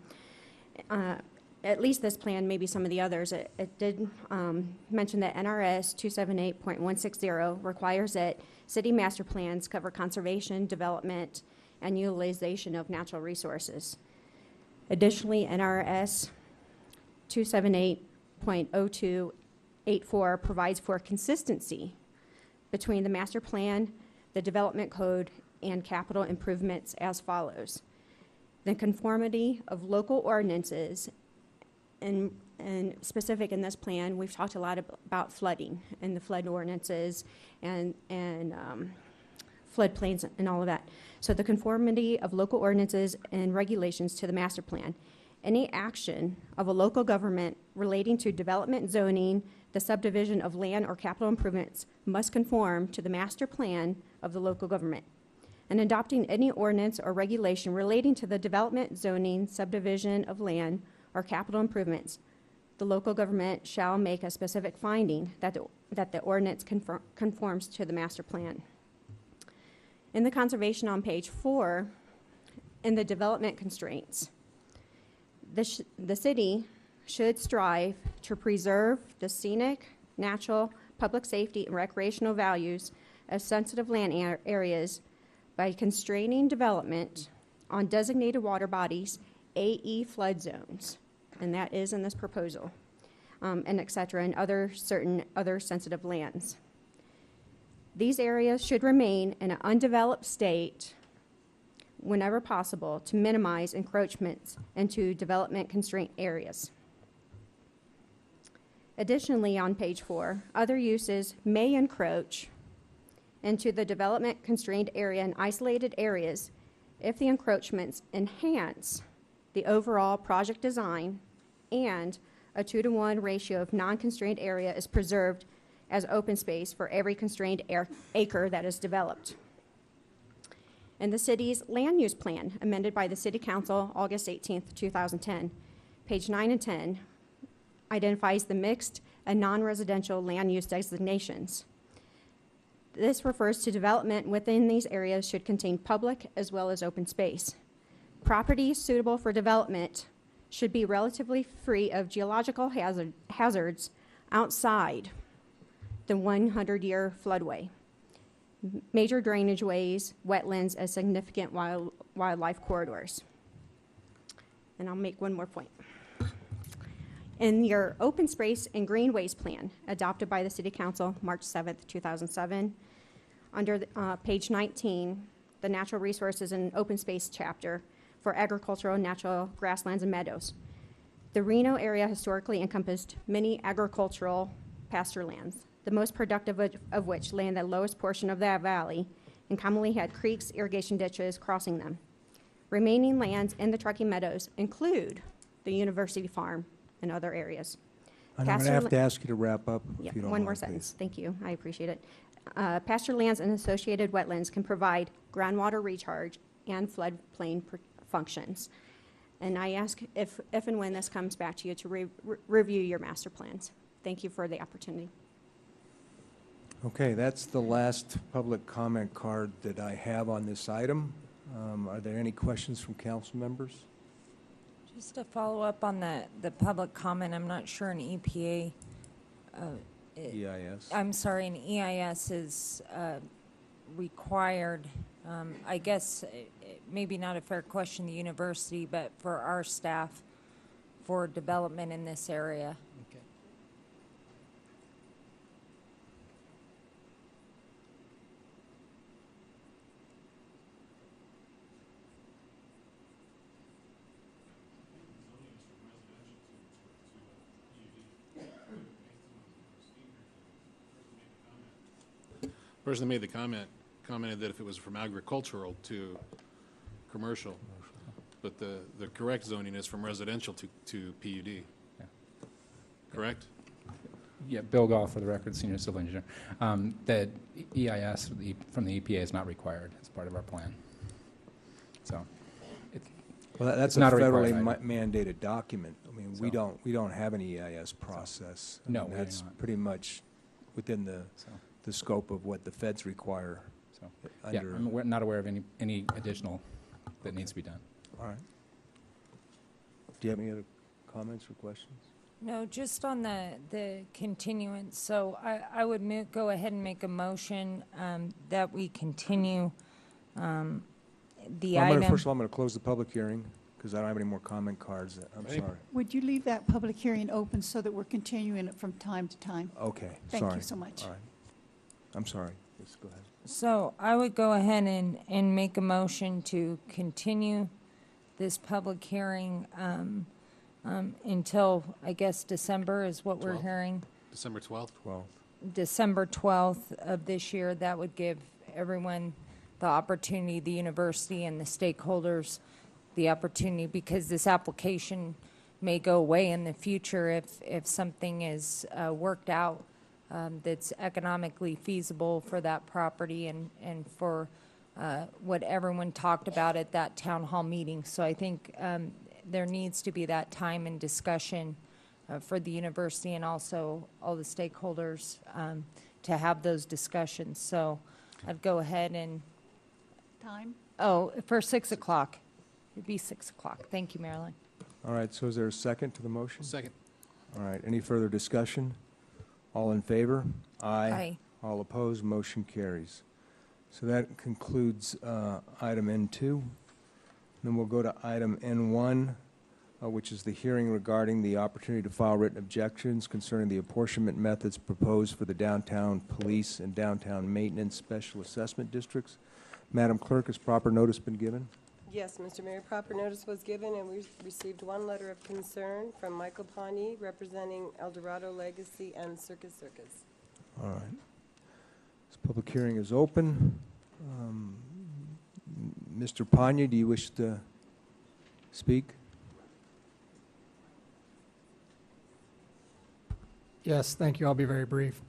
[SPEAKER 23] at least this plan, maybe some of the others, it did mention that NRS 278.160 requires that city master plans cover conservation, development, and utilization of natural resources. Additionally, NRS 278.0284 provides for consistency between the master plan, the development code, and capital improvements as follows. The conformity of local ordinances, and specific in this plan, we've talked a lot about flooding and the flood ordinances and floodplains and all of that. So the conformity of local ordinances and regulations to the master plan. Any action of a local government relating to development, zoning, the subdivision of land or capital improvements must conform to the master plan of the local government. And adopting any ordinance or regulation relating to the development, zoning, subdivision of land, or capital improvements, the local government shall make a specific finding that the ordinance conforms to the master plan. In the conservation on page 4, in the development constraints, the city should strive to preserve the scenic, natural, public safety, and recreational values of sensitive land areas by constraining development on designated water bodies, AE flood zones, and that is in this proposal, and et cetera, and certain other sensitive lands. These areas should remain in an undeveloped state whenever possible to minimize encroachments into development constraint areas. Additionally, on page 4, other uses may encroach into the development constrained area in isolated areas if the encroachments enhance the overall project design and a 2-to-1 ratio of non-constrained area is preserved as open space for every constrained acre that is developed. In the city's land use plan, amended by the City Council August 18th, 2010, page 9 and 10 identifies the mixed and non-residential land use designations. This refers to development within these areas should contain public as well as open space. Properties suitable for development should be relatively free of geological hazards outside the 100-year floodway, major drainage ways, wetlands, as significant wildlife corridors. And I'll make one more point. In your open space and greenways plan adopted by the City Council March 7th, 2007, under page 19, the natural resources and open space chapter for agricultural, natural grasslands, and meadows. The Reno area historically encompassed many agricultural pasture lands, the most productive of which lay in the lowest portion of that valley and commonly had creeks, irrigation ditches crossing them. Remaining lands in the Truckee Meadows include the University Farm and other areas.
[SPEAKER 5] And I'm going to have to ask you to wrap up.
[SPEAKER 23] Yeah,
[SPEAKER 5] if you don't
[SPEAKER 23] one
[SPEAKER 5] mind,
[SPEAKER 23] more
[SPEAKER 5] please.
[SPEAKER 23] sentence. Thank you. I appreciate it. Pasture lands and associated wetlands can provide groundwater recharge and floodplain functions. And I ask if and when this comes back to you to review your master plans. Thank you for the opportunity.
[SPEAKER 5] Okay, that's the last public comment card that I have on this item. Are there any questions from council members?
[SPEAKER 11] Just to follow up on the public comment, I'm not sure an EPA.
[SPEAKER 5] EIS.
[SPEAKER 11] I'm sorry, an EIS is required. I guess maybe not a fair question to the university, but for our staff for development in this area.
[SPEAKER 19] Okay.
[SPEAKER 13] Person that made the comment commented that if it was from agricultural to commercial, but the correct zoning is from residential to PUD.
[SPEAKER 2] Yeah.
[SPEAKER 13] Correct?
[SPEAKER 2] Yeah, Bill Goff, for the record, Senior Civil Engineer. The EIS from the EPA is not required as part of our plan. So,
[SPEAKER 5] Well, that's
[SPEAKER 2] it's
[SPEAKER 5] a
[SPEAKER 2] not a
[SPEAKER 5] federally
[SPEAKER 2] required item.
[SPEAKER 5] mandated document. I mean, we
[SPEAKER 2] So-
[SPEAKER 5] don't have an EIS process. I
[SPEAKER 2] No,
[SPEAKER 5] mean,
[SPEAKER 2] we do
[SPEAKER 5] that's
[SPEAKER 2] not.
[SPEAKER 5] pretty much within the scope of what the feds require.
[SPEAKER 2] So, yeah, I'm not aware of any additional that needs to be done.
[SPEAKER 5] All right. Do you have any other comments or questions?
[SPEAKER 11] No, just on the continuance. So I would go ahead and make a motion that we continue the item.
[SPEAKER 5] First of all, I'm going to close the public hearing because I don't have any more comment cards. I'm sorry.
[SPEAKER 7] Would you leave that public hearing open so that we're continuing it from time to time?
[SPEAKER 5] Okay,
[SPEAKER 7] Thank
[SPEAKER 5] sorry.
[SPEAKER 7] you so much.
[SPEAKER 5] All right. I'm sorry. Yes, go ahead.
[SPEAKER 11] So I would go ahead and make a motion to continue this public hearing until, I guess, December is what we're
[SPEAKER 13] 12th.
[SPEAKER 11] hearing.
[SPEAKER 13] December 12th?
[SPEAKER 5] 12.
[SPEAKER 11] December 12th of this year. That would give everyone the opportunity, the university and the stakeholders, the opportunity, because this application may go away in the future if something is worked out that's economically feasible for that property and for what everyone talked about at that town hall meeting. So I think there needs to be that time and discussion for the university and also all the stakeholders to have those discussions. So I'd go ahead and...
[SPEAKER 7] Time?
[SPEAKER 11] Oh, for 6 o'clock. It'd be 6 o'clock. Thank you, Marilyn.
[SPEAKER 5] All right, so is there a second to the motion?
[SPEAKER 13] Second.
[SPEAKER 5] All right, any further discussion? All in favor? Aye.
[SPEAKER 11] Aye.
[SPEAKER 5] All opposed, motion carries. So that concludes item N2. Then we'll go to item N1, which is the hearing regarding the opportunity to file written objections concerning the apportionment methods proposed for the downtown police and downtown maintenance special assessment districts. Madam Clerk, has proper notice been given?
[SPEAKER 18] Yes, Mr. Mayor, proper notice was given, and we received one letter of concern from Michael Pawnee, representing El Dorado Legacy and Circus.
[SPEAKER 5] All right. This public hearing is open. Mr. Pawnee, do you wish to speak?
[SPEAKER 9] Yes, thank you. I'll be very brief.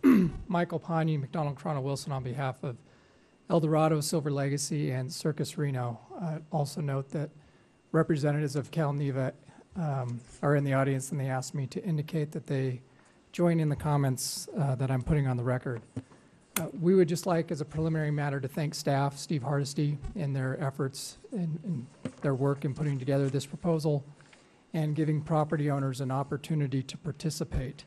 [SPEAKER 9] Michael Pawnee, McDonald Toronto Wilson, on behalf of El Dorado, Silver Legacy, and Circus Reno. Also note that representatives of CalNEVA are in the audience, and they asked me to indicate that they join in the comments that I'm putting on the record. We would just like, as a preliminary matter, to thank staff, Steve Hardesty, in their efforts and their work in putting together this proposal and giving property owners an opportunity to participate.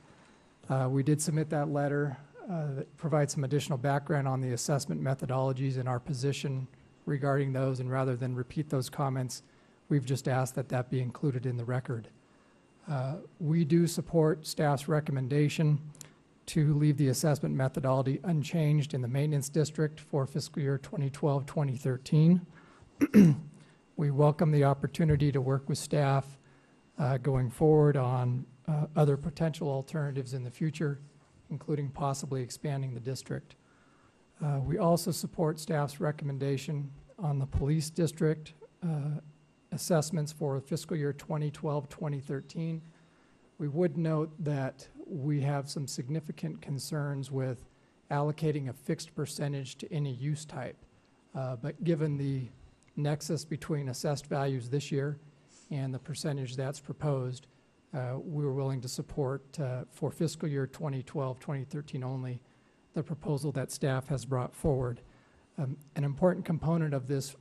[SPEAKER 9] We did submit that letter that provides some additional background on the assessment methodologies and our position regarding those, and rather than repeat those comments, we've just asked that that be included in the record. We do support staff's recommendation to leave the assessment methodology unchanged in the maintenance district for fiscal year 2012-2013. We welcome the opportunity to work with staff going forward on other potential alternatives in the future, including possibly expanding the district. We also support staff's recommendation on the police district assessments for fiscal year 2012-2013. We would note that we have some significant concerns with allocating a fixed percentage to any use type. But given the nexus between assessed values this year and the percentage that's proposed, we were willing to support for fiscal year 2012-2013 only the proposal that staff has brought forward. An important component of this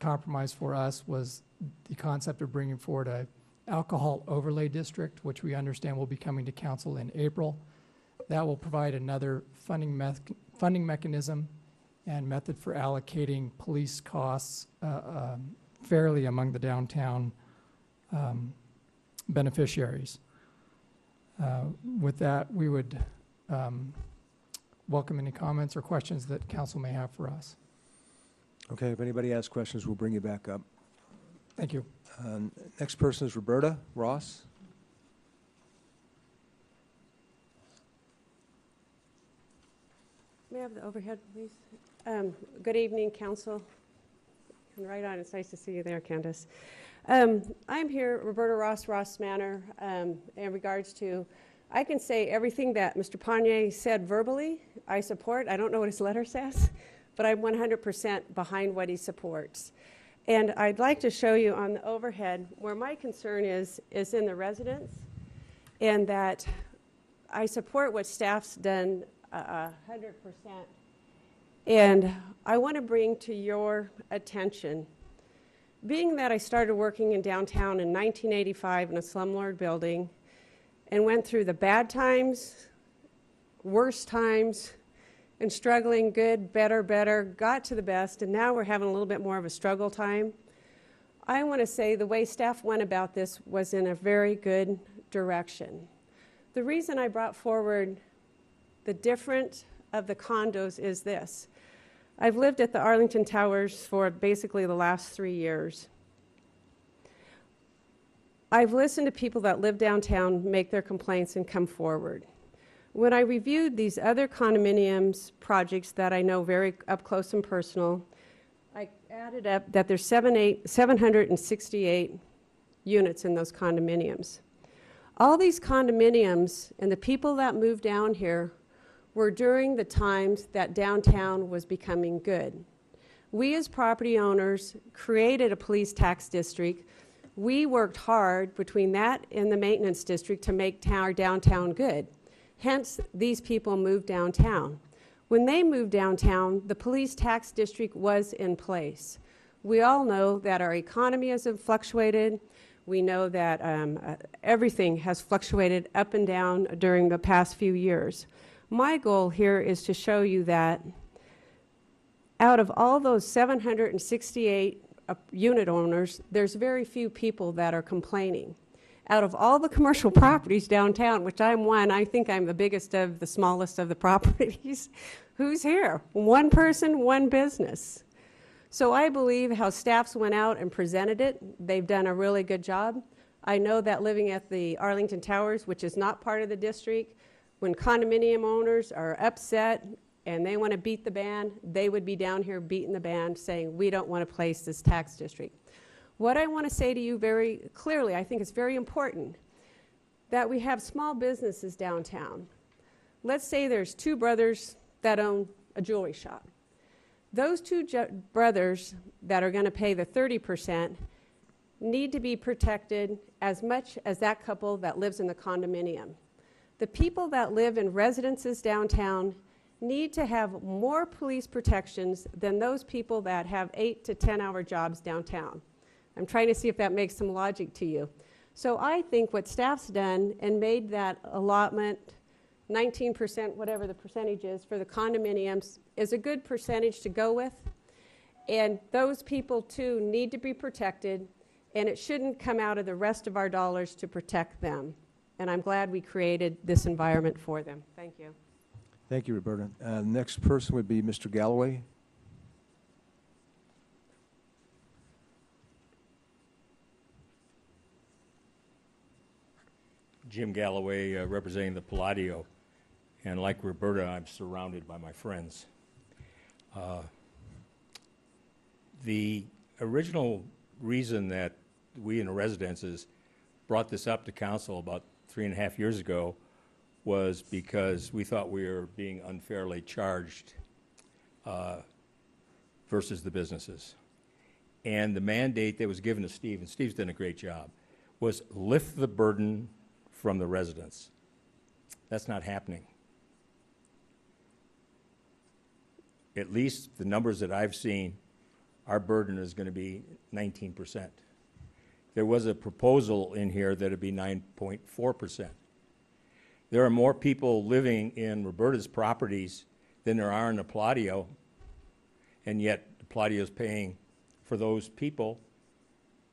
[SPEAKER 9] compromise for us was the concept of bringing forward a alcohol overlay district, which we understand will be coming to council in April. That will provide another funding mechanism and method for allocating police costs fairly among the downtown beneficiaries. With that, we would welcome any comments or questions that council may have for us.
[SPEAKER 5] Okay, if anybody has questions, we'll bring you back up.
[SPEAKER 9] Thank you.
[SPEAKER 5] Next person is Roberta Ross.
[SPEAKER 15] May I have the overhead, please? Good evening, council. And right on, it's nice to see you there, Candace. I'm here, Roberta Ross, Ross Manor, in regards to, I can say everything that Mr. Pawnee said verbally, I support. I don't know what his letter says, but I'm 100% behind what he supports. And I'd like to show you on the overhead where my concern is in the residents, and that I support what staff's done 100%. And I want to bring to your attention being that I started working in downtown in 1985 in a slumlord building and went through the bad times, worst times, and struggling, good, better, got to the best, and now we're having a little bit more of a struggle time. I want to say the way staff went about this was in a very good direction. The reason I brought forward the different of the condos is this. I've lived at the Arlington Towers for basically the last 3 years. I've listened to people that live downtown make their complaints and come forward. When I reviewed these other condominiums projects that I know very up close and personal, I added up that there's 768 units in those condominiums. All these condominiums and the people that moved down here were during the times that downtown was becoming good. We as property owners created a police tax district. We worked hard between that and the maintenance district to make our downtown good. Hence, these people moved downtown. When they moved downtown, the police tax district was in place. We all know that our economy has fluctuated. We know that everything has fluctuated up and down during the past few years. My goal here is to show you that out of all those 768 unit owners, there's very few people that are complaining. Out of all the commercial properties downtown, which I'm one, I think I'm the biggest of the smallest of the properties, who's here? One person, one business. So I believe how staffs went out and presented it, they've done a really good job. I know that living at the Arlington Towers, which is not part of the district, when condominium owners are upset and they want to beat the band, they would be down here beating the band saying, we don't want to place this tax district. What I want to say to you very clearly, I think it's very important that we have small businesses downtown. Let's say there's two brothers that own a jewelry shop. Those two brothers that are going to pay the 30% need to be protected as much as that couple that lives in the condominium. The people that live in residences downtown need to have more police protections than those people that have 8 to 10-hour jobs downtown. I'm trying to see if that makes some logic to you. So I think what staff's done and made that allotment 19%, whatever the percentage is, for the condominiums is a good percentage to go with. And those people, too, need to be protected, and it shouldn't come out of the rest of our dollars to protect them. And I'm glad we created this environment for them. Thank you.
[SPEAKER 5] Thank you, Roberta. Next person would be Mr. Galloway.
[SPEAKER 3] Jim Galloway, representing the Palladio, and like Roberta, I'm surrounded by my friends. The original reason that we in the residences brought this up to council about 3.5 years ago was because we thought we were being unfairly charged versus the businesses. And the mandate that was given to Steve, and Steve's done a great job, was lift the burden from the residents. That's not happening. At least the numbers that I've seen, our burden is going to be 19%. There was a proposal in here that it'd be 9.4%. There are more people living in Roberta's properties than there are in the Palladio, and yet the Palladio is paying for those people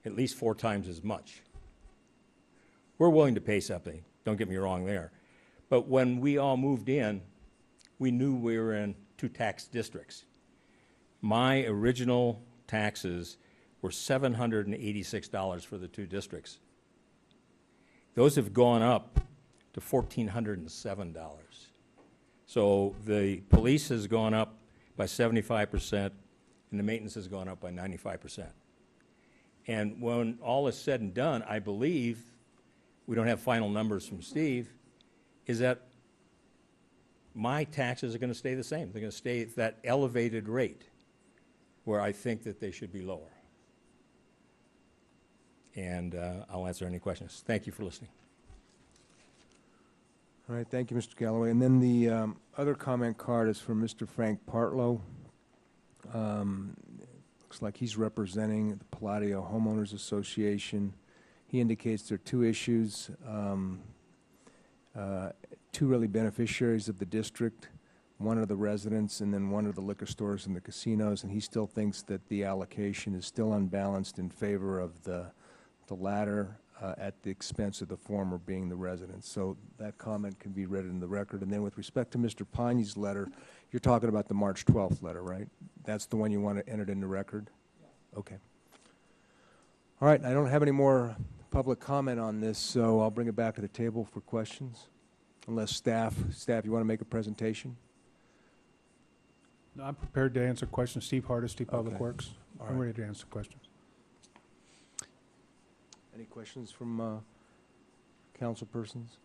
[SPEAKER 3] at least 4 times as much. We're willing to pay something, don't get me wrong there. But when we all moved in, we knew we were in 2 tax districts. My original taxes were $786 for the 2 districts. Those have gone up to $1,407. So the police has gone up by 75%, and the maintenance has gone up by 95%. And when all is said and done, I believe, we don't have final numbers from Steve, is that my taxes are going to stay the same. They're going to stay at that elevated rate where I think that they should be lower. And I'll answer any questions. Thank you for listening.
[SPEAKER 5] All right, thank you, Mr. Galloway. And then the other comment card is from Mr. Frank Partlow. Looks like he's representing the Palladio Homeowners Association. He indicates there are two issues, two really beneficiaries of the district. One are the residents, and then one are the liquor stores and the casinos, and he still thinks that the allocation is still unbalanced in favor of the latter at the expense of the former being the residents. So that comment can be read in the record. And then with respect to Mr. Pagni's letter, you're talking about the March 12th letter, right? That's the one you want to enter in the record? Okay. All right, I don't have any more public comment on this, so I'll bring it back to the table for questions. Unless staff, you want to make a presentation?
[SPEAKER 10] No, I'm prepared to answer questions. Steve Hardesty, Public
[SPEAKER 5] Okay.
[SPEAKER 10] Works.
[SPEAKER 5] All
[SPEAKER 10] I'm
[SPEAKER 5] right.
[SPEAKER 10] ready to answer questions.
[SPEAKER 5] Any questions from council persons?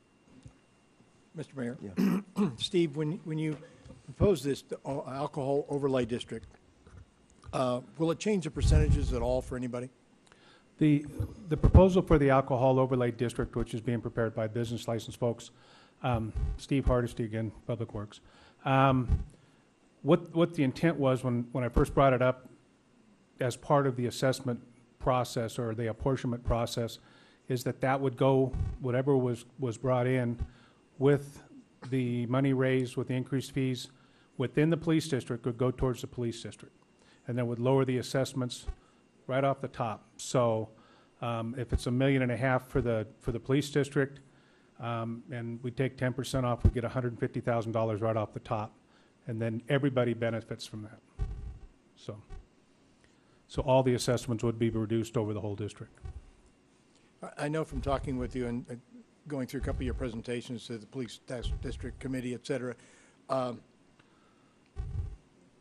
[SPEAKER 21] Mr. Mayor?
[SPEAKER 5] Yeah.
[SPEAKER 21] Steve, when you propose this alcohol overlay district, will it change the percentages at all for anybody?
[SPEAKER 10] The proposal for the alcohol overlay district, which is being prepared by business license folks, Steve Hardesty again, Public Works. What the intent was when I first brought it up as part of the assessment process or the apportionment process is that would go, whatever was brought in with the money raised with the increased fees within the police district would go towards the police district. And then would lower the assessments right off the top. So if it's $1.5 million for the police district, and we take 10% off, we get $150,000 right off the top, and then everybody benefits from that. So all the assessments would be reduced over the whole district.
[SPEAKER 21] I know from talking with you and going through a couple of your presentations to the police tax district committee, et cetera,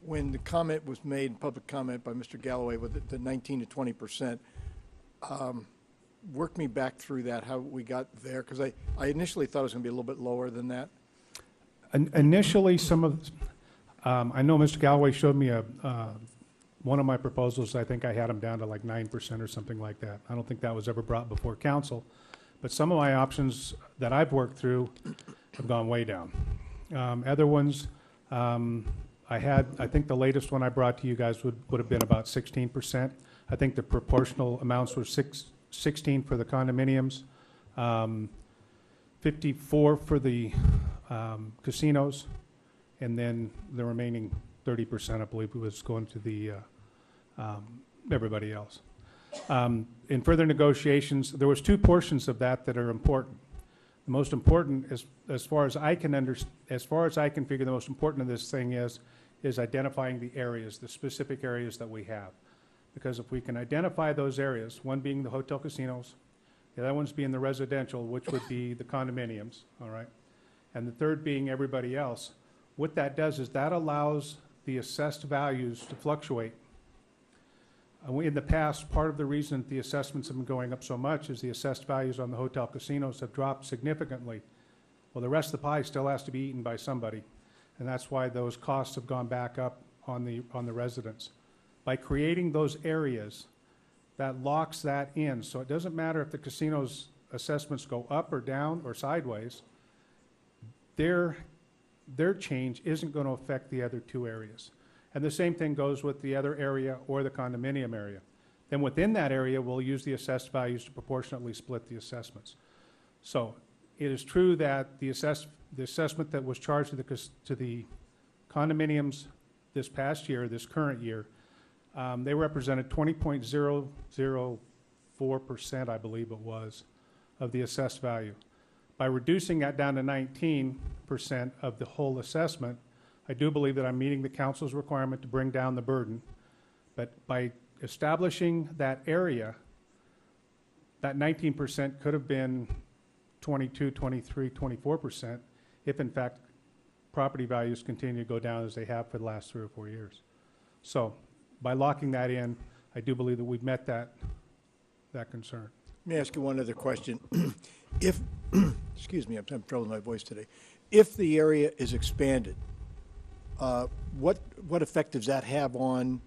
[SPEAKER 21] when the comment was made, public comment by Mr. Galloway with the 19 to 20%, work me back through that, how we got there, because I initially thought it was going to be a little bit lower than that.
[SPEAKER 10] Initially, I know Mr. Galloway showed me one of my proposals. I think I had them down to like 9% or something like that. I don't think that was ever brought before council. But some of my options that I've worked through have gone way down. Other ones, I think the latest one I brought to you guys would have been about 16%. I think the proportional amounts were 16 for the condominiums, 54 for the casinos, and then the remaining 30%, I believe, was going to the everybody else. In further negotiations, there was two portions of that are important. The most important, as far as I can figure, the most important of this thing is identifying the areas, the specific areas that we have. Because if we can identify those areas, one being the hotel casinos, the other one's being the residential, which would be the condominiums, all right? And the third being everybody else. What that does is that allows the assessed values to fluctuate. In the past, part of the reason that the assessments have been going up so much is the assessed values on the hotel casinos have dropped significantly. Well, the rest of the pie still has to be eaten by somebody, and that's why those costs have gone back up on the residents. By creating those areas, that locks that in, so it doesn't matter if the casino's assessments go up or down or sideways, their change isn't going to affect the other two areas. And the same thing goes with the other area or the condominium area. Then within that area, we'll use the assessed values to proportionately split the assessments. So it is true that the assessment that was charged to the condominiums this past year, this current year, they represented 20.004%, I believe it was, of the assessed value. By reducing that down to 19% of the whole assessment, I do believe that I'm meeting the council's requirement to bring down the burden. But by establishing that area, that 19% could have been 22, 23, 24% if in fact property values continue to go down as they have for the last 3 or 4 years. So by locking that in, I do believe that we've met that concern.
[SPEAKER 21] Let me ask you one other question. If, excuse me, I'm having trouble with my voice today. If the area is expanded, what effect does that have on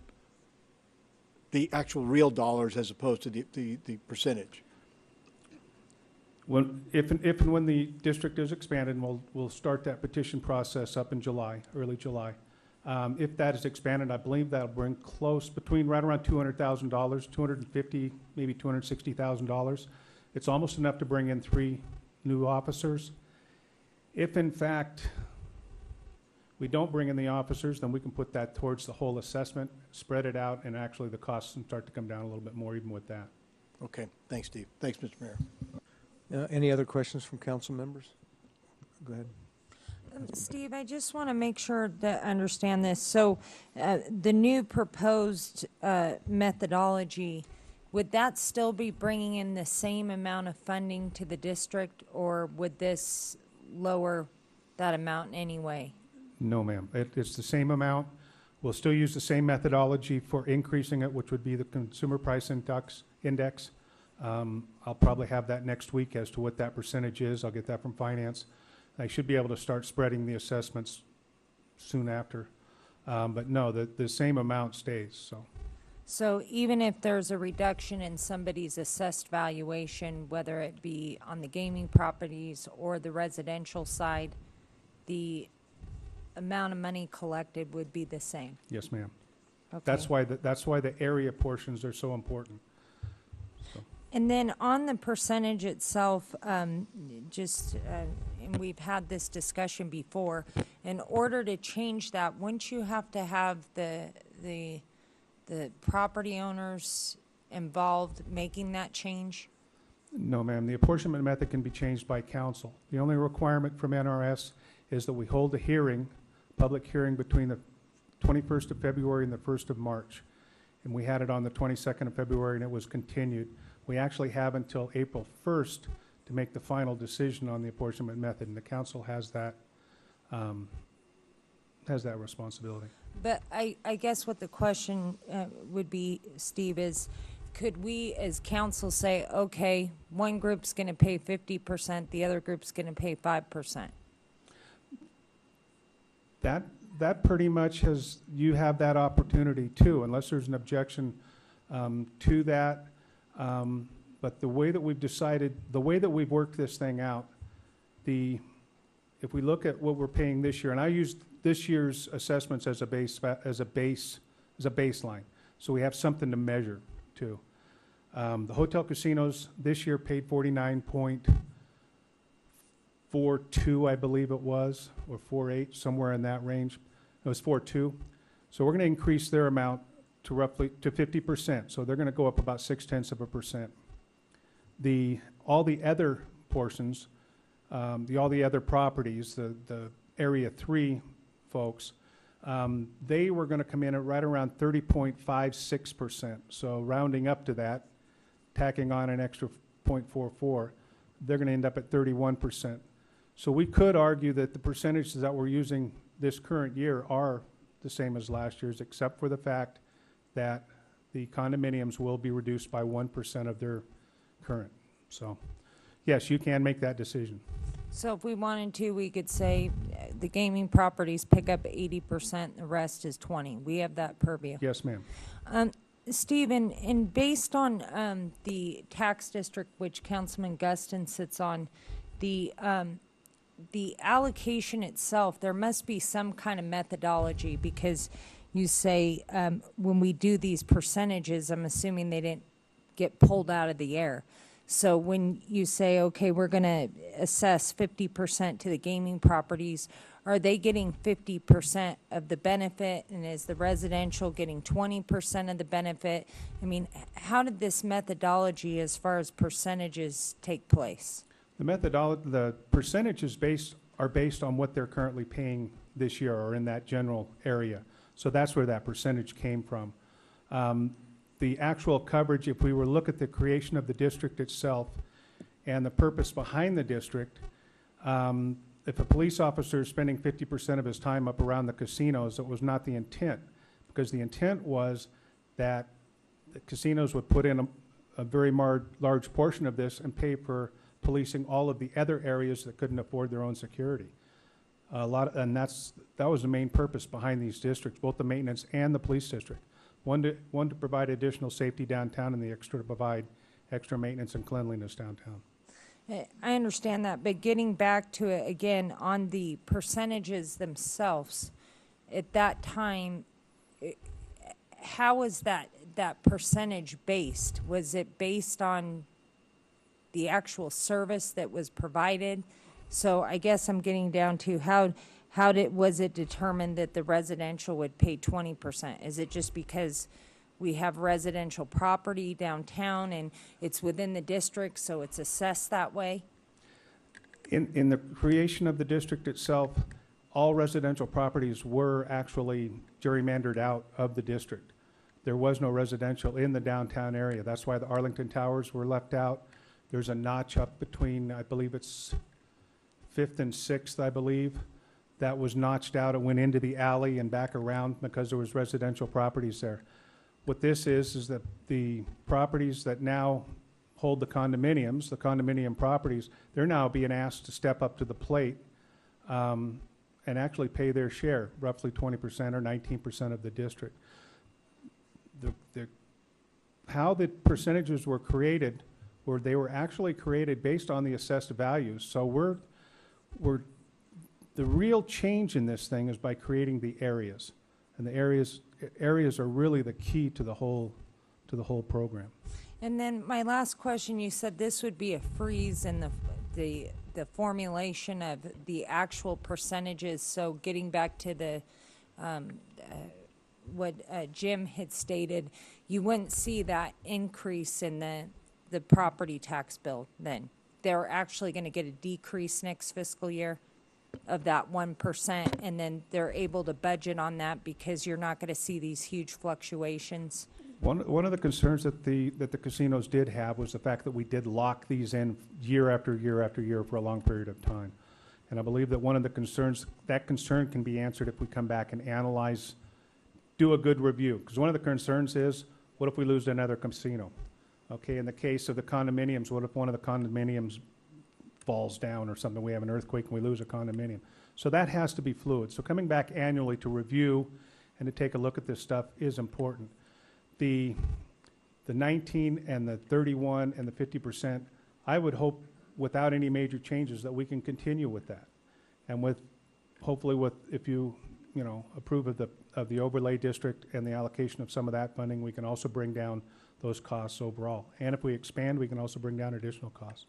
[SPEAKER 21] the actual real dollars as opposed to the percentage?
[SPEAKER 10] If and when the district is expanded, and we'll start that petition process up in July, early July. If that is expanded, I believe that'll bring close between right around $200,000, $250, maybe $260,000. It's almost enough to bring in 3 new officers. If in fact we don't bring in the officers, then we can put that towards the whole assessment, spread it out, and actually the costs can start to come down a little bit more even with that.
[SPEAKER 21] Okay, thanks, Steve. Thanks, Mr. Mayor.
[SPEAKER 5] Any other questions from council members? Go ahead.
[SPEAKER 11] Steve, I just want to make sure that I understand this. So the new proposed methodology, would that still be bringing in the same amount of funding to the district, or would this lower that amount in any way?
[SPEAKER 10] No, ma'am. It's the same amount. We'll still use the same methodology for increasing it, which would be the consumer price index. I'll probably have that next week as to what that percentage is. I'll get that from finance. I should be able to start spreading the assessments soon after. But no, the same amount stays.
[SPEAKER 11] So even if there's a reduction in somebody's assessed valuation, whether it be on the gaming properties or the residential side, the amount of money collected would be the same?
[SPEAKER 10] Yes, ma'am.
[SPEAKER 11] Okay.
[SPEAKER 10] That's why the area portions are so important.
[SPEAKER 11] And then on the percentage itself, and we've had this discussion before, in order to change that, wouldn't you have to have the property owners involved making that change?
[SPEAKER 10] No, ma'am. The apportionment method can be changed by council. The only requirement from NRS is that we hold a hearing, public hearing, between the 21st of February and the 1st of March. And we had it on the 22nd of February, and it was continued. We actually have until April 1st to make the final decision on the apportionment method, and the council has that responsibility.
[SPEAKER 11] But I guess what the question would be, Steve, is could we as council say, okay, one group's going to pay 50%, the other group's going to pay 5%?
[SPEAKER 10] That pretty much you have that opportunity too, unless there's an objection to that. But the way that we've decided, the way that we've worked this thing out, if we look at what we're paying this year, and I used this year's assessments as a baseline, so we have something to measure too. The hotel casinos this year paid 49.42, I believe it was, or 48, somewhere in that range. It was 42. So we're going to increase their amount to roughly 50%. So they're going to go up about 0.6%. All the other portions, all the other properties, the Area 3 folks, they were going to come in at right around 30.56%. So rounding up to that, tacking on an extra 0.44, they're going to end up at 31%. So we could argue that the percentages that we're using this current year are the same as last year's, except for the fact that the condominiums will be reduced by 1% of their current. So, yes, you can make that decision.
[SPEAKER 11] So if we wanted to, we could say the gaming properties pick up 80%, the rest is 20%. We have that purview.
[SPEAKER 10] Yes, ma'am.
[SPEAKER 11] Steve, and based on the tax district which Councilman Guston sits on, the allocation itself, there must be some kind of methodology, because you say when we do these percentages, I'm assuming they didn't get pulled out of the air. So when you say, okay, we're going to assess 50% to the gaming properties, are they getting 50% of the benefit, and is the residential getting 20% of the benefit? I mean, how did this methodology as far as percentages take place?
[SPEAKER 10] The percentages are based on what they're currently paying this year, or in that general area. So that's where that percentage came from. The actual coverage, if we were to look at the creation of the district itself and the purpose behind the district, if a police officer is spending 50% of his time up around the casinos, that was not the intent, because the intent was that the casinos would put in a very large portion of this and pay for policing all of the other areas that couldn't afford their own security. And that was the main purpose behind these districts, both the maintenance and the police district. One to provide additional safety downtown, and the extra to provide extra maintenance and cleanliness downtown.
[SPEAKER 11] I understand that, but getting back to it again, on the percentages themselves, at that time, how was that percentage based? Was it based on the actual service that was provided? So I guess I'm getting down to was it determined that the residential would pay 20%? Is it just because we have residential property downtown and it's within the district, so it's assessed that way?
[SPEAKER 10] In the creation of the district itself, all residential properties were actually gerrymandered out of the district. There was no residential in the downtown area. That's why the Arlington Towers were left out. There's a notch up between, I believe it's 5th and 6th, I believe, that was notched out. It went into the alley and back around because there was residential properties there. What this is that the properties that now hold the condominium properties, they're now being asked to step up to the plate and actually pay their share, roughly 20% or 19% of the district. How the percentages were created, they were actually created based on the assessed values. So the real change in this thing is by creating the areas, and the areas are really the key to the whole program.
[SPEAKER 11] And then my last question, you said this would be a freeze in the formulation of the actual percentages. So getting back to the what Jim had stated, you wouldn't see that increase in the property tax bill then. They're actually going to get a decrease next fiscal year of that 1%, and then they're able to budget on that because you're not going to see these huge fluctuations.
[SPEAKER 10] One of the concerns that the casinos did have was the fact that we did lock these in year after year after year for a long period of time. And I believe that one of the concerns, that concern can be answered if we come back and analyze, do a good review. Because one of the concerns is, what if we lose another casino? Okay, in the case of the condominiums, what if one of the condominiums falls down or something, we have an earthquake and we lose a condominium? So that has to be fluid. So coming back annually to review and to take a look at this stuff is important. The 19 and the 31 and the 50%, I would hope without any major changes that we can continue with that. And hopefully if you approve of the overlay district and the allocation of some of that funding, we can also bring down those costs overall. And if we expand, we can also bring down additional costs.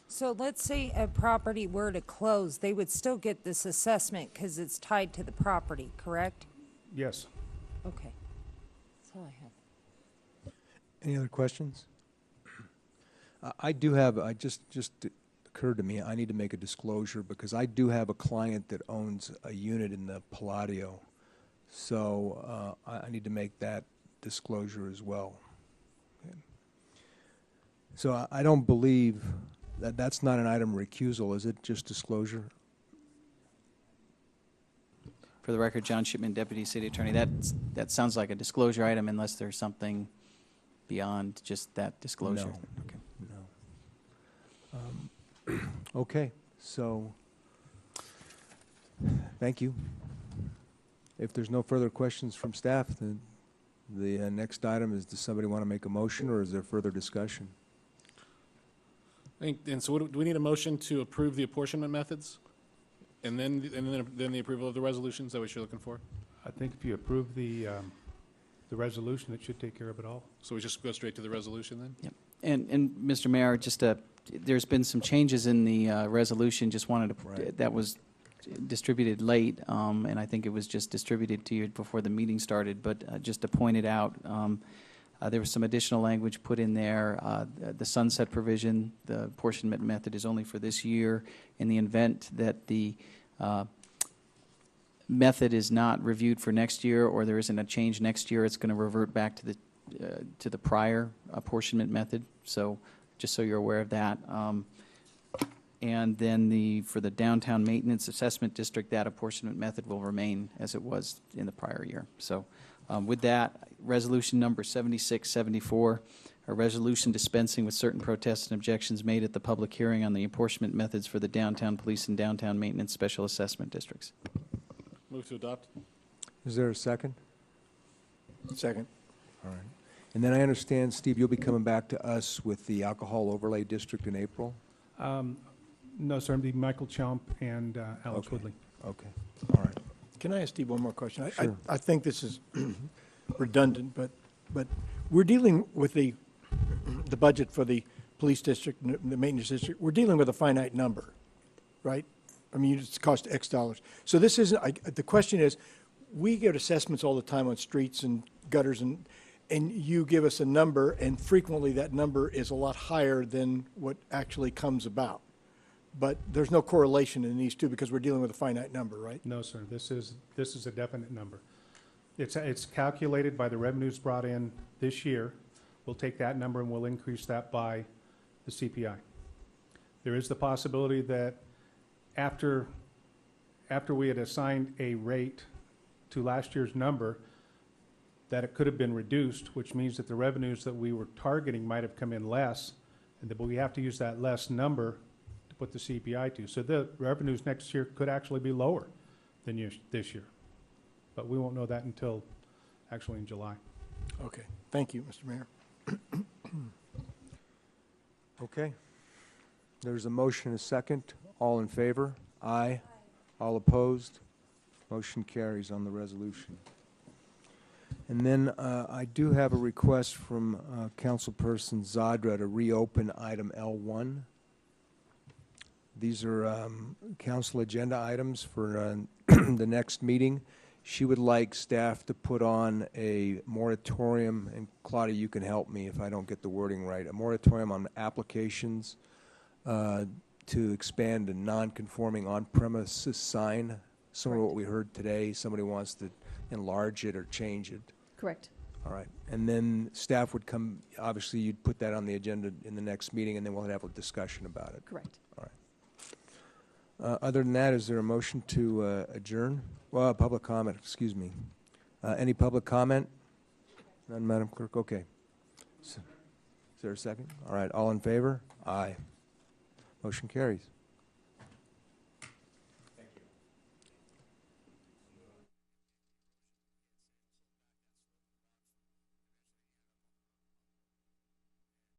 [SPEAKER 11] So let's say a property were to close, they would still get this assessment because it's tied to the property, correct?
[SPEAKER 10] Yes.
[SPEAKER 11] Okay. That's all I have.
[SPEAKER 5] Any other questions? I do have, just occurred to me, I need to make a disclosure because I do have a client that owns a unit in the Palladio. So I need to make that disclosure as well. Okay. So I don't believe that's not an item of recusal, is it? Just disclosure?
[SPEAKER 4] For the record, John Shipman, Deputy City Attorney, that sounds like a disclosure item unless there's something beyond just that disclosure.
[SPEAKER 5] No. Okay. No. Okay, so thank you. If there's no further questions from staff, then the next item is, does somebody want to make a motion, or is there further discussion?
[SPEAKER 13] And so do we need a motion to approve the apportionment methods? And then the approval of the resolutions? Is that what you're looking for?
[SPEAKER 10] I think if you approve the resolution, it should take care of it all.
[SPEAKER 13] So we just go straight to the resolution then?
[SPEAKER 4] Yep. And Mr. Mayor, just there's been some changes in the resolution. Just wanted to that was distributed late, and I think it was just distributed to you before the meeting started. But just to point it out, there was some additional language put in there. The sunset provision, the apportionment method is only for this year. In the event that the method is not reviewed for next year, or there isn't a change next year, it's going to revert back to the prior apportionment method. So just so you're aware of that. And then for the downtown maintenance assessment district, that apportionment method will remain as it was in the prior year. So with that, resolution number 7674, a resolution dispensing with certain protests and objections made at the public hearing on the apportionment methods for the downtown police and downtown maintenance special assessment districts.
[SPEAKER 13] Move to adopt.
[SPEAKER 5] Is there a second?
[SPEAKER 21] Second.
[SPEAKER 5] All right. And then I understand, Steve, you'll be coming back to us with the alcohol overlay district in April?
[SPEAKER 10] No, sir. It'll be Michael Chomp and Alex Woodley.
[SPEAKER 5] Okay. All right.
[SPEAKER 21] Can I ask Steve one more question?
[SPEAKER 5] Sure.
[SPEAKER 21] I think this is redundant, but we're dealing with the budget for the police district, and the maintenance district. We're dealing with a finite number, right? I mean, it's cost X dollars. So this isn't, the question is, we get assessments all the time on streets and gutters, and you give us a number, and frequently that number is a lot higher than what actually comes about. But there's no correlation in these two because we're dealing with a finite number, right?
[SPEAKER 10] No, sir. This is a definite number. It's calculated by the revenues brought in this year. We'll take that number and we'll increase that by the CPI. There is the possibility that after we had assigned a rate to last year's number, that it could have been reduced, which means that the revenues that we were targeting might have come in less, but we have to use that less number to put the CPI to. So the revenues next year could actually be lower than this year. But we won't know that until actually in July.
[SPEAKER 21] Okay. Thank you, Mr. Mayor.
[SPEAKER 5] Okay. There's a motion and a second. All in favor? Aye. All opposed? Motion carries on the resolution. And then I do have a request from Councilperson Zadra to reopen item L1. These are council agenda items for the next meeting. She would like staff to put on a moratorium, and Claudia, you can help me if I don't get the wording right, a moratorium on applications to expand a non-conforming on-premises sign, similar to what we heard today. Somebody wants to enlarge it or change it.
[SPEAKER 22] Correct.
[SPEAKER 5] All right. And then staff would come, obviously you'd put that on the agenda in the next meeting, and then we'll have a discussion about it.
[SPEAKER 22] Correct.
[SPEAKER 5] All right. Other than that, is there a motion to adjourn? Well, public comment, excuse me. Any public comment? None, Madam Clerk? Okay. Is there a second? All right. All in favor? Aye. Motion carries.